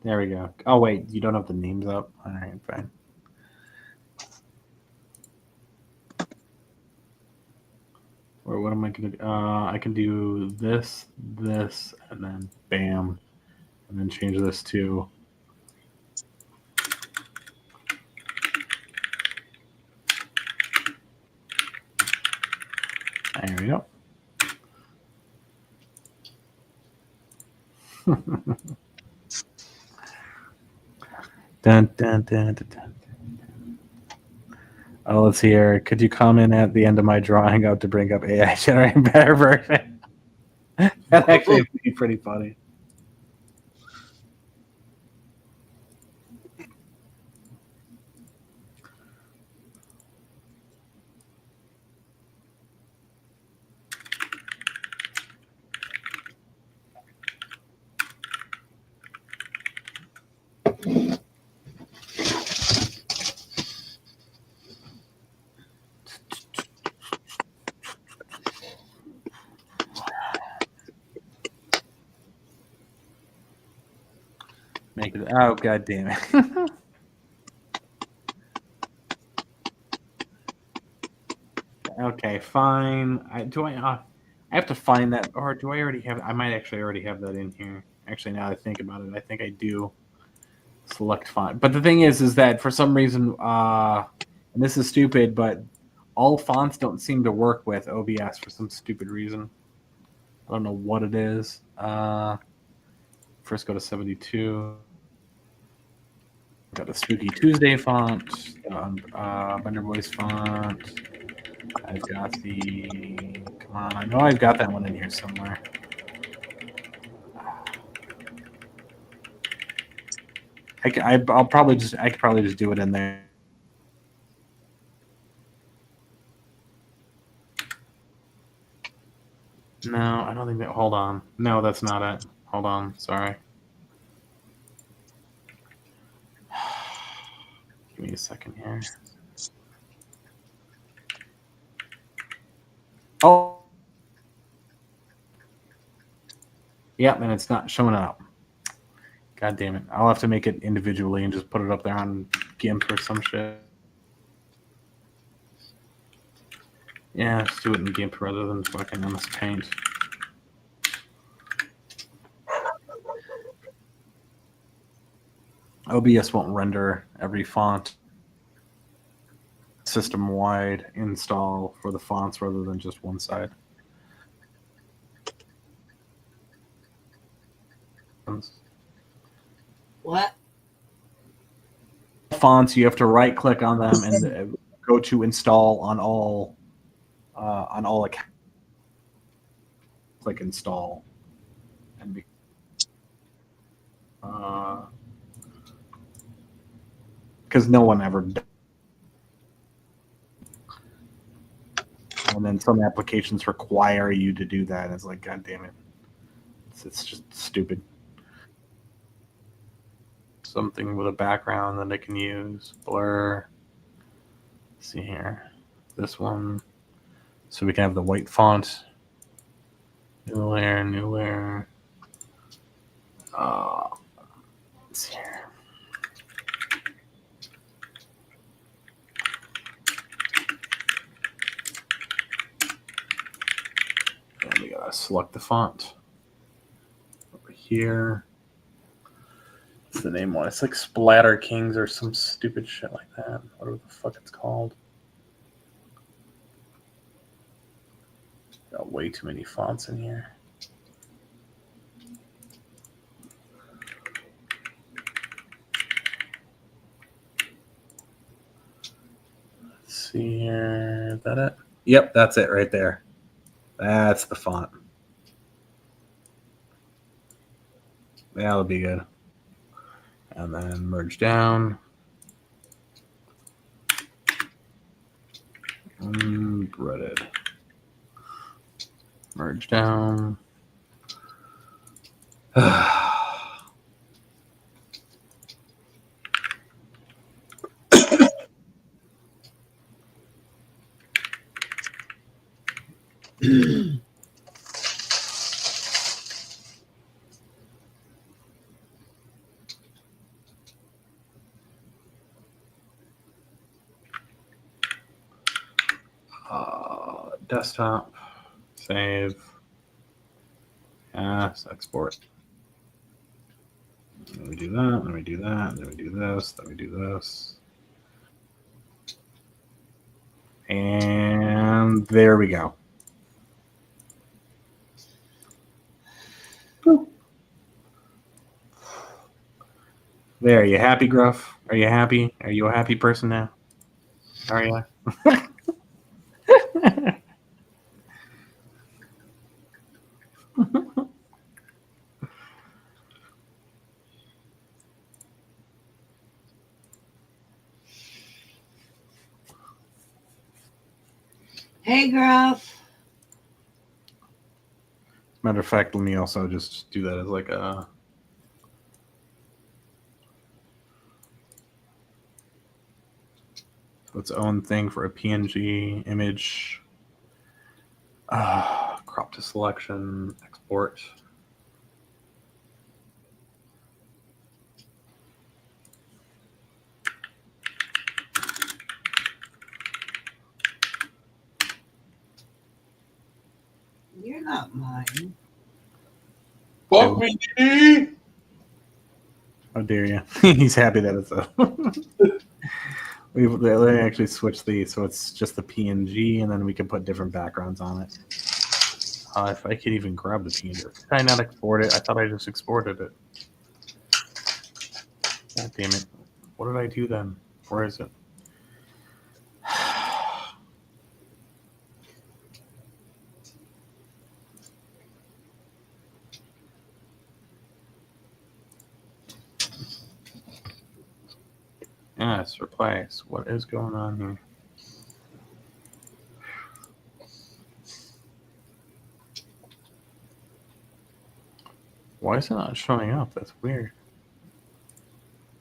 There we go. Oh wait, you don't have the names up. All right, fine. Or what am I gonna do? I can do this, this, and then bam, and then change this to. There we go. Dun, dun, dun, dun, dun. Oh, let's see here. Could you comment at the end of my drawing out to bring up AI generating better version? That actually would be pretty funny. Make it. Oh, god damn it. Okay, fine. I have to find that, or do I already have? I might actually already have that in here. Actually, now that I think about it, I think I do. Select font, but the thing is that for some reason, and this is stupid, but all fonts don't seem to work with OBS for some stupid reason. I don't know what it is. First, go to 72. Got the Spooky Tuesday font, Bender Boys font. I've got the. Come on, I know I've got that one in here somewhere. I could probably just do it in there. No, I don't think that. Hold on. No, that's not it. Hold on. Sorry. Give me a second here. Oh. Yep, and it's not showing up. God damn it. I'll have to make it individually and just put it up there on GIMP or some shit. Yeah, let's do it in GIMP rather than fucking MS Paint. OBS won't render every font. System-wide install for the fonts rather than just one side. What? Fonts, you have to right-click on them and go to install on all accounts. Click install, and because no one ever does. And then some applications require you to do that. It's like, god damn it, it's just stupid. Something with a background that I can use. Blur. Let's see here. This one. So we can have the white font. New layer, new layer. Let's see here. And we gotta select the font. Over here. What's the name one? It's like Splatter Kings or some stupid shit like that. Whatever the fuck it's called. Got way too many fonts in here. Let's see here. Is that it? Yep, that's it right there. That's the font. That'll be good. And then merge down. Unbreaded. Merge down. Desktop, save, yes, export. Then we do that, then we do that, then we do this, then we do this. And there we go. Boop. There, are you happy, Gruff? Are you happy? Are you a happy person now? Are you? Hey, Gruff. Matter of fact, let me also just do that as like a its own thing for a PNG image. Crop to selection, export. You're not mine. Fuck me, DD. How dare you? He's happy that it's a. Let me actually switch these so it's just the PNG, and then we can put different backgrounds on it. If I could even grab the PNG. Did I not export it? I thought I just exported it. God damn it. What did I do then? Where is it? Yes, replace. What is going on here? Why is it not showing up? That's weird.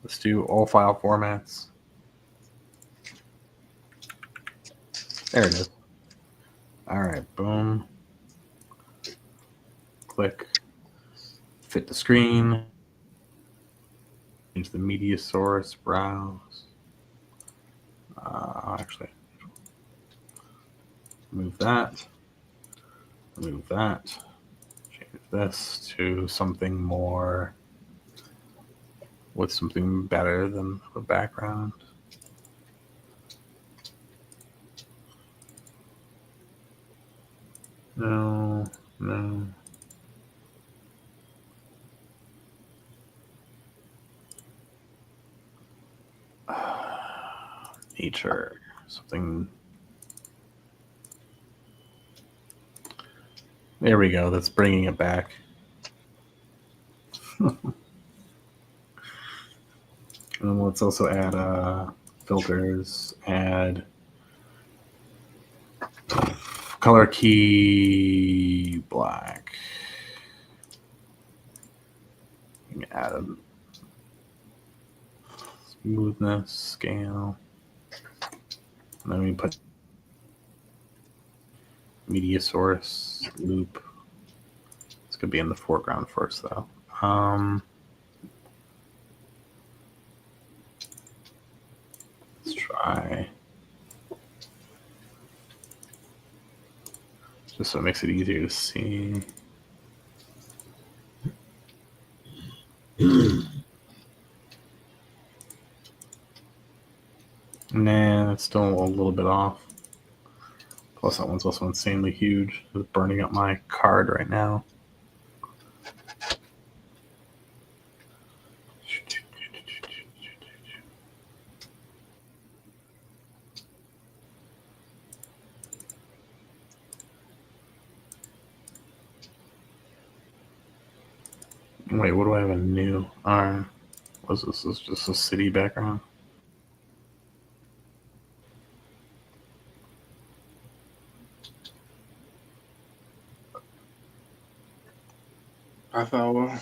Let's do all file formats. There it is. All right, boom. Click. Fit the screen. Change the media source. Browse. Actually, move that. Move that. Change this to something more with something better than a background. No, no. Nature, something. There we go. That's bringing it back. And let's also add filters, add color key black. Add a smoothness scale. And then we put media source loop. It's gonna be in the foreground first though. Let's try. Just so it makes it easier to see. Nah, it's still a little bit off. Plus, that one's also insanely huge. It's burning up my card right now. Wait, what do I have a new? Alright. What's this? This is just a city background. I thought, well,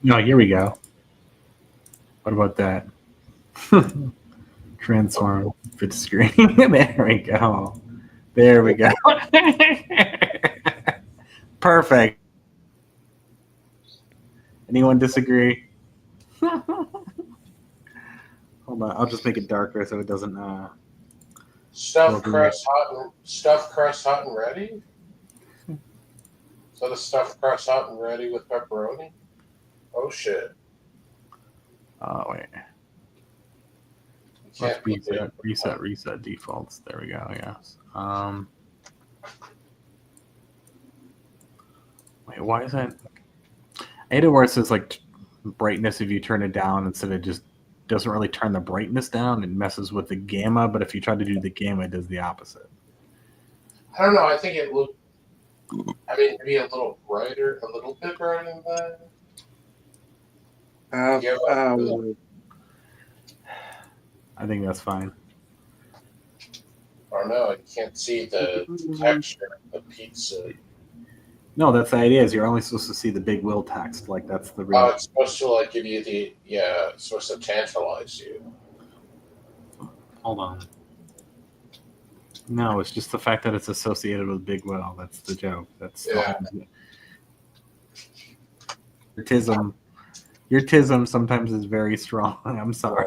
No, here we go. What about that? Transform fit screen. There we go. There we go. Perfect. Anyone disagree? Hold on, I'll just make it darker so it doesn't. Stuffed crust hot and ready. So the stuffed crust hot and ready with pepperoni. Oh shit! Oh wait. You can't Let's reset defaults. There we go. Yes. Wait, why is that? I hate it where it says like brightness if you turn it down instead of just doesn't really turn the brightness down. It messes with the gamma, but if you try to do the gamma, it does the opposite. I don't know. I think it looked. I mean, maybe a little brighter, a little bit brighter than that. I think that's fine. I don't know. You can't see the texture of the pizza. No, that's the idea. Is you're only supposed to see the Big Will text. Like that's the real. Oh, it's supposed to like give you the it's supposed to tantalize you. Hold on. No, it's just the fact that it's associated with Big Will. That's the joke. That's your tism sometimes is very strong. I'm sorry.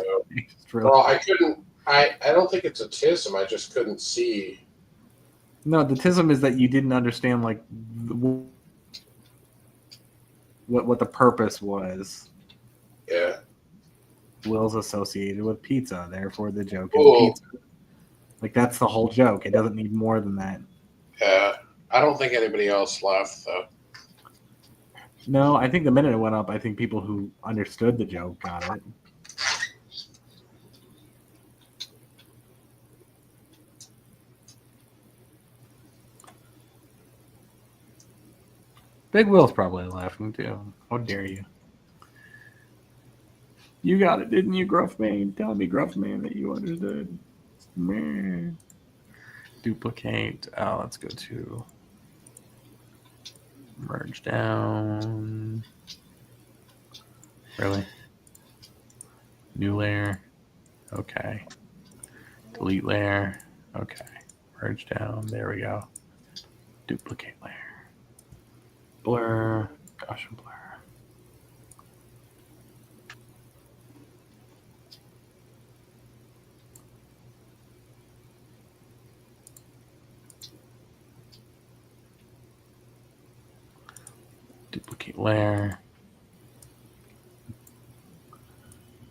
Well, I couldn't. I don't think it's a tism. I just couldn't see. No, the tism is that you didn't understand like what the purpose was. Yeah. Will's associated with pizza, therefore the joke is pizza. Like that's the whole joke. It doesn't need more than that. Yeah. I don't think anybody else laughed though. No, I think the minute it went up, I think people who understood the joke got it. Big Will's probably laughing too. How dare you? You got it, didn't you, Gruffman? Tell me, Gruffman, that you understood. Man. Duplicate. Let's go to merge down. Really? New layer. Okay. Delete layer. Okay. Merge down. There we go. Duplicate layer. Blur. Gaussian blur. Duplicate layer.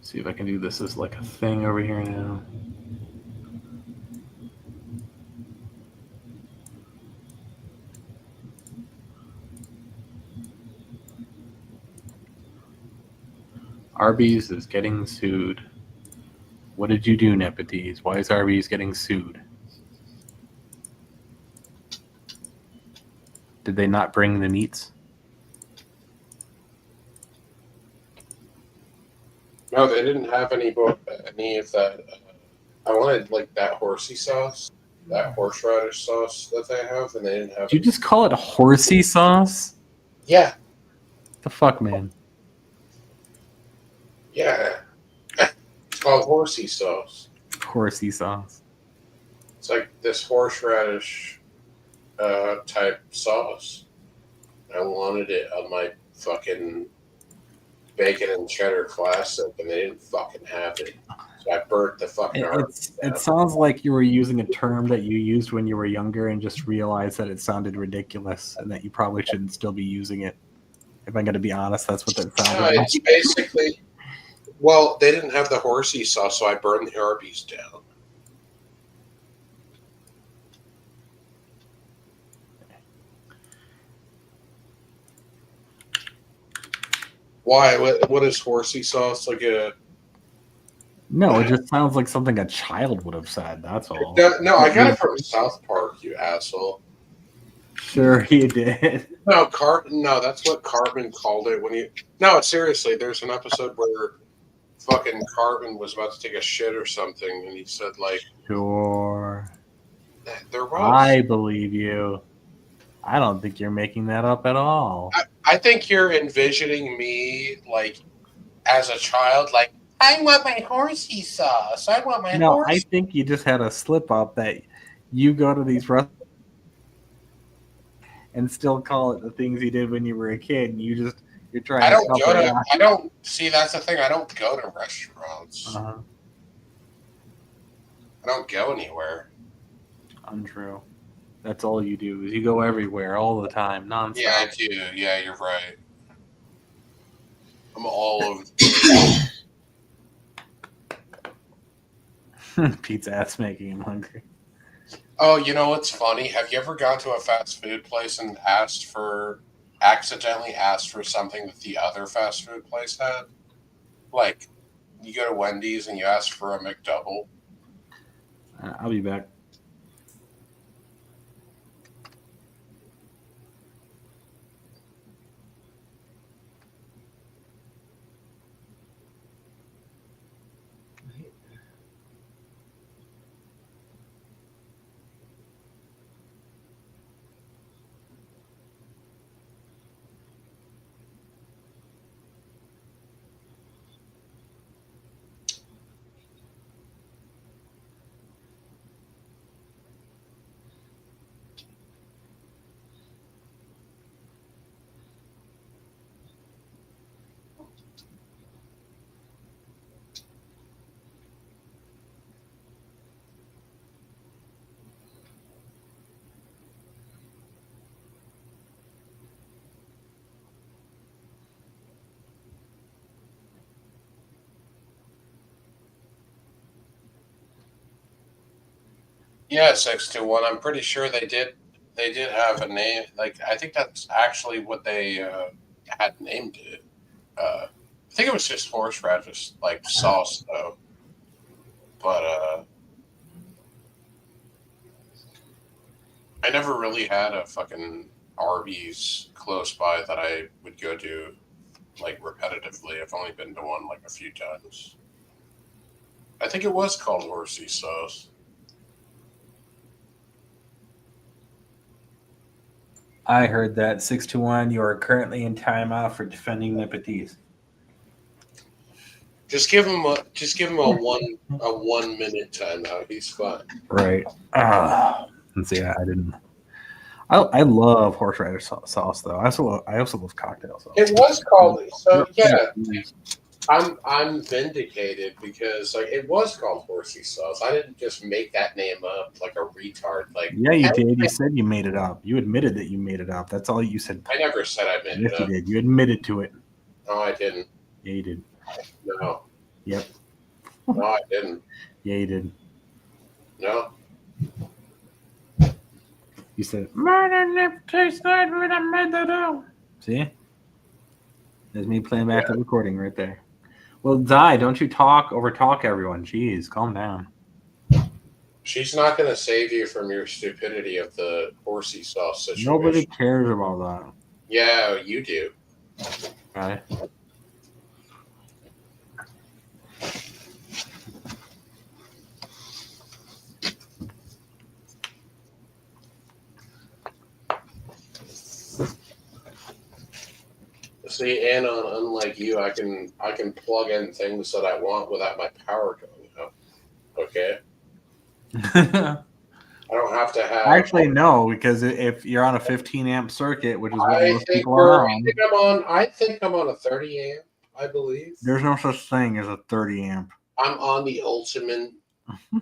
See if I can do this as like a thing over here now. Arby's is getting sued. What did you do, Nepotes? Why is Arby's getting sued? Did they not bring the meats? No, they didn't have any of that. I wanted like that horsey sauce, that horseradish sauce that they have, and they didn't have. Did you just call it horsey sauce? Yeah. The fuck, man. Yeah. It's called horsey sauce. Horsey sauce. It's like this horseradish type sauce. I wanted it on my fucking bacon and cheddar classic, and they didn't fucking have it. So I burnt the fucking It sounds like you were using a term that you used when you were younger and just realized that it sounded ridiculous and that you probably shouldn't still be using it. If I'm going to be honest, that's what that sounded like. It's basically, well, they didn't have the horsey sauce, so I burned the Arby's down. Why? What is horsey sauce? Like a... No, it just sounds like something a child would have said. That's all. No, I got it from South Park, you asshole. Sure, you did. No, No, that's what Cartman called it when he. No, seriously, there's an episode where fucking Cartman was about to take a shit or something, and he said like, Sure. There was. I believe you. I don't think you're making that up at all. I think you're envisioning me like as a child, like I want my horsey sauce. I want my No, I horse. think you just had a slip up that you go to these restaurants and still call it the things you did when you were a kid. And you're trying I to don't cover go it to. up. I don't see. That's the thing. I don't go to restaurants. Uh-huh. I don't go anywhere. Untrue. That's all you do is you go everywhere all the time, nonstop. Yeah, I do. Yeah, you're right. I'm all over. Pete's ass making him hungry. Oh, you know what's funny? Have you ever gone to a fast food place and accidentally asked for something that the other fast food place had? Like, you go to Wendy's and you ask for a McDouble. I'll be back. Yeah, 621. I'm pretty sure they did. They did have a name. Like, I think that's actually what they had named it. I think it was just horseradish, like sauce, though. But I never really had a fucking Arby's close by that I would go to like repetitively. I've only been to one like a few times. I think it was called horsey sauce. I heard that 621. You are currently in timeout for defending the Petite. Just give him a 1 minute timeout. He's fine. Right. Let's see. I didn't. I love horseradish sauce though. I also love cocktail sauce. It was called so yeah. I'm vindicated because like it was called horsey sauce. I didn't just make that name up like a retard. Like Yeah, you did. You said you made it up. You admitted that you made it up. That's all you said. I never said I made Yes, it you up. did. You admitted to it. No, I didn't. Yeah, you did. No. Yep. No, I didn't. Yeah, you did. No. You said murder nip tastes good when I made that up. See? There's me playing back the recording right there. Well, Di, don't you over talk everyone. Jeez, calm down. She's not going to save you from your stupidity of the horsey sauce situation. Nobody cares about that. Yeah, you do. Right? See, and unlike you, I can plug in things that I want without my power going out. Okay. I don't have to have. Actually, no, because if you're on a 15 amp circuit, which is what I most think people are on, I think I'm on a 30 amp. I believe there's no such thing as a 30 amp. I'm on the ultimate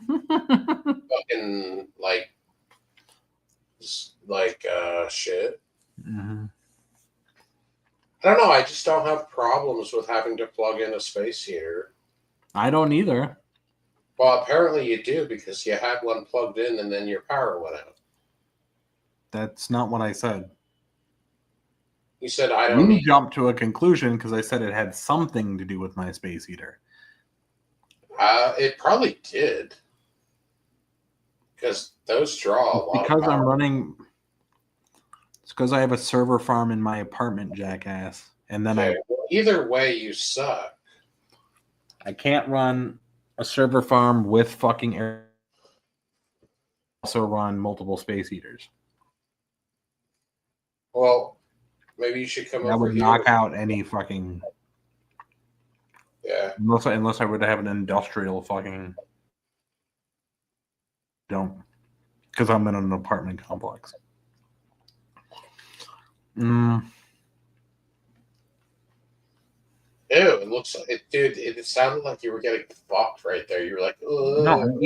fucking shit. Mm-hmm. I don't know. I just don't have problems with having to plug in a space heater. I don't either. Well, apparently you do because you had one plugged in and then your power went out. That's not what I said. You said I don't. You jumped to a conclusion because I said it had something to do with my space heater. It probably did. Because those draw a lot. Because of power. I'm running. It's because I have a server farm in my apartment, jackass. And then Well, either way, you suck. I can't run a server farm with fucking air. Also run multiple space heaters. Well, Maybe you should come That over would here. knock out any fucking. Yeah. Unless I were to have an industrial fucking dome, because I'm in an apartment complex. Ew, it looks like dude. It sounded like you were getting fucked right there. You were like, ugh. No, I'm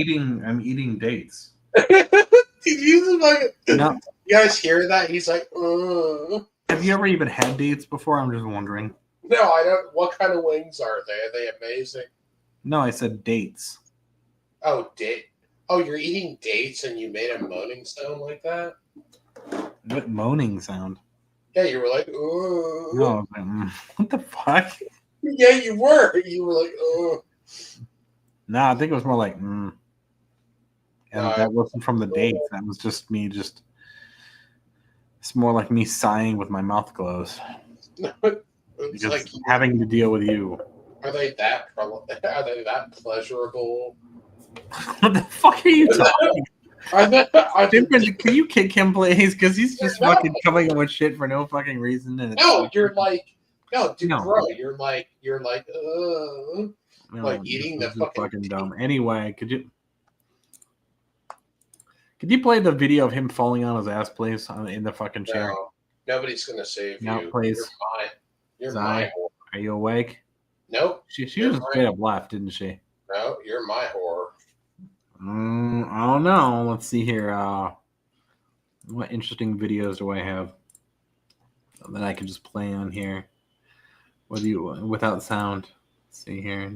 eating dates. Dude, you like, No. You guys hear that? He's like, ugh. Have you ever even had dates before? I'm just wondering. No, I don't. What kind of wings are they? Are they amazing? No, I said dates. Oh, date. Oh, you're eating dates and you made a moaning sound like that? What moaning sound? Yeah, you were like, ooh. No, I was like, what the fuck? Yeah, you were. You were like, oh. No, I think it was more like, And that wasn't from the dates. That was just me. It's more like me sighing with my mouth closed. It's Because like having to deal with you. Are they that pleasurable? What the fuck are you talking? Can you kick him, please? Because he's just fucking coming up with shit for no fucking reason. And No, you're like, no, dude, No. bro, you're like, No, like eating the this is fucking dumb. Anyway, could you play the video of him falling on his ass, please, in the fucking chair? No, nobody's gonna save No, you. please. You're Zai, my whore. are you awake? Nope. She You're was mine. straight up left, didn't she? No, you're my whore. I don't know. Let's see here. What interesting videos do I have that I can just play on here? Without sound? Let's see here.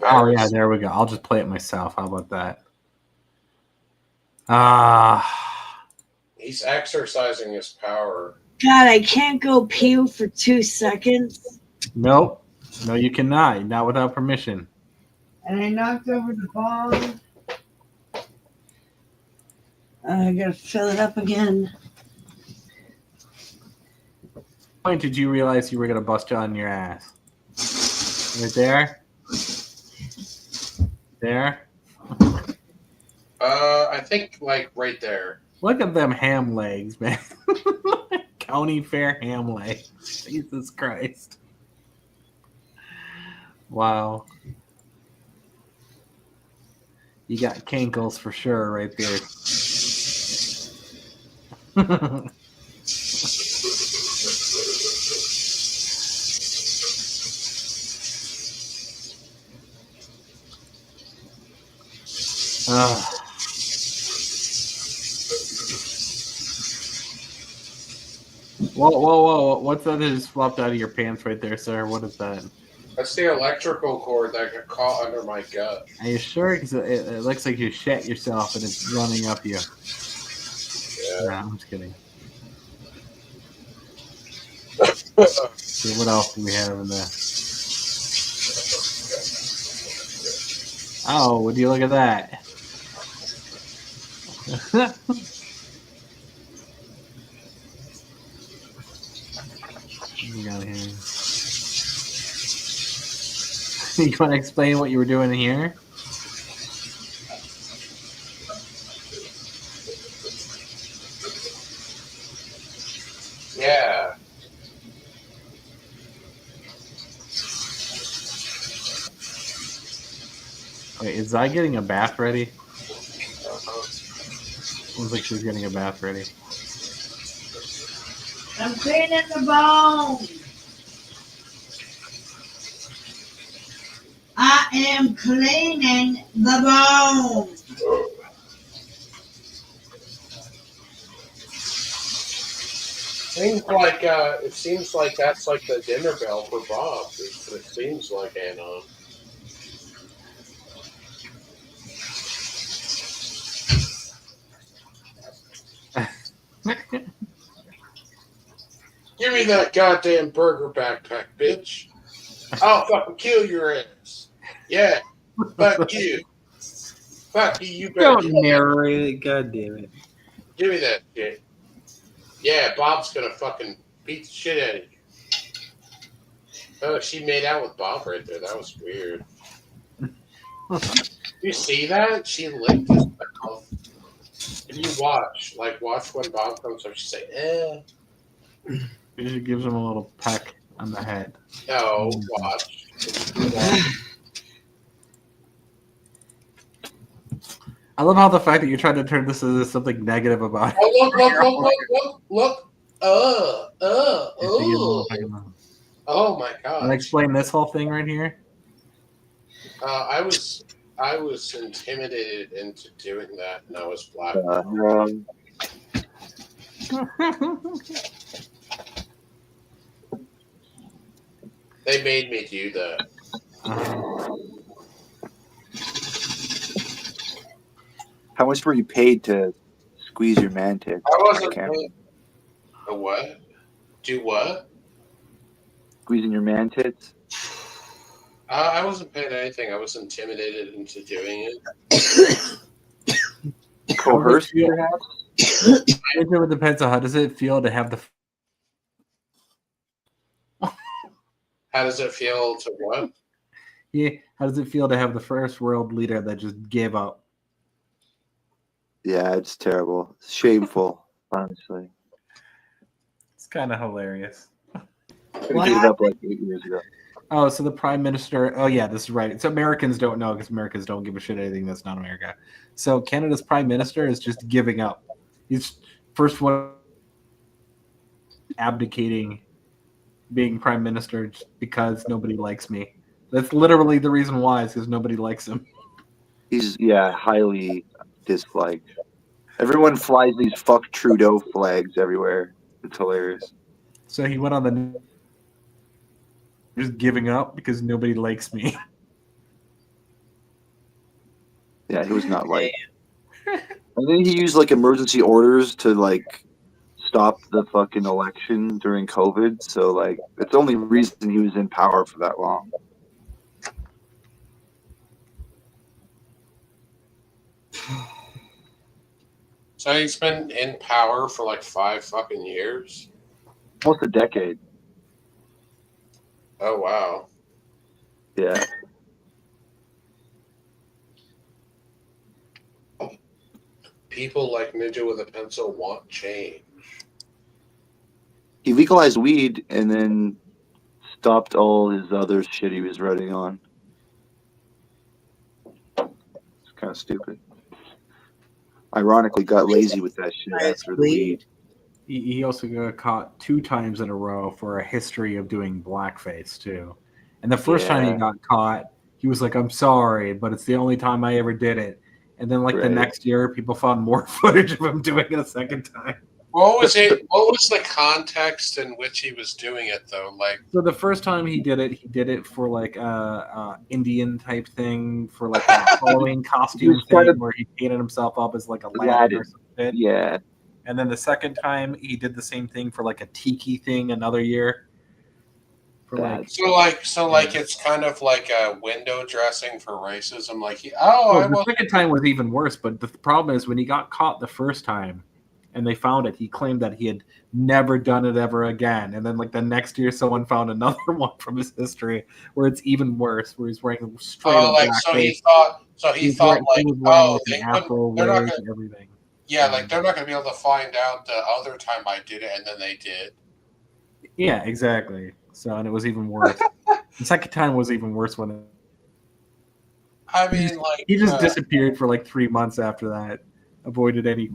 Oh yeah, there we go. I'll just play it myself. How about that? He's exercising his power. God, I can't go pee for 2 seconds. Nope. No, you cannot. Not without permission. And I knocked over the bong. I gotta fill it up again. When did you realize you were gonna bust on your ass? Right there. There. I think like right there. Look at them ham legs, man. County Fair ham legs. Jesus Christ. Wow. You got cankles for sure right there. Whoa. What's that that just flopped out of your pants right there, sir? What is that? That's the electrical cord that got caught under my gut. Are you sure? Because it looks like you shat yourself and it's running up you. Yeah. Nah, I'm just kidding. See, what else do we have in there? Oh, would you look at that? What we got here? You want to explain what you were doing here? Yeah. Wait, is Zai getting a bath ready? Looks like she's getting a bath ready. I'm cleaning the bone. I am cleaning the bone. It seems like that's like the dinner bell for Bob. It seems like Anon. Give me that goddamn burger backpack, bitch. I'll fucking kill your ass. Yeah. Fuck you. Fuck you, you better Don't narrate it, god damn it. give me that shit. Yeah, Bob's gonna fucking beat the shit out of you. Oh, she made out with Bob right there. That was weird. You see that? She licked his mouth. If you watch when Bob comes up, she say, "Eh." She gives him a little peck on the head. No, watch. I love how the fact that you're trying to turn this into something negative about it. Oh, look. Oh my god. Can I explain this whole thing right here? I was intimidated into doing that, and I was black. They made me do that. How much were you paid to squeeze your man tits? I wasn't paid. A what? Do what? Squeezing your man tits? I wasn't paid anything. I was intimidated into doing it. Coerced, perhaps? I think it depends on how does it feel to have the. How does it feel to what? Yeah, how does it feel to have the first world leader that just gave up? Yeah, it's terrible. It's shameful, honestly. It's kind of hilarious. I gave it up like 8 years ago. Oh, so the prime minister. Oh, yeah, this is right. So Americans don't know because Americans don't give a shit anything that's not America. So Canada's prime minister is just giving up. He's first one abdicating being prime minister because nobody likes me. That's literally the reason why, is because nobody likes him. He's, highly disliked. Everyone flies these fuck Trudeau flags everywhere. It's hilarious. So he went on the just giving up because nobody likes me. Yeah, he was not liked. And then he used like emergency orders to like stop the fucking election during COVID. So like it's the only reason he was in power for that long. So he's been in power for like 5 fucking years? Almost a decade. Oh, wow. Yeah. People like Ninja with a Pencil want change. He legalized weed and then stopped all his other shit he was running on. It's kind of stupid. Ironically, got lazy with that shit after the weed. He also got caught 2 times in a row for a history of doing blackface too. And the first time he got caught, he was like, "I'm sorry, but it's the only time I ever did it." And then the next year, people found more footage of him doing it a second time. What was it? What was the context in which he was doing it, though? Like, so the first time he did it for like a Indian type thing, for like a Halloween costume thing, where he painted himself up as like a lad or something. Yeah. And then the second time he did the same thing for like a tiki thing another year. For like, it's kind of like a window dressing for racism. Like, the second time was even worse. But the problem is when he got caught the first time, and they found it, he claimed that he had never done it ever again. And then like the next year, someone found another one from his history where it's even worse, where he's wearing straight up blackface. So he thought they're not gonna, everything. Yeah, like they're not going to be able to find out the other time I did it, and then they did. Yeah, exactly. So, and it was even worse. The second time was even worse when he just disappeared for like 3 months after that, avoided any.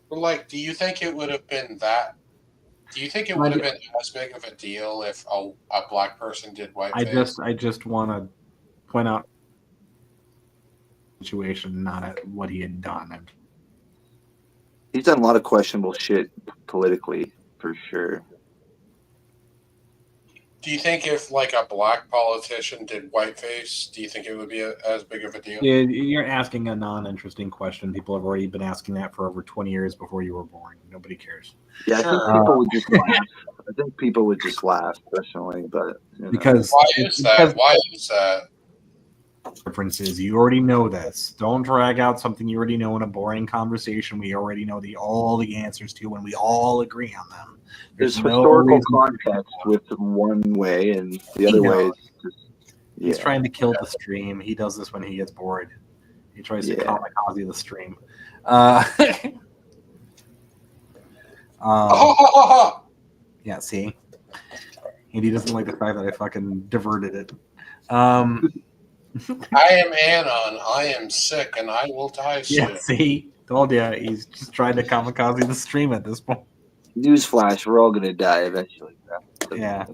Like, do you think it would have been that? Do you think it would have been as big of a deal if a black person did whiteface? I just want to point out the situation, not at what he had done. He's done a lot of questionable shit politically, for sure. Do you think if like a black politician did whiteface, do you think it would be as big of a deal? Yeah, you're asking a non-interesting question. People have already been asking that for over 20 years before you were born. Nobody cares. Yeah, I think people would just laugh. I think people would just laugh, personally, but because why is that? Why is that? Differences. You already know this. Don't drag out something you already know in a boring conversation. We already know all the answers to, and we all agree on them. There's historical context with one way, and the other way is just He's Yeah. trying to kill the stream. He does this when he gets bored. He tries to Yeah. kamikaze the stream. Yeah, see? And he doesn't like the fact that I fucking diverted it. I am Anon. I am sick, and I will die soon. Yeah, see? Told ya, he's just trying to kamikaze the stream at this point. Newsflash: we're all gonna die eventually. Yeah. Yeah,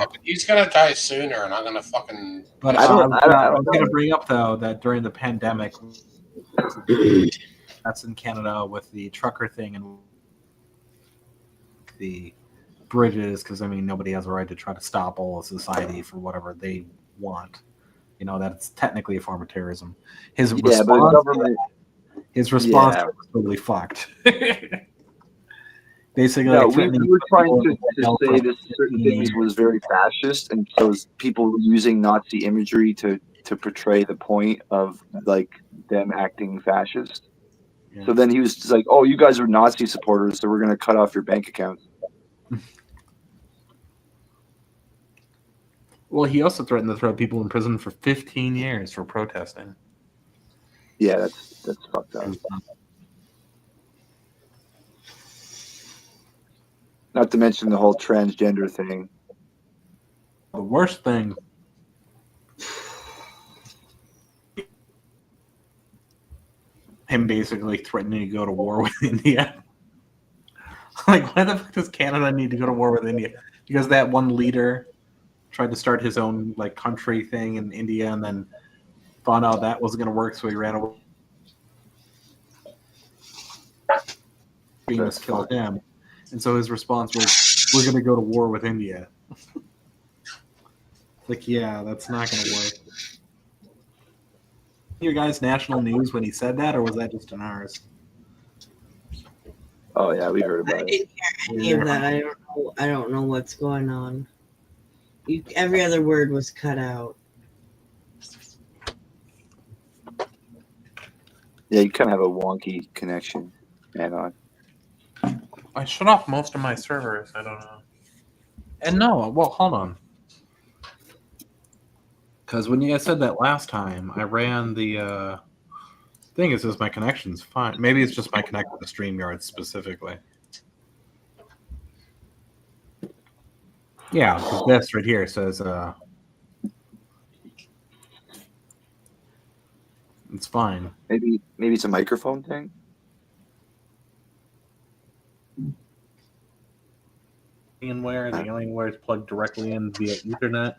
but he's gonna die sooner, and I'm gonna fucking. But I don't was going to know. bring up, though, that during the pandemic, that's in Canada with the trucker thing and the bridges, because, I mean, nobody has a right to try to stop all of society for whatever they want. You know, that's technically a form of terrorism. His Yeah, response, but government. his response Yeah. was totally fucked. Basically, No, like, we were trying to say this. that certain things was very fascist, and so people were using Nazi imagery to portray the point of like them acting fascist. Yeah. So then he was just like, "Oh, you guys are Nazi supporters, so we're going to cut off your bank accounts." Well, he also threatened to throw people in prison for 15 years for protesting. Yeah, that's fucked up. Not to mention the whole transgender thing. The worst thing, him basically threatening to go to war with India. Like, why the fuck does Canada need to go to war with India? Because that one leader tried to start his own like country thing in India, and then found out that wasn't going to work, so he ran away. Venus killed him, and so his response was, "We're going to go to war with India." Like, yeah, that's not going to work. Your guys' national news when he said that, or was that just in ours? Oh yeah, we heard I about it. didn't hear any of that. I don't know what's going on. Every other word was cut out. Yeah, you kind of have a wonky connection, man. I shut off most of my servers. I don't know. And no, well, hold on. Because when you guys said that last time, I ran the thing. It says my connection's fine. Maybe it's just my connection to StreamYard specifically. Yeah, 'cause this right here says it's fine. Maybe it's a microphone thing. Alienware. The Alienware is plugged directly in via Ethernet.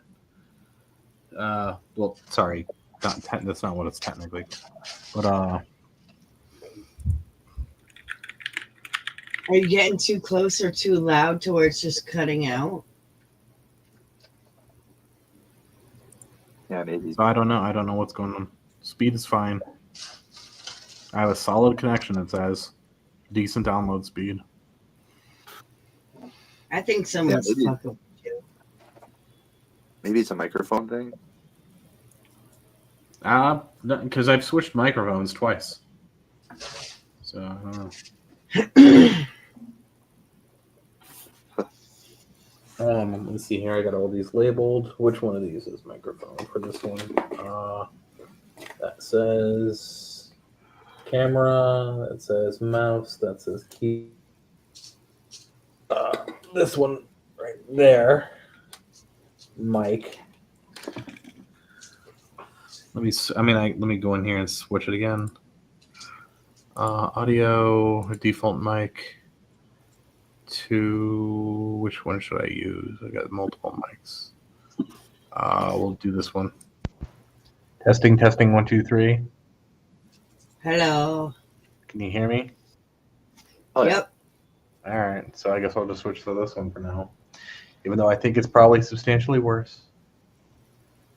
Well, sorry, that's not what it's technically. But Are you getting too close or too loud to where it's just cutting out? Yeah, maybe. So I don't know. I don't know what's going on. Speed is fine. I have a solid connection. It says decent download speed. I think someone's maybe. fucking with you. Maybe it's a microphone thing. Because I've switched microphones twice. So I don't know. Let's see here. I got all these labeled. Which one of these is microphone for this one? That says camera. That says mouse. That says key. This one right there. Mic. Let me go in here and switch it again. Audio default mic. To which one should I use? I got multiple mics. We'll do this one. Testing 1 2 3. Hello. Can you hear me? Oh, yeah. Yep. All right, so I guess I'll just switch to this one for now, even though I think it's probably substantially worse.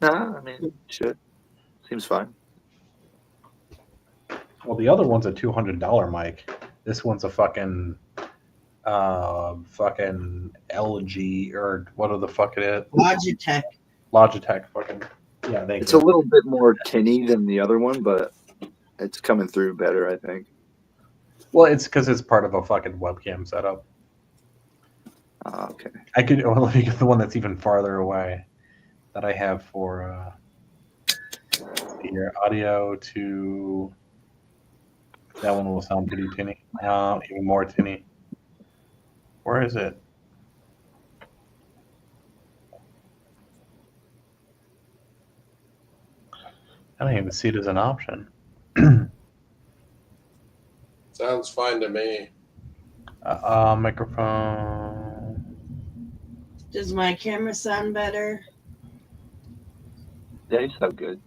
Nah, I mean, should seems fine. Well, the other one's a $200 mic. This one's a fucking LG or what the fuck it is? Logitech. Logitech, fucking yeah. It's a little bit more tinny than the other one, but it's coming through better, I think. Well, it's because it's part of a fucking webcam setup. Okay. I could let me get the one that's even farther away. that I have for your audio to. That one will sound pretty tinny. Even more tinny. Where is it? I don't even see it as an option. Sounds fine to me. Microphone. Does my camera sound better? Yeah, you sound good.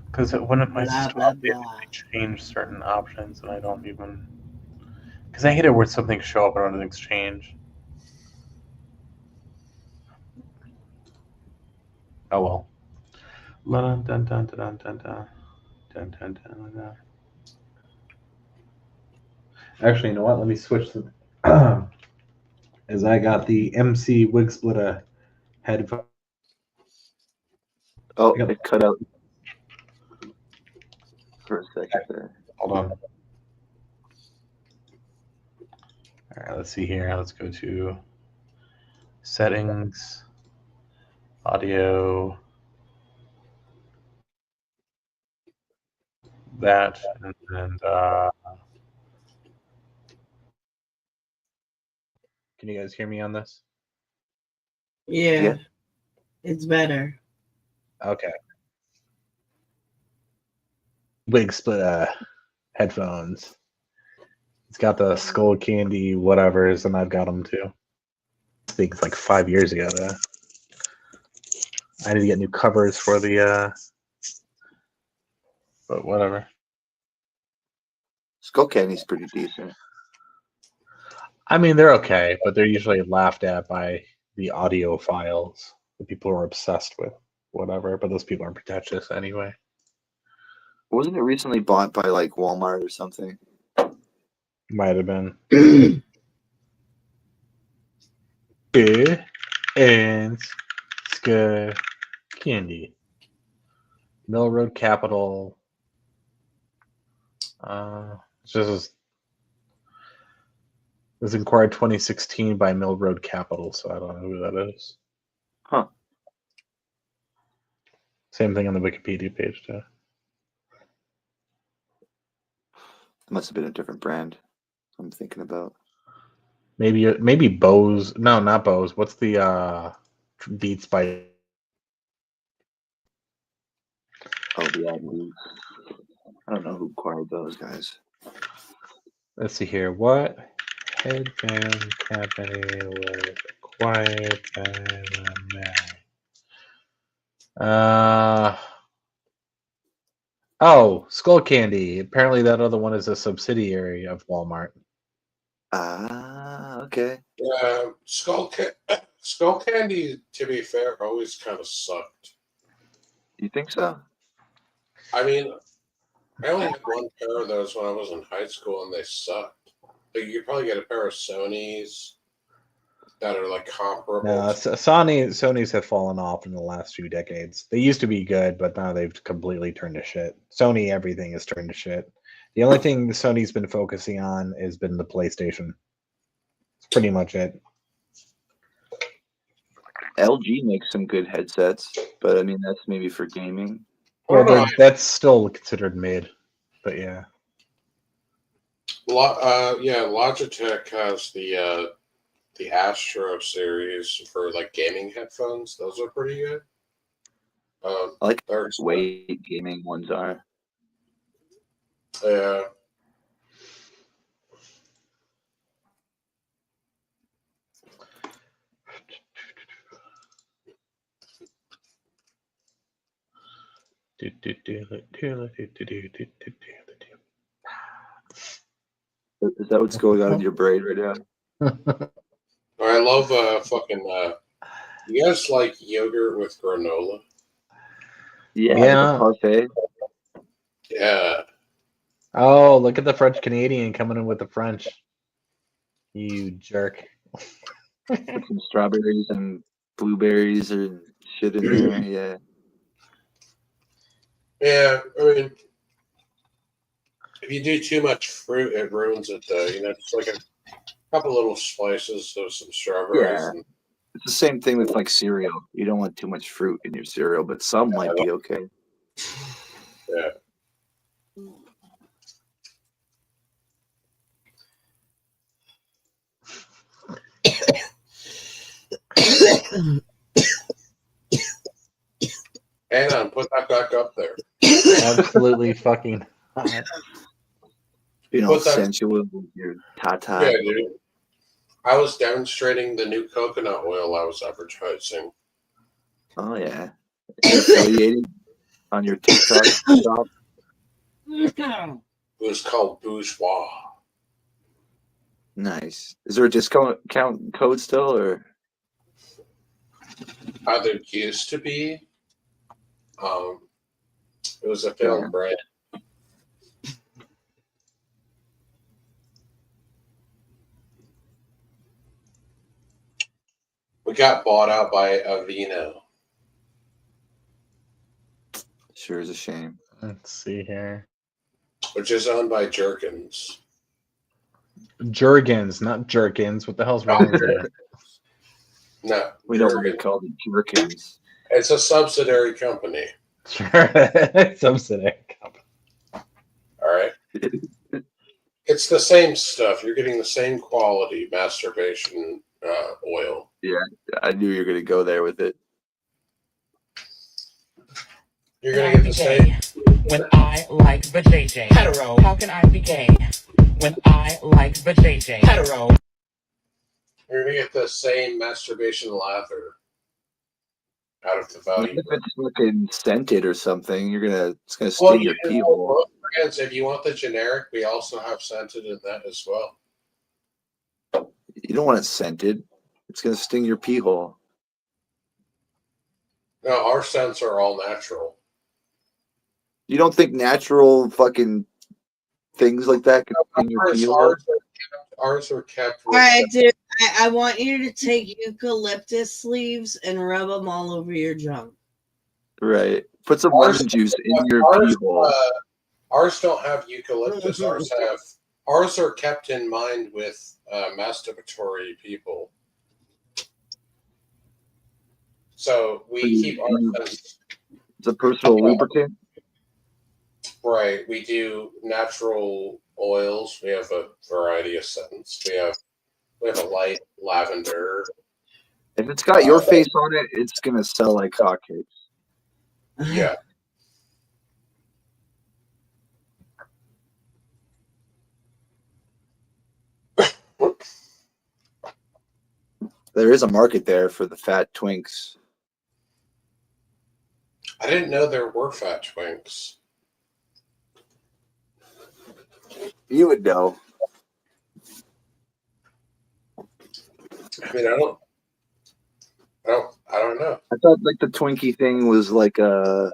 Because when I Blah, stop, blah, it blah. change certain options, and I don't even. Because I hate it where something show up and other things change. Oh well. Dun, dun, dun, dun, dun, dun, dun. Dun, dun, dun, dun. Actually, you know what? Let me switch to. As I got the MC Wig Splitter headphone. Oh, it cut out for a second there. Hold on. All right, let's see here. Let's go to settings, audio, that, and can you guys hear me on this? Yeah. It's better. Okay. Wig Splitter headphones. It's got the Skull Candy whatevers, and I've got them too. I think it's like 5 years ago though. I need to get new covers for the but whatever. Skull Candy's pretty decent. I mean, they're okay, but they're usually laughed at by the audiophiles, the people who are obsessed with whatever, but those people are pretentious anyway. Wasn't it recently bought by like Walmart or something? Might have been. And Skull Candy. Mill Road Capital. This was acquired 2016 by Mill Road Capital, so I don't know who that is. Huh. Same thing on the Wikipedia page too. It must have been a different brand I'm thinking about. Maybe Bose. No, not Bose. What's the Beats by? Oh, yeah. I don't know who acquired those guys. Let's see here. What headphone company was acquired by the Mill? Oh, Skull Candy. Apparently, that other one is a subsidiary of Walmart. Ah, okay. Skull Candy, to be fair, always kind of sucked. You think so? I mean, I only had one pair of those when I was in high school, and they sucked. Like, you could probably get a pair of Sonys that are like comparable. No, Sony's have fallen off in the last few decades. They used to be good, but now they've completely turned to shit. Sony, everything has turned to shit. The only thing Sony's been focusing on has been the PlayStation. That's pretty much it. LG makes some good headsets, but I mean that's maybe for gaming. Well, that's still considered mid, but yeah. Logitech has the Astro series for like gaming headphones. Those are pretty good. I like the way gaming ones are. Yeah. Is that what's going on in your brain right now? I love you guys like yogurt with granola? Yeah. Parfait. Yeah. Oh, look at the French Canadian coming in with the French. You jerk. Put some strawberries and blueberries and shit in there. Yeah. Yeah, I mean, if you do too much fruit, it ruins it, though. You know, just like couple little slices of some strawberries. Yeah. And, It's the same thing with like cereal. You don't want too much fruit in your cereal, but some might be okay. yeah. Hang on, put that back up there. Absolutely fucking hot. You know, What's that? sensual with your tata. Yeah, dude. I was demonstrating the new coconut oil I was advertising. Oh yeah. You're affiliated on your TikTok shop. It was called Bourgeois. Nice. Is there a discount code still, or? There used to be. It was a failed brand. We got bought out by Aveeno. Sure is a shame. Let's see here. Which is owned by Jergens. Jergens, not Jerkins. What the hell's wrong with you? No, We don't want to call them Jerkins. it's a subsidiary company. Sure. Subsidiary company. All right. It's the same stuff. You're getting the same quality masturbation oil. Yeah, I knew you were going to go there with it. You're gonna get the same. When I like the JJ hetero, how can I be gay? When I like the JJ hetero, You're gonna get the same masturbation lather out of the value. If it's fucking scented or something, it's gonna sting your pee hole. both brands. If you want the generic, we also have scented in that as well. You don't want it scented. It's gonna sting your pee hole. No, our scents are all natural. You don't think natural fucking things like that can sting your pee hole? Ours are kept. All right, dude. I want you to take eucalyptus leaves and rub them all over your junk. Right. Put some lemon juice in your pee hole. Ours don't have eucalyptus. Ours are kept in mind with masturbatory people. So we keep our scents. It's a personal lubricant. Right. We do natural oils. We have a variety of scents. We have a light lavender. If it's got your face on it, it's gonna sell like hotcakes. Yeah. There is a market there for the fat twinks. I didn't know there were fat twinks. You would know. I mean, I don't know. I thought like the Twinkie thing was like a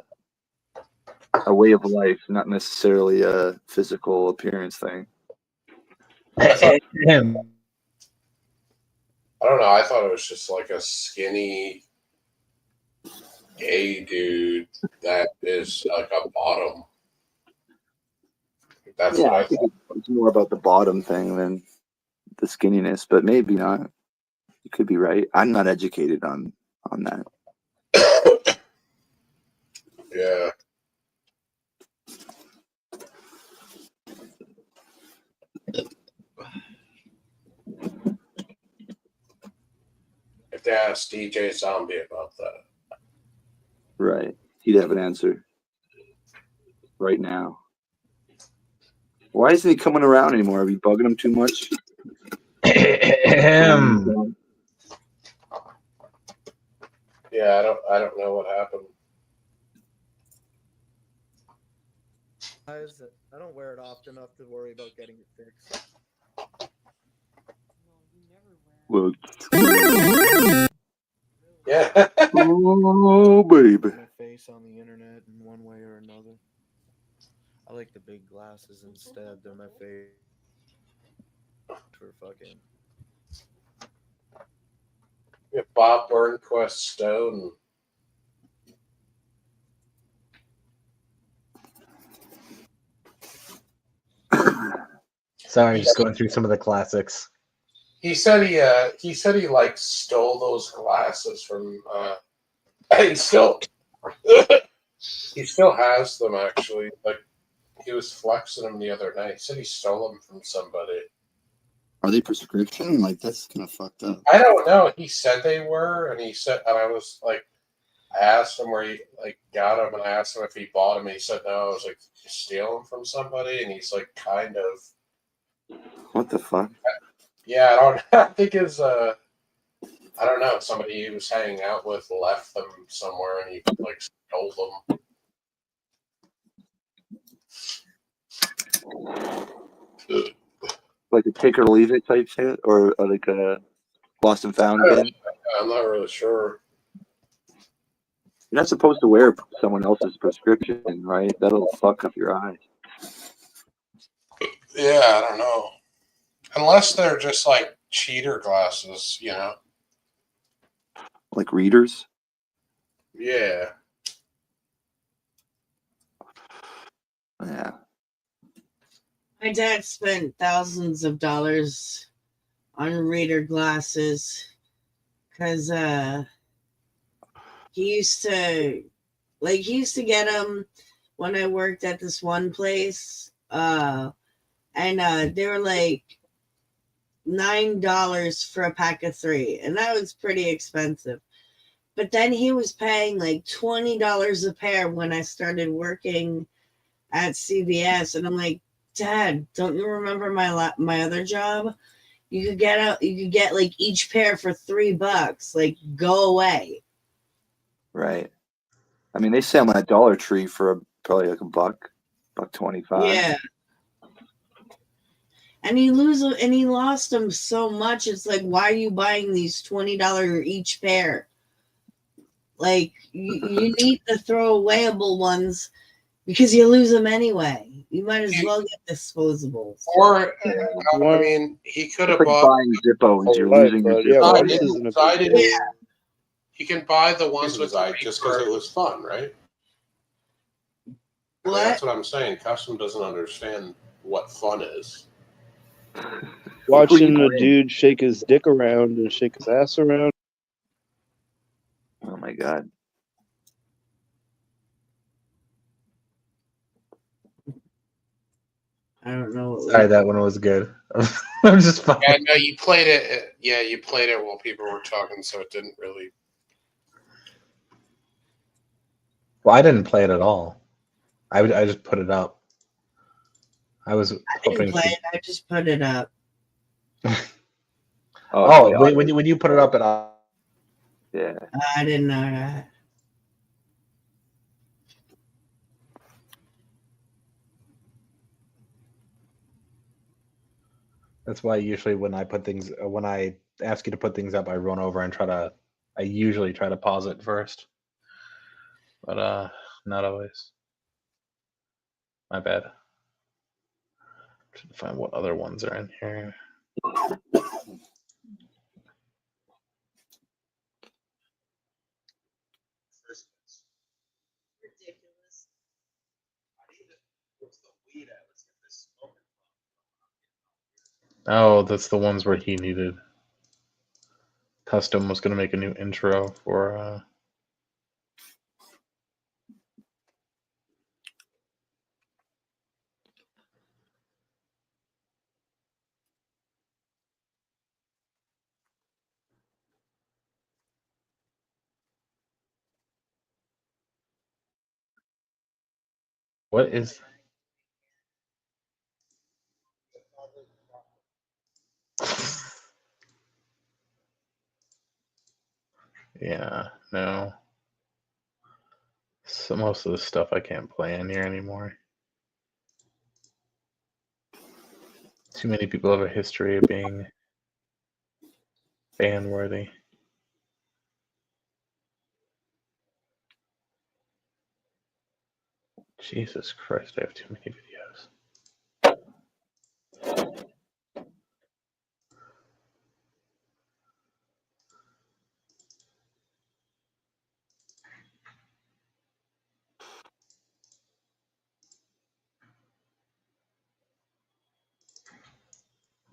way of life, not necessarily a physical appearance thing. I don't know. I thought it was just like a skinny gay dude that is like a bottom. That's Yeah, what I I think thought. it's more about the bottom thing than the skinniness, but maybe not. You could be right. I'm not educated on that. Yeah. If they ask DJ Zombie about that. Right. He'd have an answer right now. Why isn't he coming around anymore? Are we bugging him too much? Yeah, I don't know what happened. I don't wear it often enough to worry about getting it fixed. Well, yeah. Oh, baby. My face on the internet in one way or another. I like the big glasses instead. They're my favorite. For fucking. Yeah, Bob Burnquist Stone. Sorry, just going through some of the classics. He said he like stole those glasses from. He still he still has them actually. Like he was flexing them the other night. He said he stole them from somebody. Are they prescription? Like that's kind of fucked up. I don't know. He said they were, and he said, and I was like, I asked him where he like got them, and I asked him if he bought them, and he said no. I was like, you steal them from somebody, and he's like, kind of. What the fuck? Yeah, I don't. I think his I don't know. Somebody he was hanging out with left them somewhere, and he like stole them. Like a take or leave it type shit, or like a lost and found thing? I'm not really sure. You're not supposed to wear someone else's prescription, right? That'll fuck up your eyes. Yeah, I don't know. Unless they're just like cheater glasses, you know. Like readers? Yeah. Yeah. My dad spent thousands of dollars on reader glasses because he used to get them when I worked at this one place, and they were like $9 for a pack of 3, and that was pretty expensive. But then he was paying like $20 a pair when I started working at CVS, and I'm like, Dad, don't you remember my other job? You could get like each pair for $3. Like, go away. Right. I mean, they sell them at Dollar Tree for probably like $1.25. Yeah. And he lost them so much. It's like, why are you buying these $20 each pair? Like, you need the throwawayable ones because you lose them anyway. You might as well get disposables. Or, I mean, he could have It's like bought. buying Zippos. You're Right, losing your but yeah, Zippo. well, this isn't a He can buy the ones with Ike just because it was fun, right? I mean, that's what I'm saying. Custom doesn't understand what fun is. Watching a dude shake his dick around and shake his ass around. Oh my god. I don't know. Sorry, that one was good. I'm just fucking. Yeah, no, you played it. Yeah, you played it while people were talking, so it didn't really. Well, I didn't play it at all. I just put it up. I was hoping. didn't play it. I just put it up. When you put it up, yeah. I didn't know that. That's why usually when I ask you to put things up, I run over and I usually try to pause it first. But not always. My bad. Trying to find what other ones are in here. Oh, that's the ones where he needed. Custom was going to make a new intro for. What is? Yeah, no. So most of the stuff I can't play in here anymore. Too many people have a history of being ban-worthy. Jesus Christ, I have too many videos.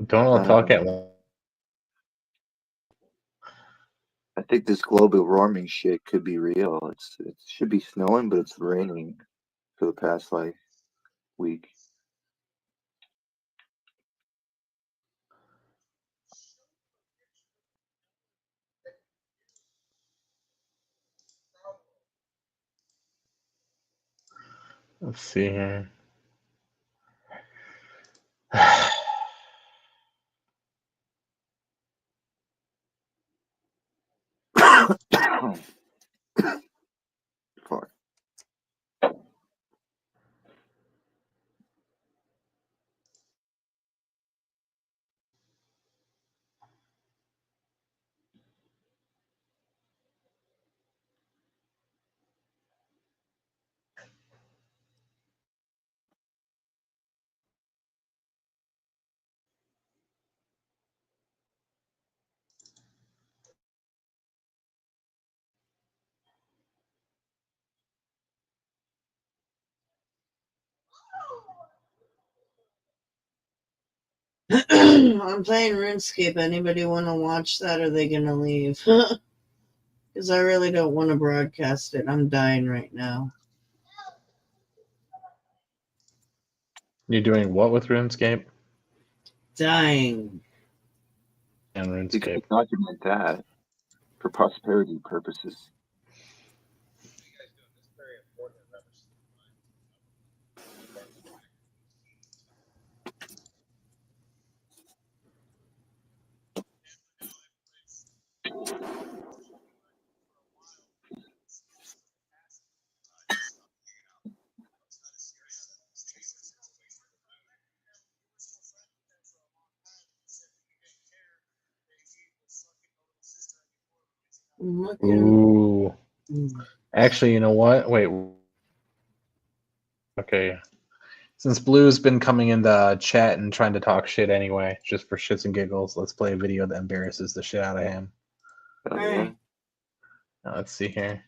Don't all talk at once. think this global warming shit could be real. It should be snowing, but it's raining for the past like week. Let's see here. Fuck. I'm playing RuneScape. Anybody want to watch that, or are they gonna leave? Because I really don't want to broadcast it. I'm dying right now. You're doing what with RuneScape? Dying. And You can RuneScape. document that for prosperity purposes. I'm looking. Ooh. Actually, you know what? Wait. Okay. Since Blue's been coming in the chat and trying to talk shit anyway, just for shits and giggles, let's play a video that embarrasses the shit out of him. Alright. Now, let's see here.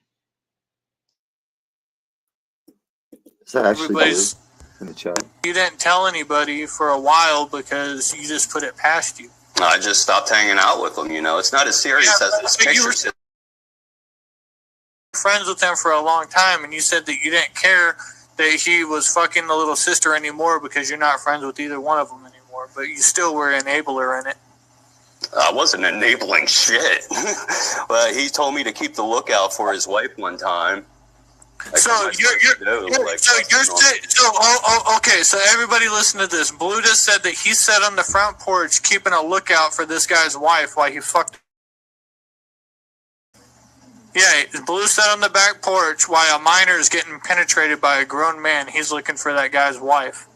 Is that actually Everybody's- Blue in the chat? You didn't tell anybody for a while because you just put it past you. I just stopped hanging out with him. You know, it's not as serious as this but you were picture. friends with him for a long time, and you said that you didn't care that he was fucking the little sister anymore because you're not friends with either one of them anymore, but you still were an enabler in it. I wasn't enabling shit. But he told me to keep the lookout for his wife one time. Okay, so everybody listen to this. Blue just said that he sat on the front porch keeping a lookout for this guy's wife while he fucked. Yeah, Blue sat on the back porch while a minor is getting penetrated by a grown man. He's looking for that guy's wife.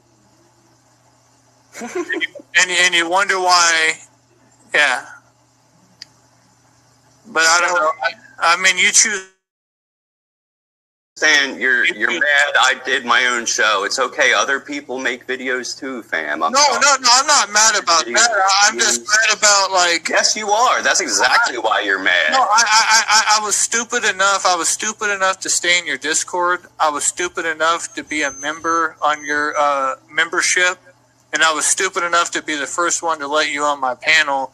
and you wonder why, yeah. But I don't know. I mean, you choose. Saying you're mad. I did my own show. It's okay. Other people make videos too, fam. No, I'm not mad about that. I'm just mad about, like. Yes, you are. That's exactly why you're mad. No, I was stupid enough. I was stupid enough to stay in your Discord. I was stupid enough to be a member on your membership, and I was stupid enough to be the first one to let you on my panel.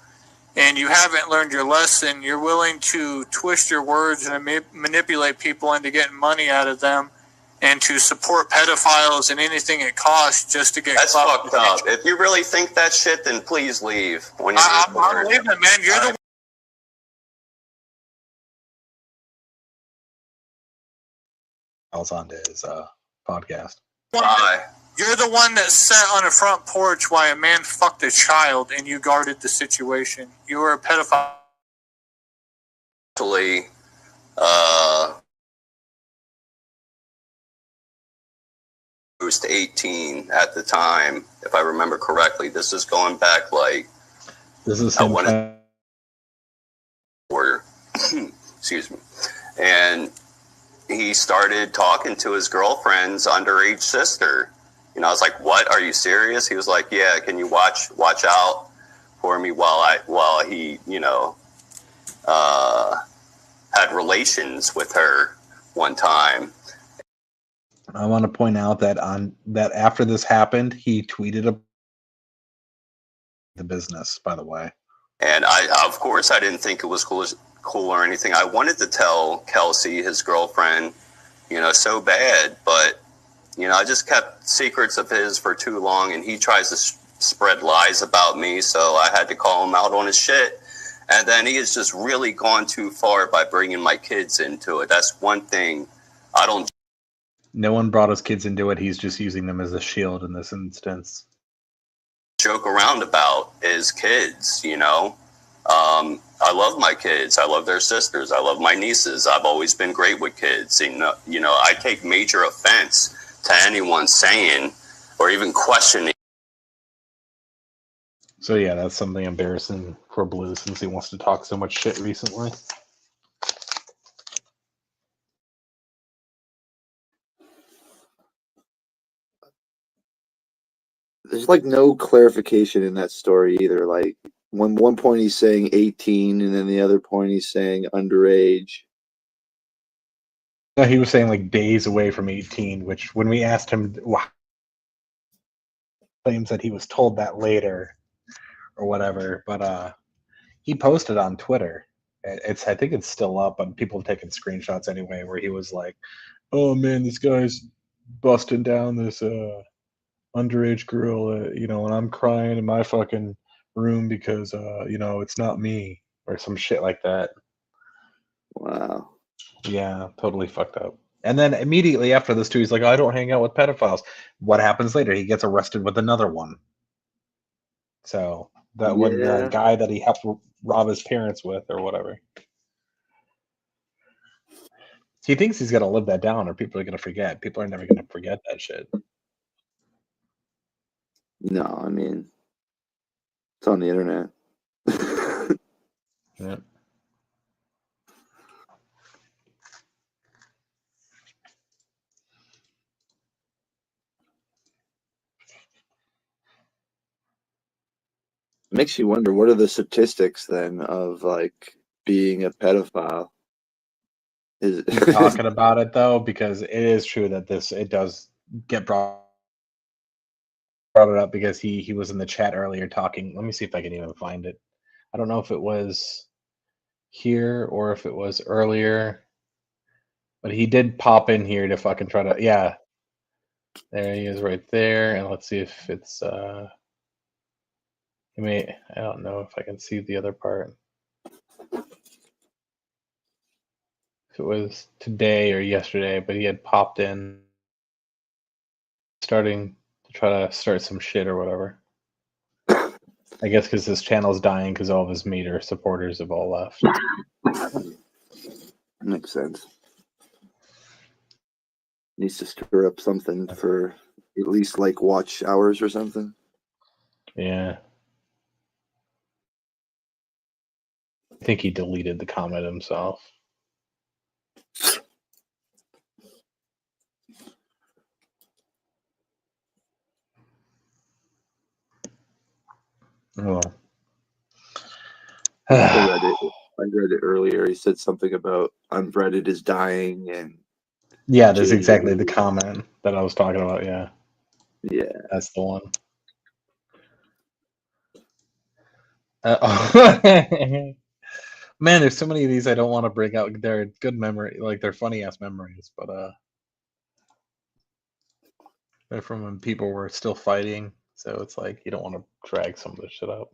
And you haven't learned your lesson. You're willing to twist your words and manipulate people into getting money out of them, and to support pedophiles and anything it costs just to get. That's fucked up. If you really think that shit, then please leave. When you're I'm leaving, man. You're the. Else onto his podcast. Bye. You're the one that sat on a front porch while a man fucked a child, and you guarded the situation. You were a pedophile. Actually, was 18 at the time, if I remember correctly. This is going back like. This is him. Excuse me. And he started talking to his girlfriend's underage sister. You know, I was like, "What? Are you serious?" He was like, "Yeah. Can you watch out for me while he, you know, had relations with her one time." I want to point out that after this happened, he tweeted the business, by the way. And of course, I didn't think it was cool or anything. I wanted to tell Kelsey, his girlfriend, so bad, but I just kept secrets of his for too long, and he tries to spread lies about me, so I had to call him out on his shit. And then he has just really gone too far by bringing my kids into it. That's one thing I don't No one brought his kids into it. He's just using them as a shield in this instance. joke around about is kids, I love my kids. I love their sisters. I love my nieces. I've always been great with kids. I take major offense to anyone saying or even questioning. So yeah, that's something embarrassing for Blue since he wants to talk so much shit recently. There's like no clarification in that story either. Like one point he's saying 18, and then the other point he's saying underage. No, he was saying like days away from 18, which when we asked him, claims that he was told that later or whatever. But he posted on Twitter. I think it's still up, but people have taken screenshots anyway, where he was like, "Oh man, this guy's busting down this underage girl, and I'm crying in my fucking room because it's not me," or some shit like that. Wow. Yeah, totally fucked up. And then immediately after this too, he's like, "I don't hang out with pedophiles." What happens later? He gets arrested with another one. So that when the guy that he helped rob his parents with or whatever. He thinks he's gonna live that down or people are gonna forget. People are never gonna forget that shit. No, I mean, it's on the internet. Yeah. Makes you wonder, what are the statistics then of like being a pedophile? Is Talking about it though, because it is true that it does get brought it up because he was in the chat earlier talking. Let me see if I can even find it. I don't know if it was here or if it was earlier, but he did pop in here to fucking try to, yeah. There he is right there, and let's see if it's I don't know if I can see the other part. If it was today or yesterday, but he had popped in starting to try to start some shit or whatever. I guess because his channel's dying because all of his meter supporters have all left. Makes sense. Needs to stir up something for at least like watch hours or something. Yeah. I think he deleted the comment himself. Well, I read it earlier. He said something about Unbreaded is dying, and yeah, that's exactly the comment that I was talking about. Yeah, yeah, that's the one. Man, there's so many of these I don't want to bring out. They're good memory, like they're funny ass memories, but they're from when people were still fighting. So it's like you don't want to drag some of this shit up.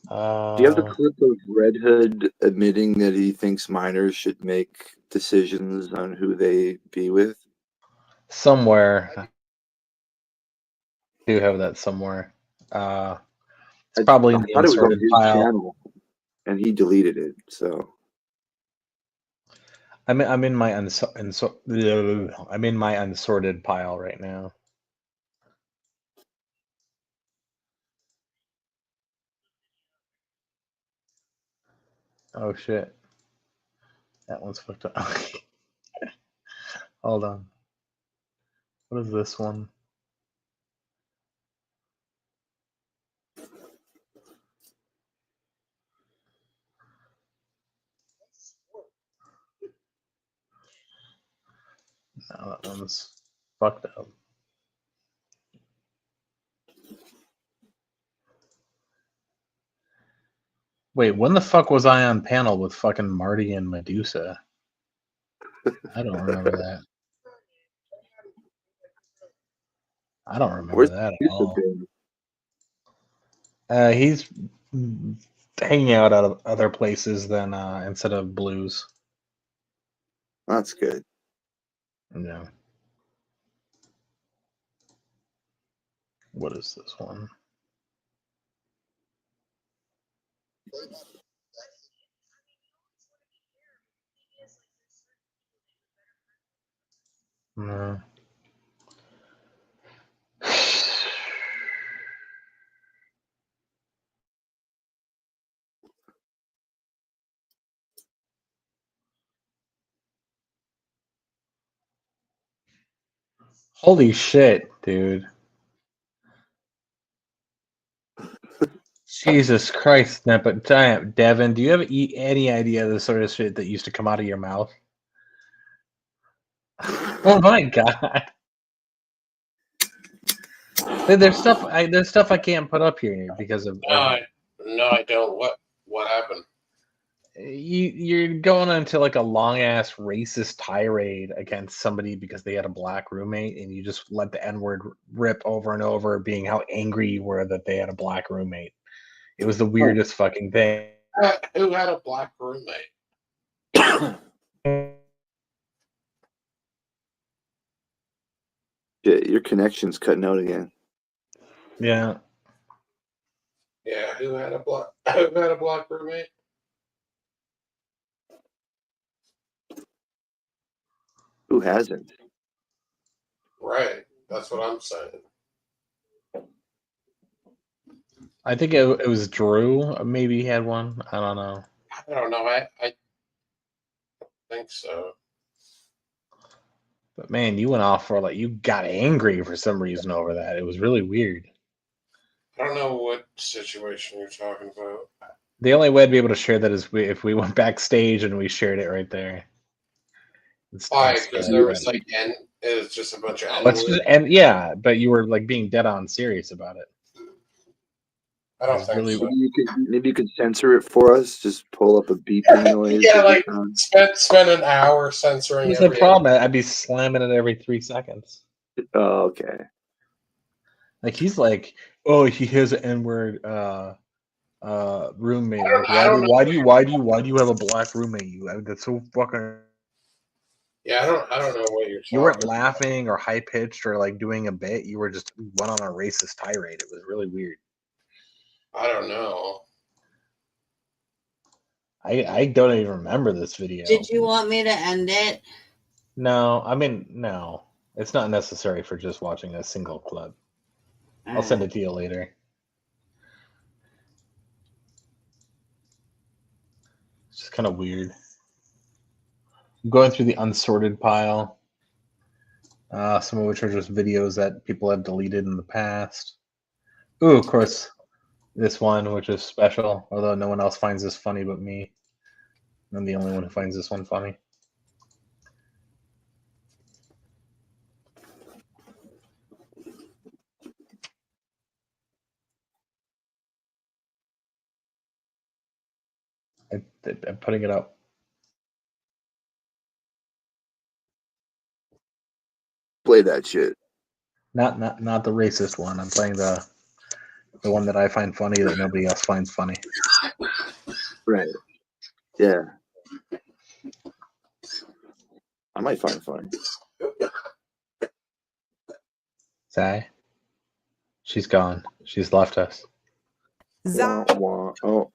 Do you have the clip of Red Hood admitting that he thinks minors should make decisions on who they be with? Somewhere. I do have that somewhere. It's probably in the I thought it was on unsorted his pile. channel, and he deleted it. So I'm in my I'm in my unsorted pile right now. Oh shit. That one's fucked up. Hold on. What is this one? No, that one's fucked up. Wait, when the fuck was I on panel with fucking Marty and Medusa? I don't remember that. I don't remember Where's that at Medusa all. been? He's hanging out at other places than instead of Blues. That's good. No. What is this one? No. Holy shit, dude. Jesus Christ, but Devin, do you have any idea of the sort of shit that used to come out of your mouth? Oh my god. There's stuff I can't put up here because of No, I don't. What happened? you're going into like a long ass racist tirade against somebody because they had a black roommate, and you just let the N-word rip over and over, being how angry you were that they had a black roommate. It was the weirdest fucking thing. Who had a black roommate? Shit, your connection's cutting out again. Yeah. Yeah, who had a black roommate? Who hasn't? Right. That's what I'm saying. I think it was Drew. Maybe he had one. I don't know. I don't know. I think so. But man, you went off for like you got angry for some reason over that. It was really weird. I don't know what situation you're talking about. The only way to be able to share that is if we went backstage and we shared it right there. Why? Because there was like it was just a bunch of yeah, but you were like being dead on serious about it. I don't think so. Maybe you could censor it for us. Just pull up a beeping noise. Yeah, like spend an hour censoring. What's the problem? I'd be slamming it every 3 seconds. Oh, okay. Like he's like, oh, he has an N-word roommate. Like, why do you have a black roommate? That's so fucking. Yeah, I don't know what you're talking. You weren't laughing or high pitched or like doing a bit. You were just went on a racist tirade. It was really weird. I don't know. I don't even remember this video. Did you want me to end it? No, I mean no. It's not necessary for just watching a single clip. I'll send it to you later. It's just kind of weird. I'm going through the unsorted pile. Some of which are just videos that people have deleted in the past. Ooh, of course, this one, which is special, although no one else finds this funny but me. I'm the only one who finds this one funny. I'm putting it up. Play that shit. Not the racist one. I'm playing the one that I find funny that nobody else finds funny. Right. Yeah. I might find it funny. Say, she's gone. She's left us. Oh.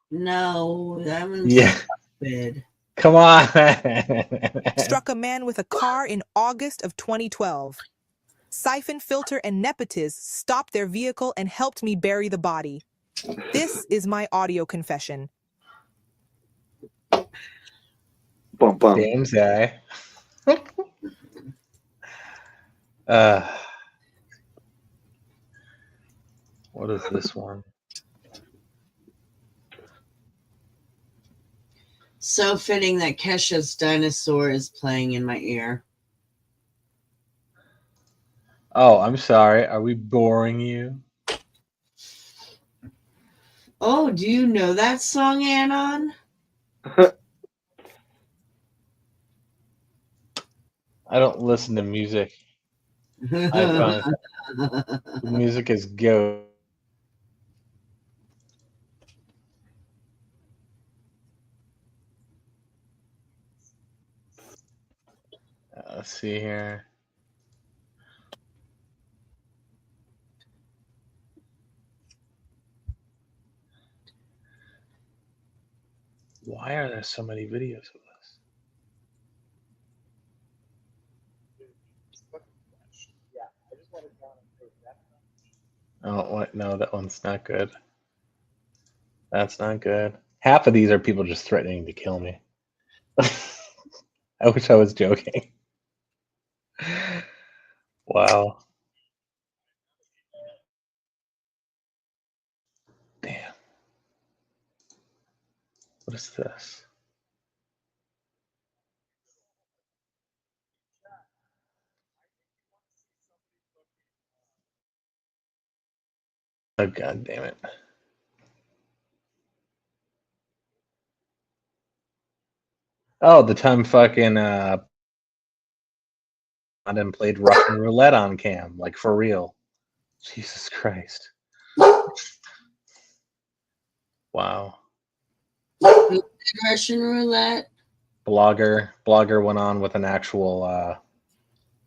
No, that one's Yeah. stupid. Come on. Struck a man with a car in August of 2012. Siphon Filter and Nepotiz stopped their vehicle and helped me bury the body. This is my audio confession. Bum, bum. Damn, Zay. What is this one? So fitting that Kesha's Dinosaur is playing in my ear. Oh, I'm sorry. Are we boring you? Oh, do you know that song, Anon? I don't listen to music. I find the music is go. Let's see here. Why are there so many videos of this? Oh, what? No, that one's not good. That's not good. Half of these are people just threatening to kill me. I wish I was joking. Wow. Damn. What is this? Oh, God damn it. Oh, the time fucking and played Russian roulette on cam, like for real. Jesus Christ. Wow. Russian roulette. Blogger went on with an actual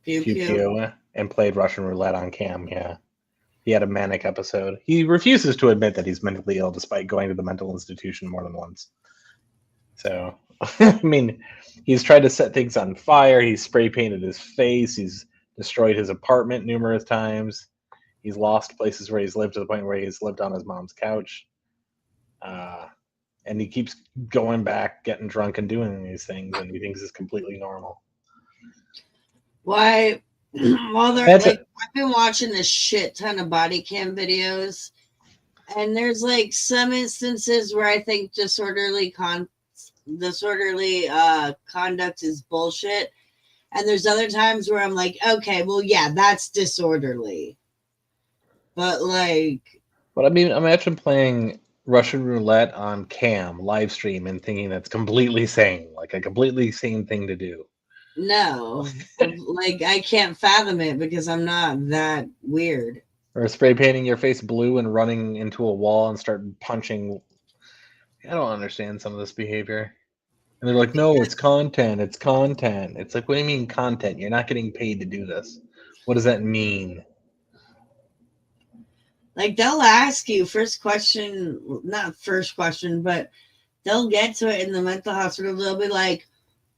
Pew pew pew. pew and played Russian roulette on cam. Yeah, he had a manic episode. He refuses to admit that he's mentally ill, despite going to the mental institution more than once. So, I mean, he's tried to set things on fire. He's spray painted his face. He's destroyed his apartment numerous times. He's lost places where he's lived to the point where he's lived on his mom's couch. And he keeps going back, getting drunk, and doing these things, and he thinks it's completely normal. Why? Well, they're That's like, I've been watching a shit ton of body cam videos, and there's like some instances where I think disorderly conduct is bullshit, and there's other times where I'm like, okay, well, yeah, that's disorderly. But like, But I mean, imagine playing Russian roulette on cam live stream and thinking that's completely sane, like a completely sane thing to do. no, like I can't fathom it because I'm not that weird. Or spray painting your face blue and running into a wall and start punching. I don't understand some of this behavior. And they're like, no, it's content. It's content. It's like, what do you mean content? You're not getting paid to do this. What does that mean? Like they'll ask you not first question, but they'll get to it in the mental hospital. They'll be like,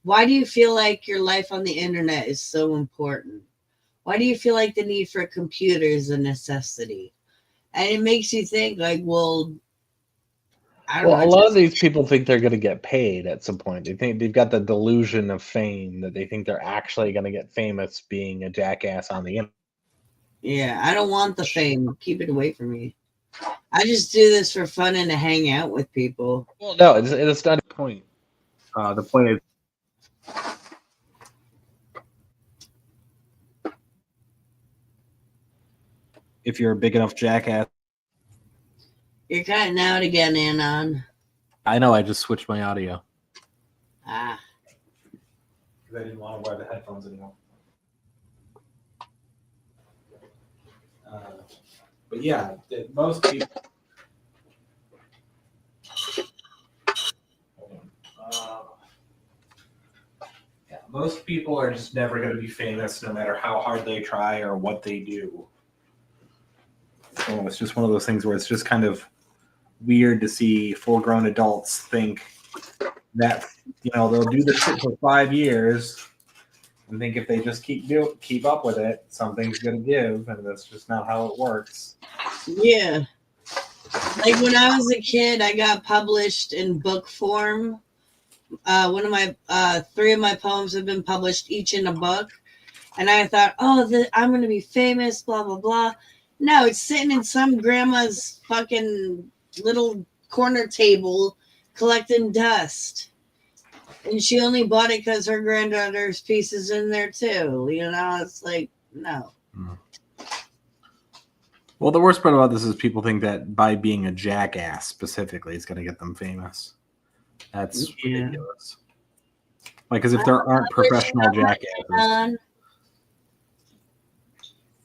why do you feel like your life on the internet is so important? Why do you feel like the need for a computer is a necessity? And it makes you think like, well, I don't know. Well, a lot of these people think they're going to get paid at some point. They think they've got the delusion of fame that they think they're actually going to get famous being a jackass on the internet. Yeah, I don't want the fame. Keep it away from me. I just do this for fun and to hang out with people. Well, no, it's not a point. The point is, if you're a big enough jackass. You're cutting out again, Anon. I know, I just switched my audio. Ah. Because I didn't want to wear the headphones anymore. But yeah, most people. Most people are just never going to be famous no matter how hard they try or what they do. So it's just one of those things where it's just kind of weird to see full-grown adults think that, they'll do this shit for 5 years and think if they just keep up with it, something's going to give, and that's just not how it works. Yeah. Like when I was a kid, I got published in book form. One of my 3 of my poems have been published each in a book. And I thought, I'm going to be famous, blah, blah, blah. No, it's sitting in some grandma's fucking little corner table collecting dust. And she only bought it because her granddaughter's piece is in there too. It's like, no. Well, the worst part about this is people think that by being a jackass specifically is going to get them famous. That's ridiculous. Like, because if there aren't professional jackasses,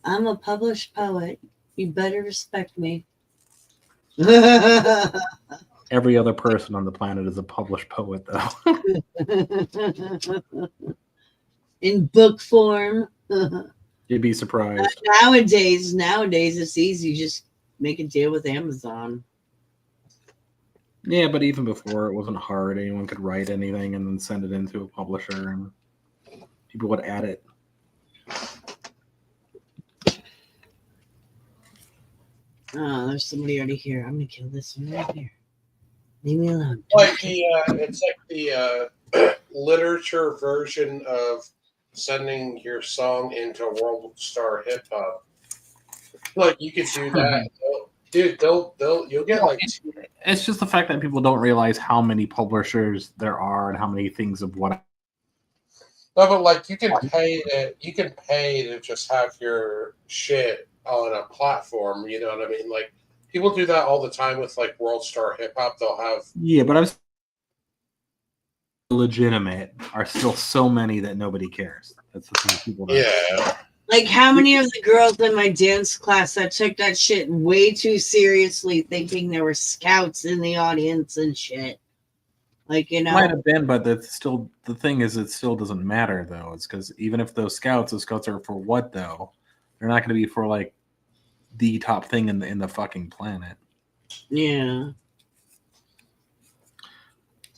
I'm a published poet. You better respect me. every other person on the planet is a published poet, though. In book form. You'd be surprised. Nowadays, it's easy. Just make a deal with Amazon. Yeah, but even before, it wasn't hard. Anyone could write anything and then send it into a publisher, and people would add it. Oh, there's somebody already here. I'm gonna kill this one right here. Leave me alone. Like it's like the literature version of sending your song into World Star Hip Hop. Like you could do that, dude. You'll get like. It's just the fact that people don't realize how many publishers there are and how many things of what. No, but like you can pay to just have your shit on a platform. You know what I mean? Like people do that all the time with like World Star Hip Hop. They'll have but I'm legitimate are still so many that nobody cares. That's the thing people don't. Yeah. Like how many of the girls in my dance class that took that shit way too seriously, thinking there were scouts in the audience and shit. Like, you know, Might have been, but that's still the thing is it still doesn't matter though. It's because even if those scouts are for what though? They're not going to be for like the top thing in the fucking planet. Yeah.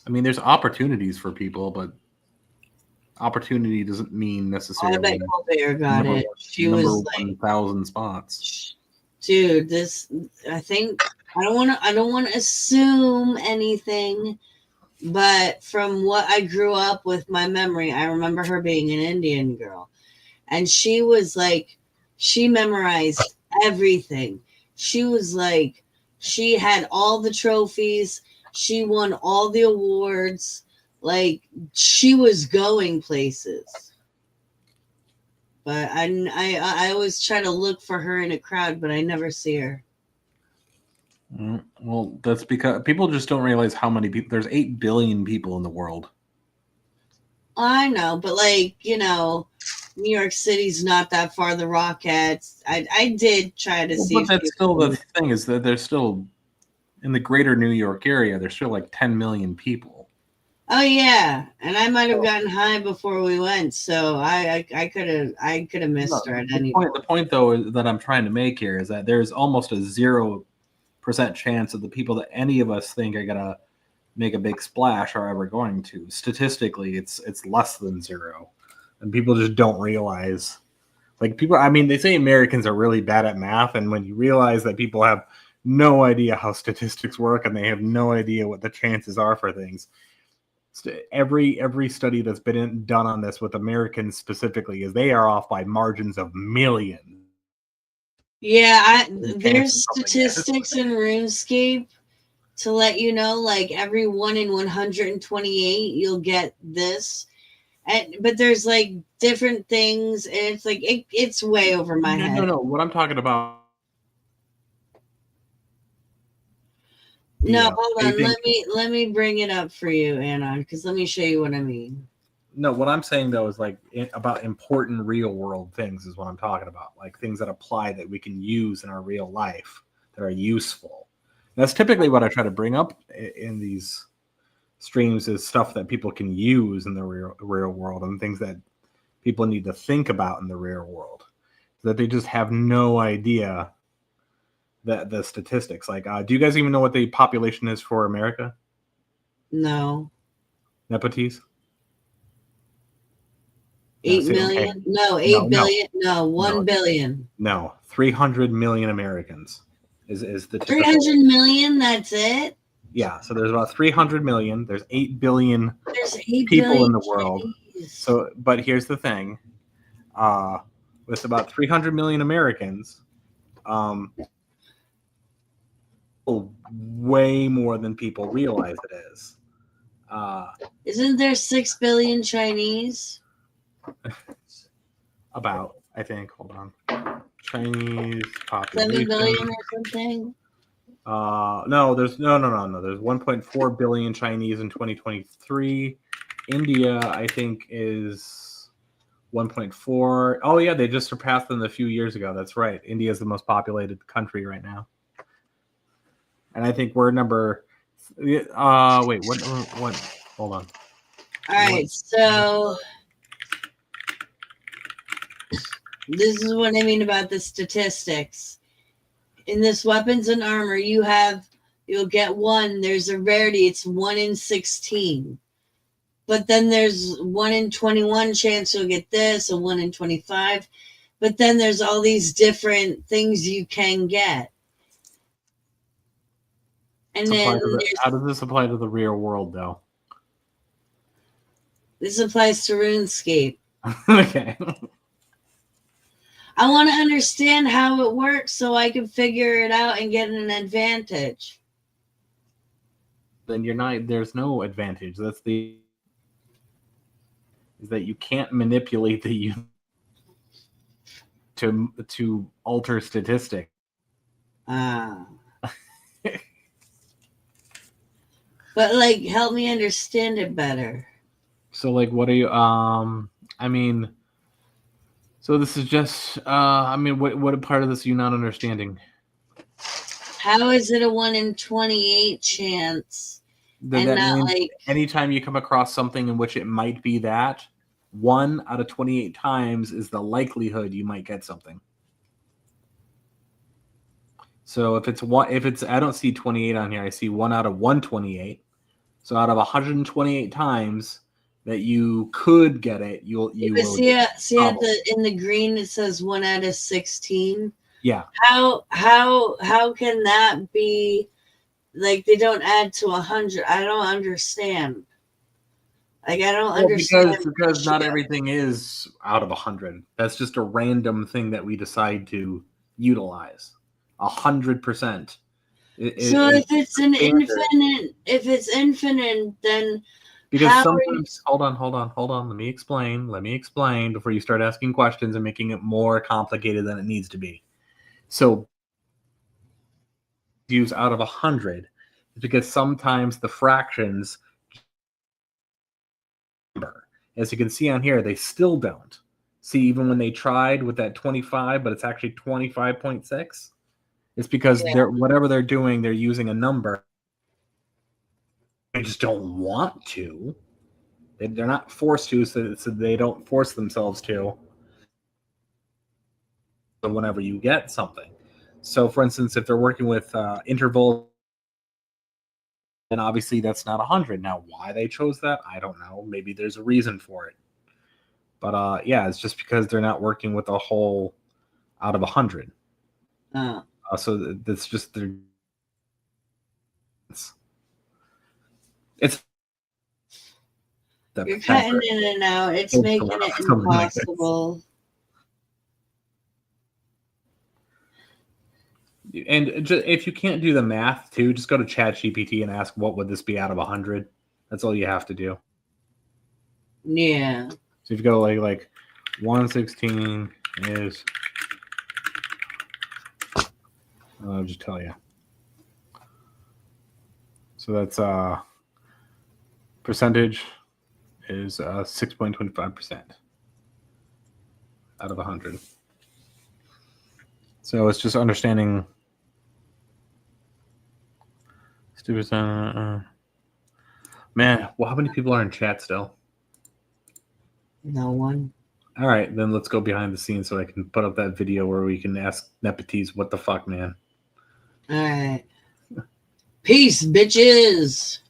I mean, there's opportunities for people, but opportunity doesn't mean necessarily. I bet Colbert got it. She was like 1,000 spots. Dude, I think I don't want to assume anything, but from what I grew up with, my memory, I remember her being an Indian girl, and she was like, she memorized everything. She was like, she had all the trophies. She won all the awards. Like she was going places. But I always try to look for her in a crowd, but I never see her. Well, that's because people just don't realize how many people. There's 8 billion people in the world. I know, but like, you know, New York City's not that far. The Rockettes. I did try to see. But that's still the thing is that there's still in the greater New York area. There's still like 10 million people. Oh yeah, and I might have gotten high before we went, so I could have missed her at any point. The point though that I'm trying to make here is that there's almost a 0% chance of the people that any of us think are gonna make a big splash are ever going to. Statistically, it's less than 0, and people just don't realize. Like people, I mean, they say Americans are really bad at math, and when you realize that people have no idea how statistics work and they have no idea what the chances are for things. Every study that's been done on this with Americans specifically is they are off by margins of millions. Yeah, there's statistics in RuneScape to let you know, like every 1 in 128, you'll get this, but there's like different things, and it's like it's way over my head. No. What I'm talking about. No, hold on. Let me bring it up for you, Anna, because let me show you what I mean. No, what I'm saying though is like about important real world things is what I'm talking about. Like things that apply that we can use in our real life that are useful. And that's typically what I try to bring up in these streams is stuff that people can use in the real world and things that people need to think about in the real world that they just have no idea. The statistics, like, do you guys even know what the population is for America? No. Nepotes? 8 million? Okay. No, 8 billion. No, 1 billion. No, 300 million Americans is the typical. 300 million. That's it. Yeah, so there's about 300 million. There's 8 billion people billion in the world. So, but here's the thing: with about 300 million Americans, way more than people realize it is. Isn't there 6 billion Chinese? About, I think. Hold on. Chinese 7 billion population. or something. No, there's no. There's 1.4 billion Chinese in 2023. India, I think, is 1.4. Oh yeah, they just surpassed them a few years ago. That's right. India is the most populated country right now, and I think we're number. Wait, what? Hold on. All right, so this is what I mean about the statistics. In this weapons and armor, you'll get one. There's a rarity. It's 1 in 16. But then there's 1 in 21 chance you'll get this, a 1 in 25. But then there's all these different things you can get. And then How does this apply to the real world, though? this applies to RuneScape. Okay. I want to understand how it works so I can figure it out and get an advantage. Then you're not. There's no advantage. Is that you can't manipulate the to alter statistics. Ah. But like, help me understand it better. So like, what are you? I mean, so this is just. I mean, what part of this are you not understanding? How is it a 1 in 28 chance? That not means like anytime you come across something in which it might be that, 1 out of 28 times is the likelihood you might get something. So if it's I don't see 28 on here. I see 1 out of 128. So out of 128 times that you could get it, you will. see at in the green it says 1 out of 16. Yeah. How can that be? Like, they don't add to 100. I don't understand. Like, I don't understand. Because not everything is out of 100. That's just a random thing that we decide to utilize. 100%. If it's infinite, then because how sometimes hold on. Let me explain before you start asking questions and making it more complicated than it needs to be. So use out of 100 is because sometimes the fractions, as you can see on here, they still don't. See, even when they tried with that 25, but it's actually 25.6. It's because whatever they're doing, they're using a number. They just don't want to. They're not forced to, so they don't force themselves to. So whenever you get something. So, for instance, if they're working with interval, then obviously that's not 100. Now, why they chose that, I don't know. Maybe there's a reason for it. But yeah, it's just because they're not working with a whole out of 100. So that's just their. It's. You're cutting in and out. It's making it impossible. And if you can't do the math too, just go to ChatGPT and ask what would this be out of 100. That's all you have to do. Yeah. So if you go like 116 is, I'll just tell you. So that's percentage is 6.25% out of 100. So it's just understanding. Man, well, how many people are in chat still? No one. All right, then let's go behind the scenes so I can put up that video where we can ask Nepotes, what the fuck, man? All right. Peace, bitches.